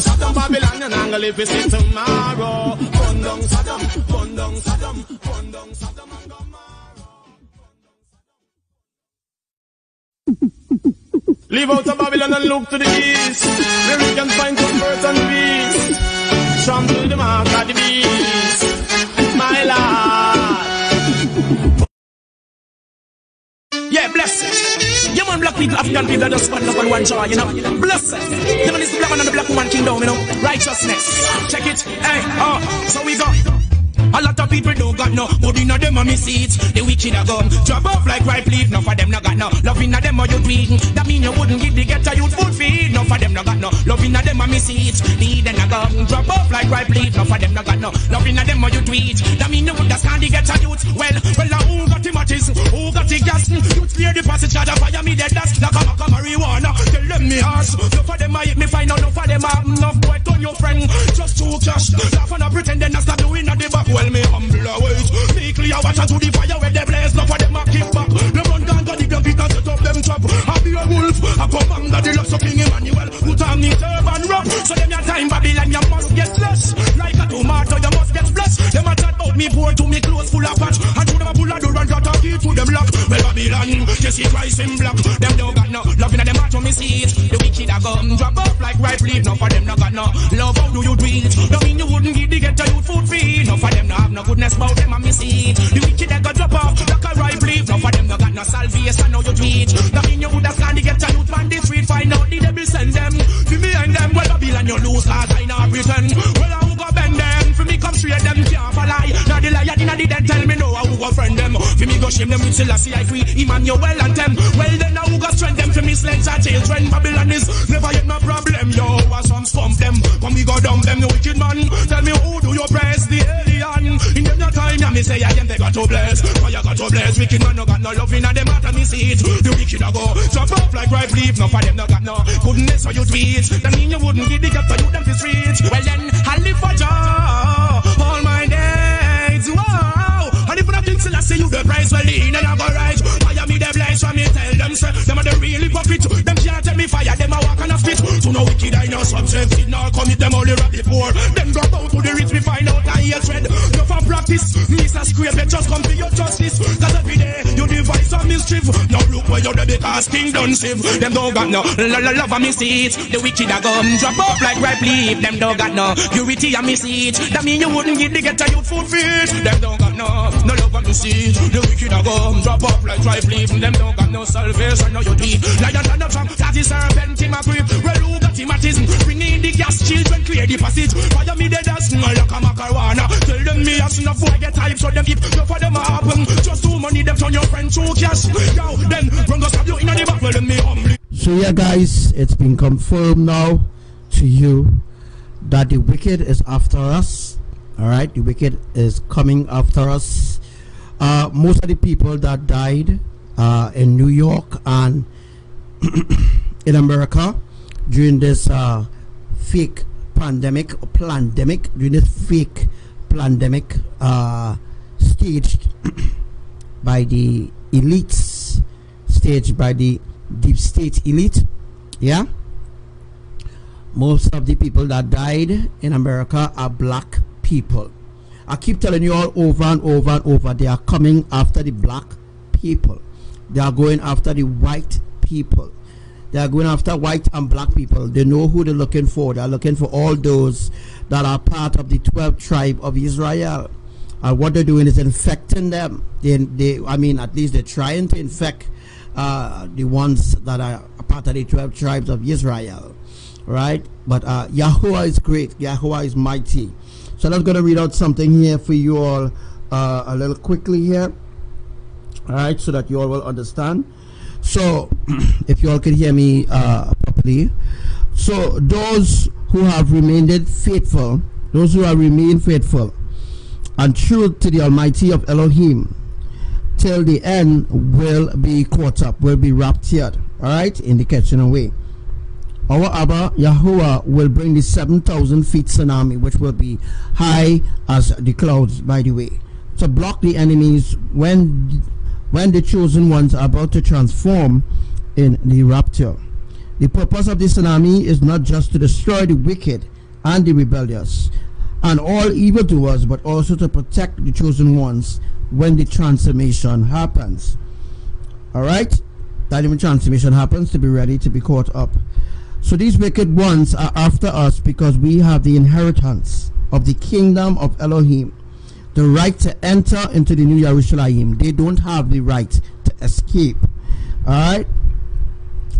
S9: Saddam, Babylon and Angale for see tomorrow. Kondong Saddam and Gomorrah. Leave out of Babylon and look to the east, where we can find comfort and peace. Trample the mark of the beast, my Lord. Yeah, bless it. You man black people, African people that just stand up on one jaw, you know. Bless it. You man is the black man and the black woman kingdom, you know. Righteousness. Check it. Hey, so we go. A lot of people don't got no good in them on me seats. The wicked are gone, drop off like ripe leaf. None for them no got no love in them or you tweet. That mean you wouldn't give the ghetto youth food feed. None for them no got no love in them on me seats. The then are gone, drop off like ripe leaf. None for them no got no love in them or you tweet. That mean you would understand the ghetto youth. Well, who got the matches? Who got the gas? Youth clear the passage, charge of fire me dead dust. Like a marijuana, tell them me ass. None for them I hit me fine, none for them I have enough boy turn your friend. Just to cash, laugh and pretend then I start doing at the back. Well, me humble await. Me clear water to the fire where they blaze. Not for them a kick back. Them run down to the gun because set up them trap. I be a wolf, I come under the love sucking Emmanuel. Put on the turban run. So them your time Babylon you must get less. Like a tomato you must get blessed. Them a chat about me poor to me clothes full of patch. And to them a pull a door and got a key to them lock. Well Babylon, Jesse Christ in black. Them don't got no love in them heart to me see it. The wicked a come drop off like ripe leaf. No for them no got no love. How do you do it? No mean you wouldn't give the ghetto youth food feed. No for them no have no goodness about them and me see it. The wicked they got drop off like a ripe leaf. No for them no got no salvation. No you tweet. No mean you would have scanned the ghetto youth man the street. Find out the devil send them. For me and them well Babylon you lose cause I not pretend. Well I who go bend them. For me come straight them can't fall lie. Now the liar inna the dead tell me no I who go friend them. For me go shame them with Selassie I free Emmanuel and them. Well then I who go strength them. For me sledge and children Babylon is never yet no problem. Yo was some stump them. Come we go down them the wicked man. Tell me who do you praise the alien. In them your time ya me say I am they got to bless. Fire got to bless. Wicked man no got no love inna them heart and me see it. The wicked a go drop off like ripe leaf. No for them no got no goodness so you tweet. That mean you wouldn't give the gap for you them to street. Well then I live for joy all my days. Wow. And if you don't think so I say you the price well in and I go right. Fire me the blaze from me tell them say them are the real hypocrite. Them can't tell me fire them a walk and a spit. So no wicked I know subject now commit them only rap before. Them drop out to the rich we find out I hatred. No for practice. Mr. Scrape just come to your justice. Cause every day you devise some mischief. Now look where you're the because king done save. Them don't got no love and me see it. The wicked a come drop off like ripe leaf. Them don't got no purity and me see it. That mean you wouldn't give the ghetto youth food feed. Them don't got no love and me see it. The wicked a come drop off like ripe leaf. Them don't got no salvation. No you deep. Lion and the trunk that is serpent in my grip. Well who got hematism? Bring in the gas children clear the passage. Fire me the dust like a macarona. Tell them me as enough boy get hype so them keep no for them a happen. Just too money them turn your friend to cash. Yo then run go stab you in the back. Well them me humbly.
S5: So yeah guys, it's been confirmed now to you that the wicked is after us. Alright, the wicked is coming after us. Most of the people that died in New York and in America during this fake pandemic, during this fake pandemic staged by the elites, staged by the deep state elite. Yeah, most of the people that died in America are black people. I keep telling you all over and over and over, they are coming after the black people. They are going after the white people. They are going after white and black people. They know who they're looking for. They are looking for all those that are part of the 12th tribe of Israel. And what they're doing is infecting them. I mean, at least they're trying to infect the ones that are part of the 12 tribes of Israel. Right? But Yahuwah is great. Yahuwah is mighty. So I'm going to read out something here for you all a little quickly here. All right, so that you all will understand. So if you all can hear me properly. So those who have remained faithful, those who have remained faithful and true to the Almighty of Elohim till the end will be caught up, will be raptured. All right, in the catching away. Our Abba Yahuwah will bring the 7,000 feet tsunami, which will be high as the clouds, by the way, to block the enemies when the chosen ones are about to transform in the rapture. The purpose of the tsunami is not just to destroy the wicked and the rebellious and all evildoers, but also to protect the chosen ones when the transformation happens. All right, that even transformation happens, to be ready to be caught up. So these wicked ones are after us because we have the inheritance of the kingdom of Elohim, the right to enter into the New Jerusalem. They don't have the right to escape. All right,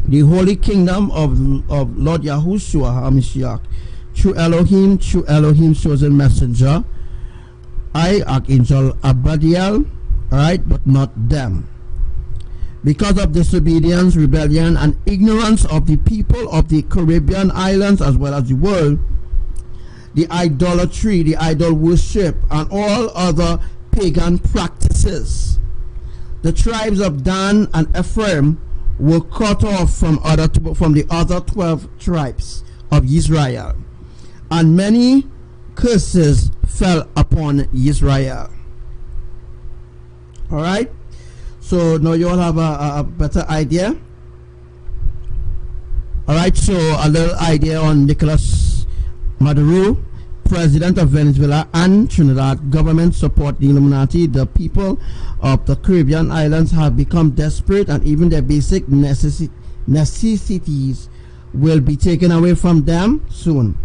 S5: the holy kingdom of Lord Yahushua HaMashiach, through Elohim's chosen messenger, I, Archangel Abadiel, all right, but not them. Because of disobedience, rebellion, and ignorance of the people of the Caribbean islands as well as the world, the idolatry, the idol worship, and all other pagan practices, the tribes of Dan and Ephraim were cut off from the other 12 tribes of Israel, and many curses fell upon Israel. All right. So now you all have a better idea. All right, so a little idea on Nicolas Maduro, president of Venezuela and Trinidad. Government support the Illuminati. The people of the Caribbean islands have become desperate, and even their basic necessities will be taken away from them soon.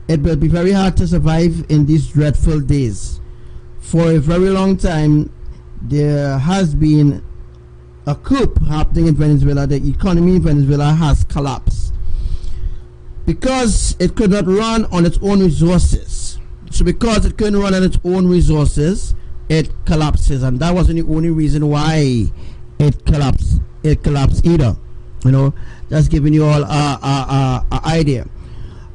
S5: It will be very hard to survive in these dreadful days. For a very long time, there has been a coup happening in Venezuela. The economy in Venezuela has collapsed because it could not run on its own resources. So because it couldn't run on its own resources, it collapses, and that wasn't the only reason why it collapsed. It collapsed either. You know, just giving you all a idea.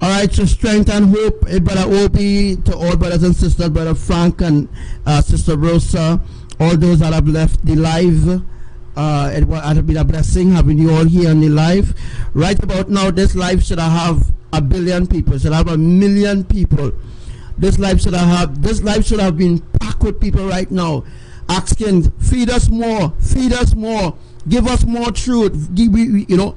S5: All right, so strength and hope, Brother Obi, to all brothers and sisters, Brother Frank and Sister Rosa, all those that have left the live. It will been a blessing having you all here on the live. Right about now, this live should have 1 billion people, should have 1 million people. This live should have been packed with people right now, asking, feed us more, give us more truth. You know,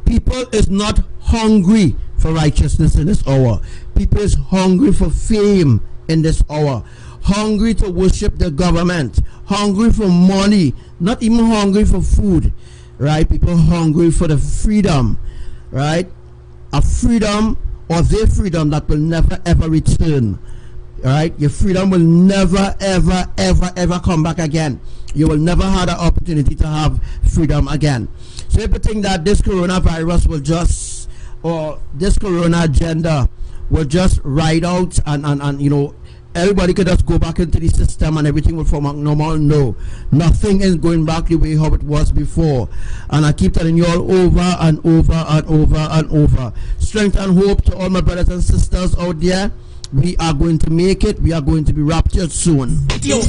S5: people is not hungry for righteousness in this hour. People is hungry for fame in this hour. Hungry to worship the government, hungry for money, not even hungry for food, right? People hungry for the freedom, right? A freedom, or their freedom, that will never ever return, right? Your freedom will never ever come back again. You will never have the opportunity to have freedom again. So if you think that this coronavirus will just, or this corona agenda will just ride out and you know, everybody could just go back into the system and everything will form normal. No, nothing is going back the way how it was before. And I keep telling you all over and over and over and over. Strength and hope to all my brothers and sisters out there. We are going to make it. We are going to be raptured soon.
S6: Yo,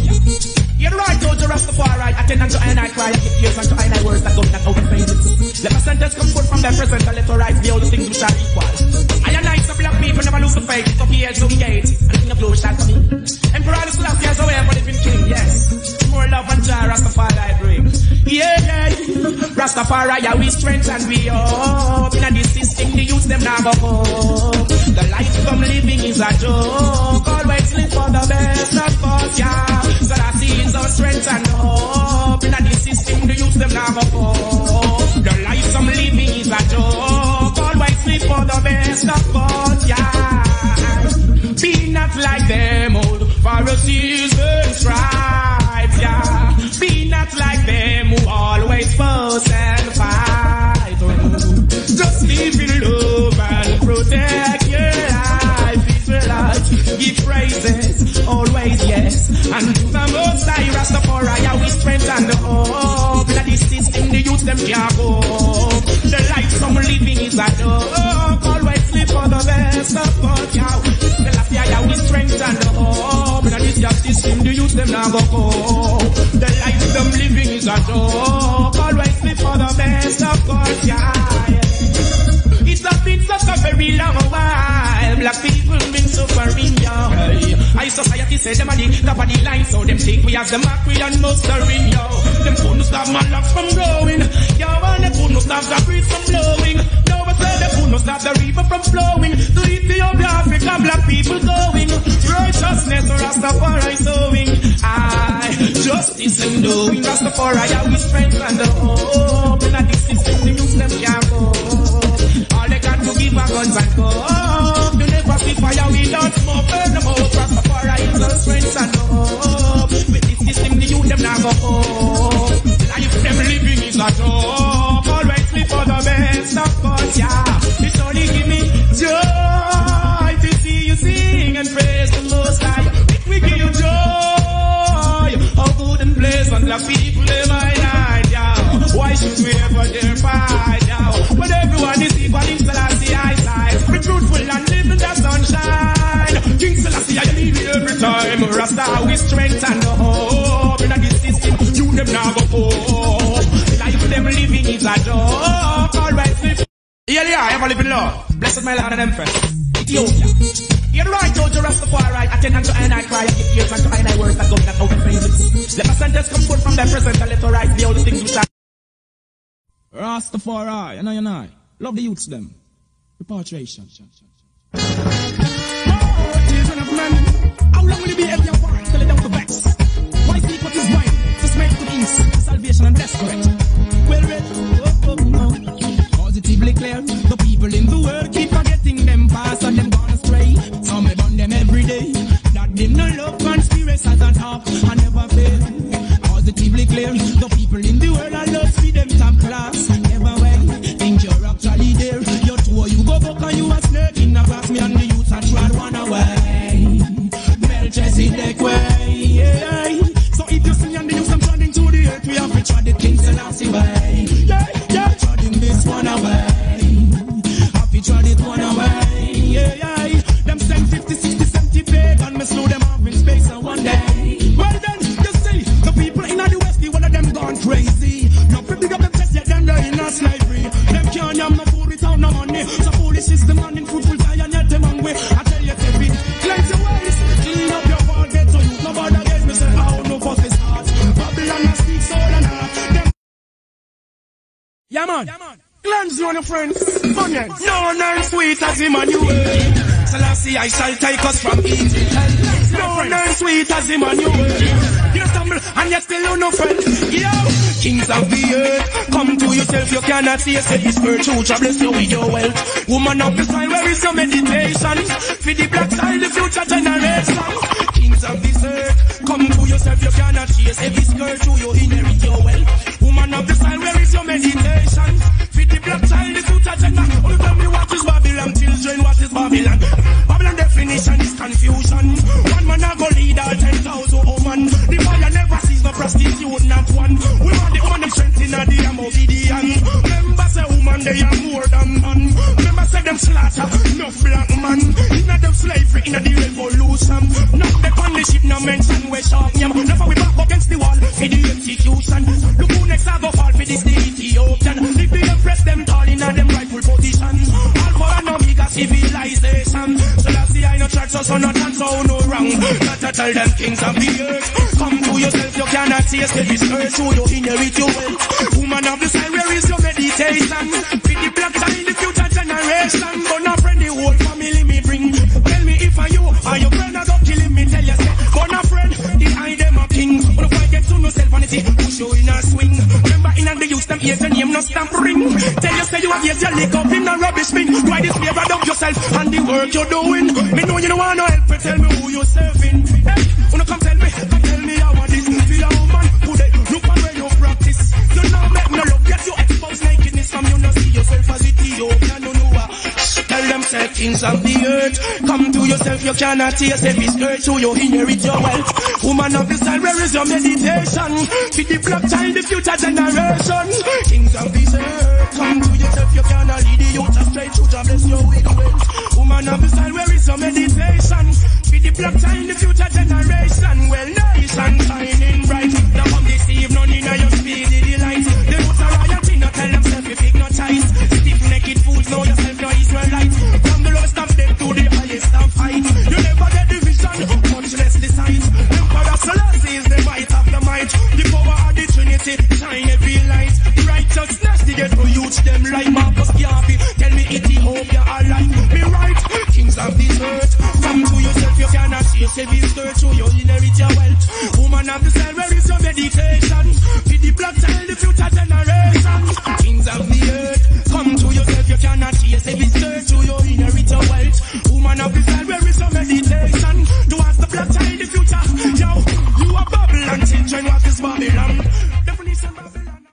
S9: You're right, told you Rastafari. Attend unto I cry, I give ears unto I words that go not out of phases. Let my sentence come forth from their present, and let her rise the only things which are equal. I and I, so black people never lose the faith. It's up here to the gate, and the king of glory shall come in. Emperor of the Selassie has away, but living king, yes. More love and joy, Rastafari I bring. Yeah, yeah. Rastafari, yeah, we strength and we hope. In this system, the youth them now go home. The life from living is a joke. Always live for the best of us, yeah. So that is our strength and hope. In this system, the youth them now go home. The life from living is a joke. Always live for the best of us, yeah. Be not like them old Pharisees and scribes, yeah. Be not like them who always fuss and fight. Just live in love and protect your life. Israelites, give praises, always yes. And to the most high Rastafari, we strengthen the hope. That this system, the youth them can't go. The life some living is a joke. Always live for the best of us, yeah. The last year, we strengthen the hope. That this system, the youth them now go. The life them living is a joke. Always live for the best of us, yeah. It's not been such a very long while. Black people been suffering, yo. High society say them are the top of the line, so them think we as the mark we and mustering, yo. Them couldn't stop my locks from growing, yo. And they couldn't stop the breeze from blowing. No, but they couldn't stop the river from flowing. To Ethiopia, Africa, black people going. Righteousness, Rastafari sowing. Justice and doing Rastafari, yeah, we strengthen the hope. And that this system, the youth them can't go. All they got to give are guns and go. You never see fire without smoke. Burn them out. Rastafari is our strength and hope. With this system, the youth them now go home. Life them living is a joke. Always live for the best of us, yeah. It's only give me joy to see you sing and praise the Most High. It will give you joy. How good and pleasant the people in my life, yeah. Why should we ever dare fight, yeah? When everyone is equal in Selassie eyesight. Be truthful and live in the sunshine. King Selassie, I need you every time. Rasta, we strength and hope. In this system, you them now go home. Life them living is a joke. Always live. Yeah, ever live in love. Blessed my Lord and Empress. Ethiopia. You're right, told you Rastafari. Attend unto I cry, I give ears unto I words that go not out of phases. Let my sentence come forth from their present, and let her rise the only things which are Rastafari, and I. Love the youths them. Repatriation. Oh, children of men. How long will it be every hour till it down to vex? Why speak what is mine? Just make to peace, salvation and desperate. Well read, positively clear. The people in the world keep forgetting them past and them gone astray. Some may burn them every day. That them no love conspiracies and talk and never fail. Positively clear. The people in the world are lost for them top class. Never way. Think you're actually there. You're two, you go back and you a snake in the grass. Me and the youth are trying to run away. Melchizedek way. Yeah. So if you see me and the youth, I'm trotting to the earth. We have to trot the King Selassie way. Yeah. Trotting this one away. Have to trot it one away. Yeah. Them send 50, 60, 70 big and me slow them off in space and one day. Well then, you see, the people in the West, one of them gone crazy. No big up them chest yet, them they're in a slavery. Them can't have no food without no money. So foolish is the man in fruitful tie and yet them hungry. I tell you, Kevin, cleanse your ways, clean up your heart, get to you. Nobody against me say, oh, no fuss is hard. Babylon has speak soul and heart. Yeah, man. Cleanse you and your friends. Onions. No none sweet as Emmanuel. Selassie, I shall take us from Egypt. No none sweet as Emmanuel. You stumble and yet still you no friend. Yo, kings of the earth, come to yourself. You cannot see yourself. This virtue shall bless you with your wealth. Woman of the soil, where is your meditation? For the black side, the future generation. Kings of this earth, come to yourself. You cannot see yourself. This virtue you inherit your wealth. Woman of the soil, where is your meditation? For the black child, the future gender. Oh, tell me what is Babylon, children, what is Babylon? Babylon definition is confusion. One man a go lead all 10,000 woman. The fire never sees no prostitute, not one. We want the woman strength in the Movidian. Remember say woman, they are more than man. Remember say them slaughter, no black man. In them slavery, in the revolution. Not the on the ship, no mention we sharp. Never we back against the so not and so no wrong. Not to tell them kings of the earth. Come to yourself, you cannot taste it. This earth, so you inherit your wealth. Woman of the side, where is your meditation? With the black tie in the future generation. But not friend, the whole family me bring. Tell me if I you or your friend are gonna killing me. Tell you, say, but not friend, the eye them a king. But if I get to no self-vanity, push you in a swing. Remember in and the youth, them ears and name no stamp ring. Tell you, say you have ears, you lick up in a rubbish bin. Why this favor of yourself and the work you're doing? Me know you don't want no help, but tell me who you're serving. Hey, wanna come tell me how it is. Feel a woman, put it, look at where you practice. You know make no love, get you expose nakedness from you, not see yourself as Ethiopian, no know what. Tell them say kings of the earth, come to yourself, you cannot taste if it's earth, so you inherit your wealth. Woman of the style, where is your meditation? Feed the black child, the future generation. Kings of this earth, come to yourself, you cannot lead the youth astray, to bless your with wealth. Woman of the style, where is your meditation? Feed the black child, the future generation. Well, nation shining bright. Now come this evening, in your speedy delight. The youth are rioting, not tell themselves if hypnotize. Stiff naked fools, know yourself, no Israelite. From the lowest of them to the highest of height. You never get the vision, much less the sight. Emperor Selassie is the might of the might. The power of the Trinity, shine every light. Righteousness, to get to youth them like Marcus Garvey. Tell me Ethiopia alive, me right. Kings of this earth, come to yourself, you cannot see yourself in skirt, so you inherit your wealth. Woman of the cell, where is your meditation? Feed the black child, the future generation. Kings of the earth, come to yourself, you cannot see yourself in skirt, so you inherit your wealth. Woman of the cell, where is your meditation? To ask the black child, the future. Yo, you are Babylon, children, what is Babylon? Definition Babylon.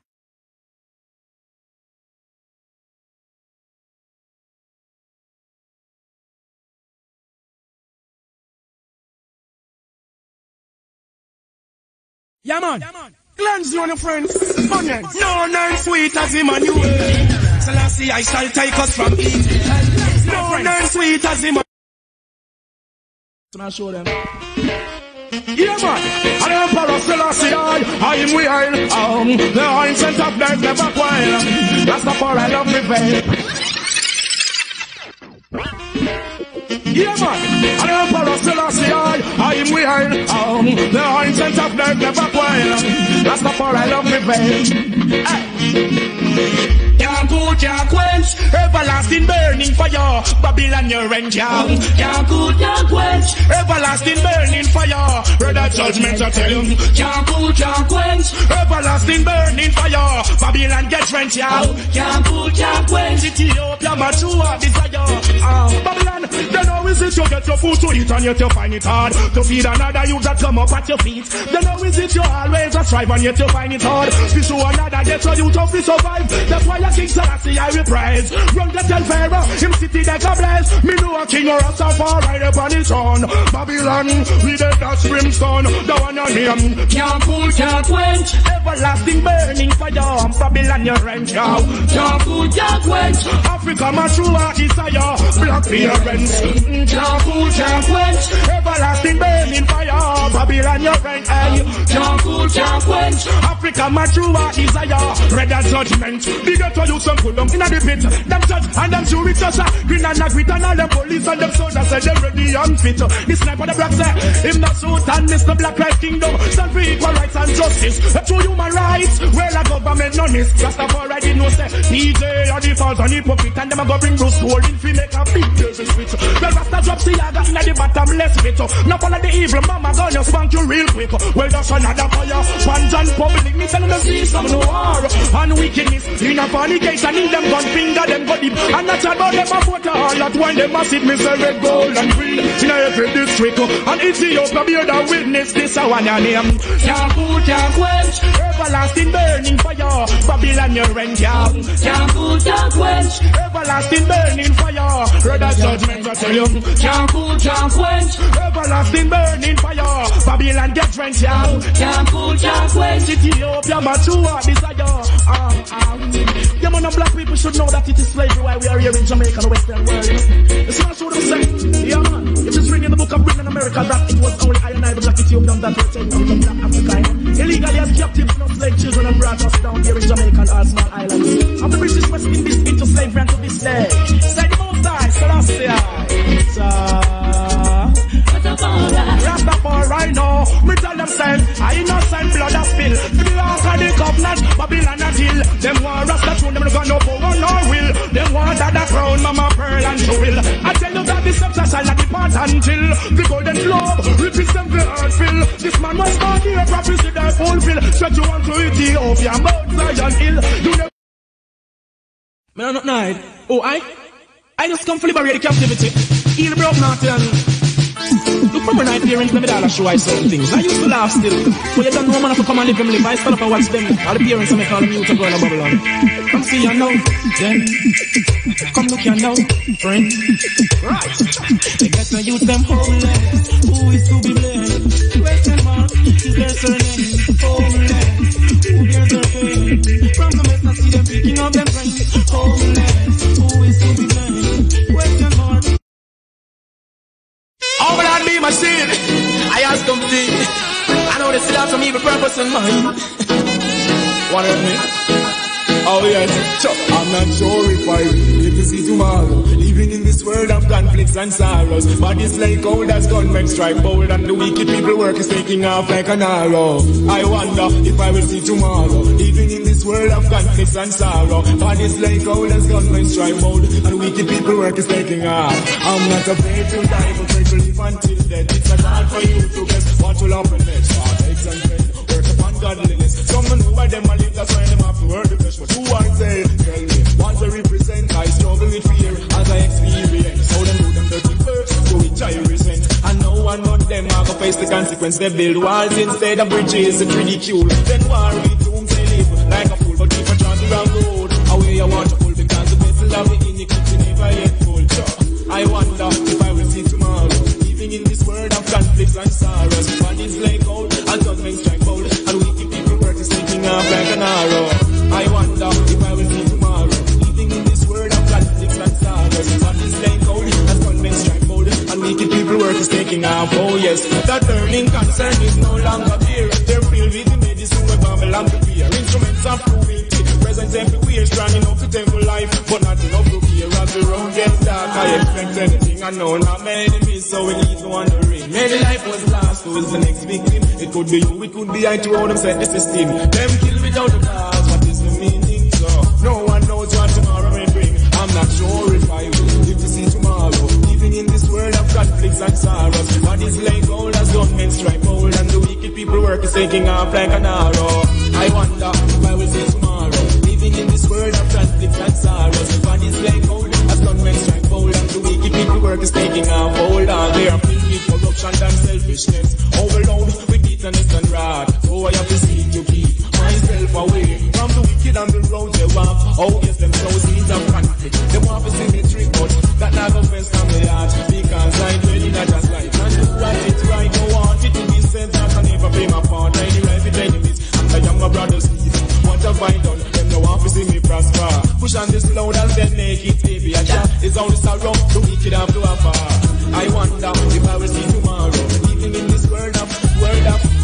S9: Yeah, man. Cleanse you and your friends. Onion. No none sweet as Emmanuel. Selassie, I shall take us from Egypt. No none sweet as Emmanuel. Can I show them? Yeah, man. And the Emperor Selassie, I am weird. The ancient of death never quail. That's the part I love me very. Yeah, man. And the Emperor Selassie, I am weird. The ancient of death never quail. That's the part I love me very. Can't cool, can't quench, everlasting burning fire. Babylon, your range, can't cool, can't quench, everlasting burning fire. Brother judgment, I tell you, can't cool, can't quench, everlasting burning fire. Babylon, get rent, can't cool, can't quench. Ethiopia, mature desire. Babylon, they know is it you get your food to eat and yet you find it hard to feed another you that come up at your feet. They know is it you always a strive and yet you find it hard to show another get so you tough to survive. That's why I King Selassie I reprise. Run to tell Pharaoh, him city that a bless. Me know a king or a suffer right upon his own. Babylon, we the dash brimstone. The one on him can't cool, can't quench, everlasting burning fire. Babylon your range, can't cool, can't quench, Africa mature desire. Black parents, can't cool, can't quench, everlasting burning fire. Babylon your range, can't cool, can't quench, Africa mature desire. Red as judgment, bigger to you some put them in a the pit. Them judge and them jury just green and a grit and all them police and them soldiers say them ready and fit. The sniper the black say him not suit and Mr. Black Right Kingdom stand for equal rights and justice. A true human rights, well a government none is. Rastafari did no say DJ are the false and hypocrite and them a go bring Bruce Golding fi make a big dirty switch. Well Rasta drop Siaga in the bottomless pit. Now follow the evil mama gonna spank you real quick. Well that's another fire. Fans and public me telling them see some no war and wickedness in a fornication in them gun finger them go deep and not about them a photo all that one them a sit me say red gold and green in every district and Ethiopia be the witness this a one your name can't cool can't quench everlasting burning fire Babylon your rent can't cool can't quench everlasting burning fire brother judgment I tell you can't cool can't quench everlasting burning fire Babylon get rent can't cool can't quench Ethiopia mature desire yeah, man, the black people should know that it is slavery why we are here in Jamaica and the Western world, you know. It's not what I'm saying. Yeah, man. It is written in the book of Britain and America that it was only I and I, the black Ethiopians, that were taken out of black Africa, you know. Illegally as captives, no slave children, and brought us down here in Jamaica and all small islands. And the British West Indies into slavery and to this day. Say the most die, Selassie. Me tell them say, I innocent blood a spill. The ark of the covenant, Babylon a hill. Them want Rasta tune, them no got no power nor will. Them want that crown, Mama Pearl and Jewel. I tell you that the scepter shall not depart until the golden globe represent the earth fill. This man must not be a prophecy that fulfill. Stretch you on to Ethiopia, Mount Zion Hill. You never. Man, I'm not night. Oh, I just come to liberate the captivity. Heal broke nothing. Look from my night parents, let me dollar show I certain things. I used to laugh still. But you don't know man have to come and live them live. I stand up and watch them. All the parents and I call them you to go in a Babylon. Come see you now, then. Come look you now, friend. Right. They get to use them homeless. Who is to be blamed? Question mark, is their surname? Homeless. Who bears their pain? From the mess I see them picking up them brains. Homeless. Who is to be blamed? Question mark. Oh, but I'd be my sin. I ask them thing. I know they still have some evil purpose in mind. What hurt me? Oh yes, sure. I'm not sure if I live to see tomorrow. Living in this world of conflicts and sorrows. Bodies like gold as gunmen strike bold, and the wicked people work is taking off like an arrow. I wonder if I will see tomorrow. Living in this world of conflicts and sorrow. Bodies like gold as gunmen strike bold, and the wicked people work is taking off. I'm not afraid to die, but afraid to live until death. It's not hard for you to guess what will happen next. Heartaches and pain, work upon godliness. Some know why them a live, that's why them have to work the flesh. But who I say, tell me, what I represent, I struggle with fear as I experience. How them do them dirty works, to which I resent. And no one of them are gonna face the consequence. They build walls instead of bridges, it's ridicule. Then war with whom they live like a fool, but keep a chance around the road. Away I want to pull because the vessel of the iniquity never yet full. I wonder if I will see tomorrow. Living in this world of conflicts and sorrows. Bodies like gold and gunmen strike bold, and wicked people work is sticking off like an arrow. I wonder if I will see tomorrow. Living in this world of conflicts and sorrows. Bodies like gold and gunmen strike bold, and wicked people work is taking off. Oh yes, the turning concern is no longer here. They're filled with the medicine where Babylon prepare. Instruments of cruelty present everywhere, strong enough to temple life, but not enough to care. As the road gets dark, I expect anything. I know not many enemies, so we need to wondering. Maybe life was lost, who is the next victim? It could be you, it could be I to them set the system. Them kill without a cause, what is the meaning? So no one knows what tomorrow may bring. I'm not sure if I will live to see tomorrow. Living in this world of conflicts and sorrows. Bodies like gold as gunmen strike bold, and the wicked people work is taking off like an arrow. I wonder if I will see tomorrow. Living in this world of conflicts and sorrows. Bodies like gold as gunmen strike bold, and the wicked people work is taking off. Hold on, they are filled with corruption and selfishness, overload with bitterness and wrath. So I have to seek to keep myself away from the wicked and the road they walk. Oh yes, them show seeds of conflict. They want to see me trick, but that not go first from the heart. Because I really not just right and do what it's right. Don't want it to be said that I never play my part. I derive with enemies, and I am my brother's keeper. What have I done? Them no want to see me prosper. Push on this load and then make it baby. A job is only sorrow, the wicked have to offer. I wonder if I will see tomorrow. Living in this world of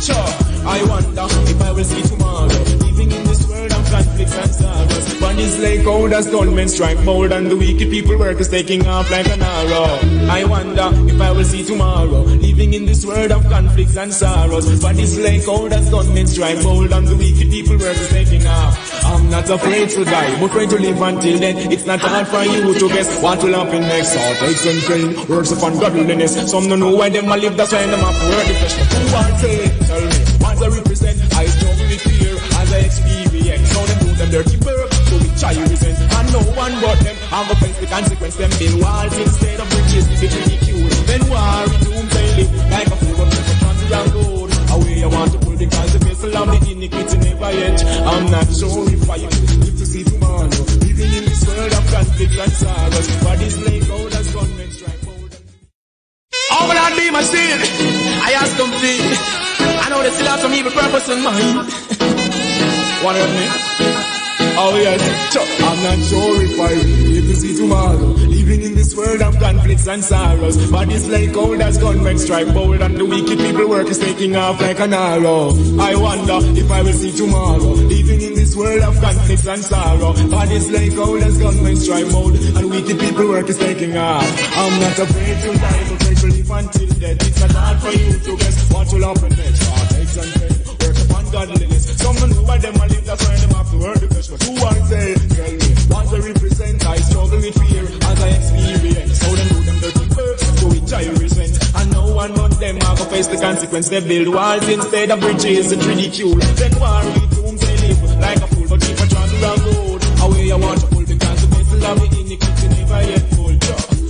S9: sure. I wonder if I will see tomorrow. Living in this world of conflicts and sorrows. Bodies like gold as gunmen strike bold, and the wicked people work is taking off like an arrow. I wonder if I will see tomorrow. Living in this world of conflicts and sorrows. Bodies like gold as gunmen strike bold, and the wicked people work is taking off. I'm not afraid to die, but afraid to live until then. It's not hard for you to guess what will happen next. Heartaches and pain, works upon godliness. Some don't know why them a live, that's why them have to work the flesh. Who I say, tell me, what I represent. I struggle with fear as I experience. Now them do them dirty work, so which I resent. And no one but them, I'm gonna face the consequence. Them build walls instead of bridges, it's ridicule. Then war with whom they live, like a fool, but people trying to round road. Away I want to pull because the vessel of the iniquity never yet. I'm not sure if I live to see tomorrow. Living in this world of conflict and sorrows. Bodies like gold as gunmen strike bold. Oh, but I'd be my sin. I ask them thing. I know they still have some evil purpose in mind. What hurt me? Oh yes, I'm not sure if I live to see tomorrow. Living in this world of conflicts and sorrows. Bodies like gold as gunmen strike bold, and the wicked people work is taking off like an arrow. I wonder if I will see tomorrow. Living in this world of conflicts and sorrow. Bodies like gold as gunmen strike bold, and wicked people work is taking off. I'm not afraid to die, but afraid to live until death. It's not hard for you to guess what want to love and next. Heartaches and pain, work upon godliness. Some know why them a live, that's why them have to earn the flesh. But who I say, tell me, what they represent, I struggle with fear as I experience. How them do them dirty work, to which I resent. And no one but them are gonna face the consequence. They build walls instead of bridges and ridicule. Then war with whom they live like a fool, but keep a travel around the road. Away I want to pull because the vessel of the iniquity never yet full.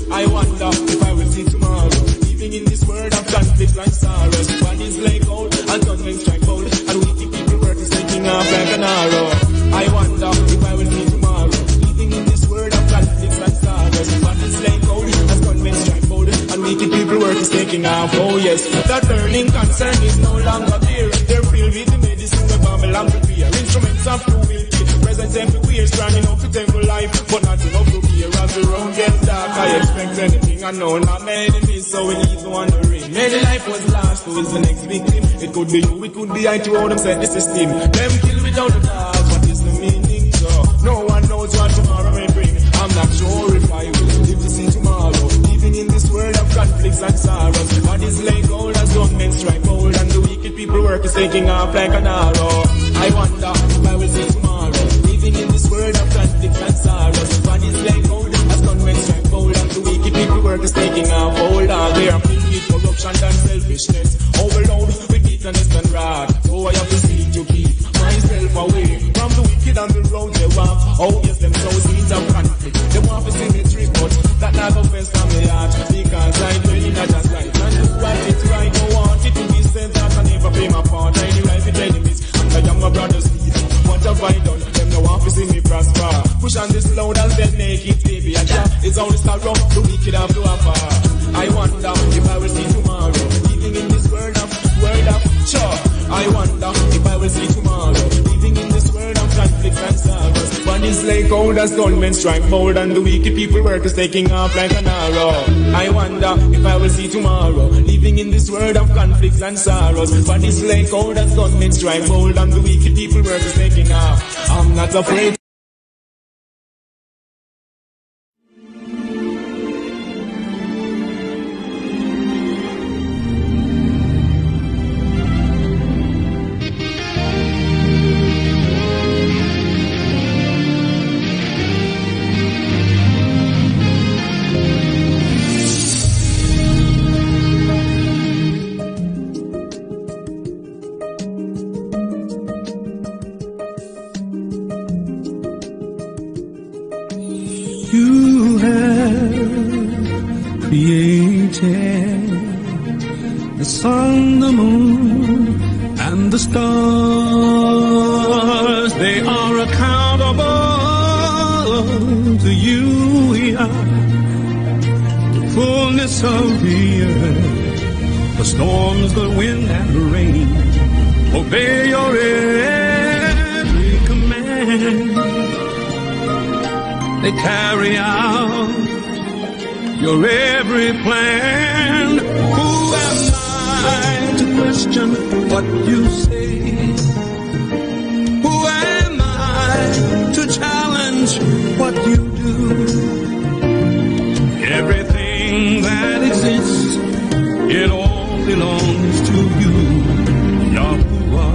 S9: I wonder if I will see tomorrow, living in this world of conflict and sorrows. Bodies lay cold and gunmen strike bold, and wicked people work is taking off like an arrow. I wonder if I will see tomorrow, living in this world of conflict and sorrows. Bodies lay cold and gunmen strike bold, and wicked people work is taking off. Oh yes, that burning concern is no longer there. They're filled with the medicine of Babylon prepare. Instruments of cruelty, present everywhere, strong enough to temple life, but not enough to hear. As the road gets dark, I expect anything. I know not my enemies, so we leave wondering. Maybe life was lost, who is the next victim? It could be you, it could be I, to how them set the system. Them kill without a cause, what is the meaning? So no one knows what tomorrow may bring. I'm not sure if I will live to see tomorrow. Living in this world of conflicts and sorrows. Bodies lay cold as gunmen strike bold, and the wicked people work is taking off like an arrow. I wonder if I will see tomorrow. Living in this world of conflicts and sorrows. Bodies lay cold as gunmen strike bold, and the wicked people work is taking off. Hold on, they are filled with corruption and selfishness, overload with bitterness and wrath. So I have to seek to keep myself away from the wicked and the road they walk. Oh yes, them so seeds of conflict. They want to see me trick, but that not offense from the heart, because I really not just right. And do what it's right, I want it to be said that I never pay my part. I do right with enemies, and I am my brother's keeper. What have I done? Them no want to see me prosper. Push on this load as they make it, baby. And yeah, it's only start wrong, the wicked have to offer. I wonder if I will see tomorrow, living in this world of sure. I wonder if I will see tomorrow, living in this world of conflicts and sorrows. Bodies lay cold as gunmen strike bold, and the wicked people work is taking off like an arrow. I wonder if I will see tomorrow, living in this world of conflicts and sorrows. Bodies lay cold as gunmen strike bold, and the wicked people work is taking off. I'm not afraid.
S3: You have created the sun, the moon, and the stars. They are accountable to you, yeah. The fullness of the earth, the storms, the wind, and the rain. Obey your every command. They carry out your every plan. Who am I to question what you say? Who am I to challenge what you do? Everything that exists, it all belongs to you, Yahuwah,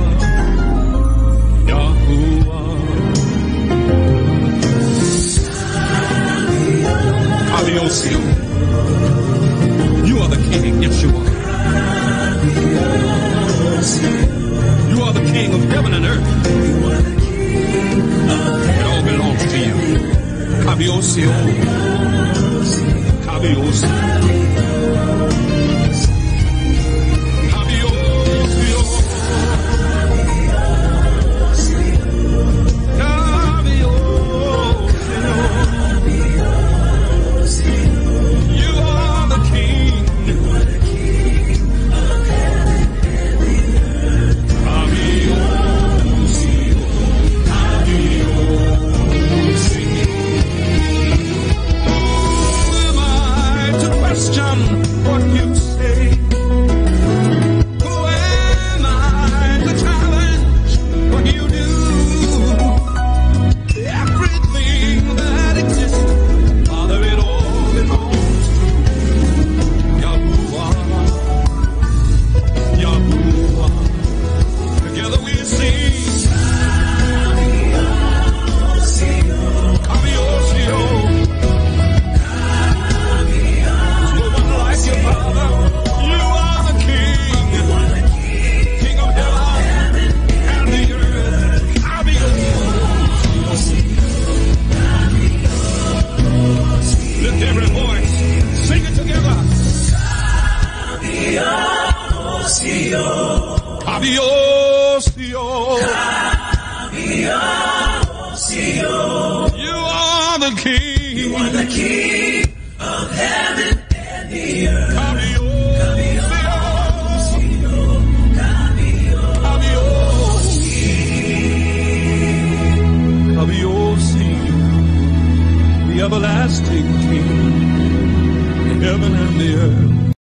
S3: Yahuwah. You are the King, yes you are. You are the King of heaven and earth. It all belongs to you. Kabiosio. Kabiosio.
S9: You are the King. You are the King of heaven and the earth. The everlasting King, heaven and the earth.